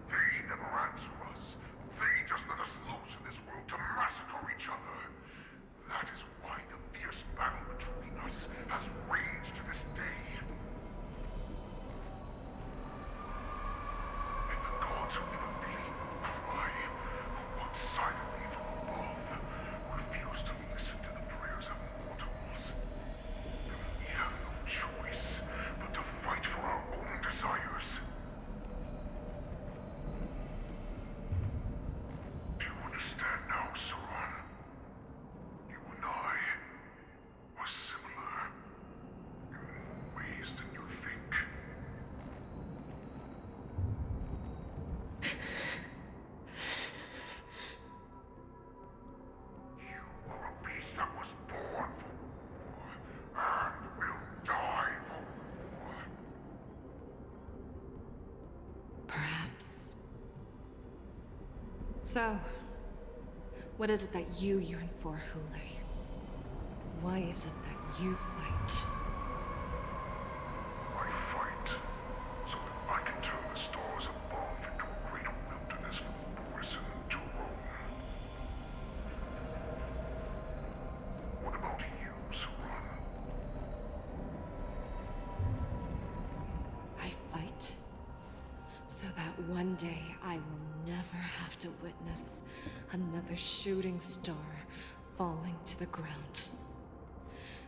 They never answer us. They just let us loose in this world to massacre each other. That is why the fierce battle between us has raged to this day. And the gods who never bleed nor cry, who watch silently from above, refuse to listen to the prayers of mortals. Then we have no choice but to fight for our own desires. Do you understand now, Saran? You and I are similar in more ways than you think. You are a beast that was born for war, and will die for war. Perhaps. So, what is it that you yearn for, Hule? Why is it that you fight? I fight so that I can turn the stars above into a great wilderness for Boris to roam. What about you, Saran? I fight so that one day I will never have to witness another shooting star falling to the ground.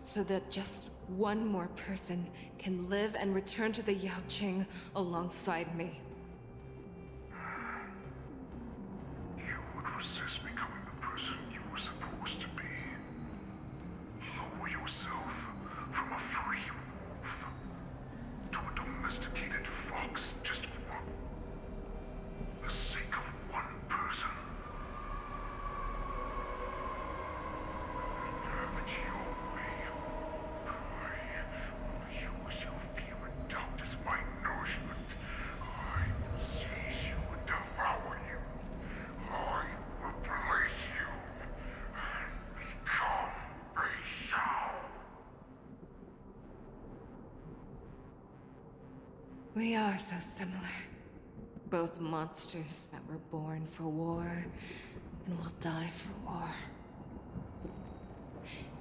So that just one more person can live and return to the Yaoqing alongside me. You would resist becoming the person you were supposed to be. Lower yourself from a free wolf to a domesticated fox just for the sake of one person. Have it your way. I will use your fear and doubt as my nourishment. I will seize you and devour you. I will replace you and become Beishao. We are so similar. Both monsters that were born for war and will die for war.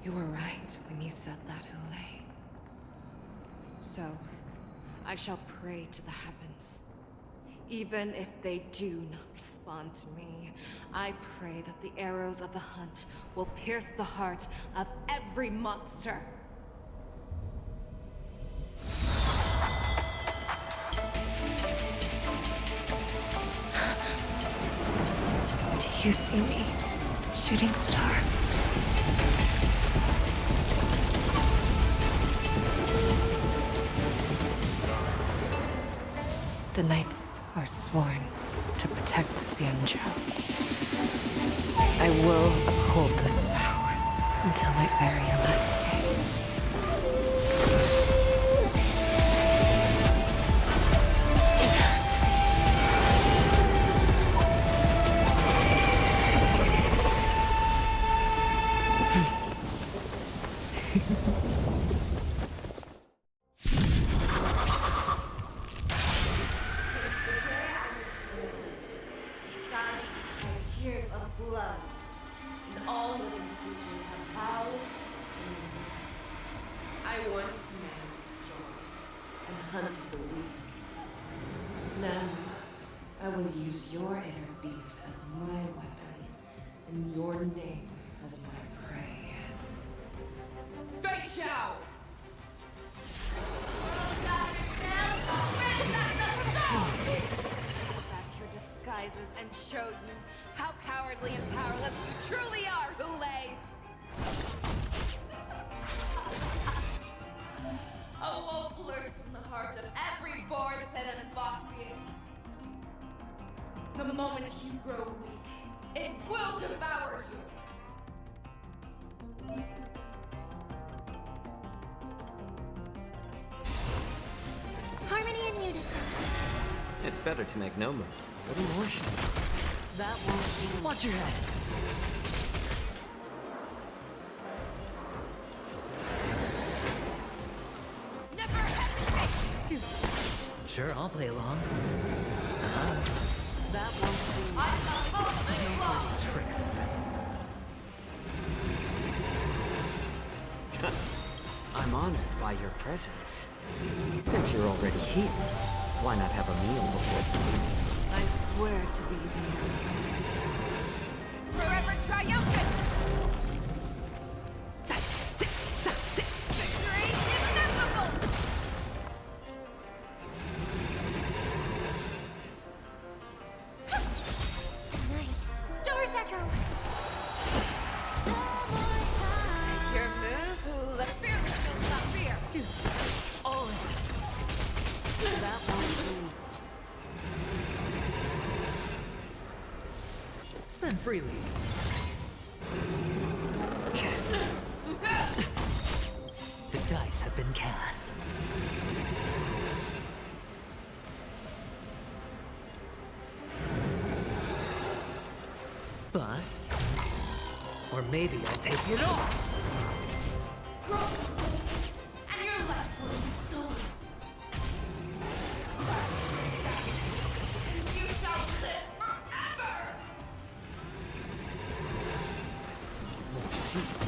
You were right when you said that, Hule. So, I shall pray to the heavens. Even if they do not respond to me, I pray that the arrows of the hunt will pierce the heart of every monster. Do you see me, shooting star? The knights are sworn to protect the Xianzhou. I will uphold this vow until my very last day. Tears of blood, and all living creatures have bowed and knelt. I once man the strong and hunted the weak. Now, I will use your inner beast as my weapon, and your name as my prey. Beishao! Back your disguises and show you how cowardly and powerless you truly are, Hule! A wolf lurks in heart of every Borset and Foxian. The moment you grow weak, it will devour you. Harmony and unison. It's better to make no move. What emotions? That won't do. Watch your head. Never hesitate! Sure, I'll play along. That won't do. I'm not all day long! Tricks. I'm honored by your presence. Since you're already here, why not have a meal before? I swear to be the end. Forever triumphant! Victory is inevitable! Tonight, Stars Echo. Your moves, let fear be still, not fear. That won't do. Spend freely. The dice have been cast. Bust. Or maybe I'll take it off. And your life will be stolen. You shall live forever! More season.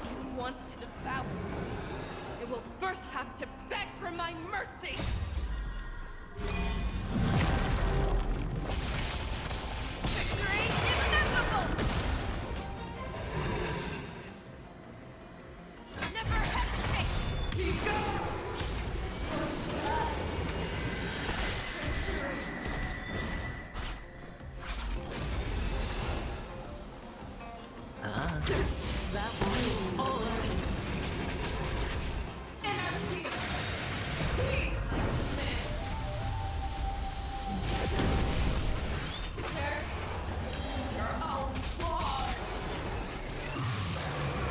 If it wants to devour, it will first have to beg for my mercy! Victory is inevitable! Never hesitate! Keep going! That won't do. Energy! Be my man! Share your own blood!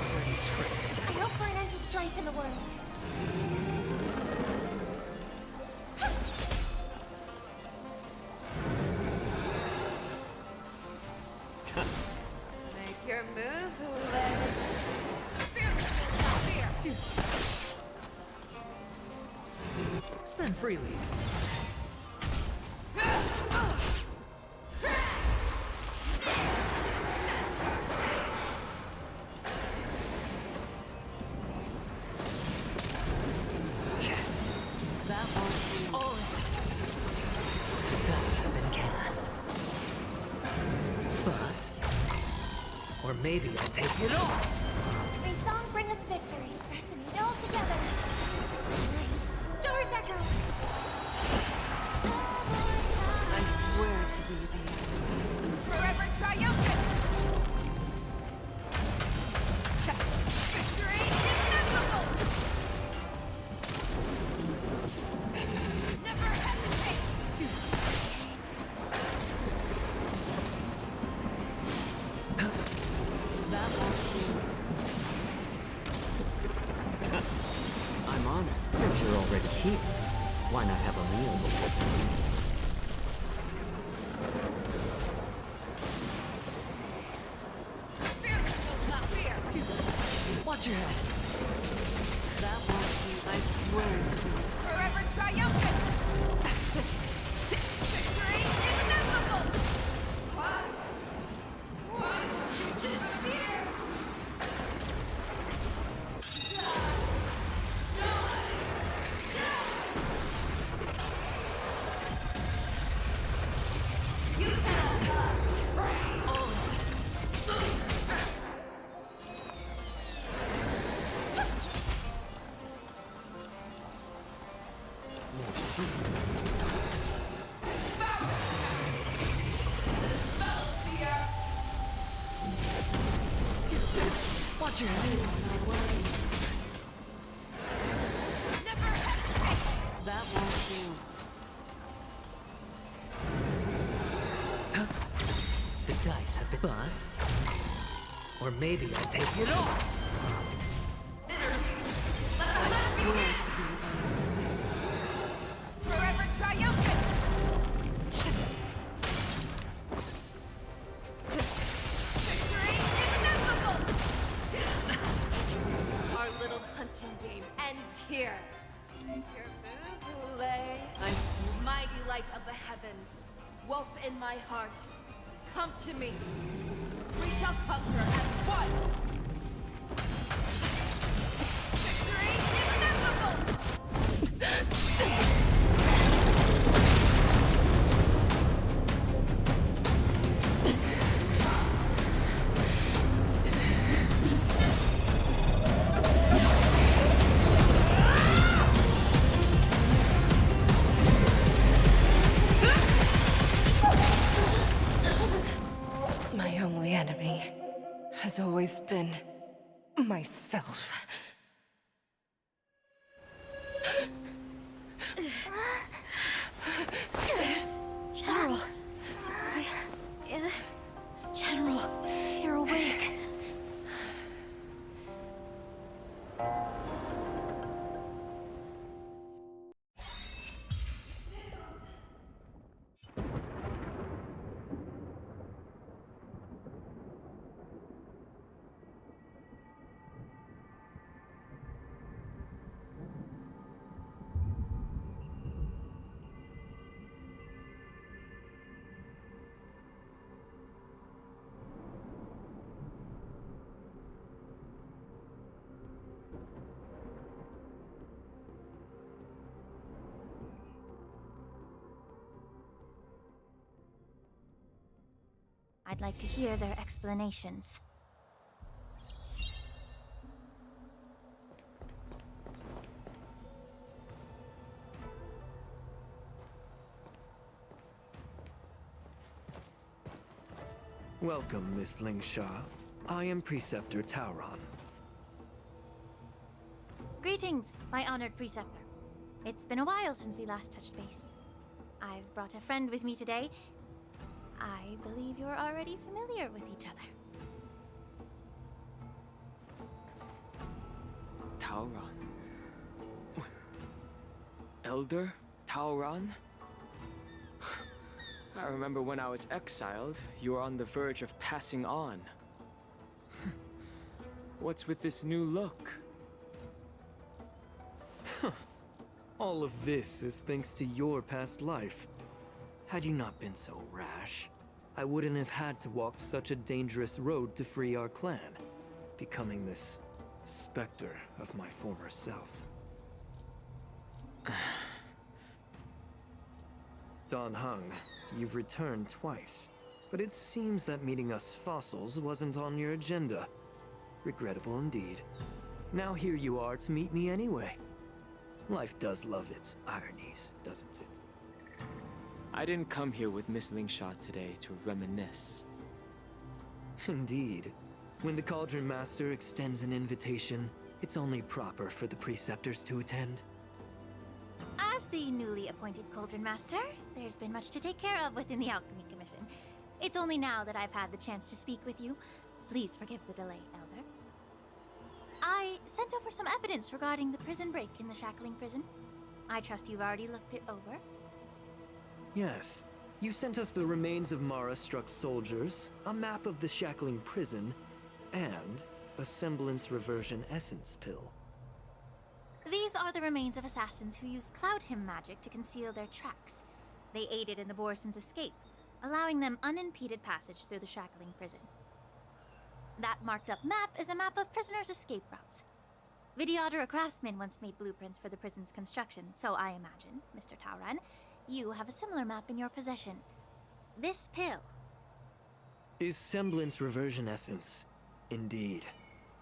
Dirty tricks. I hope for an end to strife in the world. Make your move, Hule. Fear will not fear! Spend freely. That won't do. The dice have been cast. Bust. Or maybe I'll take it off. May song bring us victory. Resonate all together. Tonight, Stars Echo. I swear to be the end. Forever triumphant! Victory is inevitable! Never hesitate! That won't do. I'm honored. Since you're already here, why not have a meal before? Fear will not fear! Watch your head. That won't do. I swear to be Forever triumphant! Victory is inevitable! Why? Why don't you just fear? You cannot More season. Watch your head. Never hesitate! bust. Or maybe I'll take it all! I swear to be Forever triumphant! Victory is inevitable! Our little hunting game ends here. Your boo-boo lay. I see. Mighty light of the heavens, wolf in my heart, come to me. We shall conquer as one. Victory is inevitable! My only enemy has always been myself. General. General, you're awake. I'd like to hear their explanations. Welcome, Miss Lingsha. I am Preceptor Tauron. Greetings, my honored preceptor. It's been a while since we last touched base. I've brought a friend with me today. I believe you're already familiar with each other. Tauron. Elder Tauron? I remember when I was exiled, you were on the verge of passing on. What's with this new look? All of this is thanks to your past life. Had you not been so rash, I wouldn't have had to walk such a dangerous road to free our clan, becoming this specter of my former self. Dan Heng, you've returned twice, but it seems that meeting us fossils wasn't on your agenda. Regrettable indeed. Now here you are to meet me anyway. Life does love its ironies, doesn't it? I didn't come here with Miss Lingsha today to reminisce. Indeed. When the Cauldron Master extends an invitation, it's only proper for the Preceptors to attend. As the newly appointed Cauldron Master, there's been much to take care of within the Alchemy Commission. It's only now that I've had the chance to speak with you. Please forgive the delay, Elder. I sent over some evidence regarding the prison break in the Shackling Prison. I trust you've already looked it over. Yes. You sent us the remains of Mara-struck soldiers, a map of the Shackling Prison, and a semblance reversion essence pill. These are the remains of assassins who used Cloud Hymn magic to conceal their tracks. They aided in the Borison's escape, allowing them unimpeded passage through the Shackling Prison. That marked-up map is a map of prisoners' escape routes. Vidyadhara craftsmen once made blueprints for the prison's construction, so I imagine, Mr. Tauron, you have a similar map in your possession. This pill is semblance reversion essence. Indeed.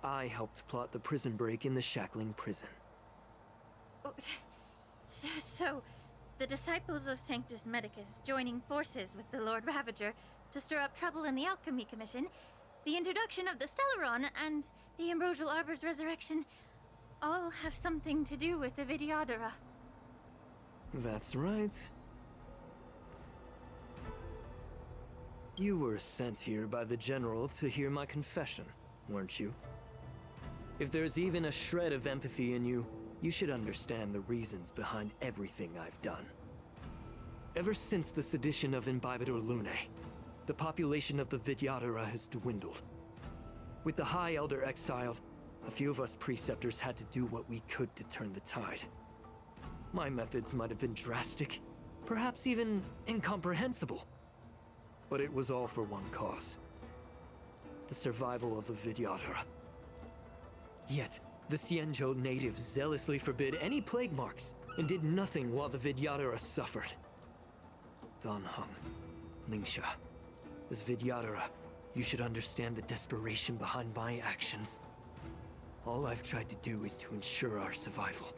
I helped plot the prison break in the Shackling Prison. So, the disciples of Sanctus Medicus joining forces with the Lord Ravager to stir up trouble in the Alchemy Commission, the introduction of the Stellaron, and the Ambrosial Arbor's resurrection all have something to do with the Vidyadhara. That's right. You were sent here by the General to hear my confession, weren't you? If there's even a shred of empathy in you, you should understand the reasons behind everything I've done. Ever since the sedition of Imbibitor Lunae, the population of the Vidyadhara has dwindled. With the High Elder exiled, a few of us preceptors had to do what we could to turn the tide. My methods might have been drastic, perhaps even incomprehensible. But it was all for one cause. The survival of the Vidyadhara. Yet, the Xianzhou natives zealously forbid any plague marks, and did nothing while the Vidyadhara suffered. Dan Heng, Lingsha, as Vidyadhara, you should understand the desperation behind my actions. All I've tried to do is to ensure our survival.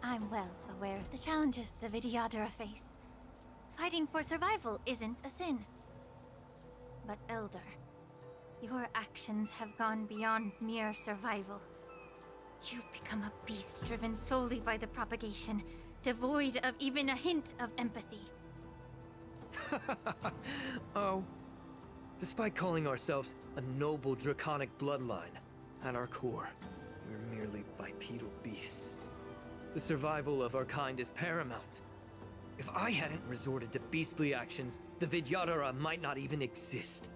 I'm well aware of the challenges the Vidyadhara face. Fighting for survival isn't a sin. But Elder, your actions have gone beyond mere survival. You've become a beast driven solely by the propagation, devoid of even a hint of empathy. Oh. Despite calling ourselves a noble draconic bloodline, at our core, we're merely bipedal beasts. The survival of our kind is paramount. If I hadn't resorted to beastly actions, the Vidyadhara might not even exist.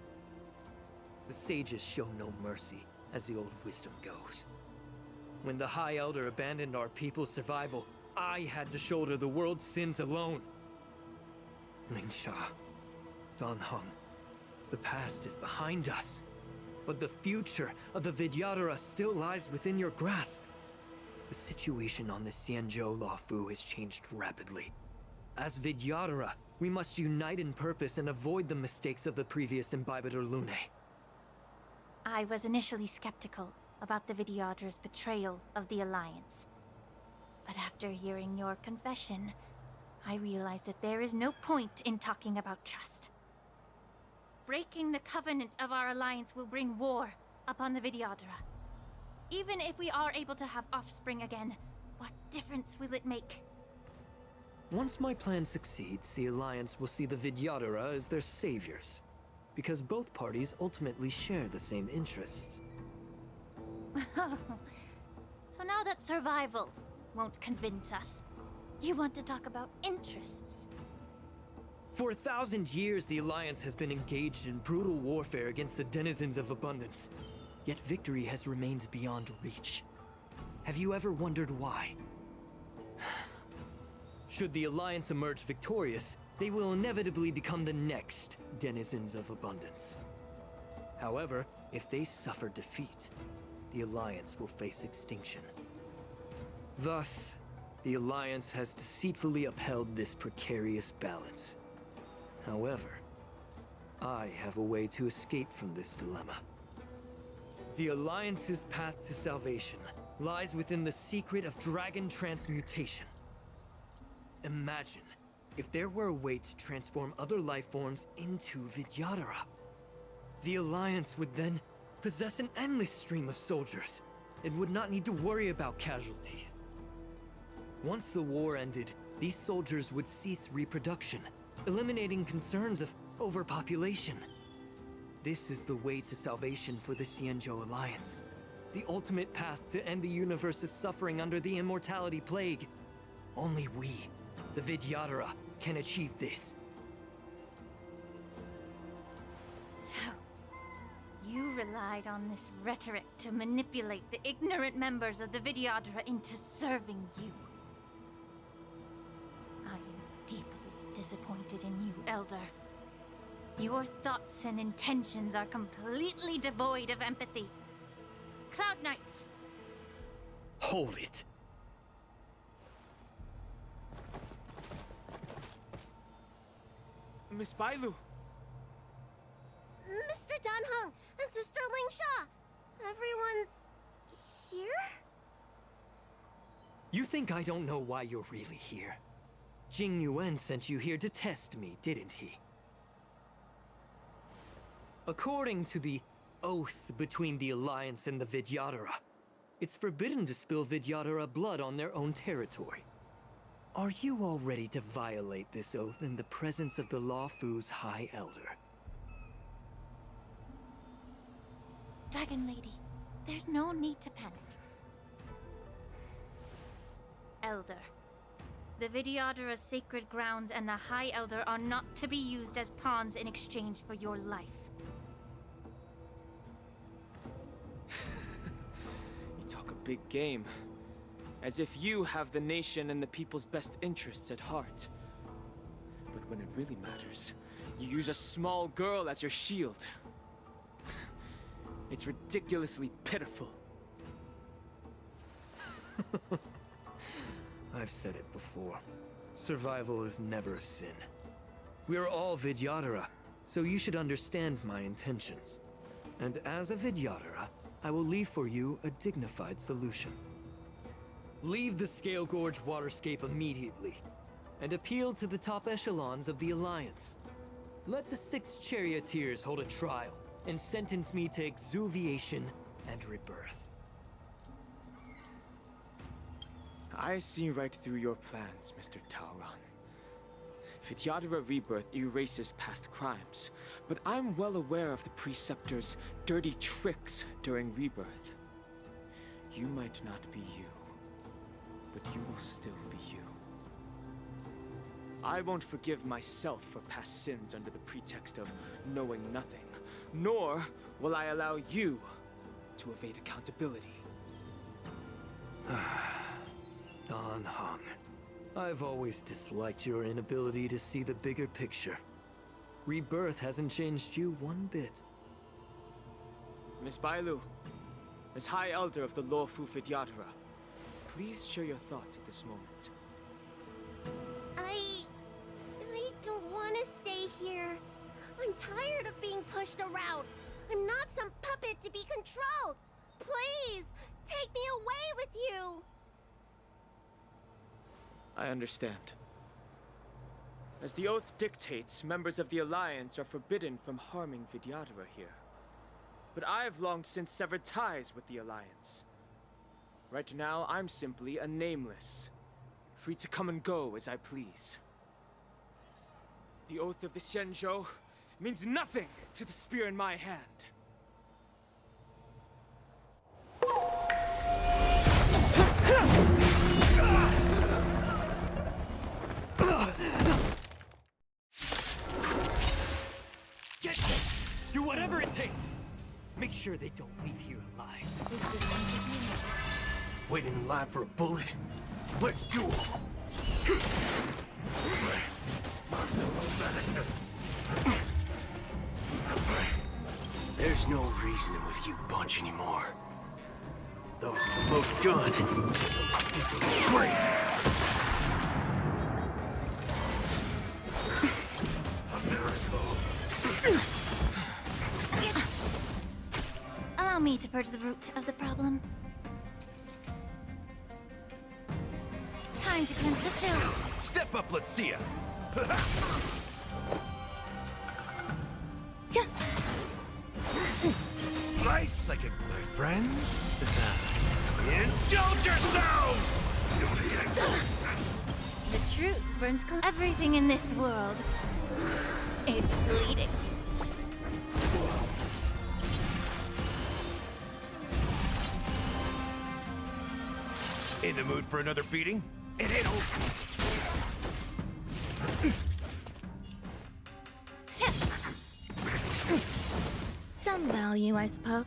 The sages show no mercy, as the old wisdom goes. When the High Elder abandoned our people's survival, I had to shoulder the world's sins alone. Lingsha, Dan Heng, the past is behind us, but the future of the Vidyadhara still lies within your grasp. The situation on the Xianzhou Luofu has changed rapidly. As Vidyadhara, we must unite in purpose and avoid the mistakes of the previous Imbibitor Lunae. I was initially skeptical about the Vidyadhara's betrayal of the Alliance. But after hearing your confession, I realized that there is no point in talking about trust. Breaking the covenant of our alliance will bring war upon the Vidyadhara. Even if we are able to have offspring again, what difference will it make? Once my plan succeeds, the Alliance will see the Vidyadhara as their saviors, because both parties ultimately share the same interests. So now that survival won't convince us, you want to talk about interests? For 1,000 years, the Alliance has been engaged in brutal warfare against the denizens of abundance. Yet victory has remained beyond reach. Have you ever wondered why? Should the Alliance emerge victorious, they will inevitably become the next denizens of abundance. However, if they suffer defeat, the Alliance will face extinction. Thus, the Alliance has deceitfully upheld this precarious balance. However, I have a way to escape from this dilemma. The Alliance's path to salvation lies within the secret of dragon transmutation. Imagine if there were a way to transform other life forms into Vidyadhara. The Alliance would then possess an endless stream of soldiers and would not need to worry about casualties. Once the war ended, these soldiers would cease reproduction, eliminating concerns of overpopulation. This is the way to salvation for the Xianzhou Alliance. The ultimate path to end the universe's suffering under the Immortality Plague. Only we, the Vidyadhara, can achieve this. So, you relied on this rhetoric to manipulate the ignorant members of the Vidyadhara into serving you. I am deeply disappointed in you, Elder. Your thoughts and intentions are completely devoid of empathy. Cloud Knights! Hold it! Miss Bailu! Mr. Dan Heng and Sister Lingsha! Everyone's here? You think I don't know why you're really here? Jing Yuan sent you here to test me, didn't he? According to the oath between the Alliance and the Vidyadhara, it's forbidden to spill Vidyadhara blood on their own territory. Are you all ready to violate this oath in the presence of the Lawfu's High Elder? Dragon Lady, there's no need to panic. Elder. The Vidyadhara's sacred grounds and the High Elder are not to be used as pawns in exchange for your life. You talk a big game. As if you have the nation and the people's best interests at heart. But when it really matters, you use a small girl as your shield. It's ridiculously pitiful. I've said it before. Survival is never a sin. We're all Vidyadhara, so you should understand my intentions. And as a Vidyadhara, I will leave for you a dignified solution. Leave the Scale Gorge waterscape immediately, and appeal to the top echelons of the Alliance. Let the 6 charioteers hold a trial, and sentence me to exuviation and rebirth. I see right through your plans, Mr. Tauron. Vidyadhara Rebirth erases past crimes, but I'm well aware of the Preceptor's dirty tricks during Rebirth. You might not be you, but you will still be you. I won't forgive myself for past sins under the pretext of knowing nothing, nor will I allow you to evade accountability. Dan Heng, I've always disliked your inability to see the bigger picture. Rebirth hasn't changed you one bit. Miss Bailu, as High Elder of the Lawfu Vidyadhara, please share your thoughts at this moment. I don't want to stay here. I'm tired of being pushed around. I'm not some puppet to be controlled. Please, take me away with you. I understand. As the oath dictates, members of the Alliance are forbidden from harming Vidyadhara here. But I've long since severed ties with the Alliance. Right now, I'm simply a nameless, free to come and go as I please. The oath of the Xianzhou means nothing to the spear in my hand. Get them! Do whatever it takes! Make sure they don't leave here alive. Waiting in line for a bullet? Let's do it! There's no reasoning with you bunch anymore. Those with the loaded gun, those dig the little grave. Allow me to purge the root of the problem. Time to cleanse the filth. Step up, let's see ya! Nice psychic, my friends. Indulge yourselves! The truth burns everything in this world. It's bleeding. In the mood for another beating? It ain't over. Some value, I suppose.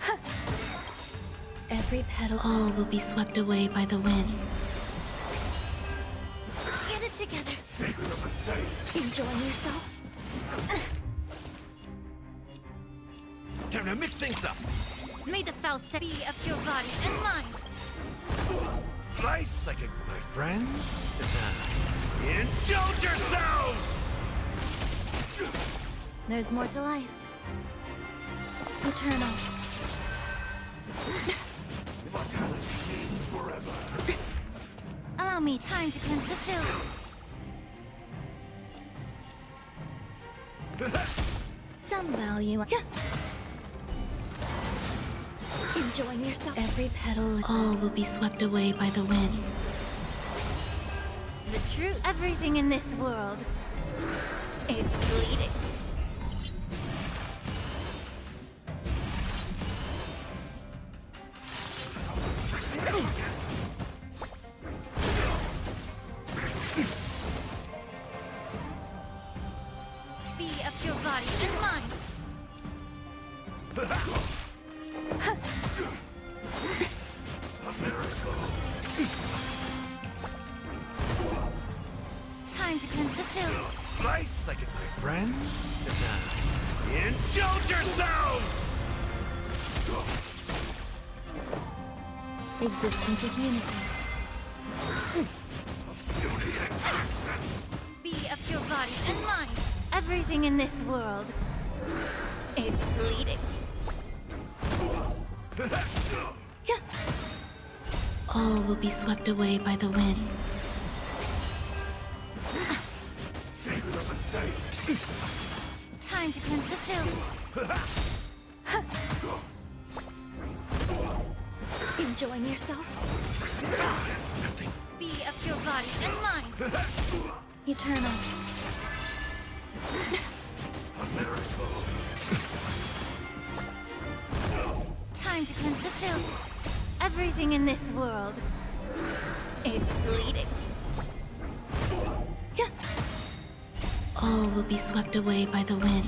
Every petal, all will be swept away by the wind. Get it together. Enjoying yourself? Time to mix things up. May the Faust be of your body and mind. Nice psychic, my friends. Indulge yourselves! There's more to life. Eternal. Immortality means forever. Allow me time to cleanse the filth. Some value. Enjoying yourself? Every petal, all will be swept away by the wind. The truth. Everything in this world is bleeding. Be of your body and mind. Time to cleanse the filth. Nice, like it, my friend. Indulge yourselves! Existence is unity. Be of your body and mind. Everything in this world is bleeding. All will be swept away by the wind. Time to cleanse the filth. Enjoying yourself? Be of your body and mind. Eternal. Time to cleanse the filth. Everything in this world is bleeding. All will be swept away by the wind.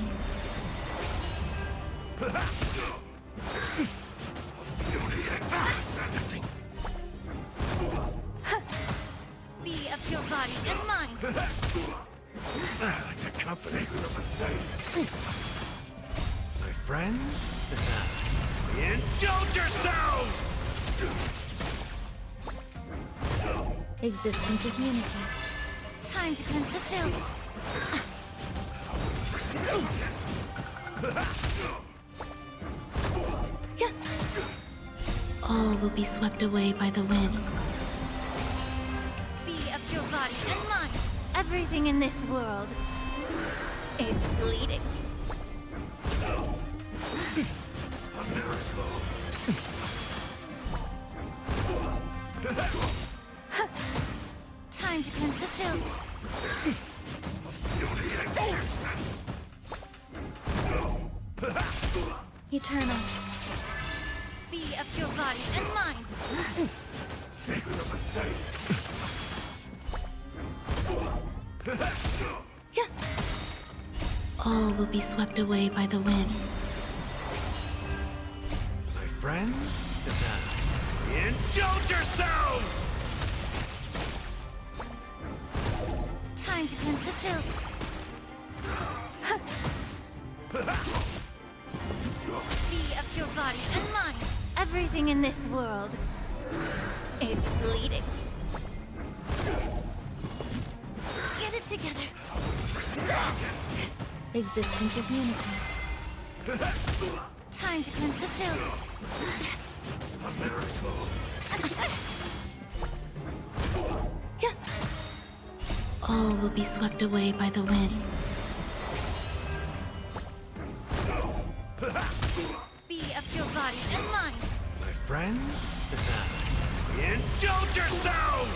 Be of your body and mind. Like the confidence of a saint. My friends? Indulge yourselves! Existence is unity. Time to cleanse the filth. All will be swept away by the wind. Be of your body and mind. Everything in this world is bleeding. Time to cleanse the filth. Eternal. Be of your body and mind. All will be swept away by the wind. My friends? Indulge yourselves! Time to cleanse the filth. Be of your body and mind. Everything in this world is bleeding. Get it together. Existence is unity. Time to cleanse the filth. All will be swept away by the wind. Be of your body and mind. My friends? Indulge yourselves!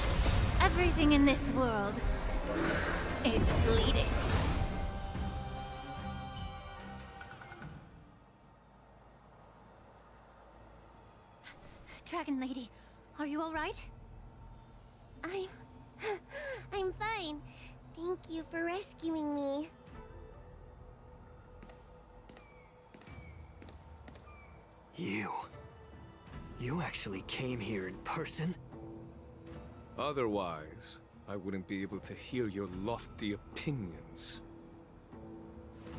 Everything in this world is bleeding. Dragon Lady, are you all right? I'm fine. Thank you for rescuing me. You actually came here in person? Otherwise, I wouldn't be able to hear your lofty opinions.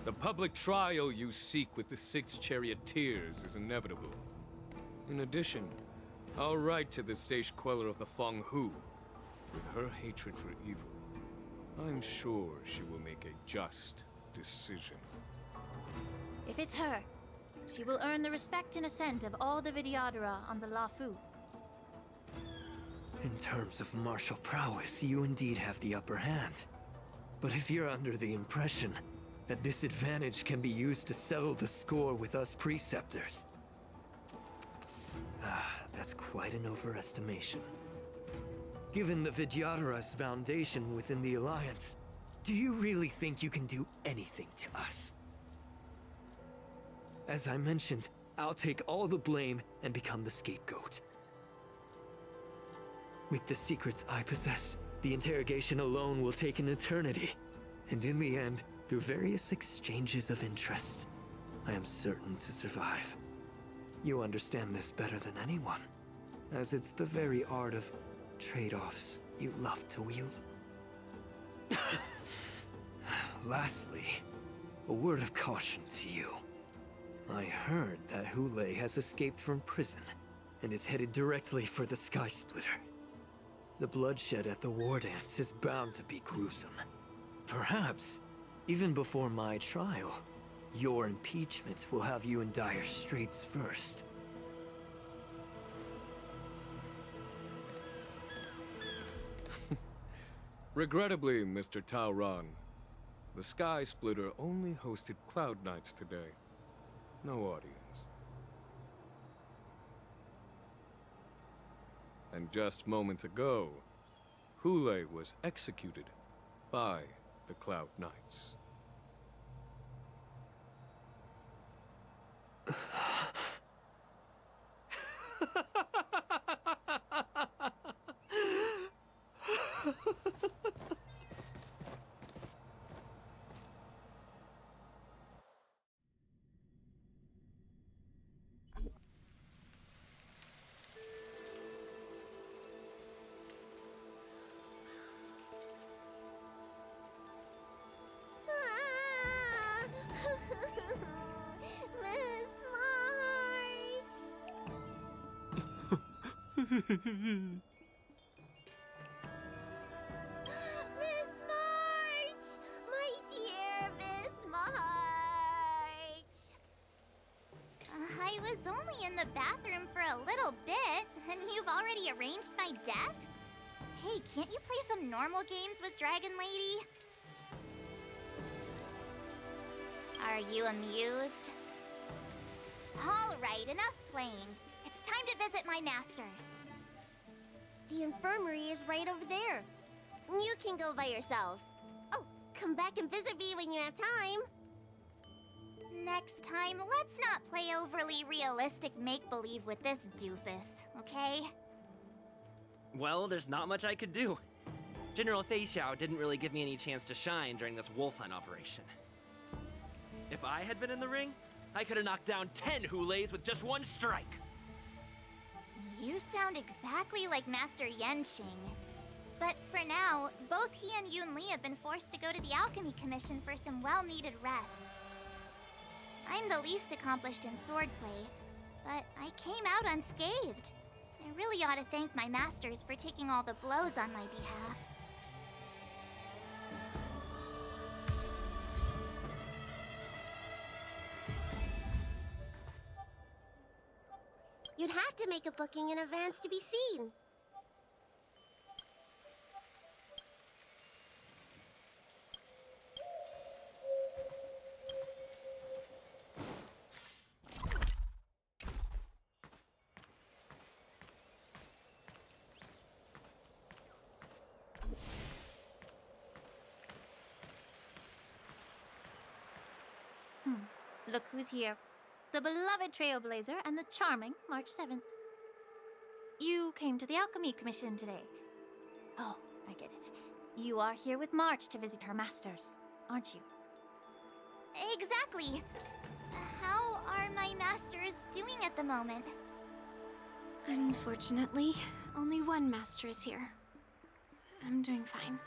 The public trial you seek with the 6 charioteers is inevitable. In addition, I'll write to the Sage Queller of the Feng Hu. With her hatred for evil, I'm sure she will make a just decision. If it's her, she will earn the respect and assent of all the Vidyadhara on the Lafu. In terms of martial prowess, you indeed have the upper hand. But if you're under the impression that this advantage can be used to settle the score with us preceptors, that's quite an overestimation. Given the Vidyadhara's foundation within the Alliance, do you really think you can do anything to us? As I mentioned, I'll take all the blame and become the scapegoat. With the secrets I possess, the interrogation alone will take an eternity. And in the end, through various exchanges of interest, I am certain to survive. You understand this better than anyone, as it's the very art of trade-offs you love to wield. Lastly, a word of caution to you. I heard that Hule has escaped from prison and is headed directly for the Sky Splitter. The bloodshed at the war dance is bound to be gruesome. Perhaps, even before my trial, your impeachment will have you in dire straits first. Regrettably, Mr. Taoran, the Sky Splitter only hosted Cloud Knights today. No audience. And just moments ago, Hule was executed by the Cloud Knights. Miss March! Miss March! My dear Miss March! I was only in the bathroom for a little bit, and you've already arranged my death? Hey, can't you play some normal games with Dragon Lady? Are you amused? All right, enough playing. It's time to visit my masters. The infirmary is right over there. You can go by yourselves. Oh, come back and visit me when you have time. Next time, let's not play overly realistic make-believe with this doofus, okay? Well, there's not much I could do. General Fei Xiao didn't really give me any chance to shine during this wolf hunt operation. If I had been in the ring, I could have knocked down 10 Huleis with just one strike. You sound exactly like Master Yenshing. But for now, both he and Yun Li have been forced to go to the Alchemy Commission for some well-needed rest. I'm the least accomplished in swordplay, but I came out unscathed. I really ought to thank my masters for taking all the blows on my behalf. You'd have to make a booking in advance to be seen. Look who's here. The beloved Trailblazer and the charming March 7th. You came to the Alchemy Commission today. Oh, I get it. You are here with March to visit her masters, aren't you? Exactly. How are my masters doing at the moment? Unfortunately, only one master is here. I'm doing fine.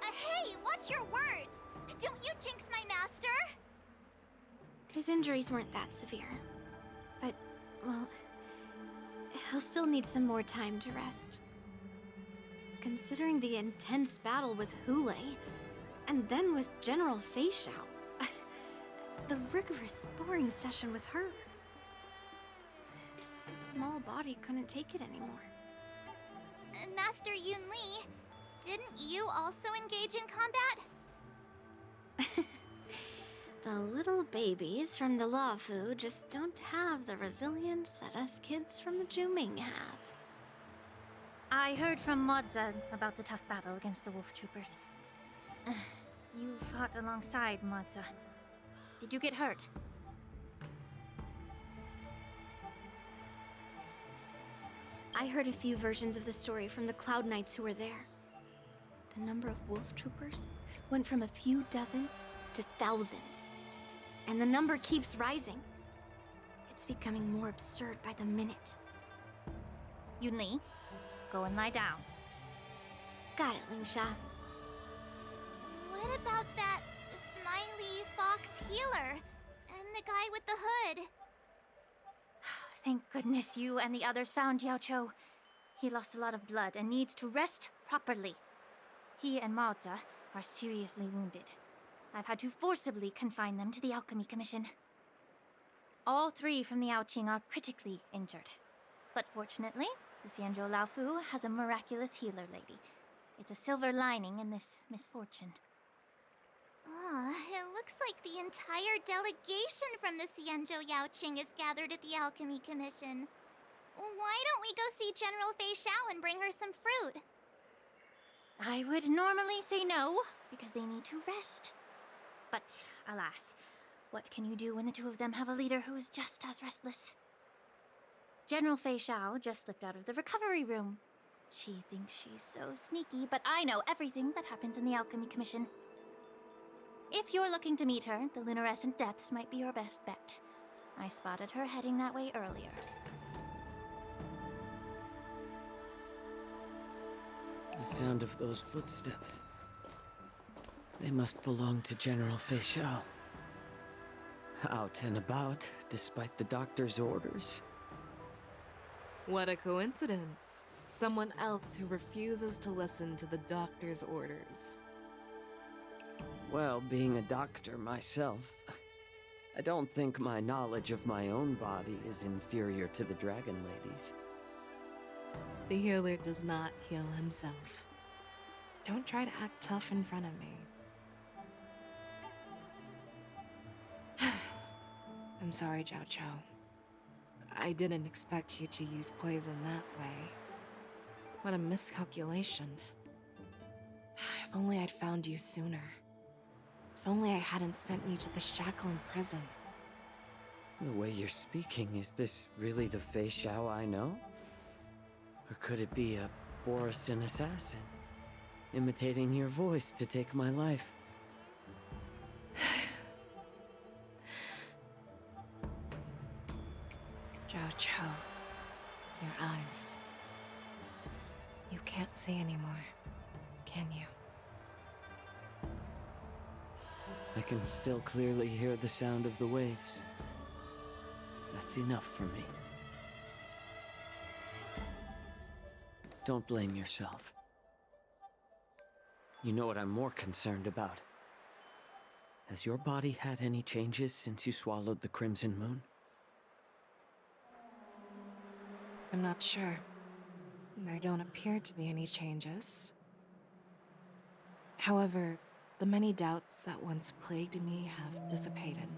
Hey, watch your words! Don't you jinx my master! His injuries weren't that severe. But, well, he'll still need some more time to rest. Considering the intense battle with Hule, and then with General Fei Xiao, the rigorous sparring session with her. His small body couldn't take it anymore. Master Yun Li, didn't you also engage in combat? The little babies from the Laofu just don't have the resilience that us kids from the Juming have. I heard from MOZE about the tough battle against the wolf troopers. You fought alongside MOZE. Did you get hurt? I heard a few versions of the story from the Cloud Knights who were there. The number of wolf troopers went from a few dozen to thousands. And the number keeps rising. It's becoming more absurd by the minute. Yunli, go and lie down. Got it, Lingsha. What about that smiley fox healer? And the guy with the hood? Thank goodness you and the others found Yaoqiu. He lost a lot of blood and needs to rest properly. He and MOZE are seriously wounded. I've had to forcibly confine them to the Alchemy Commission. All 3 from the Yaoqing are critically injured. But fortunately, the Xianzhou Laofu has a miraculous healer lady. It's a silver lining in this misfortune. It looks like the entire delegation from the Xianzhou Yaoqing is gathered at the Alchemy Commission. Why don't we go see General Fei Xiao and bring her some fruit? I would normally say no, because they need to rest. But, alas, what can you do when the 2 of them have a leader who is just as restless? General Fei Xiao just slipped out of the recovery room. She thinks she's so sneaky, but I know everything that happens in the Alchemy Commission. If you're looking to meet her, the Lunarescent Depths might be your best bet. I spotted her heading that way earlier. The sound of those footsteps. They must belong to General Fei Xiao. Out and about, despite the doctor's orders. What a coincidence. Someone else who refuses to listen to the doctor's orders. Well, being a doctor myself, I don't think my knowledge of my own body is inferior to the Dragon Lady's. The healer does not heal himself. Don't try to act tough in front of me. I'm sorry, Yaoqiu. I didn't expect you to use poison that way. What a miscalculation. If only I'd found you sooner. If only I hadn't sent you to the Shackling prison. The way you're speaking, is this really the Fei Xiao I know? Or could it be a Boriston assassin, imitating your voice to take my life? Yaoqiu, your eyes. You can't see anymore, can you? I can still clearly hear the sound of the waves. That's enough for me. Don't blame yourself. You know what I'm more concerned about? Has your body had any changes since you swallowed the Crimson Moon? I'm not sure. There don't appear to be any changes. However, the many doubts that once plagued me have dissipated.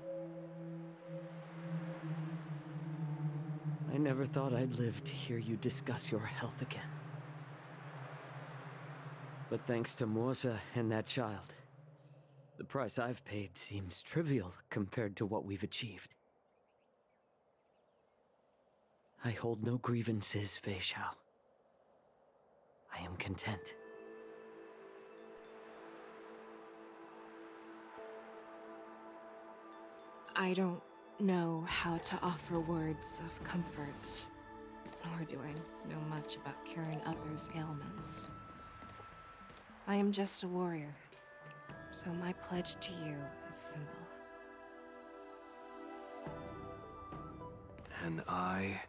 I never thought I'd live to hear you discuss your health again. But thanks to MOZE and that child, the price I've paid seems trivial compared to what we've achieved. I hold no grievances, Fei Xiao. I am content. I don't know how to offer words of comfort, nor do I know much about curing others' ailments. I am just a warrior, so my pledge to you is simple. An eye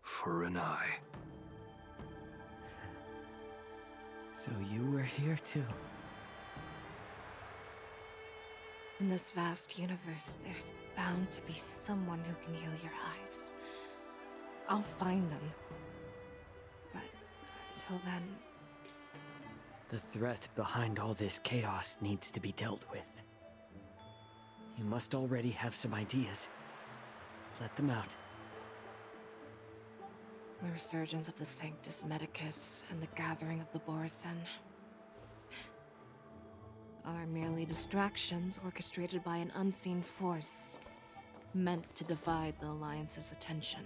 for an eye. So you were here too. In this vast universe, there's bound to be someone who can heal your eyes. I'll find them. But until then... The threat behind all this chaos needs to be dealt with. You must already have some ideas. Let them out. The resurgence of the Sanctus Medicus and the gathering of the Borison are merely distractions orchestrated by an unseen force, meant to divide the Alliance's attention.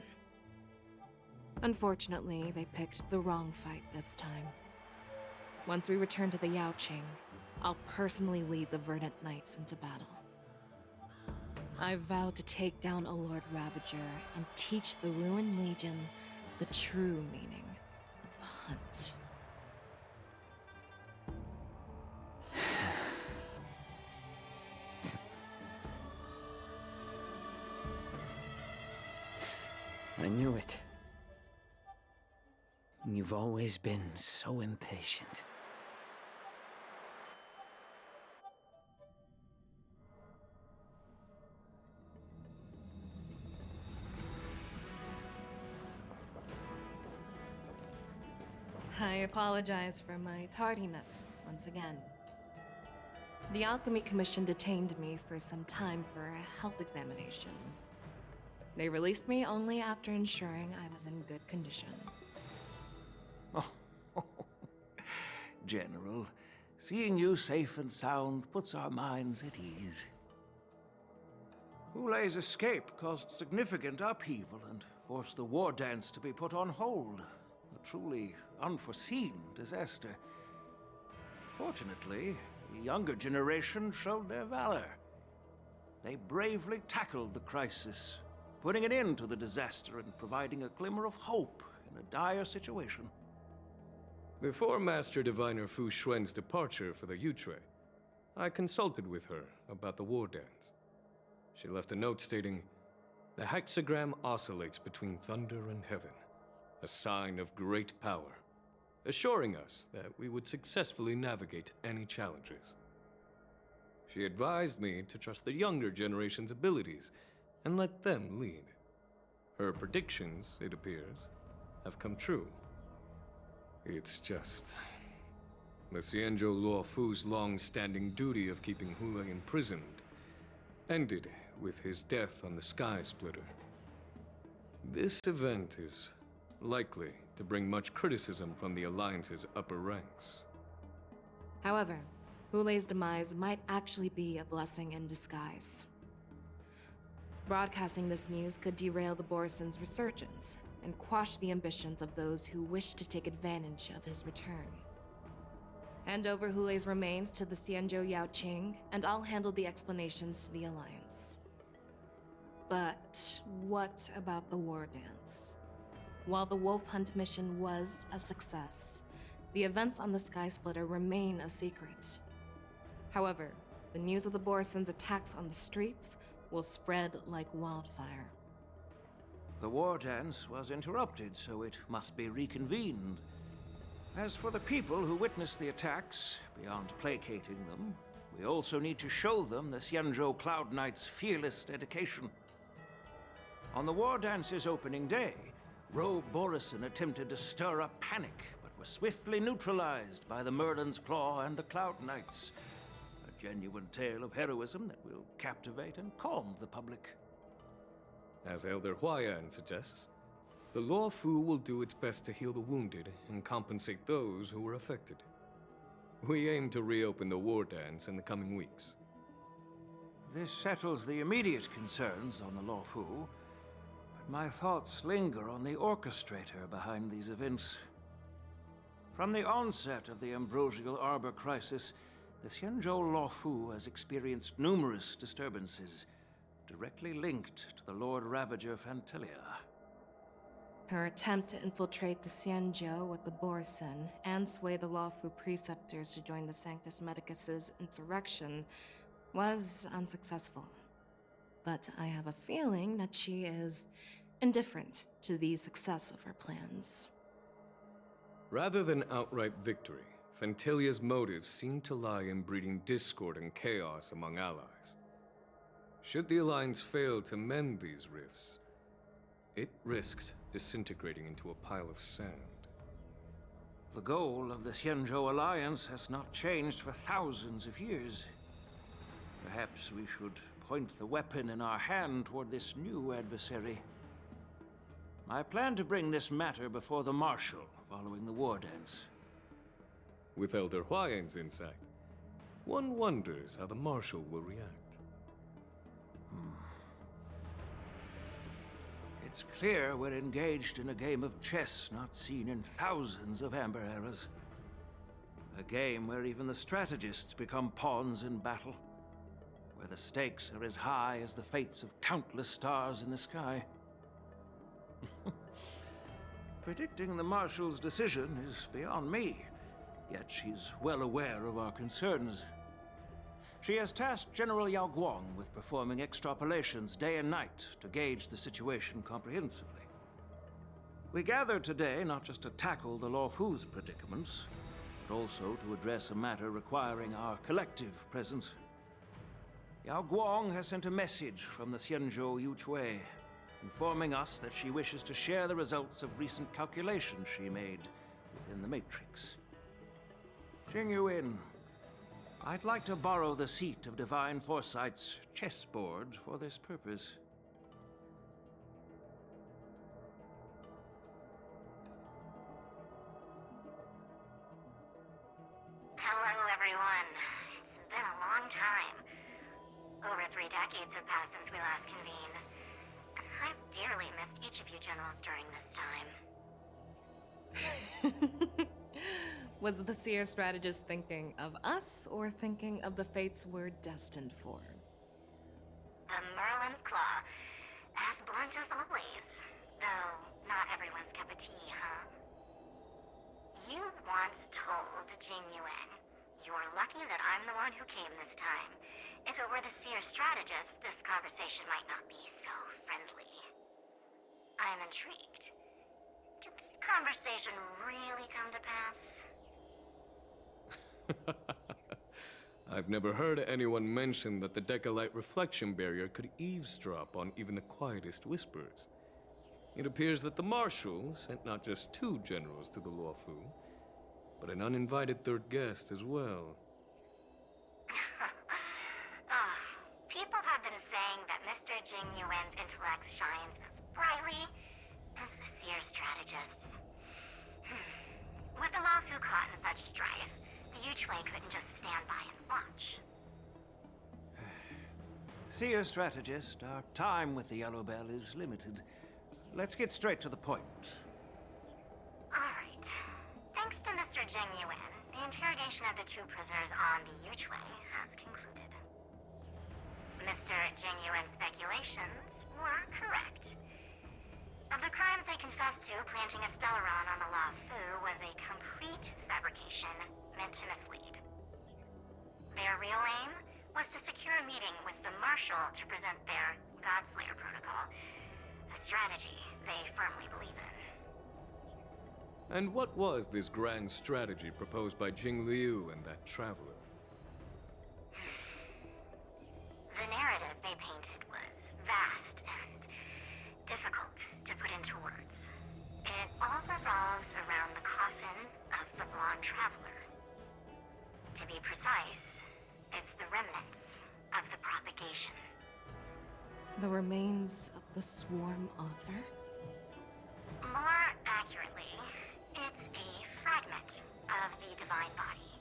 Unfortunately, they picked the wrong fight this time. Once we return to the Yaoqing, I'll personally lead the Verdant Knights into battle. I vowed to take down a Lord Ravager and teach the Ruined Legion the true meaning of the hunt. I knew it. You've always been so impatient. I apologize for my tardiness once again. The Alchemy Commission detained me for some time for a health examination. They released me only after ensuring I was in good condition. General, seeing you safe and sound puts our minds at ease. Hulei's escape caused significant upheaval and forced the war dance to be put on hold. A truly unforeseen disaster. Fortunately, the younger generation showed their valor. They bravely tackled the crisis, putting an end to the disaster and providing a glimmer of hope in a dire situation. Before Master Diviner Fu Xuan's departure for the Yutre, I consulted with her about the war dance. She left a note stating, "The hexagram oscillates between thunder and heaven, a sign of great power, assuring us that we would successfully navigate any challenges." She advised me to trust the younger generation's abilities and let them lead. Her predictions, it appears, have come true. It's just... the Xianzhou Luo Fu's long-standing duty of keeping Hulei imprisoned ended with his death on the Sky Splitter. This event is likely to bring much criticism from the Alliance's upper ranks. However, Hulei's demise might actually be a blessing in disguise. Broadcasting this news could derail the Borison's resurgence and quash the ambitions of those who wish to take advantage of his return. Hand over Hulei's remains to the Xianzhou Yaoqing, and I'll handle the explanations to the Alliance. But what about the war dance? While the Wolf Hunt mission was a success, the events on the Sky Splitter remain a secret. However, the news of the Borison's attacks on the streets will spread like wildfire. The war dance was interrupted, so it must be reconvened. As for the people who witnessed the attacks, beyond placating them, we also need to show them the Xianzhou Cloud Knight's fearless dedication. On the war dance's opening day, Rogue Borison attempted to stir up panic, but was swiftly neutralized by the Merlin's Claw and the Cloud Knights. A genuine tale of heroism that will captivate and calm the public. As Elder Huayan suggests, the Luo Fu will do its best to heal the wounded and compensate those who were affected. We aim to reopen the war dance in the coming weeks. This settles the immediate concerns on the Luo Fu, but my thoughts linger on the orchestrator behind these events. From the onset of the Ambrosial Arbor crisis, the Xianzhou Luo Fu has experienced numerous disturbances, directly linked to the Lord Ravager Fantilia. Her attempt to infiltrate the Xianzhou with the Borison and sway the Luo Fu preceptors to join the Sanctus Medicus's insurrection was unsuccessful. But I have a feeling that she is indifferent to the success of her plans. Rather than outright victory, Fantilia's motives seem to lie in breeding discord and chaos among allies. Should the Alliance fail to mend these rifts, it risks disintegrating into a pile of sand. The goal of the Xianzhou Alliance has not changed for thousands of years. Perhaps we should point the weapon in our hand toward this new adversary. I plan to bring this matter before the Marshal following the war dance. With Elder Huayan's insight, one wonders how the Marshal will react. It's clear we're engaged in a game of chess not seen in thousands of Amber eras. A game where even the strategists become pawns in battle, where the stakes are as high as the fates of countless stars in the sky. Predicting the Marshal's decision is beyond me, yet she's well aware of our concerns. She has tasked General Yao Guang with performing extrapolations day and night to gauge the situation comprehensively. We gathered today not just to tackle the Luofu's predicaments, but also to address a matter requiring our collective presence. Yao Guang has sent a message from the Xianzhou Yuchui, informing us that she wishes to share the results of recent calculations she made within the Matrix. Jing Yuan, I'd like to borrow the seat of Divine Foresight's chessboard for this purpose. Hello, everyone. It's been a long time. Over 3 decades have passed since we last convened. And I've dearly missed each of you generals during this time. Was the seer strategist thinking of us, or thinking of the fates we're destined for? The Merlin's Claw. As blunt as always. Though, not everyone's cup of tea, huh? You once told Jing Yuan, "You're lucky that I'm the one who came this time. If it were the seer strategist, this conversation might not be so friendly." I'm intrigued. Did the conversation really come to pass? I've never heard anyone mention that the Decalite reflection barrier could eavesdrop on even the quietest whispers. It appears that the Marshal sent not just 2 generals to the Luofu, but an uninvited 3rd guest as well. People have been saying that Mr. Jing Yuan's intellect shines as brightly as the seer strategist's. With the Luofu caught in such strife, the Yuchui couldn't just stand by and watch. Seer strategist, our time with the Yellow Bell is limited. Let's get straight to the point. Alright. Thanks to Mr. Jing Yuan, the interrogation of the 2 prisoners on the Yuchui has concluded. Mr. Jing Yuan's speculations were correct. Of the crimes they confessed to, planting a Stellaron on the Luofu was a complete fabrication meant to mislead. Their real aim was to secure a meeting with the Marshal to present their Godslayer protocol, a strategy they firmly believe in. And what was this grand strategy proposed by Jing Liu and that traveler? The narrative they painted was vast and difficult to put into words. It all revolves around the coffin of the blonde traveler. To be precise, it's the remnants of the propagation. The remains of the swarm author? More accurately, it's a fragment of the divine body.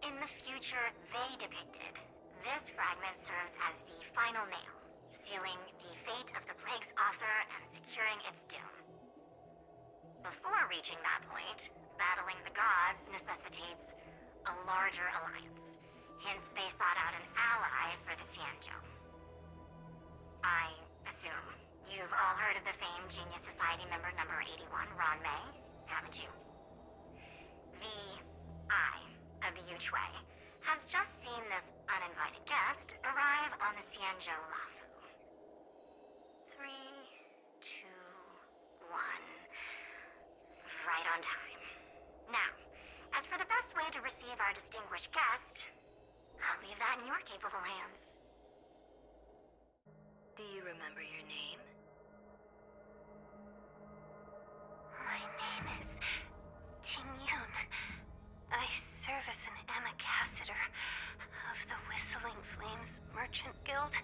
In the future they depicted, this fragment serves as the final nail, sealing the fate of the plague's author and securing its doom. Before reaching that point, battling the gods necessitates a larger alliance. Hence, they sought out an ally for the Xianzhou. I assume you've all heard of the famed Genius Society member number 81, Ron Mei, haven't you? The Eye of the Yuchui has just seen this uninvited guest arrive on the Xianzhou Luofu. 3, 2, 1. Right on time. Now, as for the best way to receive our distinguished guest, I'll leave that in your capable hands. Do you remember your name? My name is Ting Yun. I serve as an ambassador of the Whistling Flames Merchant Guild.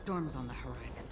storm's on the horizon.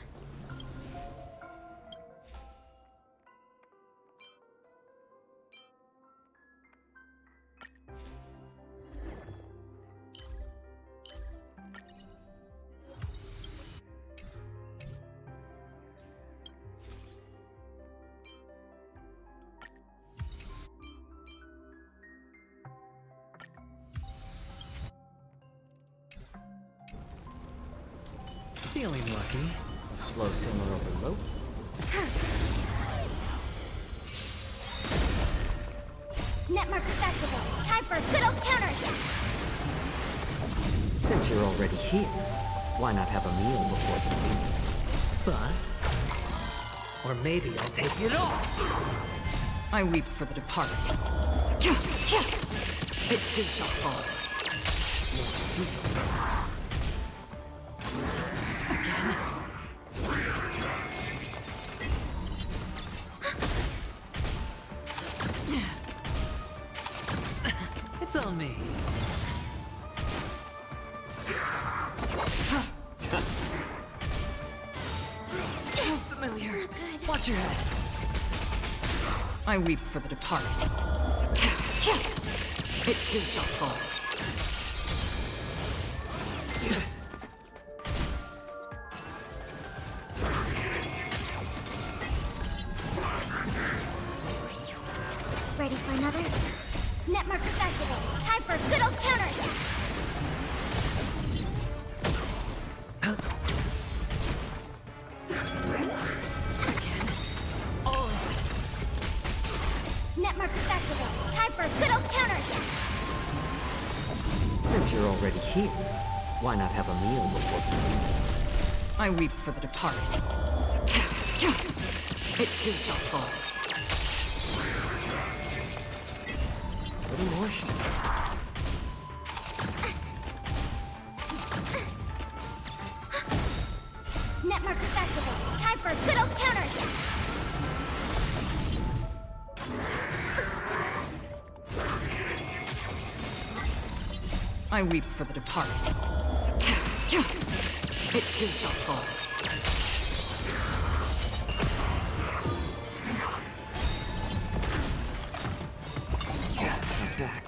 Feeling lucky. A slow simmer over rope. Netmark Festival. Time for a good old counterattack. Since you're already here, why not have a meal before the meal? Bust. Or maybe I'll take it all. I weep for the departed. It too shall fall. More season. It's on me. Familiar. Watch your head. I weep for the departed. It too shall fall. Ready for another? Netmark Festival. Time for a good old counterattack. Netmark Festival. Time for a good old counterattack. Since you're already here, why not have a meal before the meal? I weep for the departed. It too shall fall. Little more heat. Netmark Festival. Time for a good old counterattack. I weep for the departed. It too shall fall. Yeah, I'm back.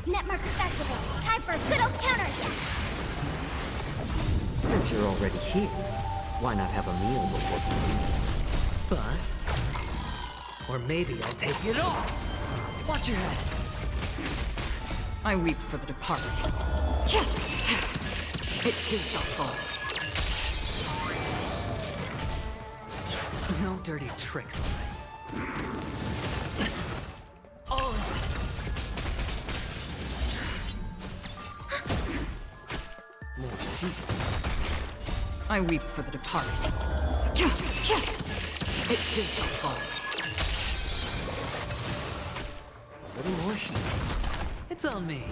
Netmark Festival. Time for a good old counterattack. Since you're already here, why not have a meal before the meal? Bust. Or maybe I'll take it all. Watch your head. I weep for the departed. It too shall fall. No dirty tricks on me. Oh. More season. I weep for the departed. It too shall fall. A little more heat. It's on me.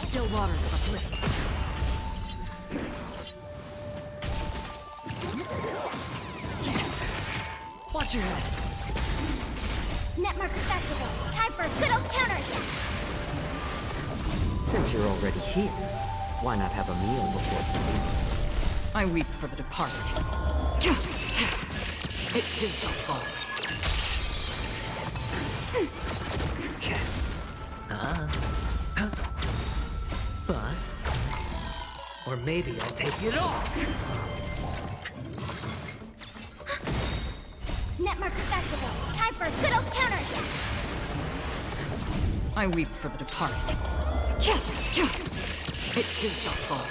Still waters uplift. Watch your head. Netmark Festival. Time for a good old counterattack. Since you're already here, why not have a meal before the meal? I weep for the departed. It too shall fall. Bust. Or maybe I'll take it all. Netmark Festival. Time for a good old counterattack. I weep for the departed. It too shall fall.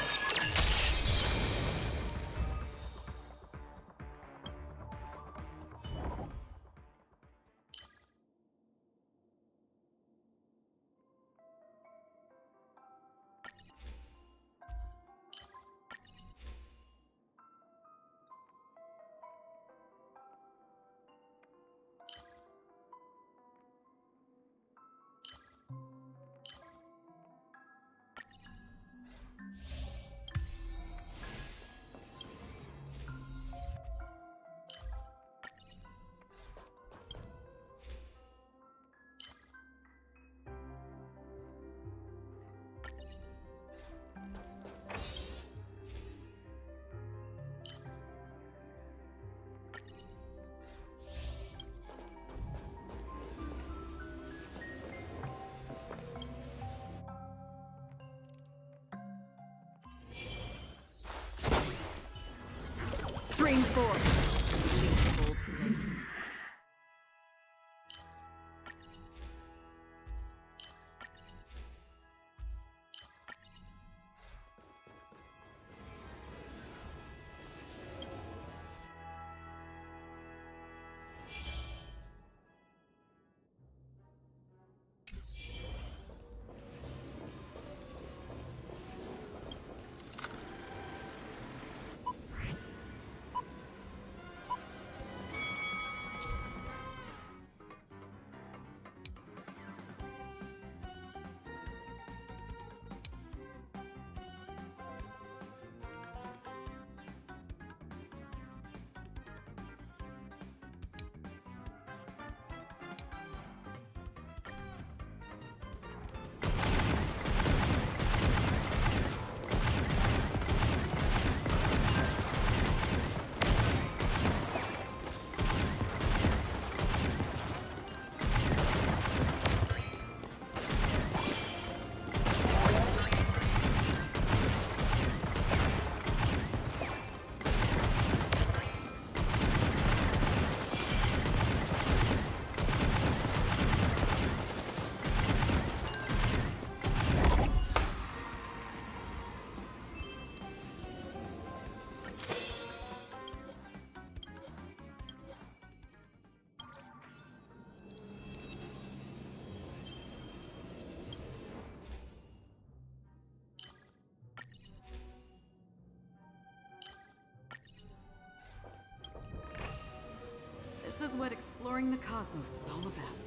exploring the cosmos is all about.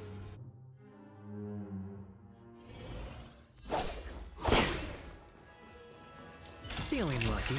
Feeling lucky.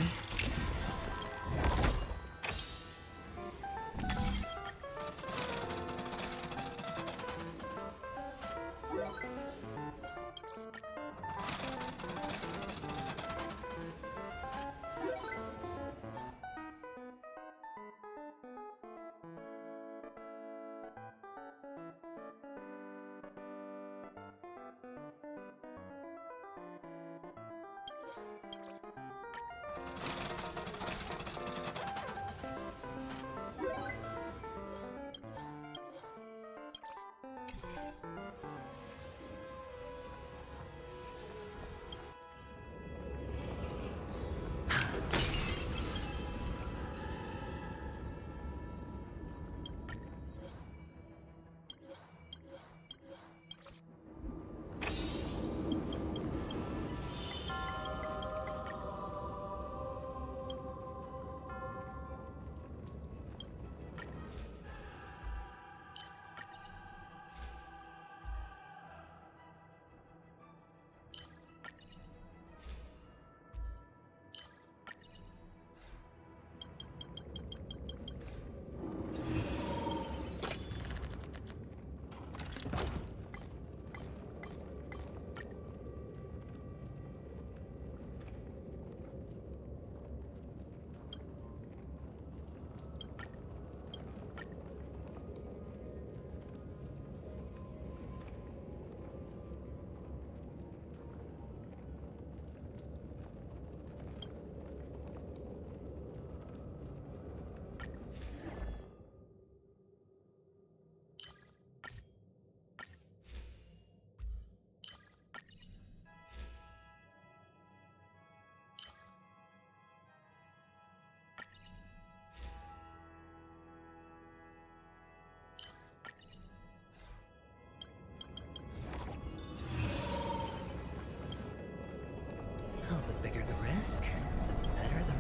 Oh, the bigger the risk, the better the...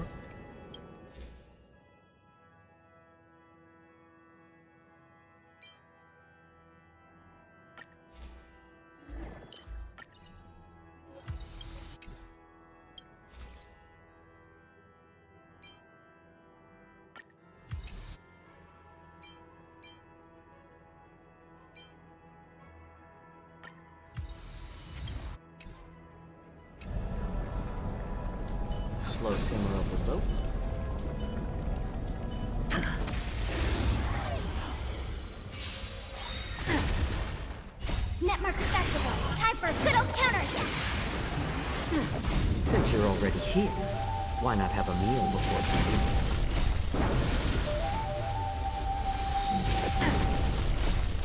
Slow simmer over low. Netmarker Festival! Time for a good old counterattack! Since you're already here, why not have a meal before you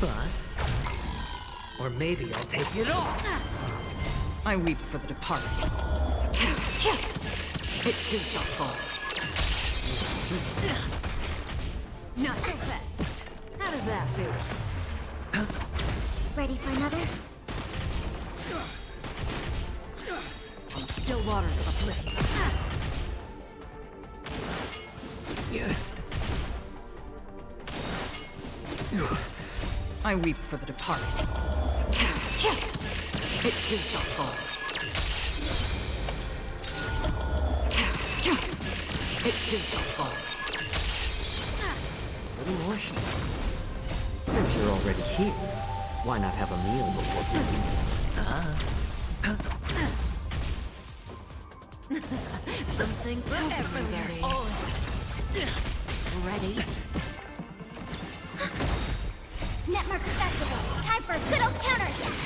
leave? Bust. Or maybe I'll take it all. I weep for the departed. It too shall fall. Not so fast. How does that feel? Ready for another? On still waters of oblivion. I weep for the departed. It too shall fall. It too shall fall. A little more heat. Since you're already here, why not have a meal before you leave? Something for everybody. Ready? Netmarker Festival! Time for a good old counterattack!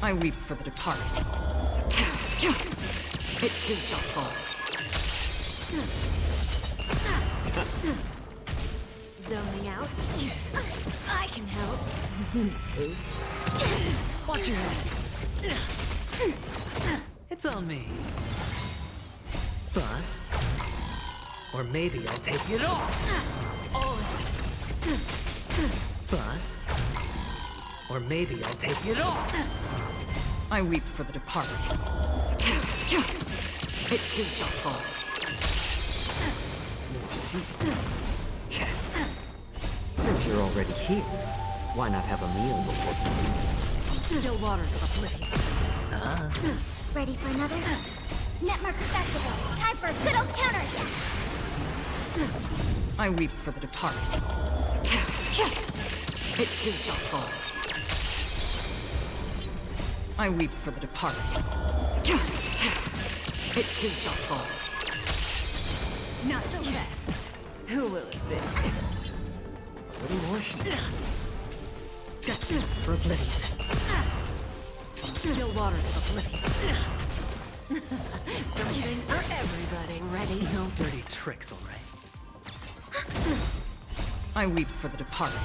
I weep for the departed. It too shall fall. Zoning out. I can help. Oops. Watch your head. It's on me. Bust. Or maybe I'll take it all. Bust. Or maybe I'll take it all. I weep for the departed. It too shall fall. season. Since you're already here, why not have a meal before? Still waters of oblivion. Ready for another? Netmark Festival. Time for a good old counterattack. I weep for the departed. It too shall fall. I weep for the departed. It too shall fall. Not so fast. Who will it be? A little more heat. Destined for oblivion. Still waters of oblivion. Something for everybody. Ready? No dirty tricks, all right? I weep for the departed.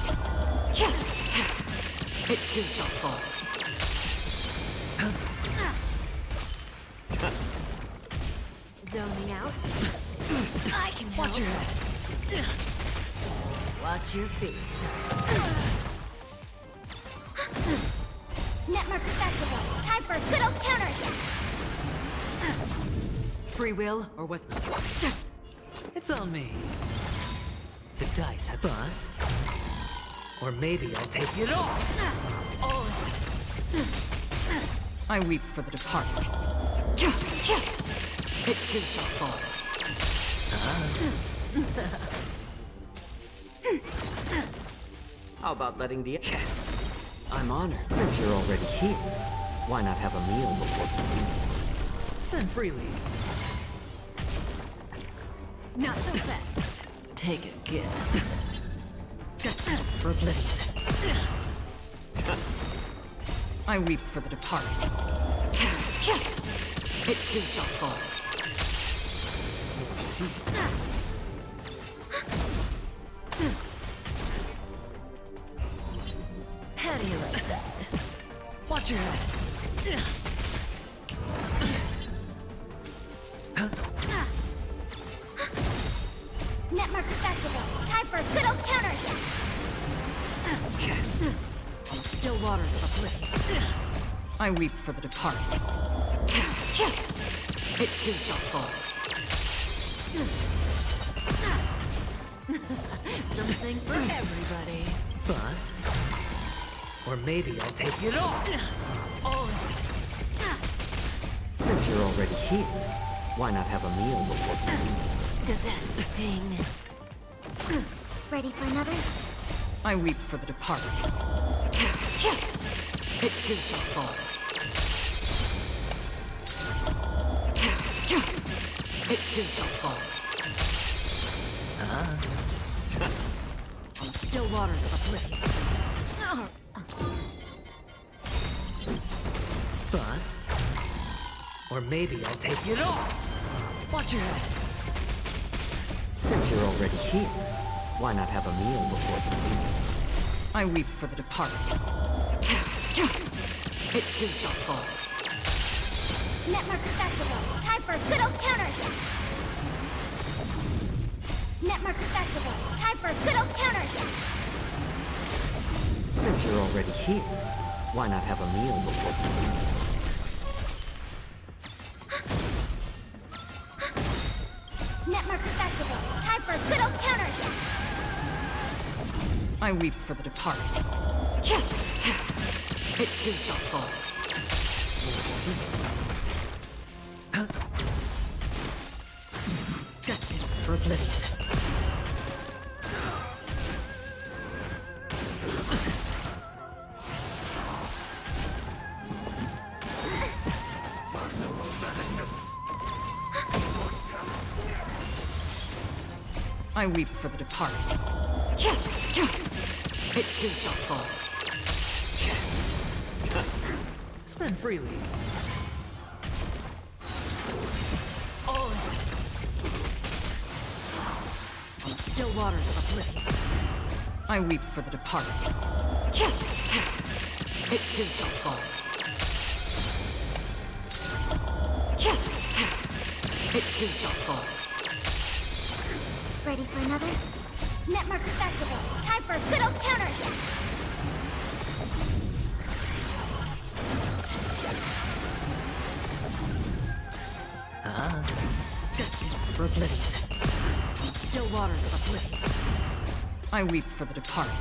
It too shall fall. Zoning out. I can help. Watch your head. Watch your feet. Netmark Festival. Time for a good old counterattack. Free will, or was it? It's on me. The dice I bust. Or maybe I'll take it all. I weep for the departed. It too shall fall. How about letting the... I'm honored. Since you're already here, why not have a meal before? Spend freely. Not so fast. Take a guess. Destined for oblivion. I weep for the departed. It too shall fall. More season. How do you like that? Watch your head. Netmark Festival. Time for a good old counterattack. Still waters of oblivion. I weep for the departed. It too shall fall. Something for everybody. Bust. Or maybe I'll take it all. Since you're already here, why not have a meal before? Does that sting? Ready for another? I weep for the departed. It too shall fall. It too shall fall. Still waters of oblivion. Bust. Or maybe I'll take it all. Watch your head. Since you're already here, why not have a meal before? I weep for the departed. It too shall fall. Netmark Festival. Time for a good old counterattack. Netmark Festival. Time for a good old counterattack. Since you're already here, why not have a meal before? Netmark Festival. Time for a good old counterattack. I weep for the departed. It too shall fall. More season. Destined for oblivion. I weep for the departed. It too shall fall. Spend freely. Still waters of oblivion. I weep for the departed. It too shall fall. It too shall fall. Ready for another? Netmark Festival. Time for a good old counterattack. Destined for oblivion. Still waters of oblivion. I weep for the departed.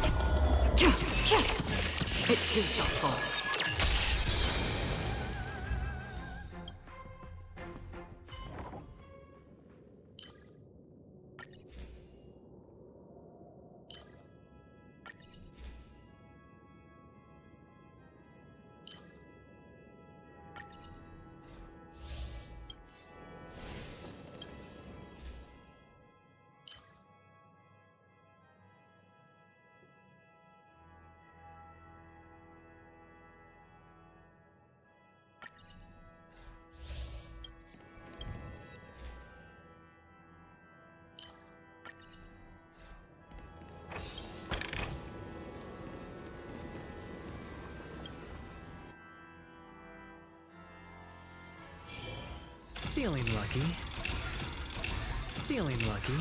It too shall fall. Feeling lucky. Feeling lucky.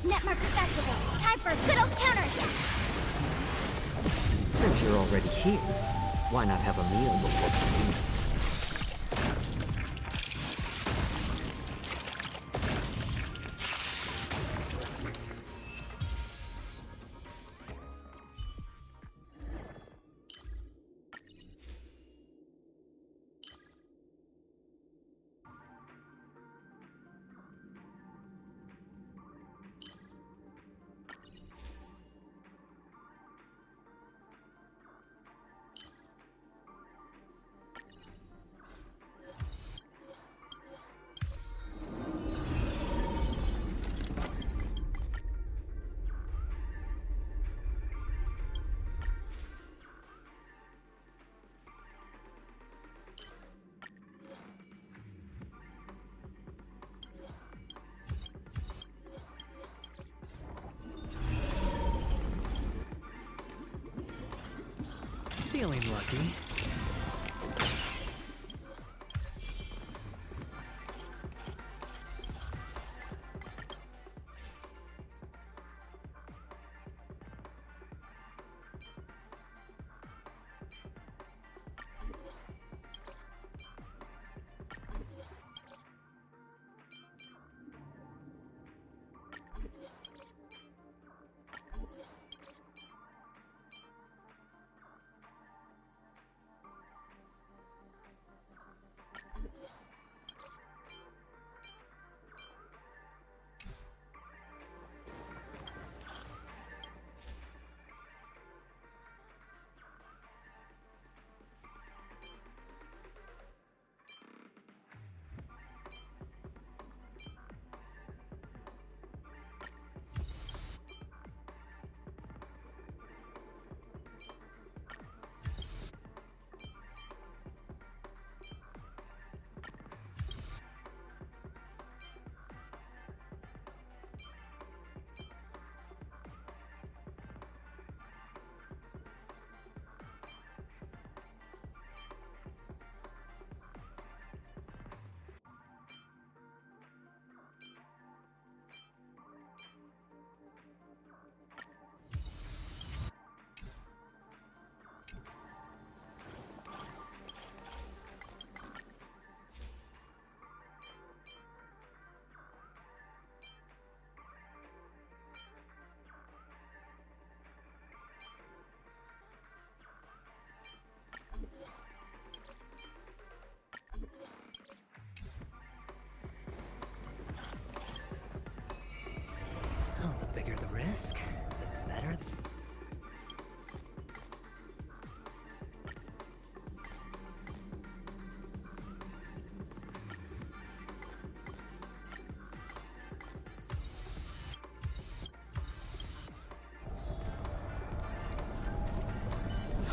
Net markers activate. Time for a good old counterattack. Since you're already here, why not have a meal before you leave? Feeling lucky.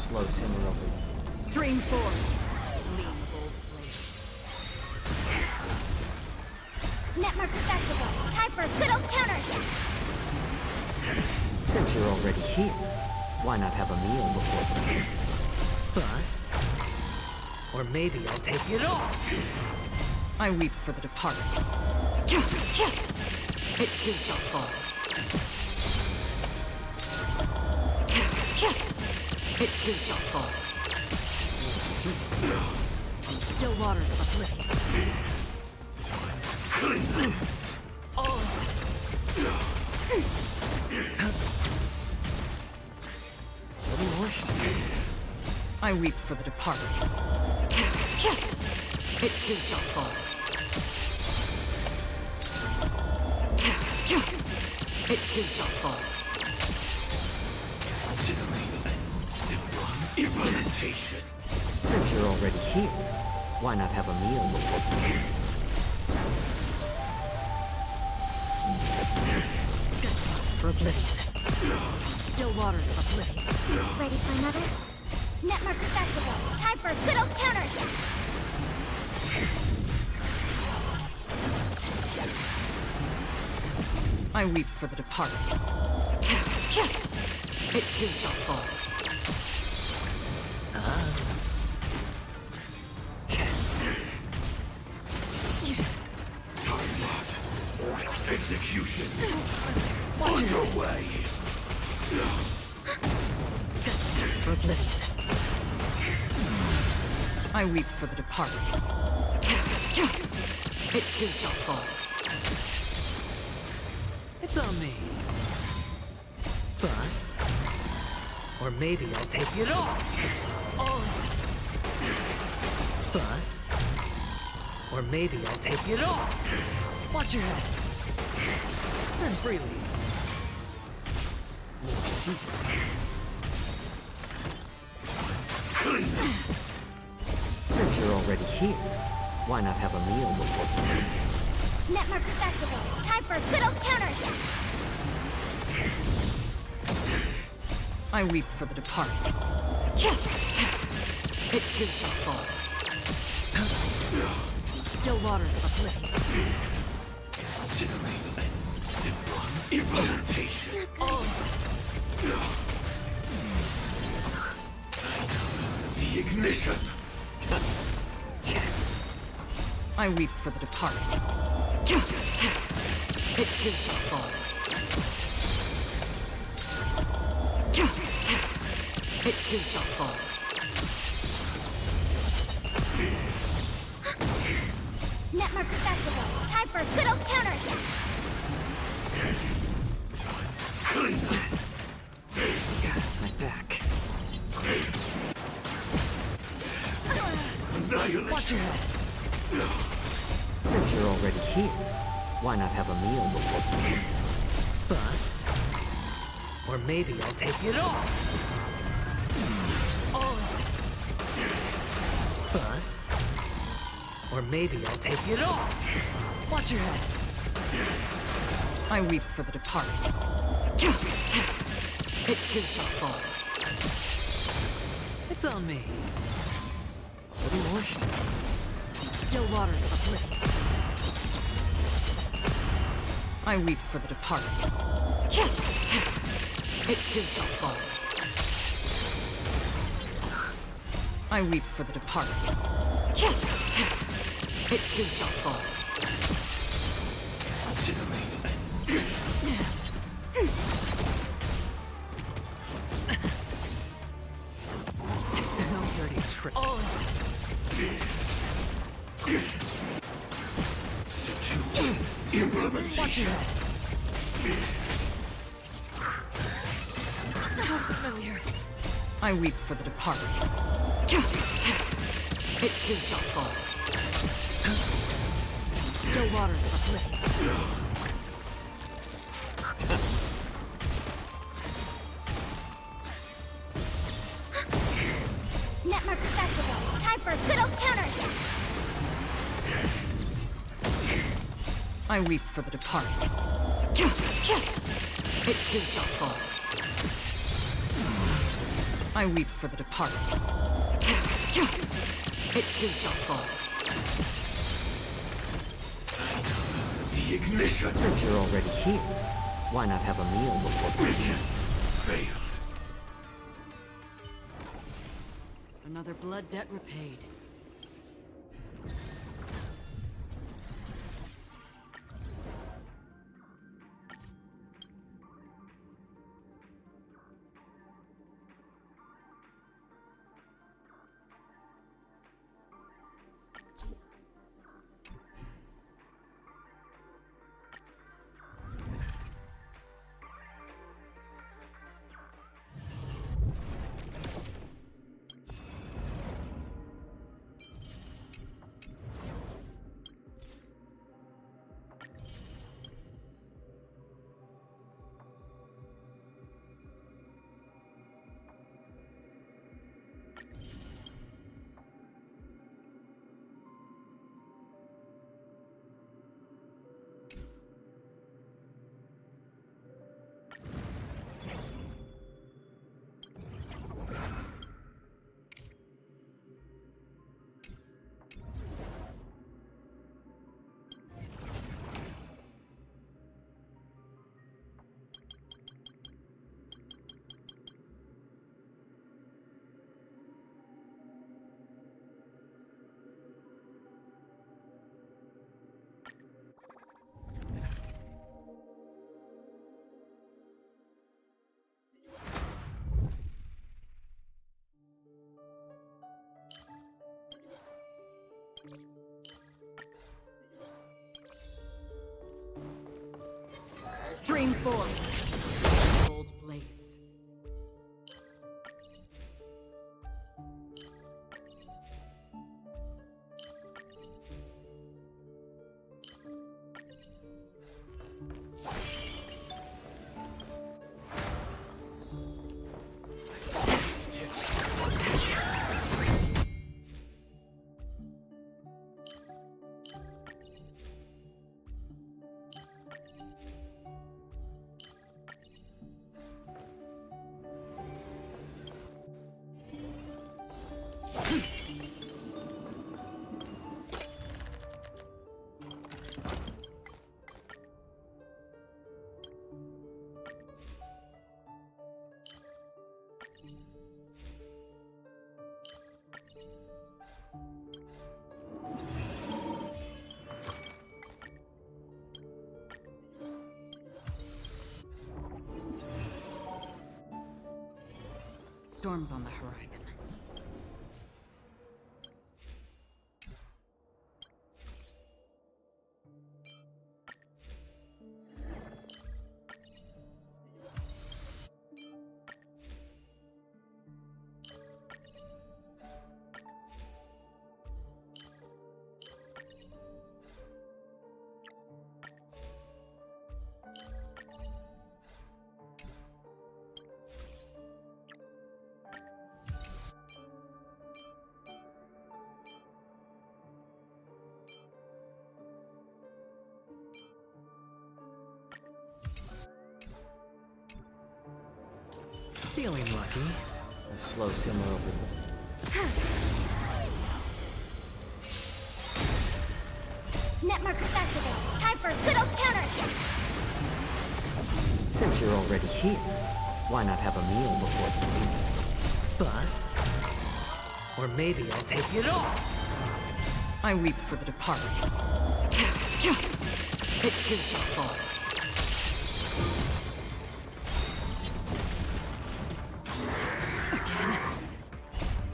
slow simmer over. Stream forward. Lean bold blade. Netmark accessible. Time for a good old counter. Since you're already here, why not have a meal before? Bust. Or maybe I'll take it all. I weep for the departed. It too shall fall. It too shall fall. Still waters uplifting. I weep for the departed. It too shall fall. It too shall fall. Implementation. Since you're already here, why not have a meal before? For oblivion. Still waters uplifting. Ready for another? Netmark accessible. Time for a good old counter. I weep for the departed. It too shall fall. Execution underway. For oblivion. I weep for the departed. It too shall fall. It's on me. Bust. Or maybe I'll take it all. Bust. Or maybe I'll take it all. Watch your head. Spend freely. More season. Since you're already here, why not have a meal before? Netmark accessible. Time for a good old counter. I weep for the departed. It too shall fall. Still waters uplifting. Implementation. The ignition. I weep for the departed. It too shall fall. It too shall fall. Netmark accessible. Time for a good old counter. My back. Annihilation. Watch your head. Since you're already here, why not have a meal before? Bust. Or maybe I'll take it all. Bust. Or maybe I'll take it all. Watch your head. I weep for the departed. It too shall fall. It's on me. Little more shit. Still waters uplifting. I weep for the departed. It too shall fall. I weep for the departed. It too shall fall. No dirty trick. Implementation. Watch your head. Familiar. I weep for the departed. It too shall fall. Still waters uplifting. Netmark accessible. Time for a good old counter. I weep for the departed. It too shall fall. I I weep for the departed. It too shall fall. The ignition! Since you're already here, why not have a meal before Mission failed. Another blood debt repaid. Stream forth. Gold blades. Storms on the horizon. Feeling lucky. A slow simmer over Net marker activated. Time for a good old counterattack. Since you're already here, why not have a meal before the leave? Bust. Or maybe I'll take it all. I weep for the departed. It too shall fall.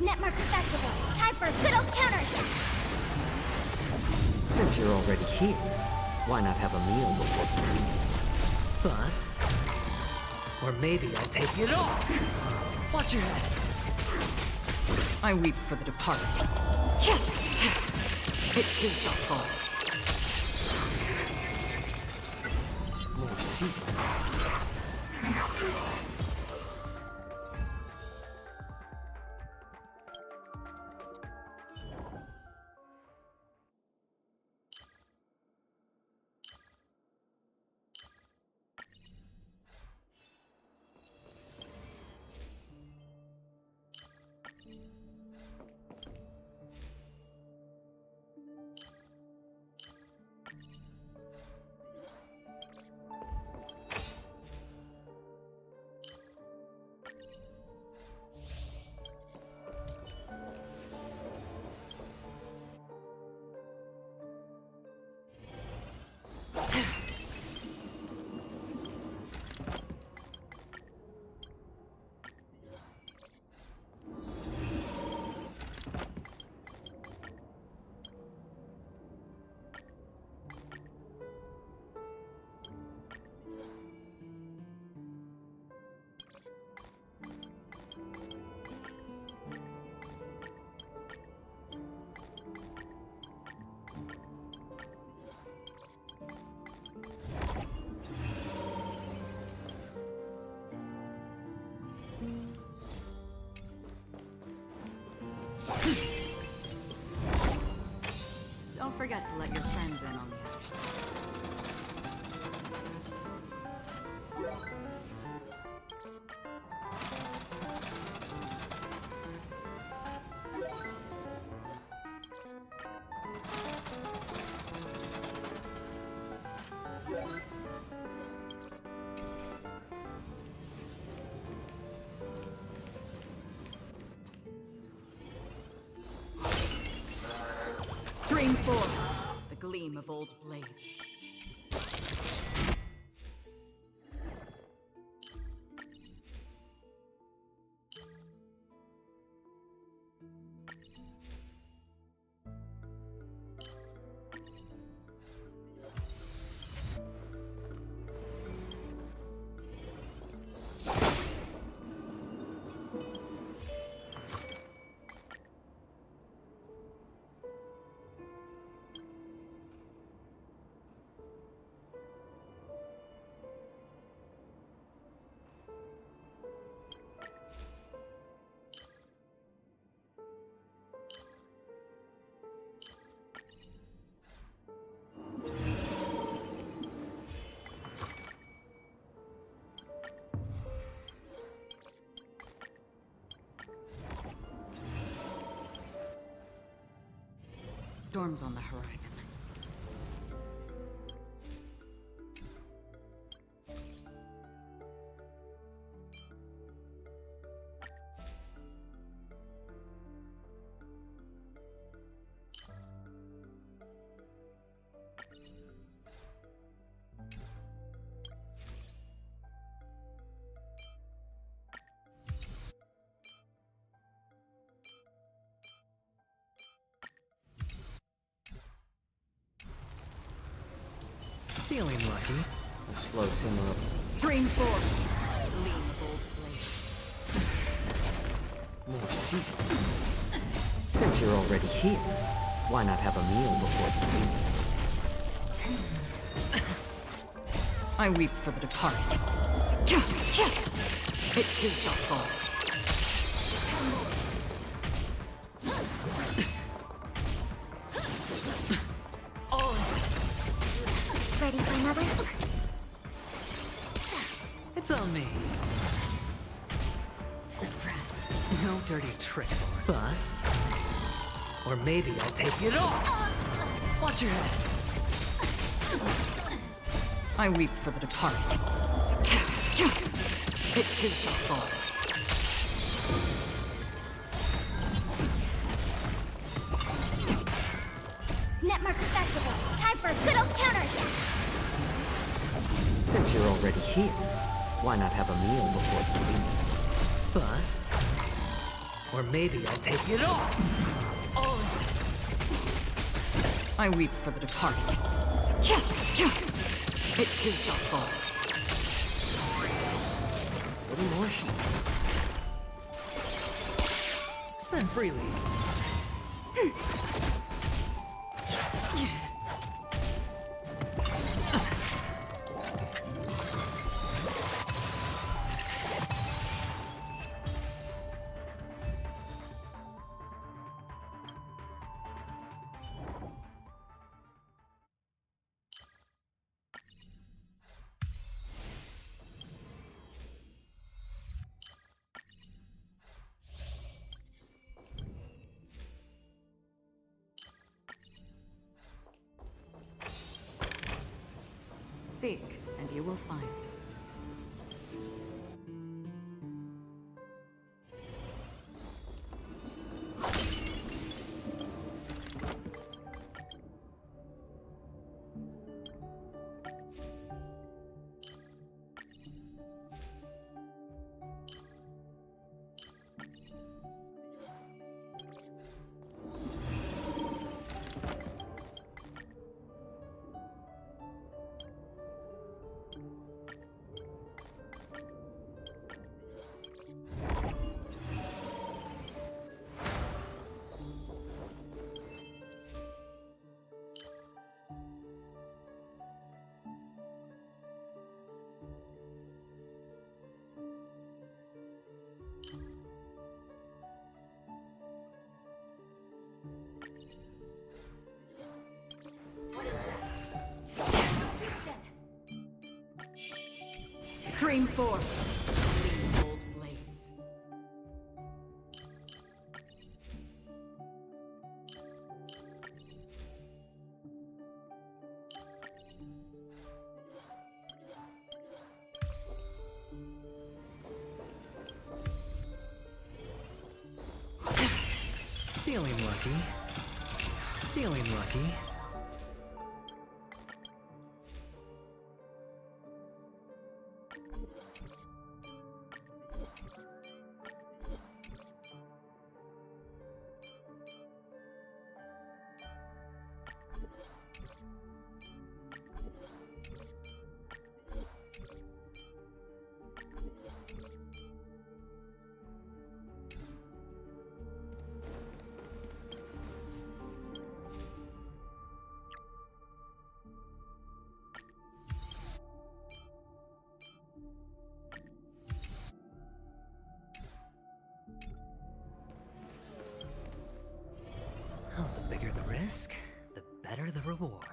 Net marker activated. Time for a good old counterattack. Since you're already here, why not have a meal before the leave? Bust. Or maybe I'll take it all. Watch your head. I weep for the departed. It too shall fall. More season. forget to let your friends in on the action. Stream forth the gleam of old blades. Storm's on the horizon. Feeling lucky. A slow simmer of... Stream forth the gleam of old blades. more seasoning. Since you're already here, why not have a meal before the I weep for the departed. It too shall fall. Ready for another? It's on me. Suppress. No dirty tricks, bust. Or maybe I'll take it all. Watch your head. I weep for the departed. It too shall fall. Net marker festival. Time for a good old counterattack. Since you're already here, why not have a meal before the meal? Bust. Or maybe I'll take it all. I weep for the departed. It too shall fall. A little more heat. Spend freely. Seek, and you will find. Stream 4. Old blades. Feeling lucky. Feeling lucky. Oh, the bigger the risk, the better the reward.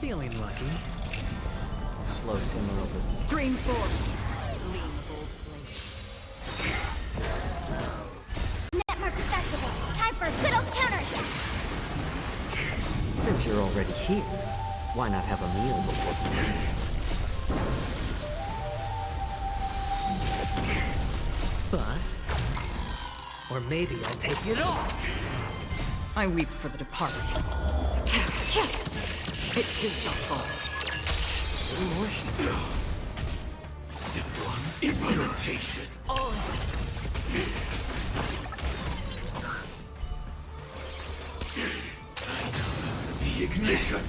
Feeling lucky. Slow simmer over. Stream 4. Gleam of old blades. Netmark Festival. Time for a good old counterattack. Since you're already here, why not have a meal before you leave? Bust. Or maybe I'll take it off. I weep for the departed. It too shall fall. Step 1, implementation. The ignition.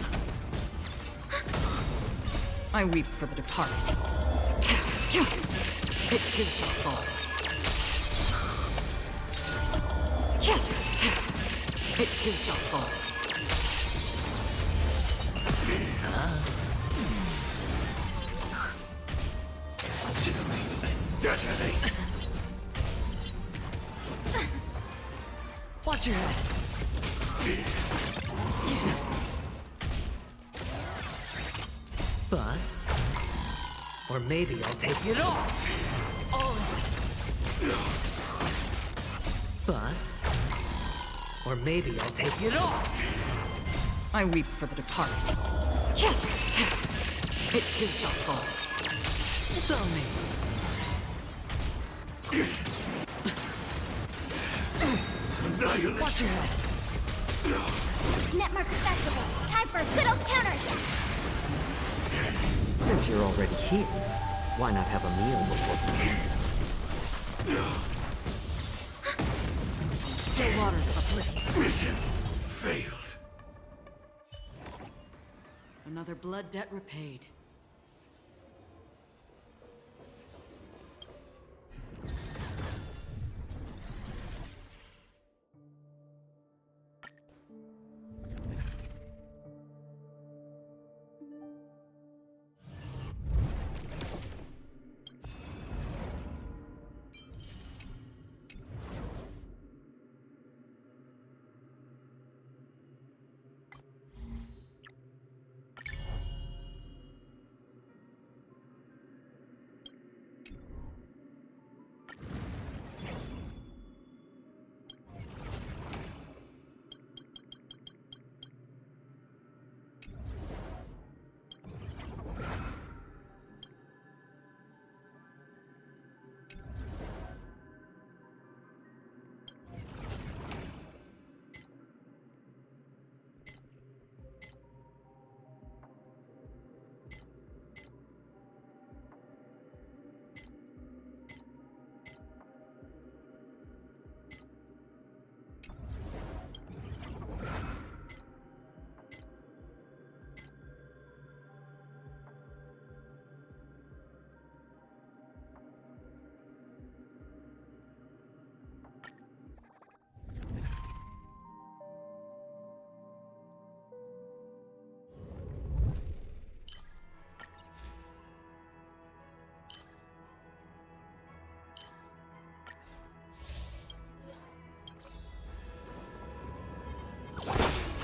I weep for the departed. It too shall fall. It too shall fall. Incinerate and detonate. Watch your head. Bust. Or maybe I'll take it off. Bust. Or maybe I'll take it off. I weep for the departed. It too shall fall. It's on me. Annihilation. Watch your head. Netmark Festival. Time for a good old counterattack. Since you're already here, why not have a meal before you leave? Still waters of oblivion. Mission failed. Another blood debt repaid.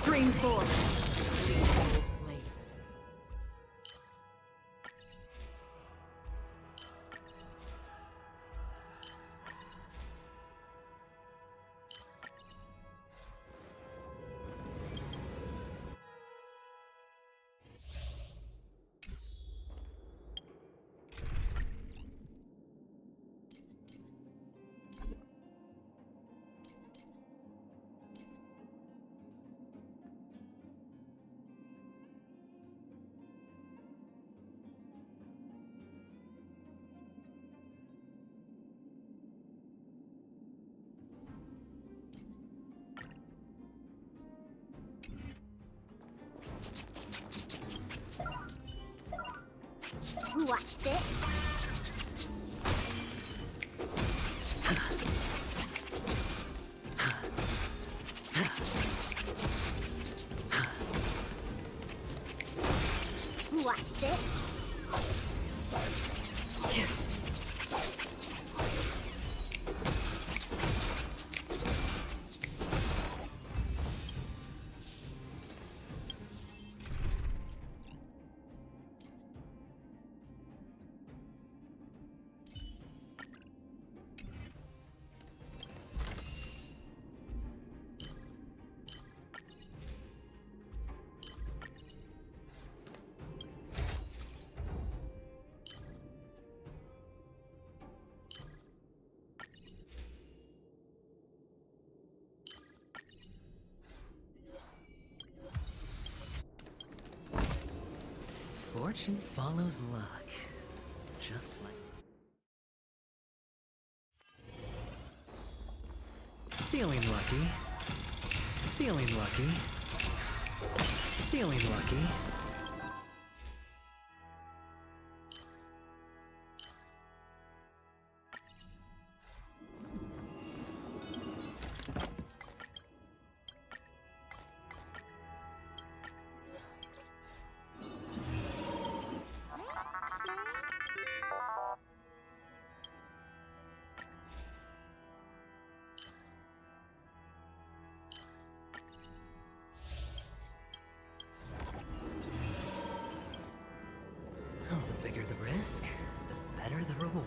Stream 4. Watch this. Watch this. Fortune follows luck. Just like... Feeling lucky. Feeling lucky. Feeling lucky. Oh, the bigger the risk, the better the reward.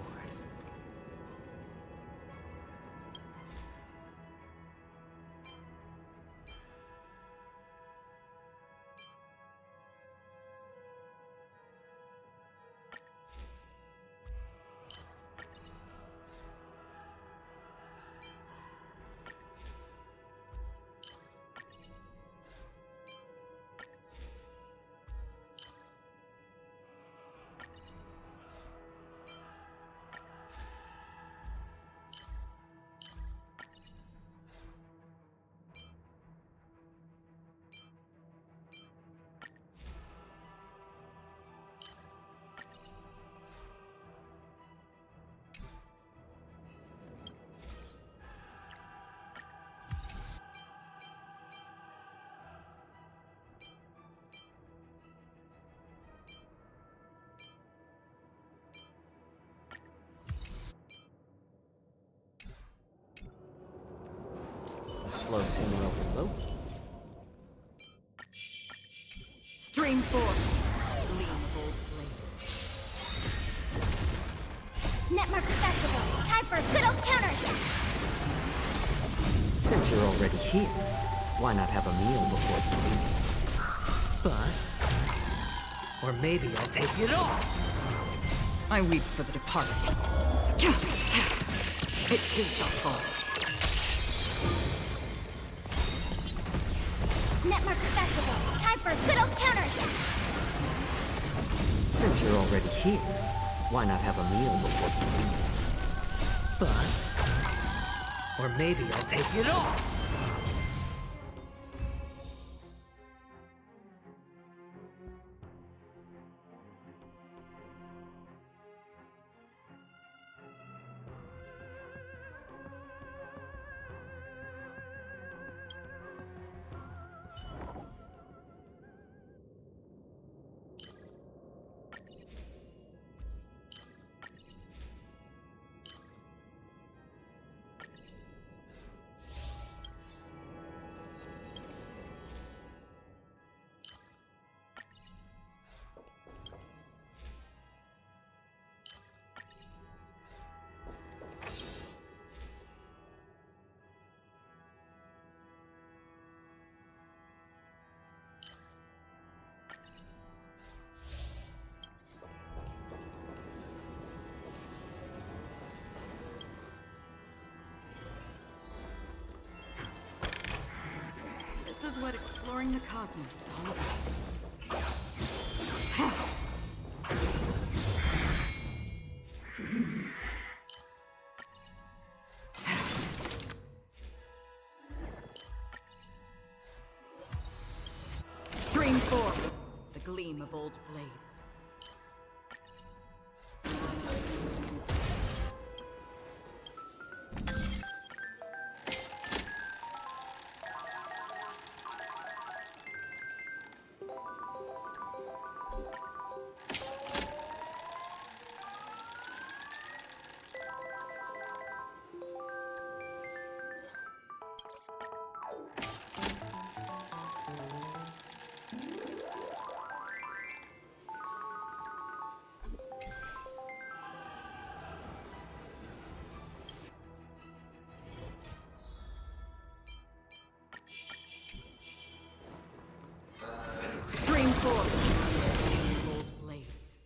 The slow seeming overload. Stream 4. Gleam of old blades. Netmark Festival. Time for a good old counterattack. Since you're already here, why not have a meal before you leave? Bust. Or maybe I'll take it all. I weep for the departed. It too shall fall. Netmark Festival. Time for a good old counterattack. Since you're already here, why not have a meal before you leave? Bust. Or maybe I'll take it all. This is what exploring the cosmos is all about. Stream 4. The gleam of old blades. Stream forth. Old blades.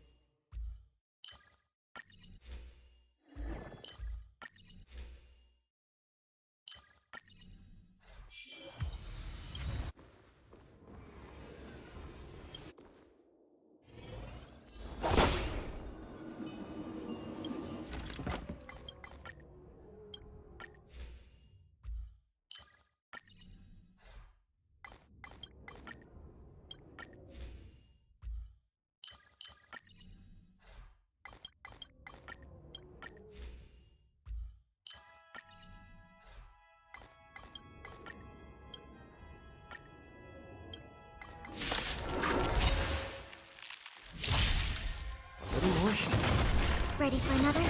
Ready for another?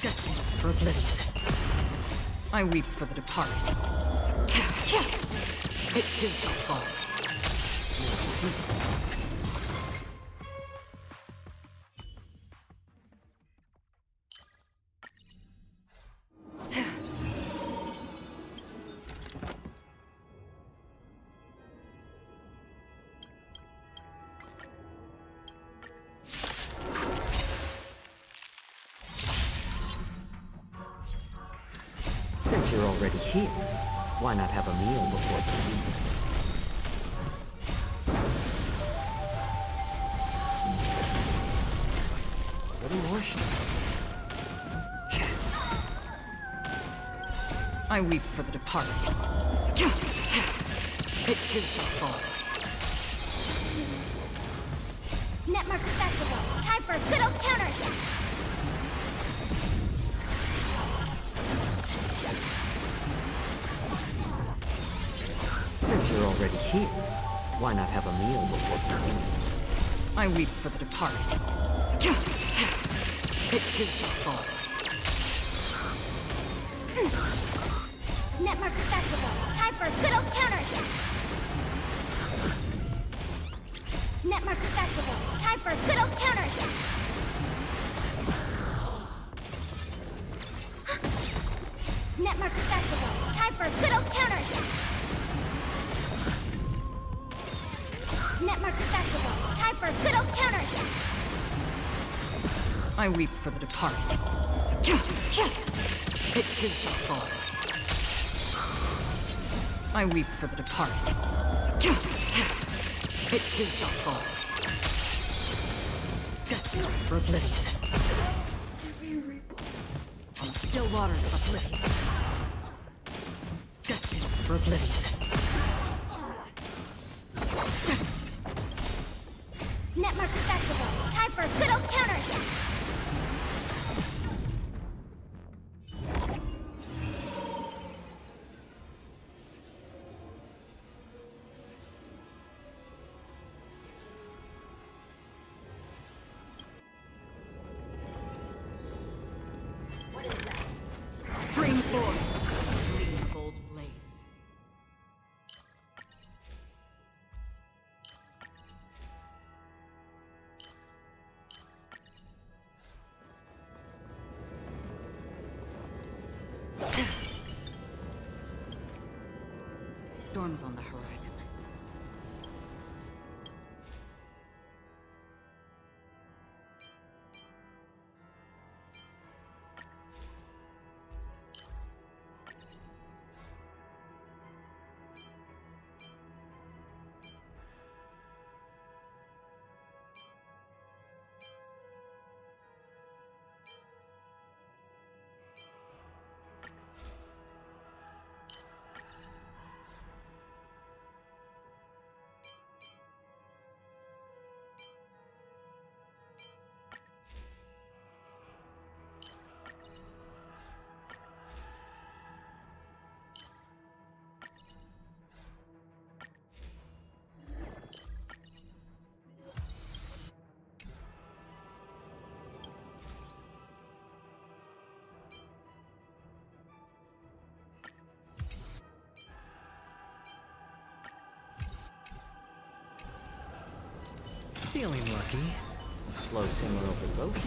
Destined for oblivion. I weep for the departed. It too shall fall. Your season. Since you're already here, why not have a meal before you leave? A little more heat. I weep for the departed. It too shall fall. Netmark Festival. Time for a good old counterattack. Since you're already here, why not have a meal before you leave? I weep for the departed. It too shall fall. Netmark Festival. Time for a good old counterattack. Netmark Festival. Time for a good old counterattack. Netmark Festival. Time for a good old counterattack. Netmark Festival. Time for a good old counterattack. I weep for the departed. It too shall fall. I weep for the departed. It too shall fall. Destined for oblivion. On the still waters of oblivion. Destined for oblivion. Netmark Festival. Time for a good old counterattack. What is that? Stream forth. Gleam of old blades. Storms on the horizon. Feeling lucky. A slow simmer over low heat,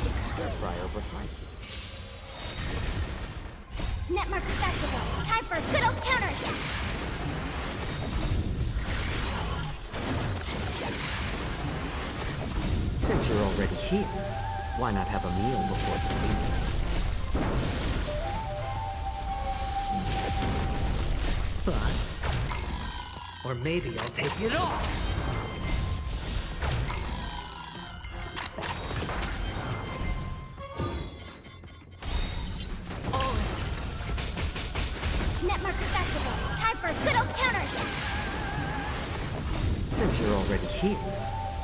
quick stir fry over high heat. Netmark Festival. Time for a good old counterattack. Since you're already here, why not have a meal before you leave? Bust. Or maybe I'll take it off. Netmark Festival. Time for a good old counterattack. Since you're already here,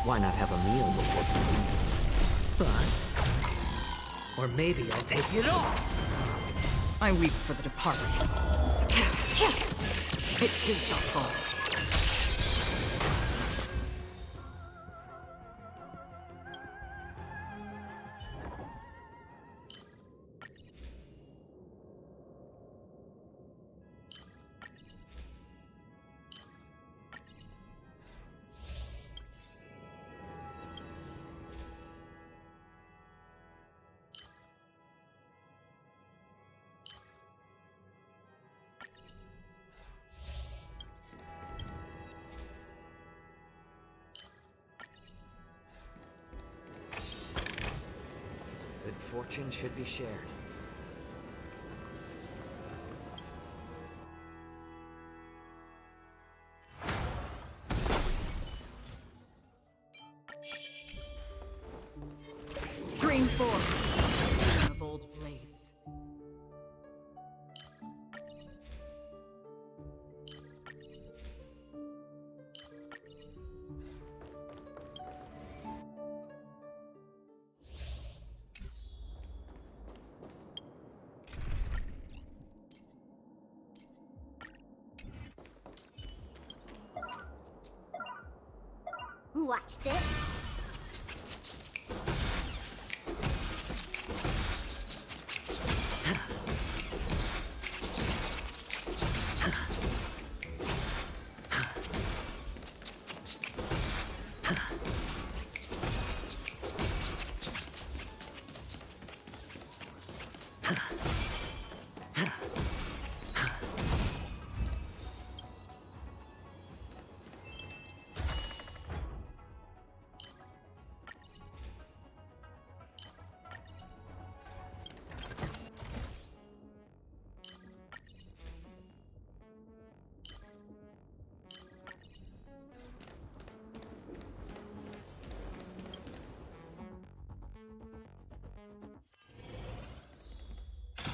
why not have a meal before you leave? Bust. Or maybe I'll take it off. I weep for the departed. It too shall fall. Good fortune should be shared. Stream forth of old blades. Watch this.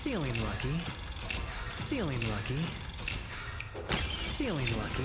Feeling lucky. Feeling lucky. Feeling lucky.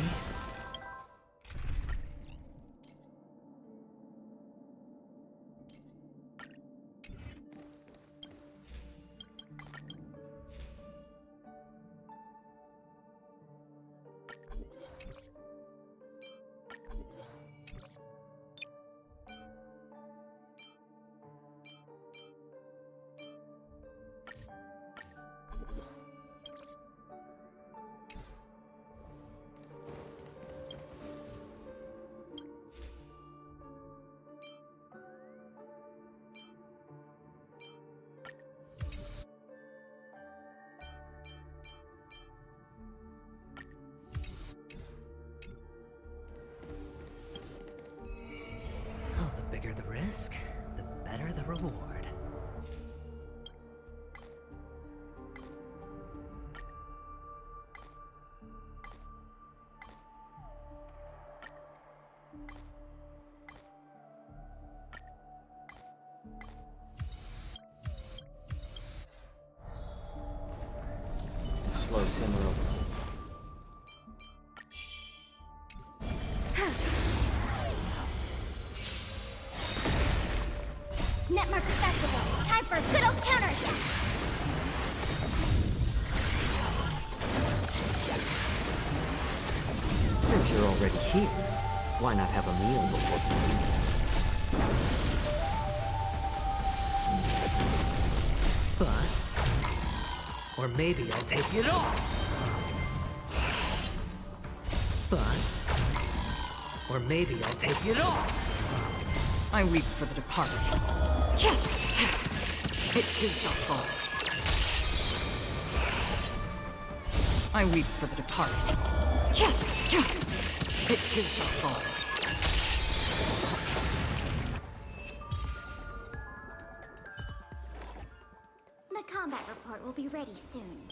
The bigger the risk, the better the reward. Slow simmer over. Netmark Festival. Time for a good old counterattack. Since you're already here, why not have a meal before you leave? Bust. Or maybe I'll take it off. Bust. Or maybe I'll take it off. I weep for the departed. It too shall fall. I weep for the departed. It too shall fall. The combat report will be ready soon.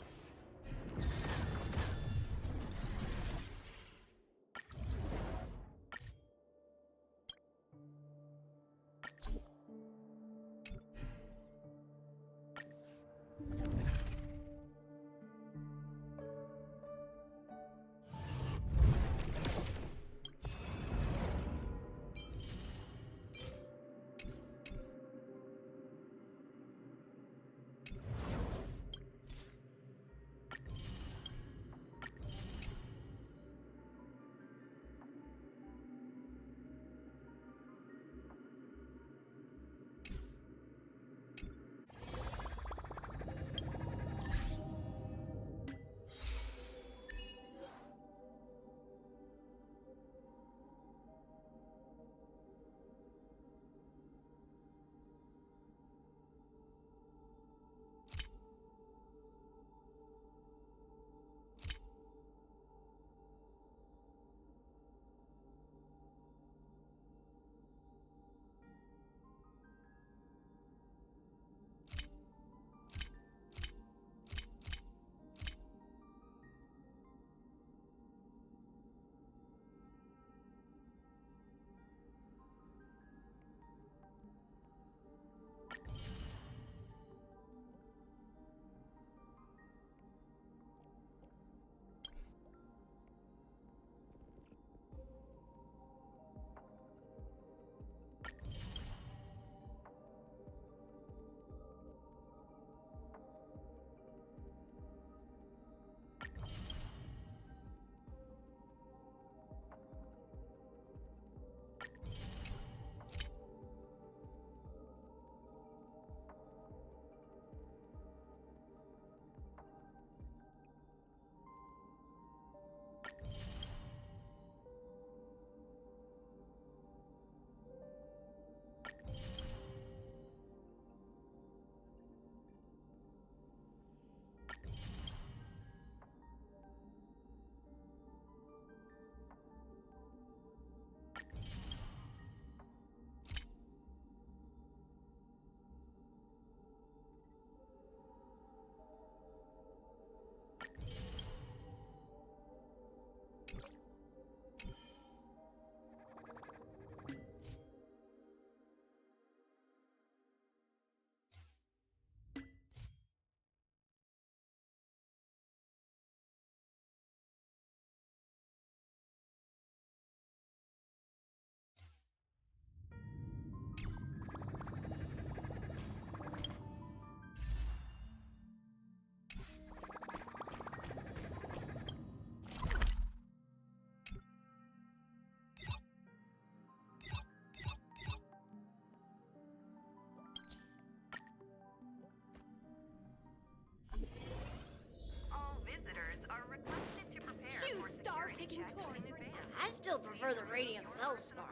I still prefer the radiant feldspar.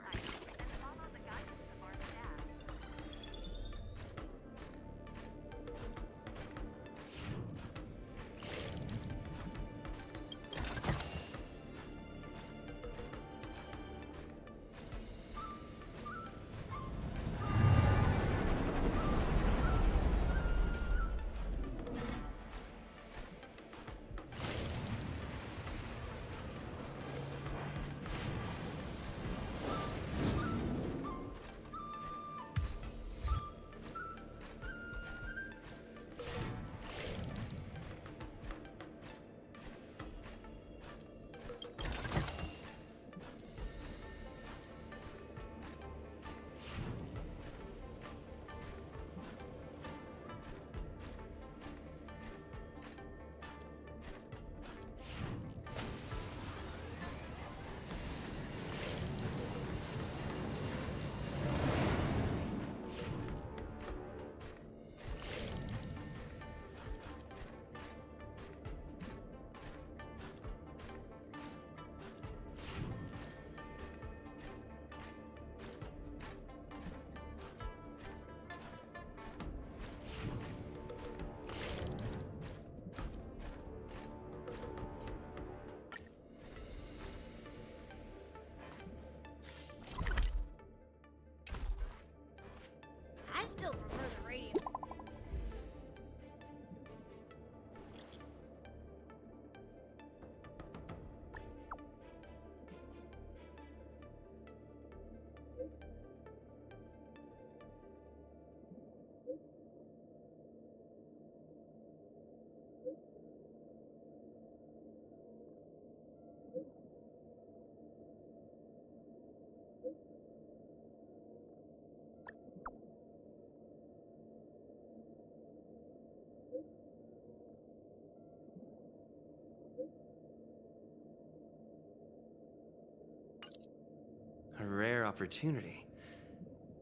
A rare opportunity.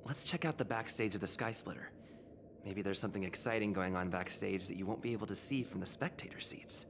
Let's check out the backstage of the Sky Splitter. Maybe there's something exciting going on backstage that you won't be able to see from the spectator seats.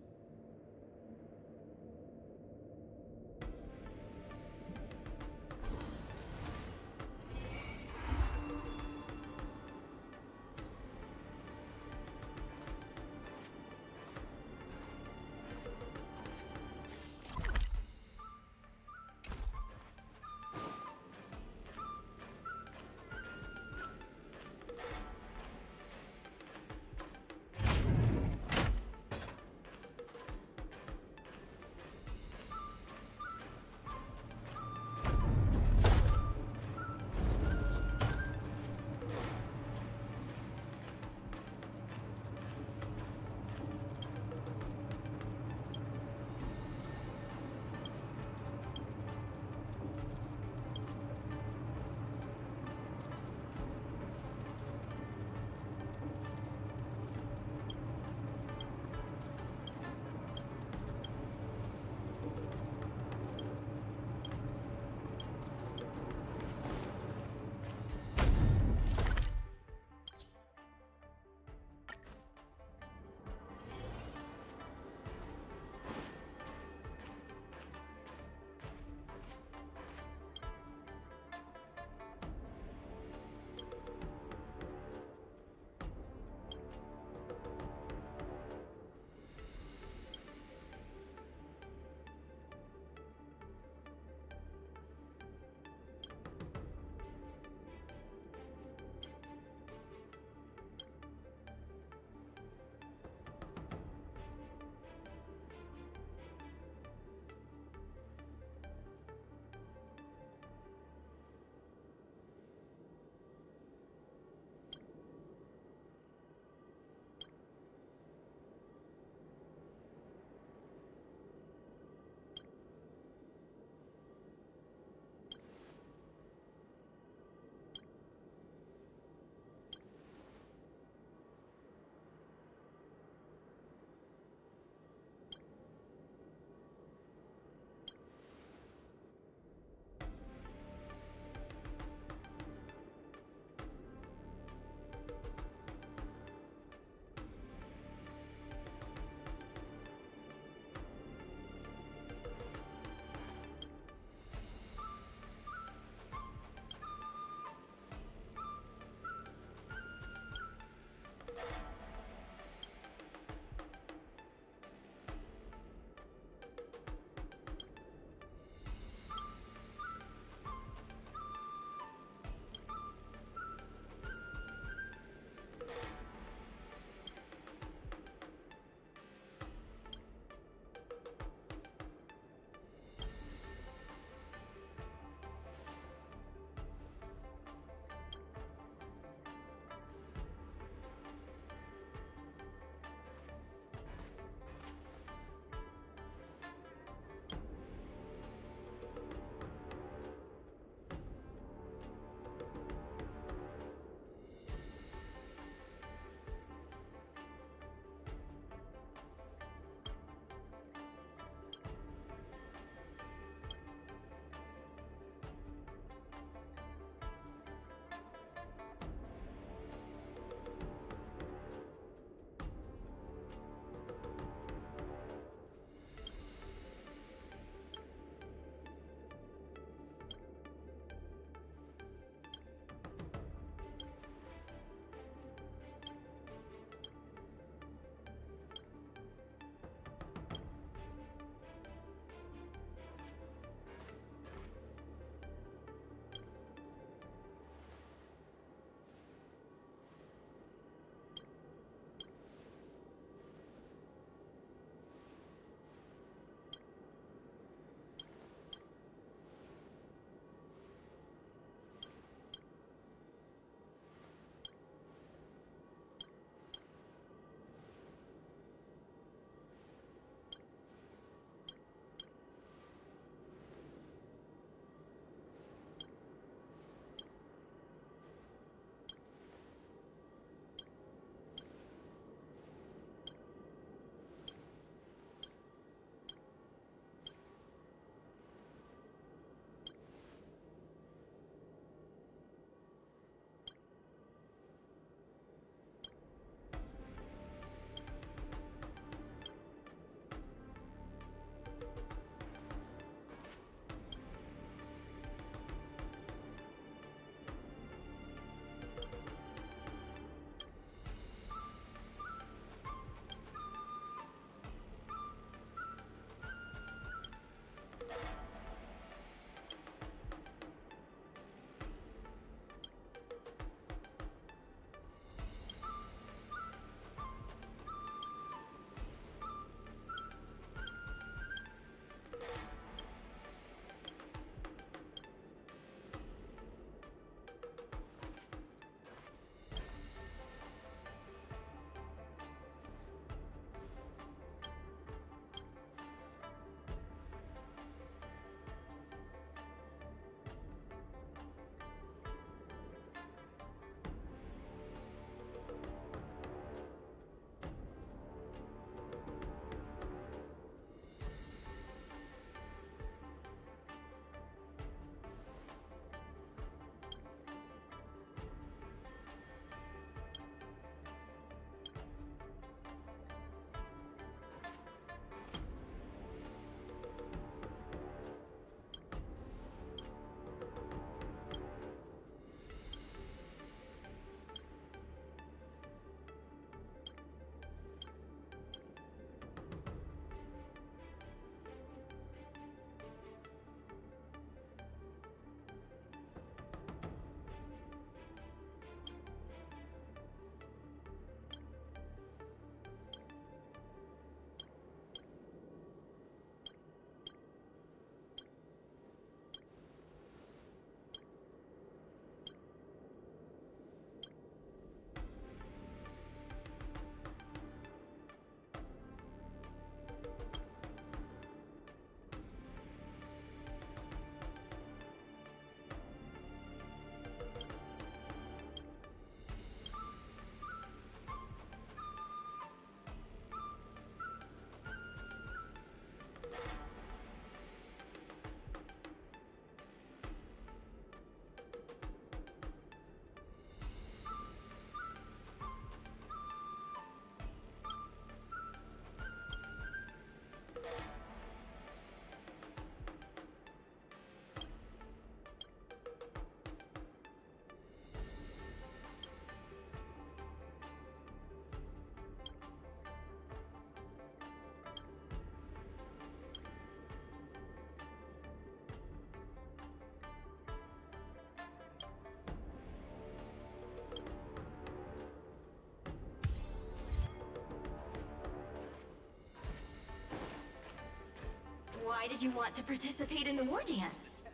why did you want to participate in the war dance?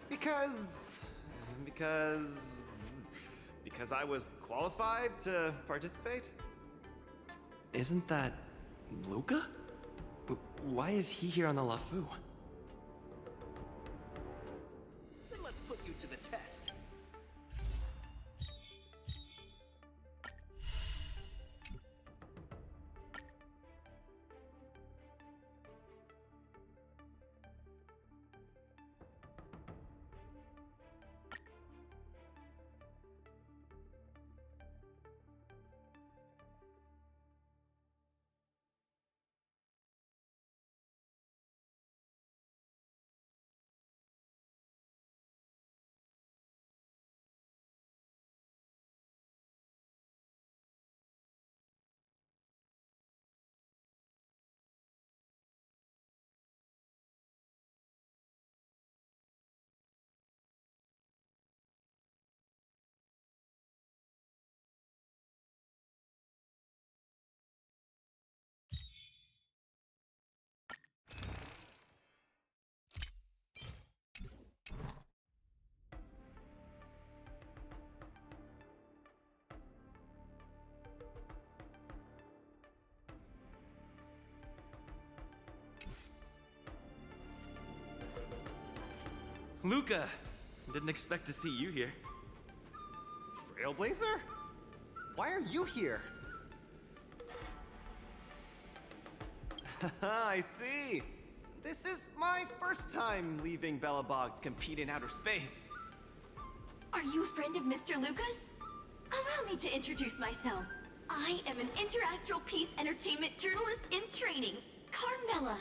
Because I was qualified to participate? Isn't that Luca? Why is he here on the LeFou? Then let's put you to the test. Luca! Didn't expect to see you here. Trailblazer? Why are you here? I see. This is my first time leaving Belobog to compete in outer space. Are you a friend of Mr. Lucas? Allow me to introduce myself. I am an interastral peace entertainment journalist in training, Carmela.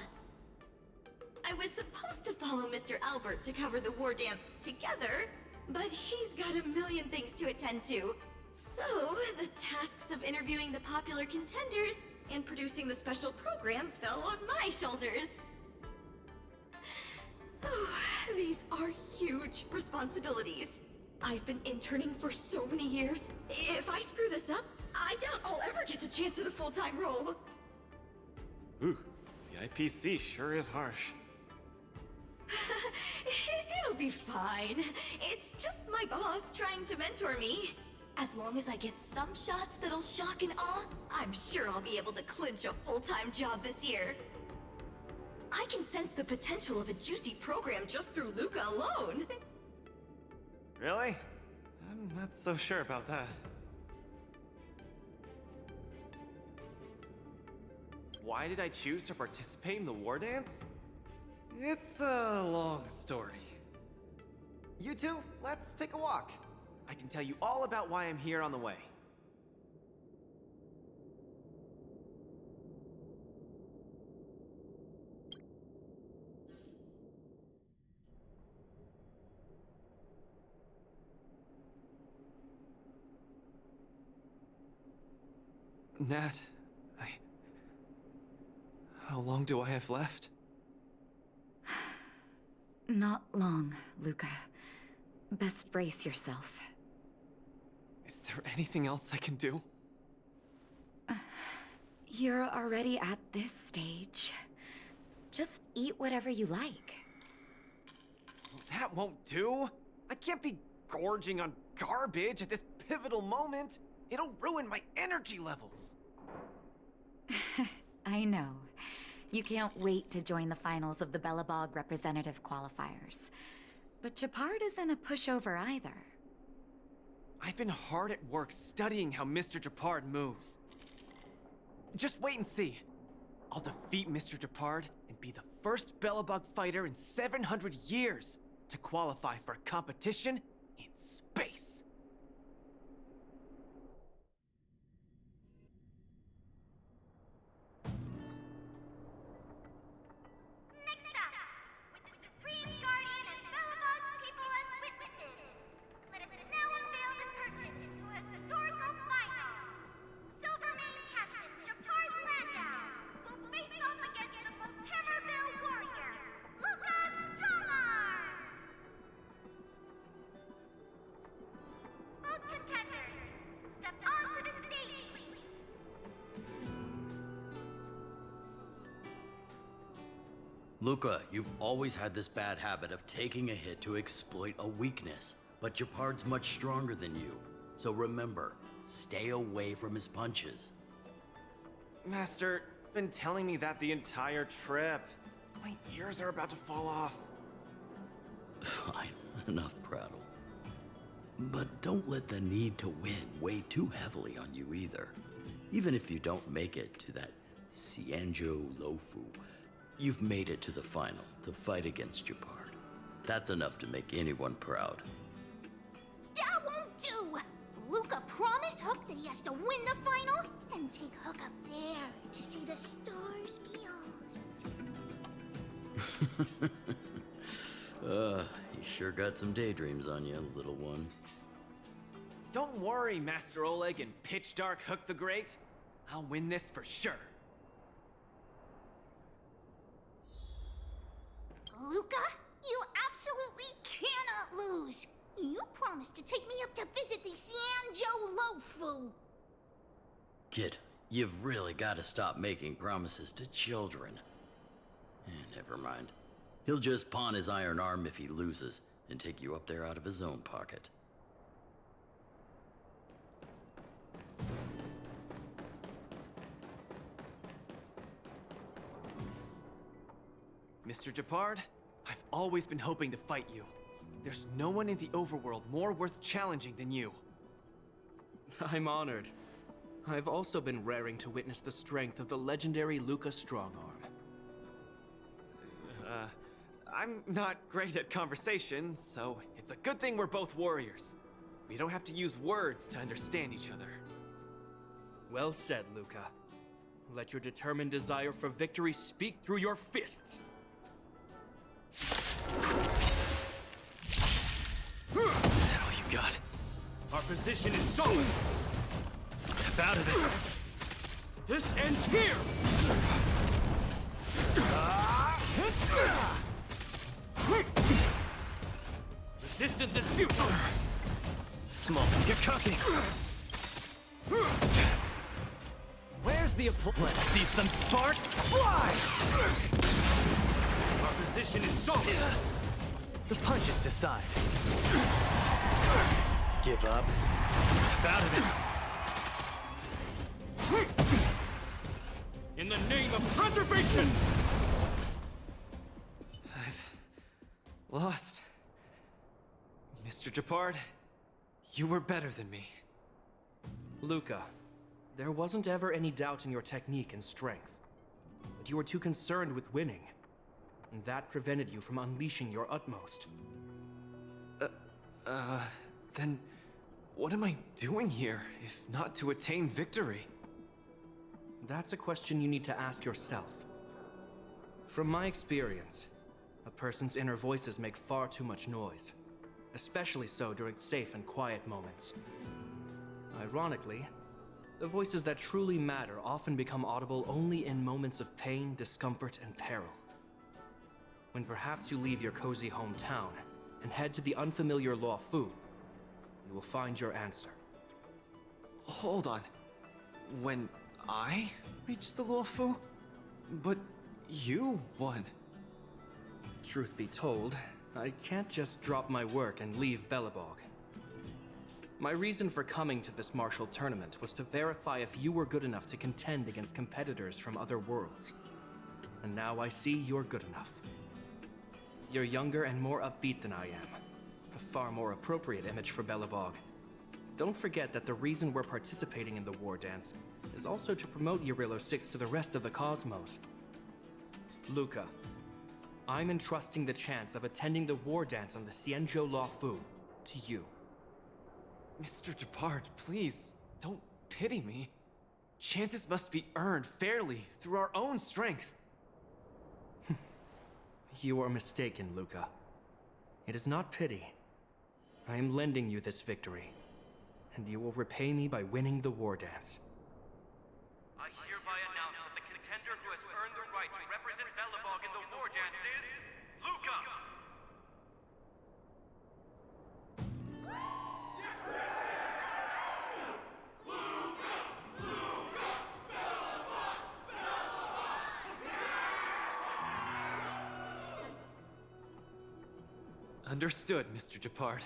I was supposed to follow Mr. Albert to cover the war dance together, but he's got a million things to attend to. So, the tasks of interviewing the popular contenders and producing the special program fell on my shoulders. Oh, these are huge responsibilities. I've been interning for so many years. If I screw this up, I doubt I'll ever get the chance at a full-time role. Ooh, the IPC sure is harsh. It'll be fine. It's just my boss trying to mentor me. As long as I get some shots that'll shock and awe, I'm sure I'll be able to clinch a full-time job this year. I can sense the potential of a juicy program just through Luca alone. Really? I'm not so sure about that. Why did I choose to participate in the war dance? It's a long story. You two, let's take a walk. I can tell you all about why I'm here on the way. Nat, how long do I have left? Not long, Luca. Best brace yourself. Is there anything else I can do? You're already at this stage. Just eat whatever you like. That won't do! I can't be gorging on garbage at this pivotal moment! It'll ruin my energy levels! I know. You can't wait to join the finals of the Belobog representative qualifiers. But Japard isn't a pushover either. I've been hard at work studying how Mr. Japard moves. Just wait and see. I'll defeat Mr. Japard and be the first Belobog fighter in 700 years to qualify for a competition in space. Luca, you've always had this bad habit of taking a hit to exploit a weakness, but Japard's much stronger than you. So remember, stay away from his punches. Master, been telling me that the entire trip. My ears are about to fall off. Fine, enough prattle. But don't let the need to win weigh too heavily on you either. Even if you don't make it to that Xianzhou Luofu, you've made it to the final to fight against Japard. That's enough to make anyone proud. That won't do! Luca promised Hook that he has to win the final and take Hook up there to see the stars beyond. You sure got some daydreams on you, little one. Don't worry, Master Oleg and Pitch Dark Hook the Great. I'll win this for sure. Luca, you absolutely cannot lose! You promised to take me up to visit the Xianzhou Luofu. Kid, you've really got to stop making promises to children. Never mind. He'll just pawn his iron arm if he loses, and take you up there out of his own pocket. Mr. Japard, I've always been hoping to fight you. There's no one in the overworld more worth challenging than you. I'm honored. I've also been raring to witness the strength of the legendary Luca Strongarm. I'm not great at conversation, so it's a good thing we're both warriors. We don't have to use words to understand each other. Well said, Luca. Let your determined desire for victory speak through your fists. Is that all you got? Our position is solid. Step out of it. This ends here. Resistance is futile. Small, you're cooking. Where's the applause? Let's see some sparks fly. Our position is solid. The punches decide. Give up. Step out of it. In the name of preservation! I've lost. Mr. Japard, you were better than me. Luca, there wasn't ever any doubt in your technique and strength. But you were too concerned with winning. And that prevented you from unleashing your utmost. Then what am I doing here, if not to attain victory? That's a question you need to ask yourself. From my experience, a person's inner voices make far too much noise, especially so during safe and quiet moments. Ironically, the voices that truly matter often become audible only in moments of pain, discomfort, and peril. When perhaps you leave your cozy hometown and head to the unfamiliar Luofu, you will find your answer. Hold on. When I reached the Luofu? But you won. Truth be told, I can't just drop my work and leave Belobog. My reason for coming to this martial tournament was to verify if you were good enough to contend against competitors from other worlds. And now I see you're good enough. You're younger and more upbeat than I am. A far more appropriate image for Belobog. Don't forget that the reason we're participating in the war dance is also to promote Eurilo 6 to the rest of the cosmos. Luca, I'm entrusting the chance of attending the war dance on the Xianzhou Luofu to you. Mr. Japard, please, don't pity me. Chances must be earned fairly through our own strength. You are mistaken, Luca. It is not pity. I am lending you this victory, and you will repay me by winning the war dance. I hereby announce that the contender who has earned the right to represent Belobog in the war dance is Luca! Understood, Mr. Japard.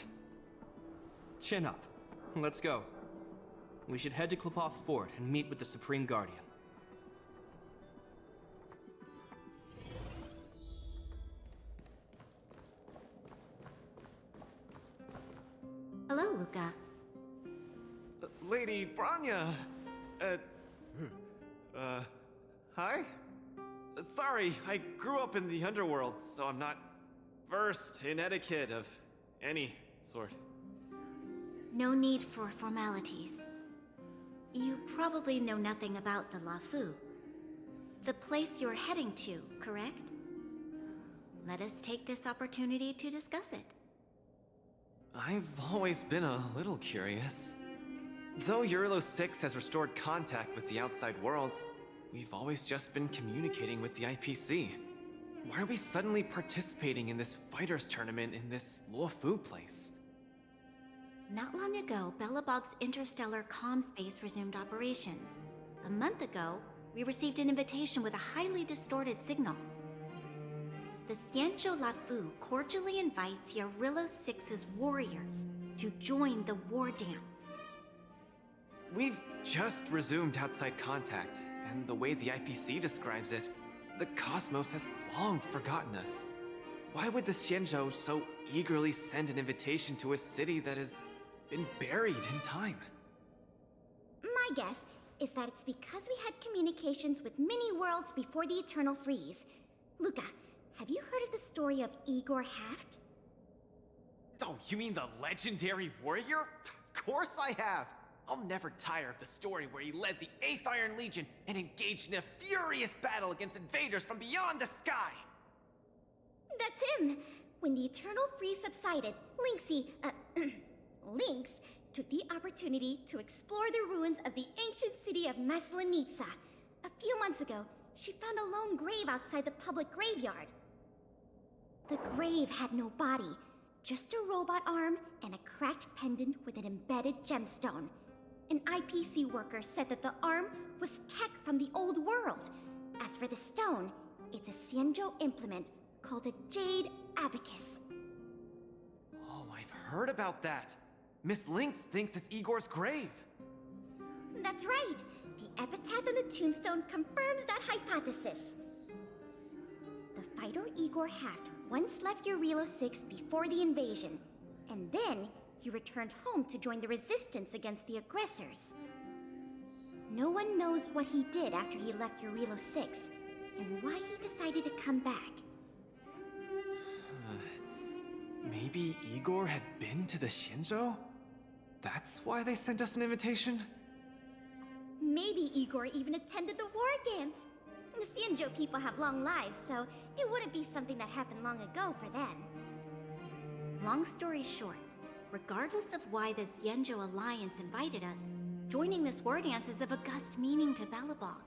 Chin up. Let's go. We should head to Klepoth Fort and meet with the Supreme Guardian. Hello, Luca. Lady Branya! Hi? Sorry, I grew up in the underworld, so I'm not versed in etiquette of any sort. No need for formalities. You probably know nothing about the Lafu. The place you're heading to, correct? Let us take this opportunity to discuss it. I've always been a little curious. Though Eurilo 6 has restored contact with the outside worlds, we've always just been communicating with the IPC. Why are we suddenly participating in this fighters tournament in this Luofu place? Not long ago, Belobog's interstellar comm space resumed operations. A month ago, we received an invitation with a highly distorted signal. The Xianzhou Lafu cordially invites Eurilo 6's warriors to join the war dance. We've just resumed outside contact, and the way the IPC describes it, the cosmos has long forgotten us. Why would the Xianzhou so eagerly send an invitation to a city that has been buried in time? My guess is that it's because we had communications with many worlds before the Eternal Freeze. Luca, have you heard of the story of Igor Haft? Oh, you mean the legendary warrior? Of course I have! I'll never tire of the story where he led the 8th Iron Legion and engaged in a furious battle against invaders from beyond the sky! That's him! When the Eternal Freeze subsided, Lynx took the opportunity to explore the ruins of the ancient city of Maslenitsa. A few months ago, she found a lone grave outside the public graveyard. The grave had no body, just a robot arm and a cracked pendant with an embedded gemstone. An IPC worker said that the arm was tech from the old world. As for the stone, it's a Xianzhou implement called a Jade Abacus. Oh, I've heard about that. Miss Lynx thinks it's Igor's grave. That's right. The epitaph on the tombstone confirms that hypothesis. The fighter Igor Haft once left Eurilo 6 before the invasion, and then he returned home to join the resistance against the aggressors. No one knows what he did after he left Eurilo 6, and why he decided to come back. Maybe Igor had been to the Xianzhou? That's why they sent us an invitation? Maybe Igor even attended the war dance. The Xianzhou people have long lives, so it wouldn't be something that happened long ago for them. Long story short, regardless of why the Xianzhou Alliance invited us, joining this war dance is of august meaning to Belobog.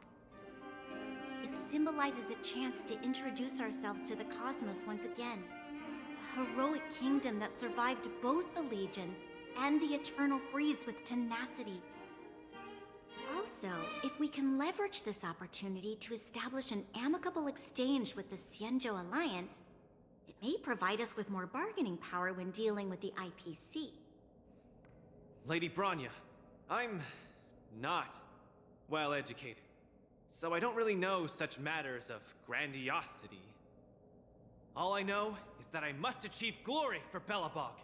It symbolizes a chance to introduce ourselves to the cosmos once again. A heroic kingdom that survived both the Legion and the Eternal Freeze with tenacity. Also, if we can leverage this opportunity to establish an amicable exchange with the Xianzhou Alliance, it may provide us with more bargaining power when dealing with the IPC. Lady Branya, I'm not well educated, so I don't really know such matters of grandiosity. All I know is that I must achieve glory for Belobog.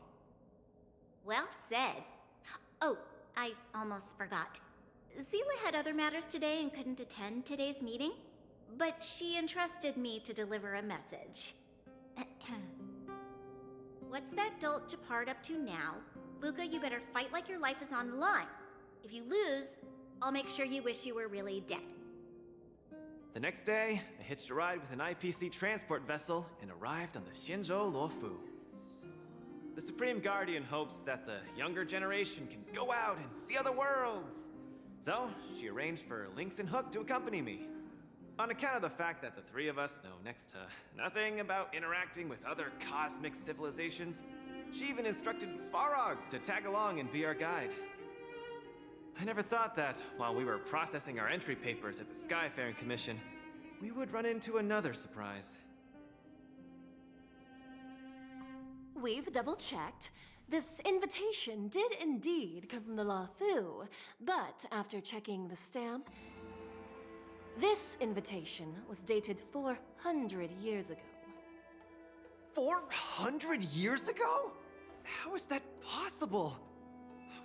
Well said. Oh, I almost forgot. Seela had other matters today and couldn't attend today's meeting, but she entrusted me to deliver a message. What's that dolt Japard up to now? Luca, you better fight like your life is on the line. If you lose, I'll make sure you wish you were really dead. The next day, I hitched a ride with an IPC transport vessel and arrived on the Xianzhou Luofu. The Supreme Guardian hopes that the younger generation can go out and see other worlds. So, she arranged for Lynx and Hook to accompany me. On account of the fact that the three of us know next to nothing about interacting with other cosmic civilizations, she even instructed Svarog to tag along and be our guide. I never thought that, while we were processing our entry papers at the Skyfaring Commission, we would run into another surprise. We've double-checked. This invitation did indeed come from the Luofu, but after checking the stamp, this invitation was dated 400 years ago. 400 years ago? How is that possible?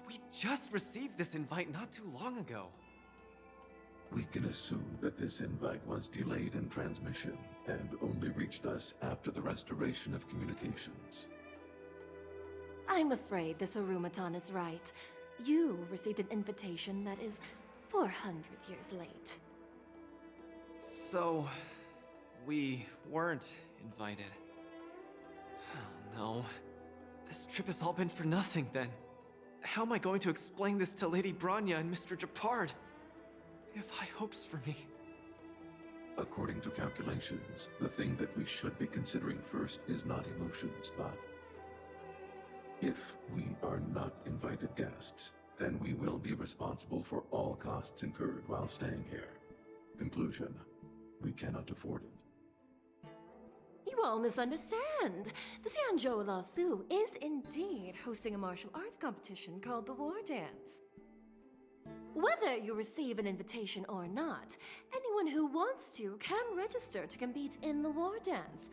We just received this invite not too long ago. We can assume that this invite was delayed in transmission and only reached us after the restoration of communications. I'm afraid this Orumatan is right. You received an invitation that is 400 years late. So, we weren't invited. Oh no. This trip has all been for nothing then. How am I going to explain this to Lady Bronya and Mr. Japard? They have high hopes for me. According to calculations, the thing that we should be considering first is not emotions, but if we are not invited guests, then we will be responsible for all costs incurred while staying here. Conclusion, we cannot afford it. You all misunderstand. The Xianzhou Luofu is indeed hosting a martial arts competition called the War Dance. Whether you receive an invitation or not, anyone who wants to can register to compete in the War Dance.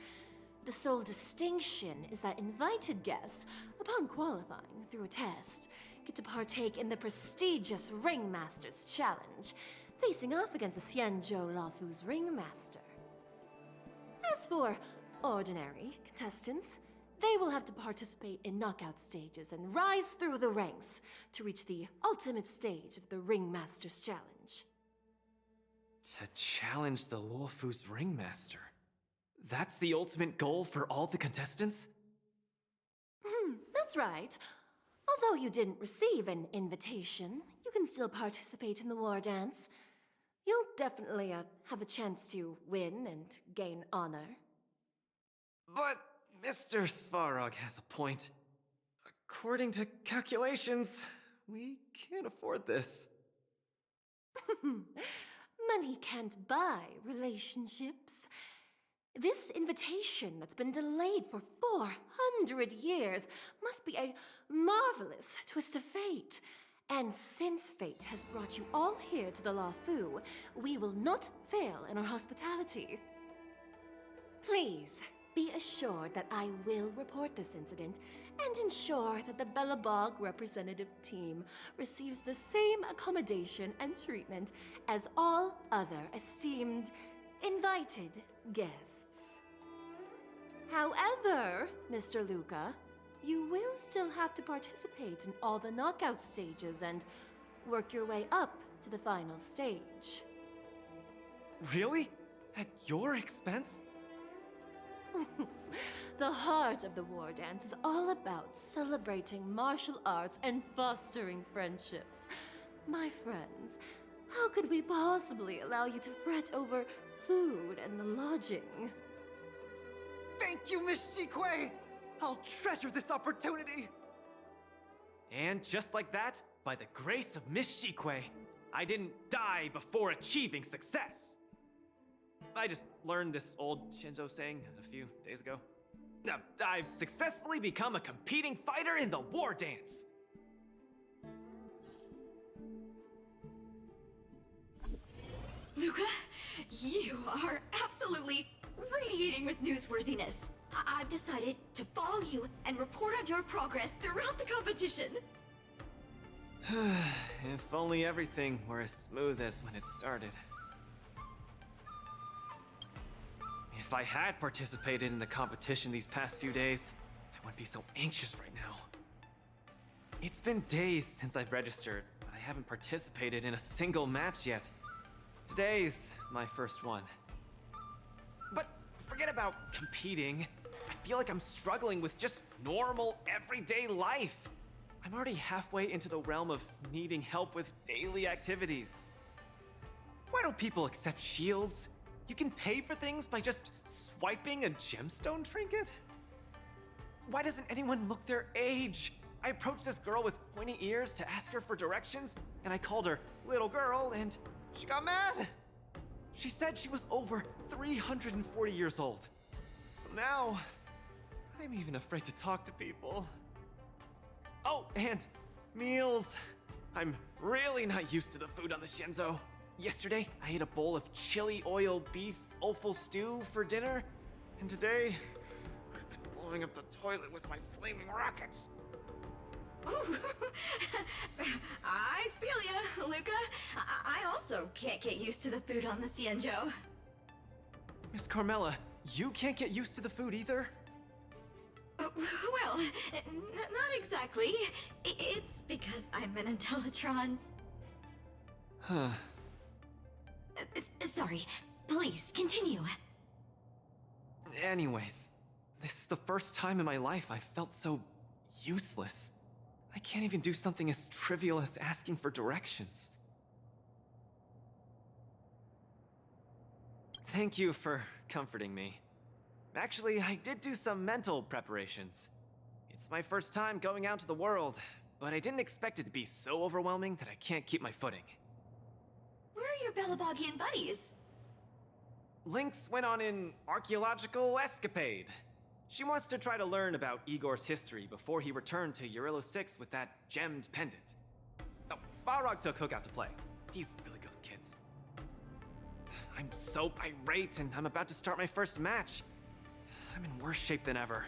The sole distinction is that invited guests, upon qualifying through a test, get to partake in the prestigious Ringmaster's Challenge, facing off against the Xianzhou Luofu's Ringmaster. As for ordinary contestants, they will have to participate in knockout stages and rise through the ranks to reach the ultimate stage of the Ringmaster's Challenge. To challenge the Luofu's Ringmaster? That's the ultimate goal for all the contestants? That's right. Although you didn't receive an invitation, you can still participate in the War Dance. You'll definitely have a chance to win and gain honor. But Mr. Svarog has a point. According to calculations, we can't afford this. Money can't buy relationships. This invitation that's been delayed for 400 years must be a marvelous twist of fate. And since fate has brought you all here to the Luofu, we will not fail in our hospitality. Please, be assured that I will report this incident and ensure that the Belobog representative team receives the same accommodation and treatment as all other esteemed, invited guests. However, Mr. Luca, you will still have to participate in all the knockout stages and work your way up to the final stage. Really? At your expense? The heart of the War Dance is all about celebrating martial arts and fostering friendships. My friends, how could we possibly allow you to fret over food and lodging? Thank you, Miss Shikue! I'll treasure this opportunity! And just like that, by the grace of Miss Shikue, I didn't die before achieving success! I just learned this old Shinzo saying a few days ago. I've successfully become a competing fighter in the War Dance! Luca, you are absolutely radiating with newsworthiness. I've decided to follow you and report on your progress throughout the competition. If only everything were as smooth as when it started. If I had participated in the competition these past few days, I wouldn't be so anxious right now. It's been days since I've registered, but I haven't participated in a single match yet. Today's my first one. But forget about competing. I feel like I'm struggling with just normal, everyday life. I'm already halfway into the realm of needing help with daily activities. Why don't people accept shields? You can pay for things by just swiping a gemstone trinket? Why doesn't anyone look their age? I approached this girl with pointy ears to ask her for directions, and I called her little girl, and she got mad. She said she was over 340 years old. So now, I I'm even afraid to talk to people. Oh, and meals. I'm really not used to the food on the Shenzo. Yesterday, I ate a bowl of chili oil beef offal stew for dinner, and today, I've been blowing up the toilet with my flaming rockets. Ooh. I feel ya, Luca. I also can't get used to the food on the Xianzhou. Miss Carmela, you can't get used to the food either? Well, not exactly. It's because I'm an Intellatron. Huh. Sorry. Please, continue. Anyways, this is the first time in my life I've felt so useless. I can't even do something as trivial as asking for directions. Thank you for comforting me. Actually, I did do some mental preparations. It's my first time going out to the world, but I didn't expect it to be so overwhelming that I can't keep my footing. Where are your Belabogian buddies? Lynx went on an archaeological escapade. She wants to try to learn about Igor's history before he returned to Urillo 6 with that gemmed pendant. Oh, Svarog took Hook out to play. He's really good with kids. I'm so irate, and I'm about to start my first match. I'm in worse shape than ever.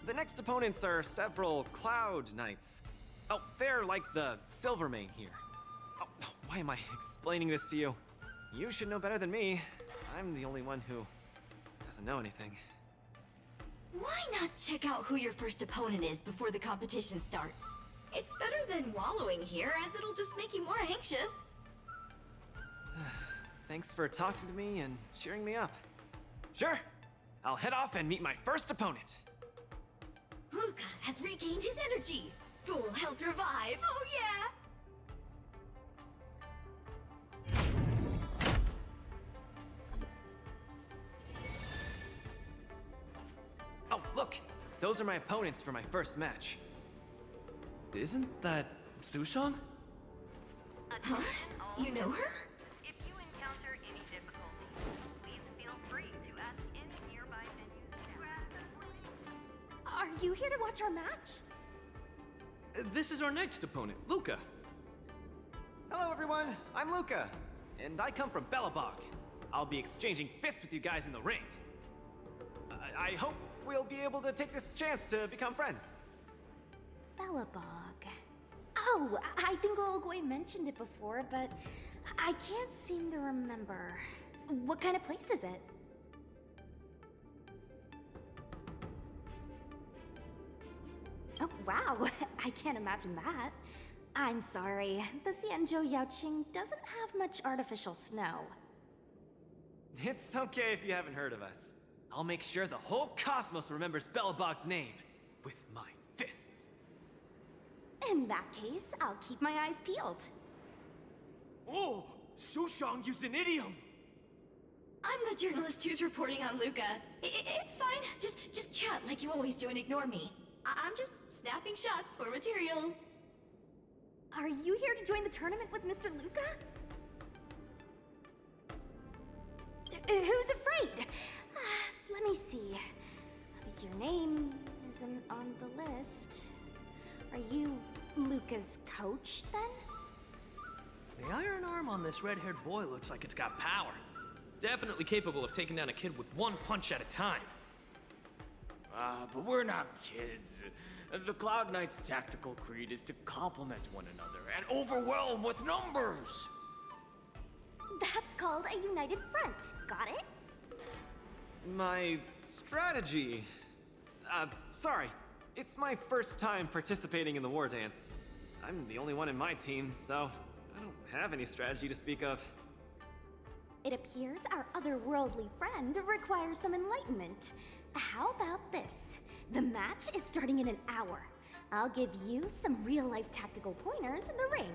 The next opponents are several Cloud Knights. Oh, they're like the Silvermane here. Oh, why am I explaining this to you? You should know better than me. I'm the only one who doesn't know anything. Why not check out who your first opponent is before the competition starts? It's better than wallowing here, as it'll just make you more anxious. Thanks for talking to me and cheering me up. Sure, I'll head off and meet my first opponent. Luca has regained his energy. Full health revive, oh yeah! Oh, look! Those are my opponents for my first match. Isn't that Sushong? Huh? You know her? If you encounter any difficulties, please feel free to ask any nearby venues. Are you here to watch our match? This is our next opponent, Luca. Hello everyone, I'm Luca, and I come from Belobog. I'll be exchanging fists with you guys in the ring. I hope we'll be able to take this chance to become friends. Belobog. Oh, I think Lil Gui mentioned it before, but I can't seem to remember. What kind of place is it? Oh, wow. I can't imagine that. I'm sorry. The Xianzhou Yaoqing doesn't have much artificial snow. It's okay if you haven't heard of us. I'll make sure the whole cosmos remembers Belobog's name with my fists. In that case, I'll keep my eyes peeled. Oh, Sushong used an idiom! I'm the journalist who's reporting on Luca. It's fine. Just chat like you always do and ignore me. I'm just snapping shots for material. Are you here to join the tournament with Mr. Luca? Who's afraid? Let me see. Your name isn't on the list. Are you Luca's coach, then? The iron arm on this red-haired boy looks like it's got power. Definitely capable of taking down a kid with one punch at a time. But we're not kids. The Cloud Knight's tactical creed is to complement one another and overwhelm with numbers! That's called a united front. Got it? My strategy... sorry. It's my first time participating in the war dance. I'm the only one in my team, so I don't have any strategy to speak of. It appears our otherworldly friend requires some enlightenment. How about this? The match is starting in an hour. I'll give you some real-life tactical pointers in the ring.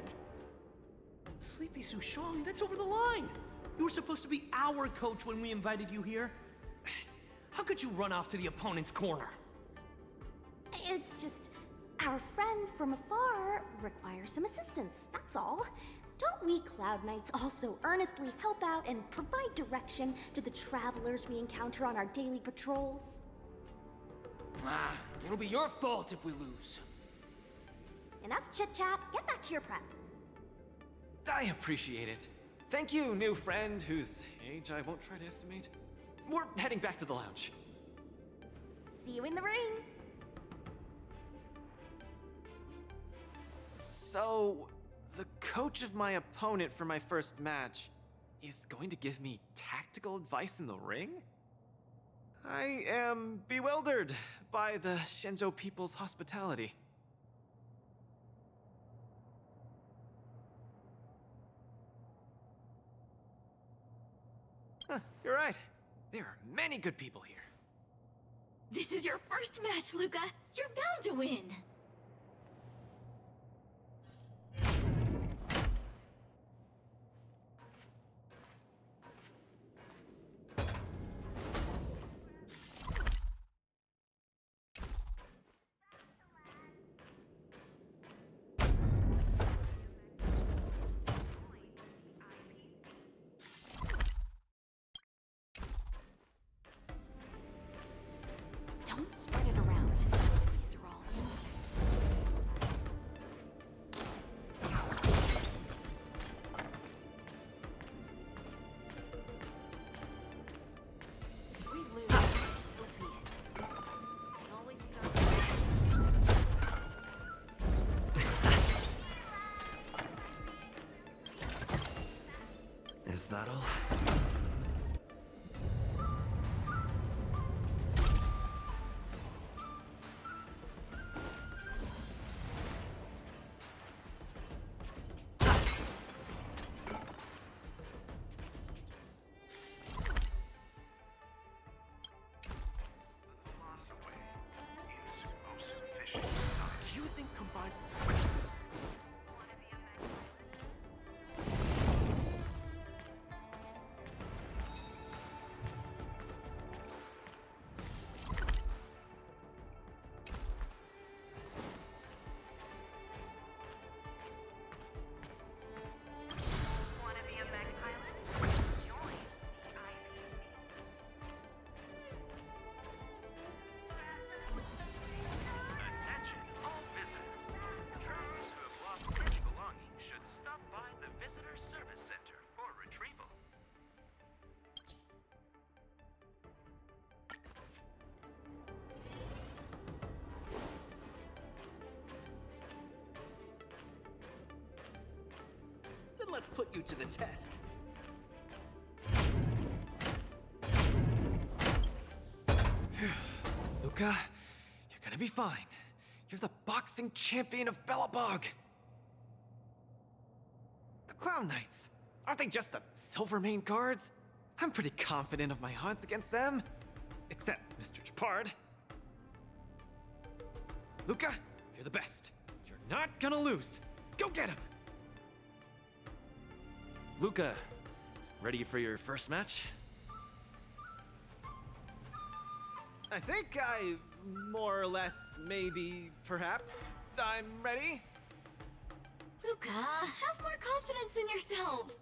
Sleepy Sushong, that's over the line. You were supposed to be our coach when we invited you here. How could you run off to the opponent's corner? It's just, our friend from afar requires some assistance, that's all. Don't we Cloud Knights also earnestly help out and provide direction to the travelers we encounter on our daily patrols? It'll be your fault if we lose. Enough chit-chat. Get back to your prep. I appreciate it. Thank you, new friend whose age I won't try to estimate. We're heading back to the lounge. See you in the ring. So, the coach of my opponent for my first match is going to give me tactical advice in the ring? I am bewildered by the Shenzhou people's hospitality. You're right. There are many good people here. This is your first match, Luca. You're bound to win. Don't spread it around. These are all we lose, so be it. It always Is that all? Do you think combined... Attention, all visitors. Travelers who have lost any belongings should stop by the Visitor Service Center for retrieval. Then let's put you to the test. Luca, you're gonna be fine. You're the boxing champion of Belobog. The Clown Knights, aren't they just the Silvermane guards? I'm pretty confident of my odds against them. Except Mr. Chapard. Luca, you're the best. You're not gonna lose. Go get him! Luca, ready for your first match? I think I, more or less, maybe, perhaps, I'm ready. Luca, have more confidence in yourself.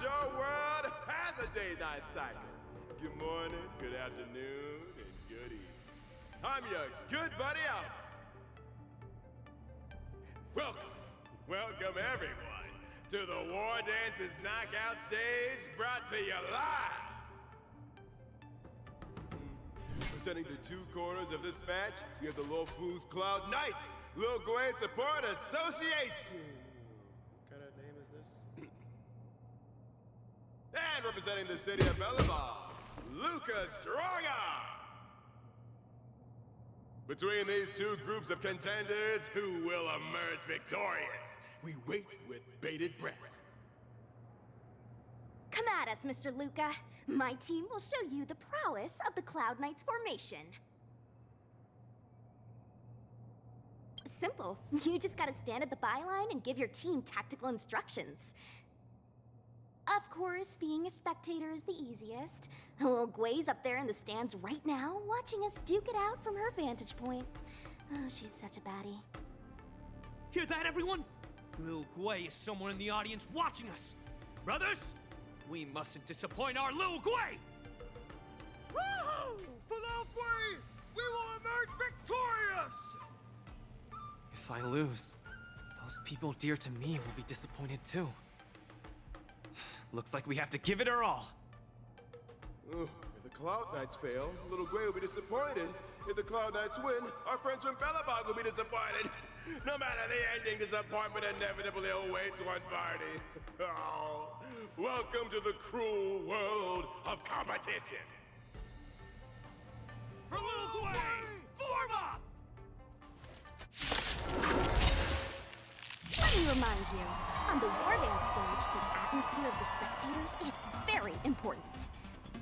Your world has a day-night cycle. Good morning, good afternoon, and good evening. I'm your good buddy Albert. Welcome everyone to the War Dances Knockout Stage, brought to you live. Presenting the two corners of this match, we have the Luofu's Cloud Knights, Lil Gui Support Association. What kind of name is this? And representing the city of Bellabog, Lucas Stronga! Between these two groups of contenders, who will emerge victorious? We wait with bated breath. Come at us, Mr. Luca. My team will show you the prowess of the Cloud Knights formation. Simple. You just gotta stand at the byline and give your team tactical instructions. Of course, being a spectator is the easiest. Little Gwei's up there in the stands right now, watching us duke it out from her vantage point. Oh, she's such a baddie. Hear that, everyone? Lil Gwei is somewhere in the audience watching us. Brothers, we mustn't disappoint our Lil Gwei! Woohoo! For Lil Gwei, we will emerge victorious! If I lose, those people dear to me will be disappointed too. Looks like we have to give it our all. If the Cloud Knights fail, Little Gwei will be disappointed. If the Cloud Knights win, our friends from Bellabog will be disappointed. No matter the ending, disappointment inevitably awaits one party. Oh, welcome to the cruel world of competition. For Lil Gwei, form up! Let me remind you, on the war dance stage, the atmosphere of the spectators is very important.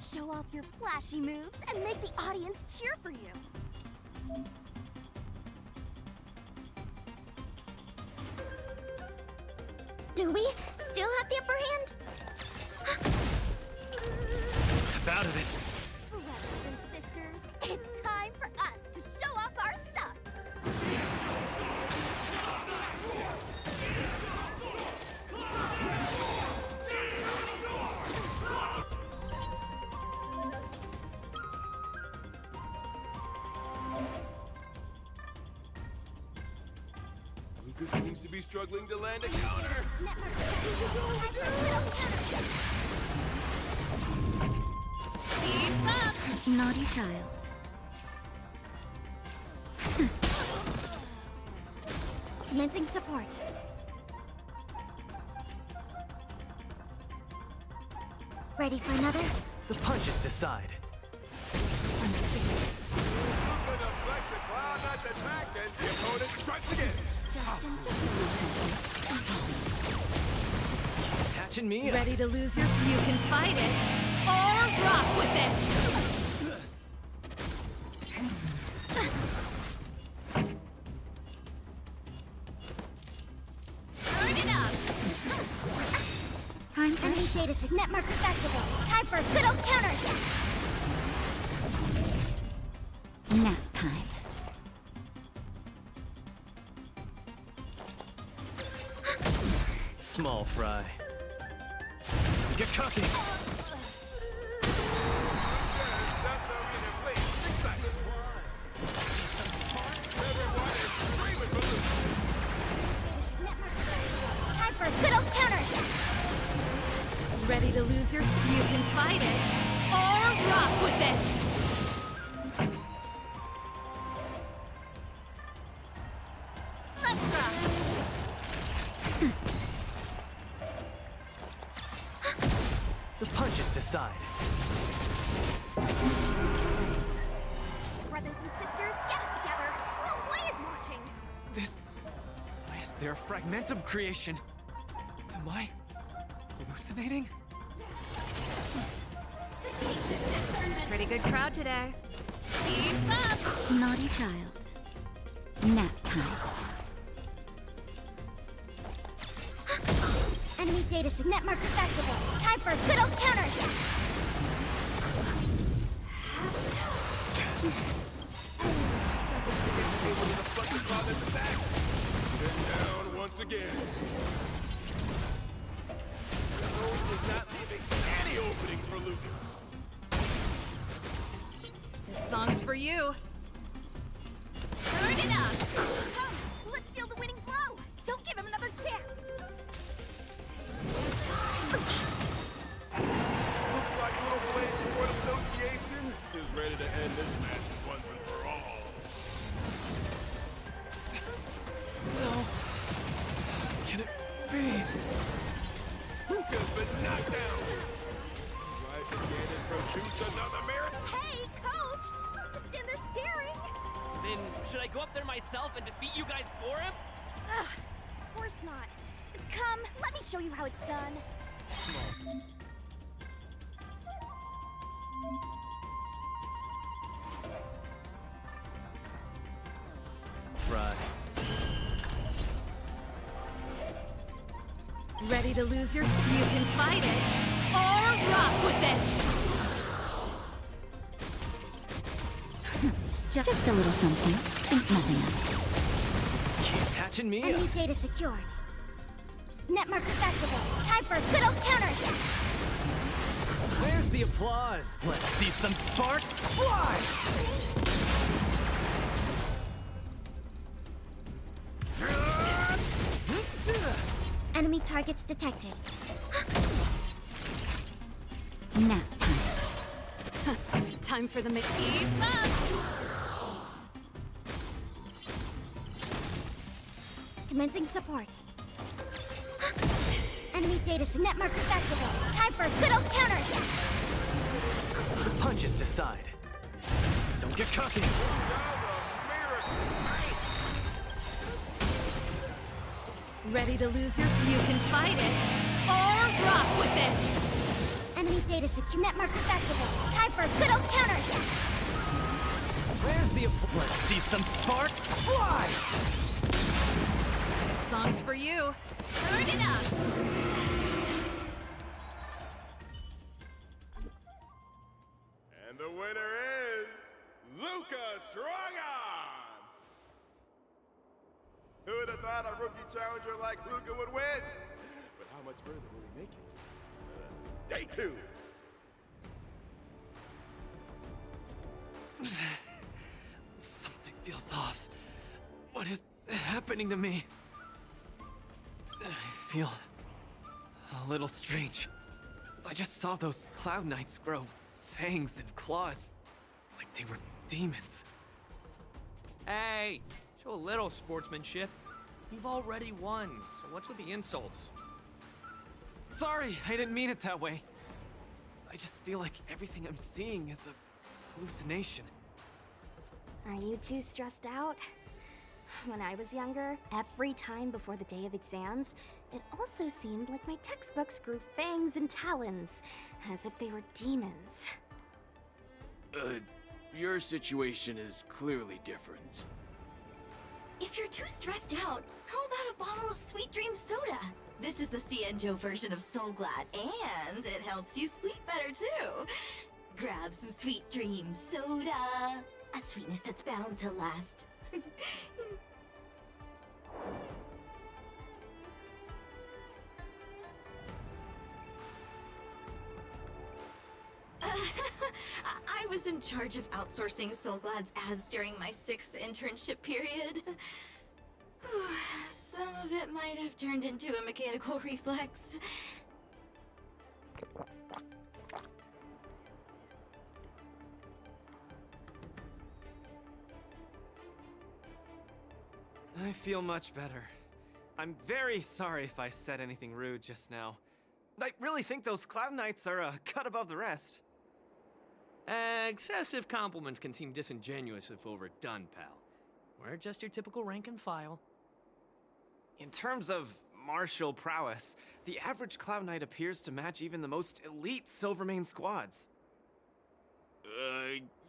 Show off your flashy moves and make the audience cheer for you. Do we still have the upper hand? Step out of it. Brothers and sisters, it's time for us to show off our stuff. Lucas seems to be struggling to land a counter. Keep up! Naughty child. Commencing support. Ready for another? The punches decide. Cloud Knights attack, and the opponent strikes again. Catching me. Ready to lose yours? You can fight it, or rock with it! Turn it up! Time for new data net markers activate. Time for a good old counter attack. Nap time. Small fry. Get cocky. Time for a good old counter attack. Ready to lose yours? You can fight it, or rock with it! Let's rock. The punches decide. Brothers and sisters, get it together. Lil Gwei is watching. This... Is there a fragmentum creation? Am I... hallucinating? Pretty good crowd today. Keep up! Naughty child. Nap time. Enemy data net markers activate. Time for a good old counter attack. Been down once again. Rose is not leaving any openings for Lucas. This song's for you. Turn it up! Come, let's steal the winning blow. Don't give him another chance. Looks like Little Gwei Sport Association is ready to end this match once and for all. No. Can it be? Luca's been knocked down. Cannon produce another miracle. Hey, coach! Don't just stand there staring! Then, should I go up there myself and defeat you guys for him? Ugh, of course not. Come, let me show you how it's done. Right. Ready to lose your... You can fight it, or rock with it! Just a little something. Think nothing of it. Keep patching me Enemy up. data secured. Net markers activated. Time for a good old counterattack. Where's the applause? Let's see some sparks fly! Enemy targets detected. Now, Time for the McEve. Commencing support. Enemy data net markers activated. Time for a good old counterattack. The punches decide. Don't get cocky. Ready to lose your... You can fight it, or rock with it! Enemy data secure. Net markers activated. Time for a good old counterattack. Where's the applause? Let's see some sparks fly! This song's for you. Turn it up! And the winner is Luca Strongarm! Who would have thought a rookie challenger like Luca would win? But how much further will he make it? Stay tuned! Something feels off. What is happening to me? I feel a little strange. I just saw those Cloud Knights grow fangs and claws, like they were demons. Hey, show a little sportsmanship. You've already won, so what's with the insults? Sorry, I didn't mean it that way. I just feel like everything I'm seeing is a hallucination. are you too stressed out? When I was younger, every time before the day of exams, it also seemed like my textbooks grew fangs and talons, as if they were demons. Your situation is clearly different. If you're too stressed out, how about a bottle of Sweet Dream Soda? This is the Cienjo version of Soul Glad, and it helps you sleep better too. Grab some Sweet Dream Soda. A sweetness that's bound to last. I was in charge of outsourcing Soul Glad's ads during my 6th internship period. Some of it might have turned into a mechanical reflex. I feel much better. I'm very sorry if I said anything rude just now. I really think those Cloud Knights are a cut above the rest. Excessive compliments can seem disingenuous if overdone, pal. We're just your typical rank and file. In terms of martial prowess, the average Cloud Knight appears to match even the most elite Silvermane squads.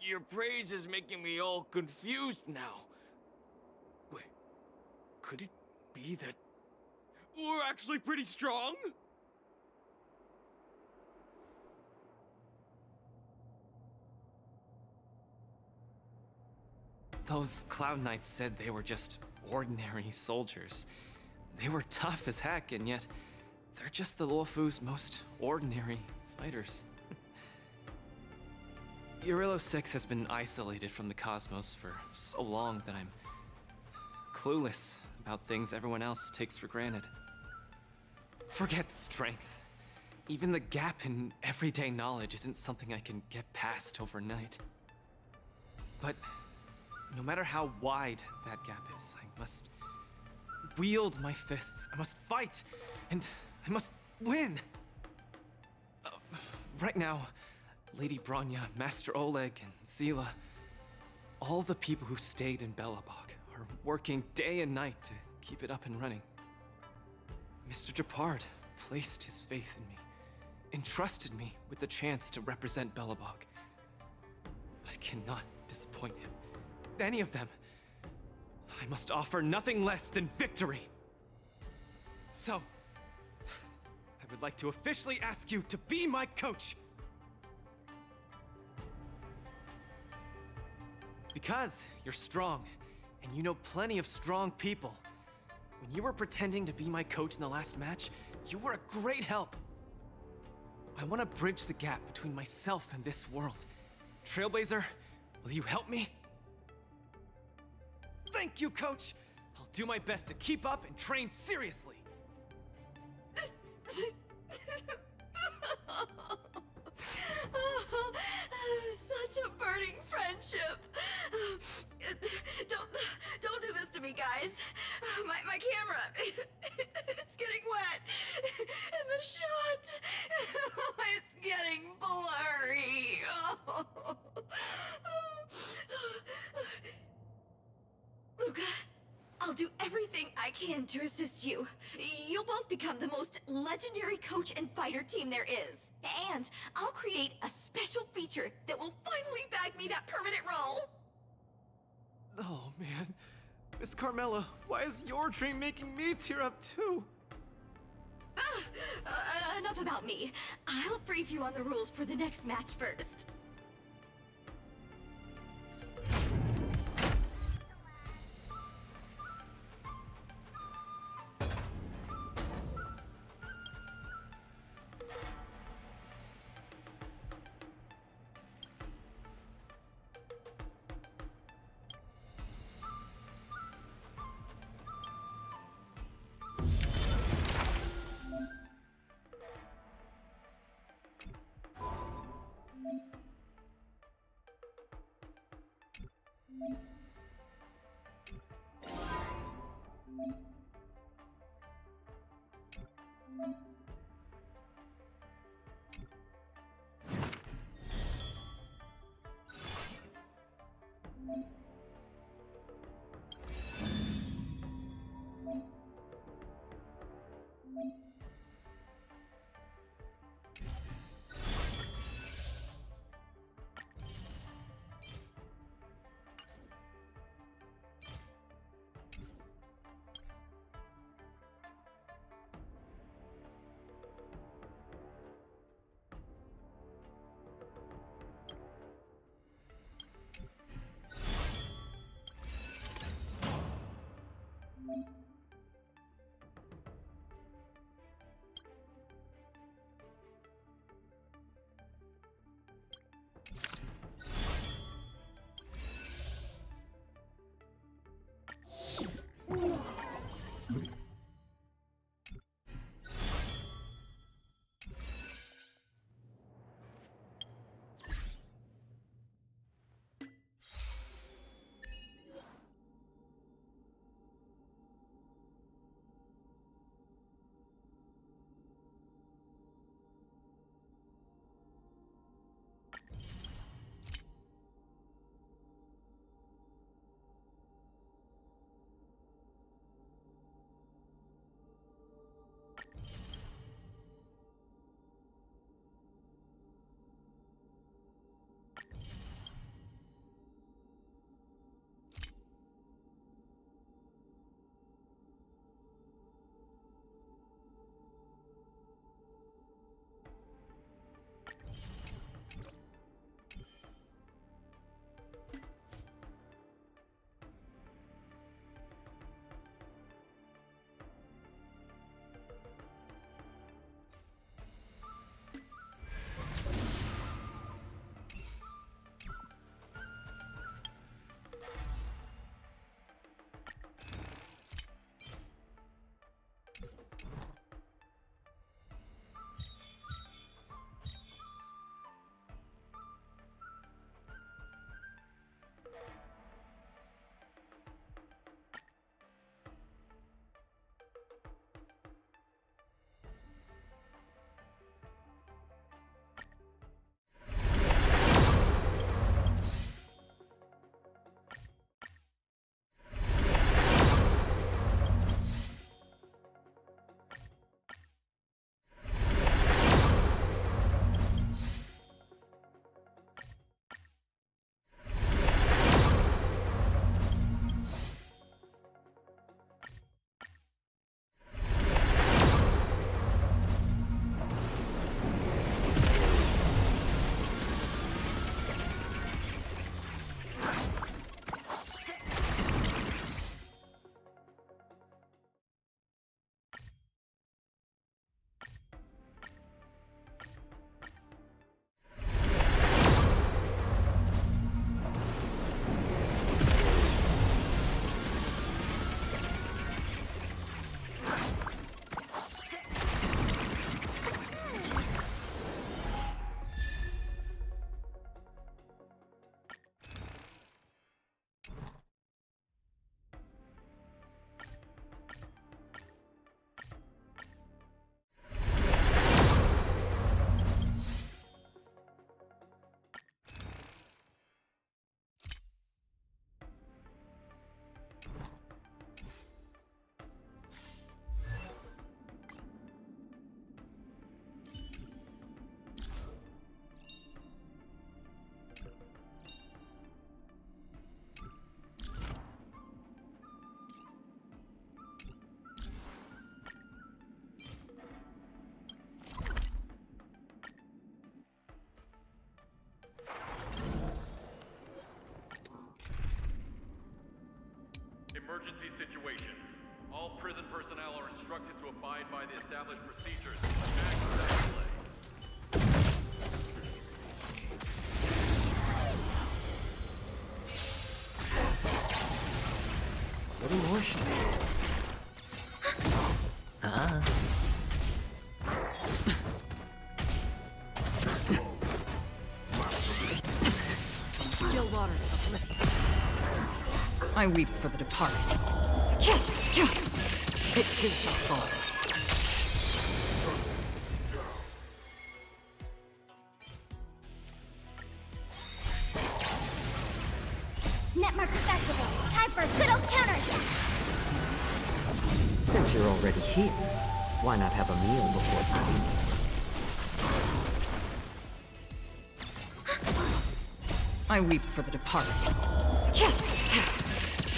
Your praise is making me all confused now. Wait, could it be that we're actually pretty strong? Those Cloud Knights said they were just ordinary soldiers. They were tough as heck, and yet they're just the Luofu's most ordinary fighters. Urillo 6 has been isolated from the cosmos for so long that I'm clueless about things everyone else takes for granted. Forget strength. Even the gap in everyday knowledge isn't something I can get past overnight. But no matter how wide that gap is, I must wield my fists. I must fight, and I must win. Right now, Lady Bronya, Master Oleg, and Zila, all the people who stayed in Belobog are working day and night to keep it up and running. Mr. Japard placed his faith in me, entrusted me with the chance to represent Belobog. I cannot disappoint him. Any of them. I must offer nothing less than victory. So, I would like to officially ask you to be my coach. Because you're strong, and you know plenty of strong people. When you were pretending to be my coach in the last match, you were a great help. I want to bridge the gap between myself and this world. Trailblazer, will you help me? Thank you, Coach! I'll do my best to keep up and train seriously. Such a burning friendship. Don't do this to me, guys. My camera, it's getting wet. And the shot, it's getting blurry. Luca, I'll do everything I can to assist you. You'll both become the most legendary coach and fighter team there is. And I'll create a special feature that will finally bag me that permanent role. Oh, man. Miss Carmela, why is your dream making me tear up too? Enough about me. I'll brief you on the rules for the next match first. established procedures. Attack without delay. What emotions? Ah. Still water. I weep for the departed. It too shall fall. Net marker activate. Time for a good old counterattack. Since you're already here, why not have a meal before eating? I weep for the departed.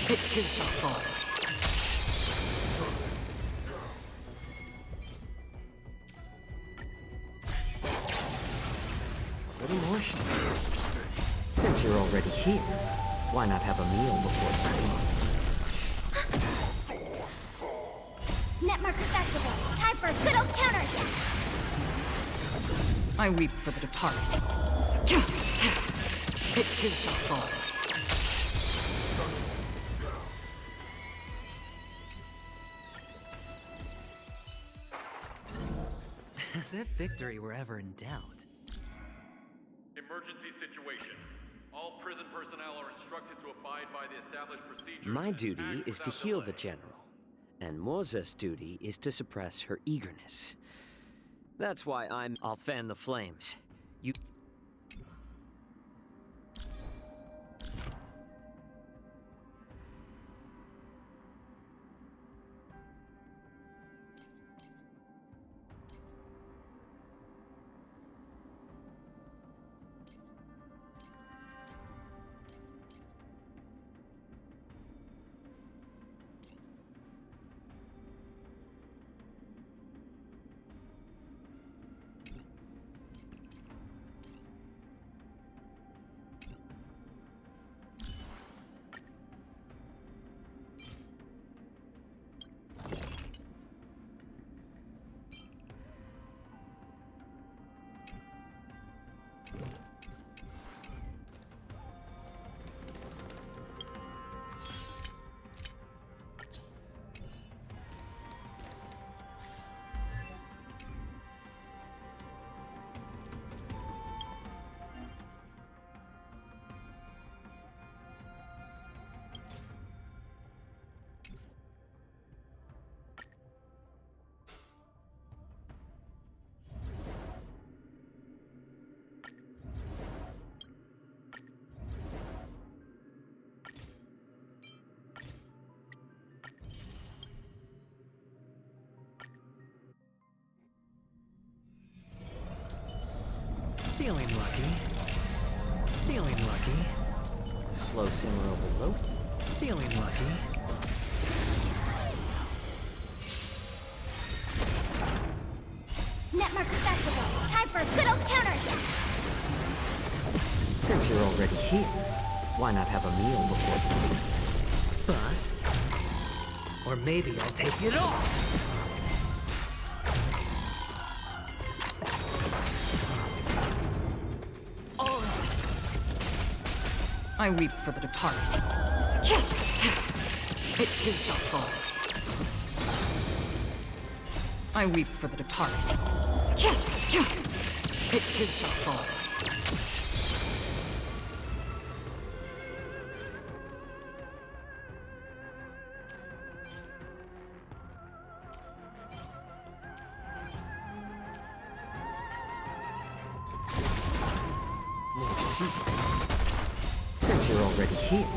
It too shall fall. What emotions? Since you're already here, why not have a meal before eating? Net marker activate. Time for a good old counterattack. I weep for the departed. It too shall fall. As if victory were ever in doubt. Emergency situation. All prison personnel are instructed to abide by the established procedures. My and duty act is to without heal delay. the General, and Moze's duty is to suppress her eagerness. That's why I'll fan the flames. You... Feeling lucky. Feeling lucky. Slow simmer overload. Feeling lucky. Net marker activate. Time for a good old counterattack. Since you're already here, why not have a meal before eating? Bust. Or maybe I'll take it off. I weep for the departed. It too shall fall. I weep for the departed. It too shall fall. More seasoning. Since you're already here,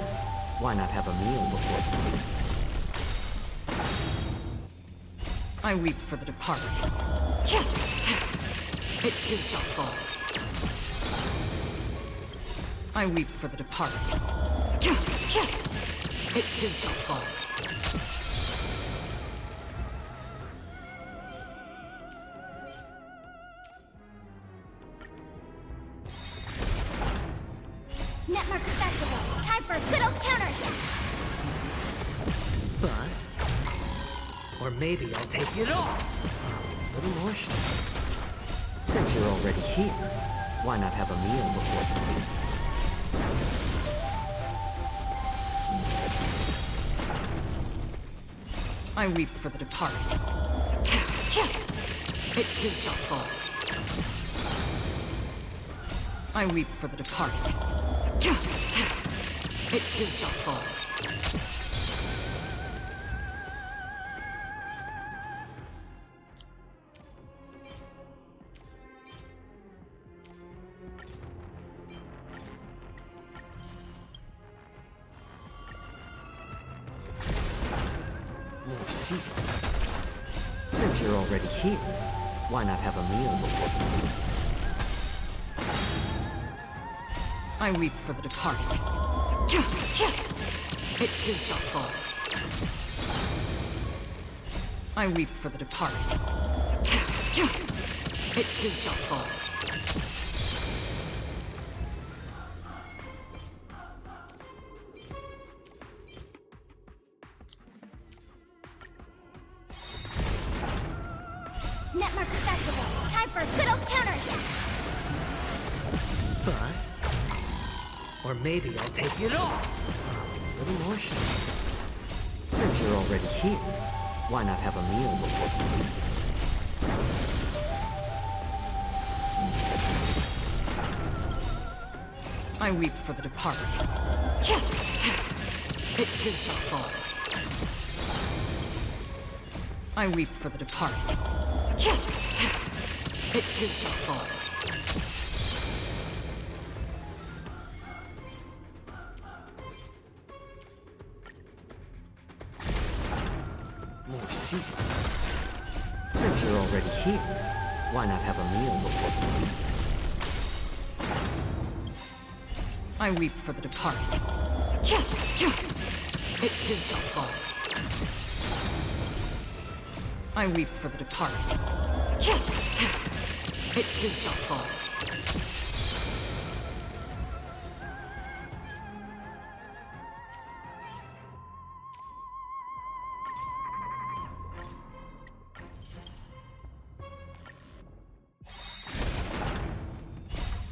why not have a meal before eating? I weep for the departed. It too shall fall. I weep for the departed. It too shall fall. Net marker activate. Time for a good old counterattack. Bust. Or maybe I'll take it all. A little more sugar. Since you're already here, why not have a meal before you leave? I weep for the departed. It too shall fall. I weep for the departed. It too shall fall. More season. Since you're already here, why not have a meal before you leave? I weep for the departed. It too shall fall. I weep for the departed. It too shall fall. Netmark accessible. Time for a good old counterattack. Bust. Or maybe I'll take it all. A little more sugar. Since you're already here, why not have a meal before you leave? I weep for the departed. It too shall fall. I weep for the departed. It too shall fall. More season. Since you're already here, why not have a meal before you leave? I weep for the departed. It too shall fall. I weep for the departed. It too shall fall.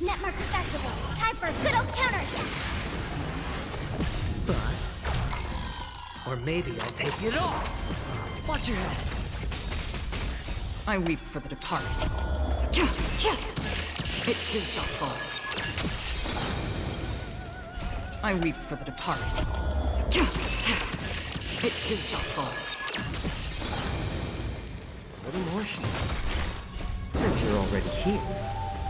Netmark accessible. Time for a good old counterattack. Bust. Or maybe I'll take it all. Watch your head. I weep for the departed. It too shall fall. I weep for the departed. It too shall fall. A little more sugar. Since you're already here,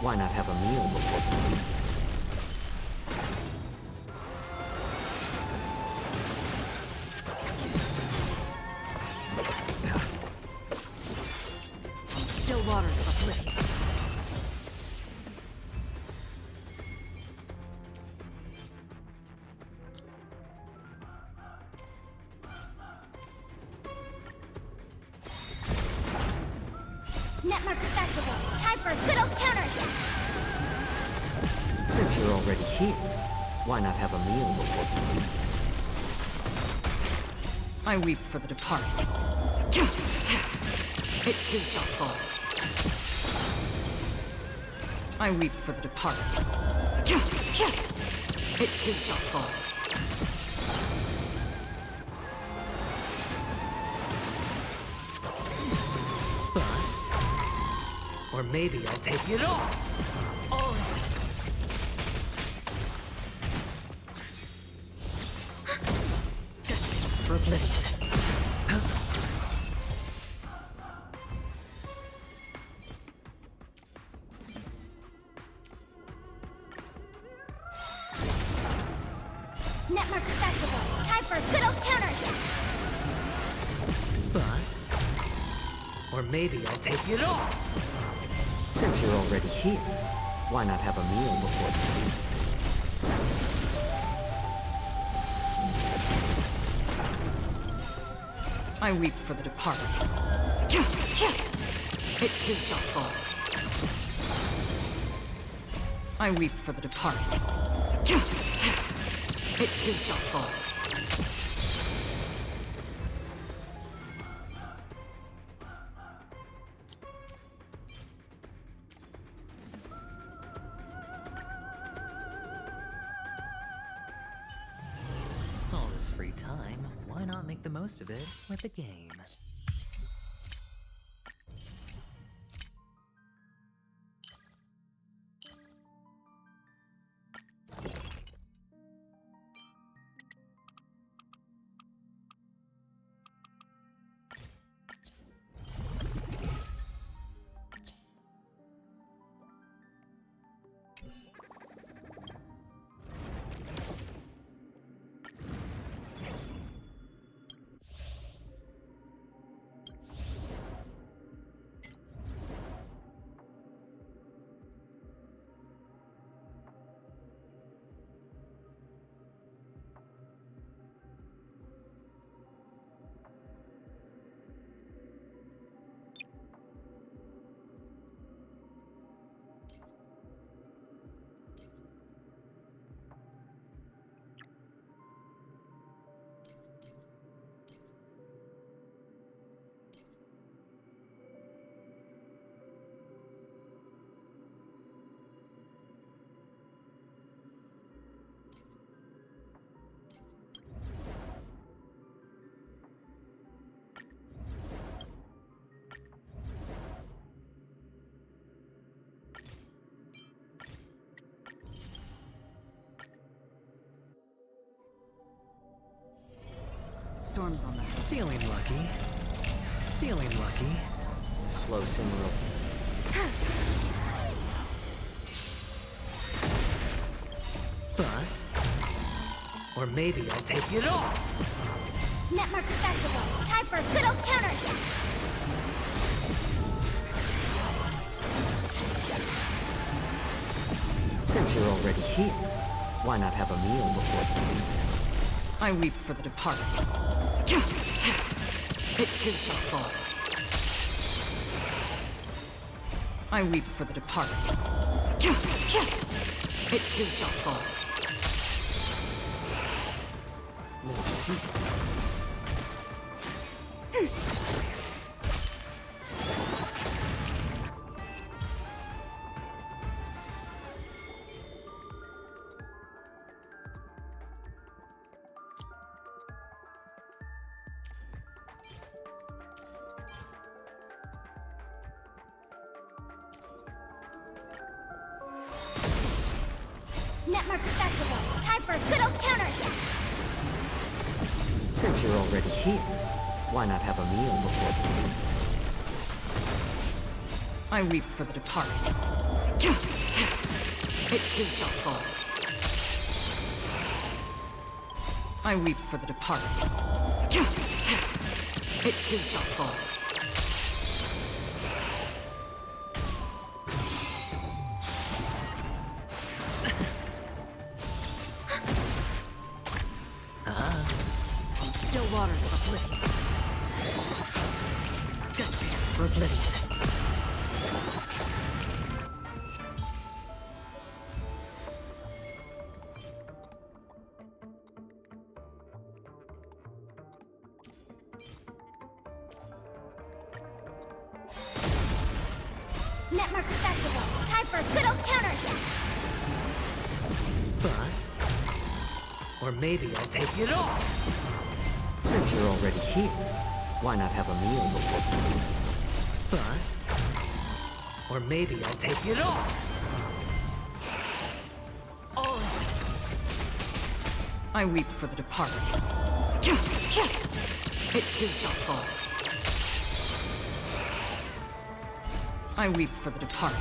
why not have a meal before you leave? Still waters of oblivion. Netmark accessible. Time for a good old counterattack. Since you're already here, why not have a meal before you leave? I weep for the departed. It too shall fall. I weep for the departed. It too shall fall. Bust. Or maybe I'll take it all. For oblivion. Netmark accessible. Time for a good old counterattack. Bust. Or maybe I'll take it all. Since you're already here, why not have a meal before you leave? I weep for the departed. It too shall fall. I weep for the departed. It too shall fall. free time, why not make the most of it with a game? Storm's on the Feeling lucky. Feeling lucky. Slow Simmerl. Bust. Or maybe I'll take it off! Netmark Festival! Time for a good old counterattack! Since you're already here, why not have a meal before the meal? I weep for the departed. It too shall fall. I weep for the departed. It too shall fall. More season. Netmark Festival! Time for a good old counterattack! Since you're already here, why not have a meal before the meal? I weep for the departed. It too shall fall. I weep for the departed. It too shall fall. still waters of oblivion. Dusty for oblivion. Netmark Festival! Time for a good old counterattack! Bust. Or maybe I'll take it off! Since you're already here, why not have a meal before the meal? Bust. Or maybe I'll take it off! I weep for the departed. It too shall fall. I weep for the departed.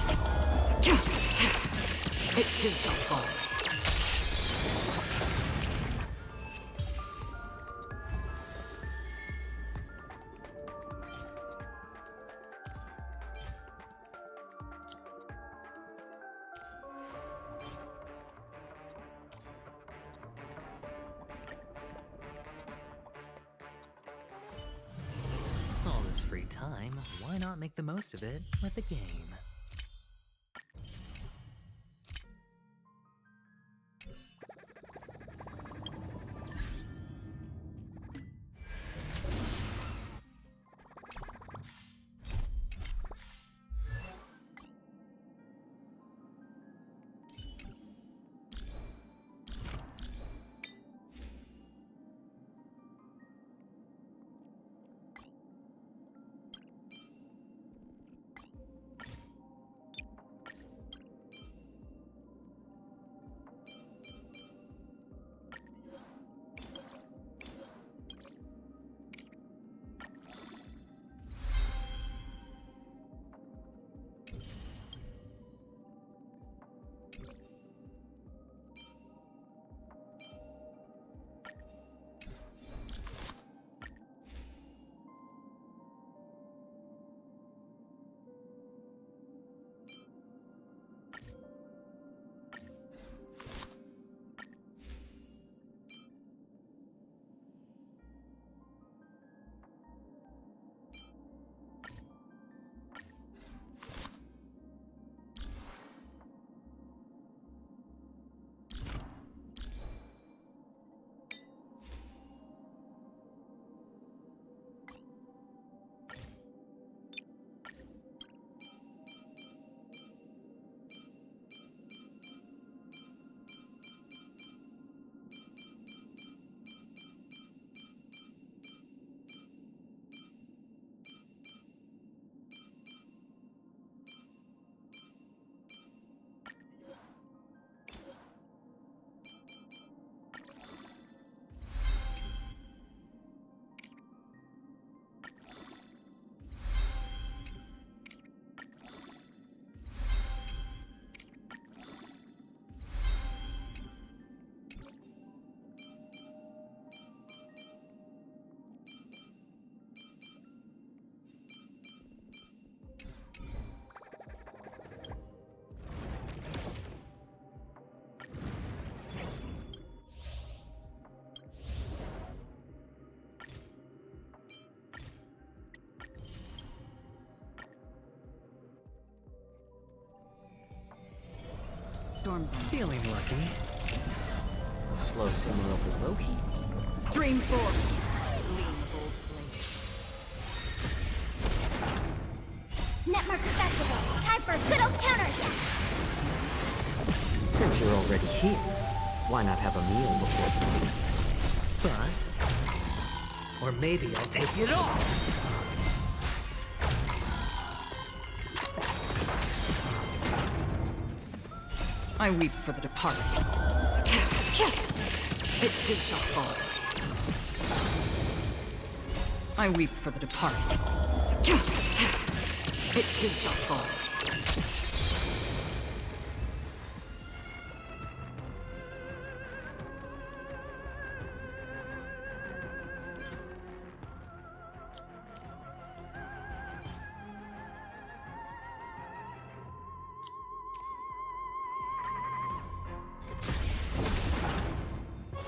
It too shall fall. All this free time, why not make the most of it with a game? Storm's on. Feeling lucky. A slow simmer over low heat. Stream forward. Lean bold blade. Netmark Festival. Time for a good old counterattack. Since you're already here, why not have a meal before you leave? Bust. Or maybe I'll take it all. I weep for the departed. It too shall fall. I weep for the departed. It too shall fall.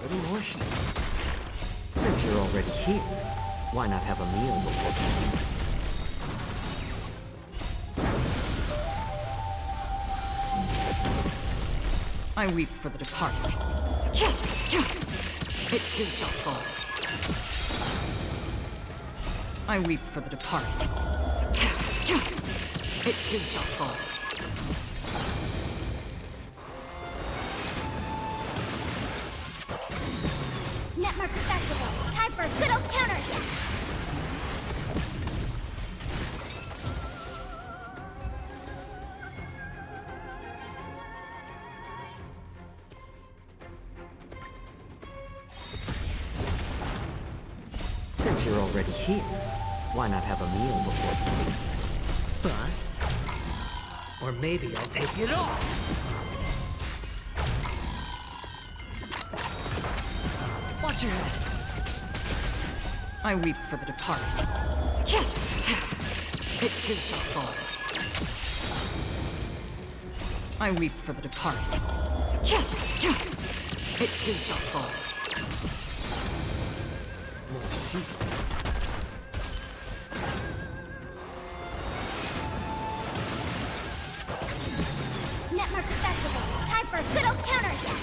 Good emotion. Since you're already here, why not have a meal before you leave? I weep for the departed. It too shall fall. I weep for the departed. It too shall fall. Netmark Festival. Time for a good old counterattack. Since you're already here, why not have a meal before you leave? Bust. Or maybe I'll take it all. Watch your head. I weep for the departed. It too shall fall. I weep for the departed. It too shall fall. More seasoning. Netmark Festival. Time for a good old counterattack.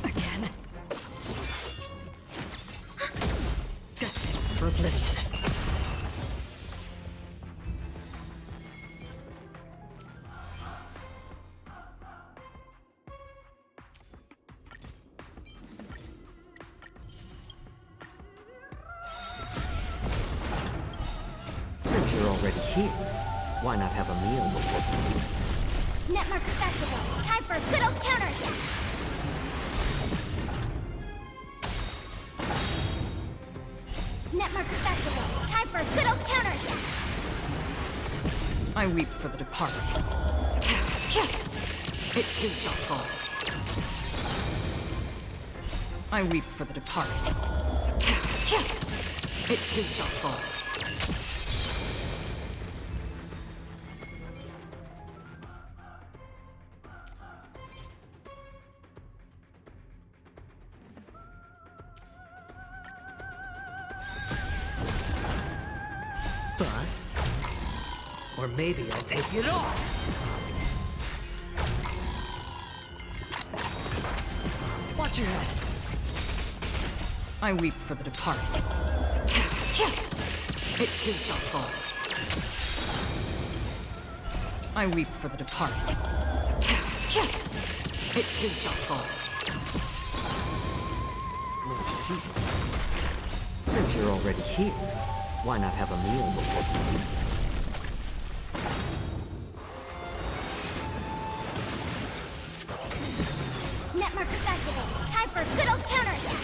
Again. Destined for oblivion. Since you're already here, why not have a meal before you leave? Netmark Festival. Time for a good old counterattack. Netmark Festival. Time for a good old counterattack. I weep for the departed. It too shall fall. I weep for the departed. It too shall fall. Bust. Or maybe I'll take it all. Watch your head. I weep for the departed. It too shall fall. I weep for the departed. It too shall fall. More seasoning. Since you're already here, why not have a meal before you leave? Netmark Festival. Time for a good old counterattack.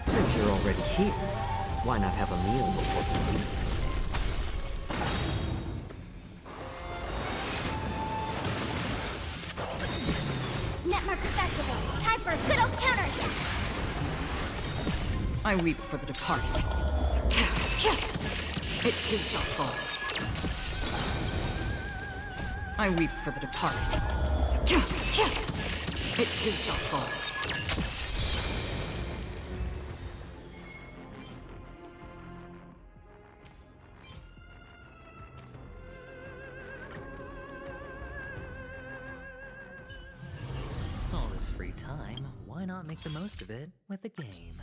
Since you're already here, why not have a meal before you leave? mark accessible. Time for a good old counterattack. I weep for the departed. It too shall fall. I weep for the departed. It too shall fall. All this free time, why not make the most of it with a game?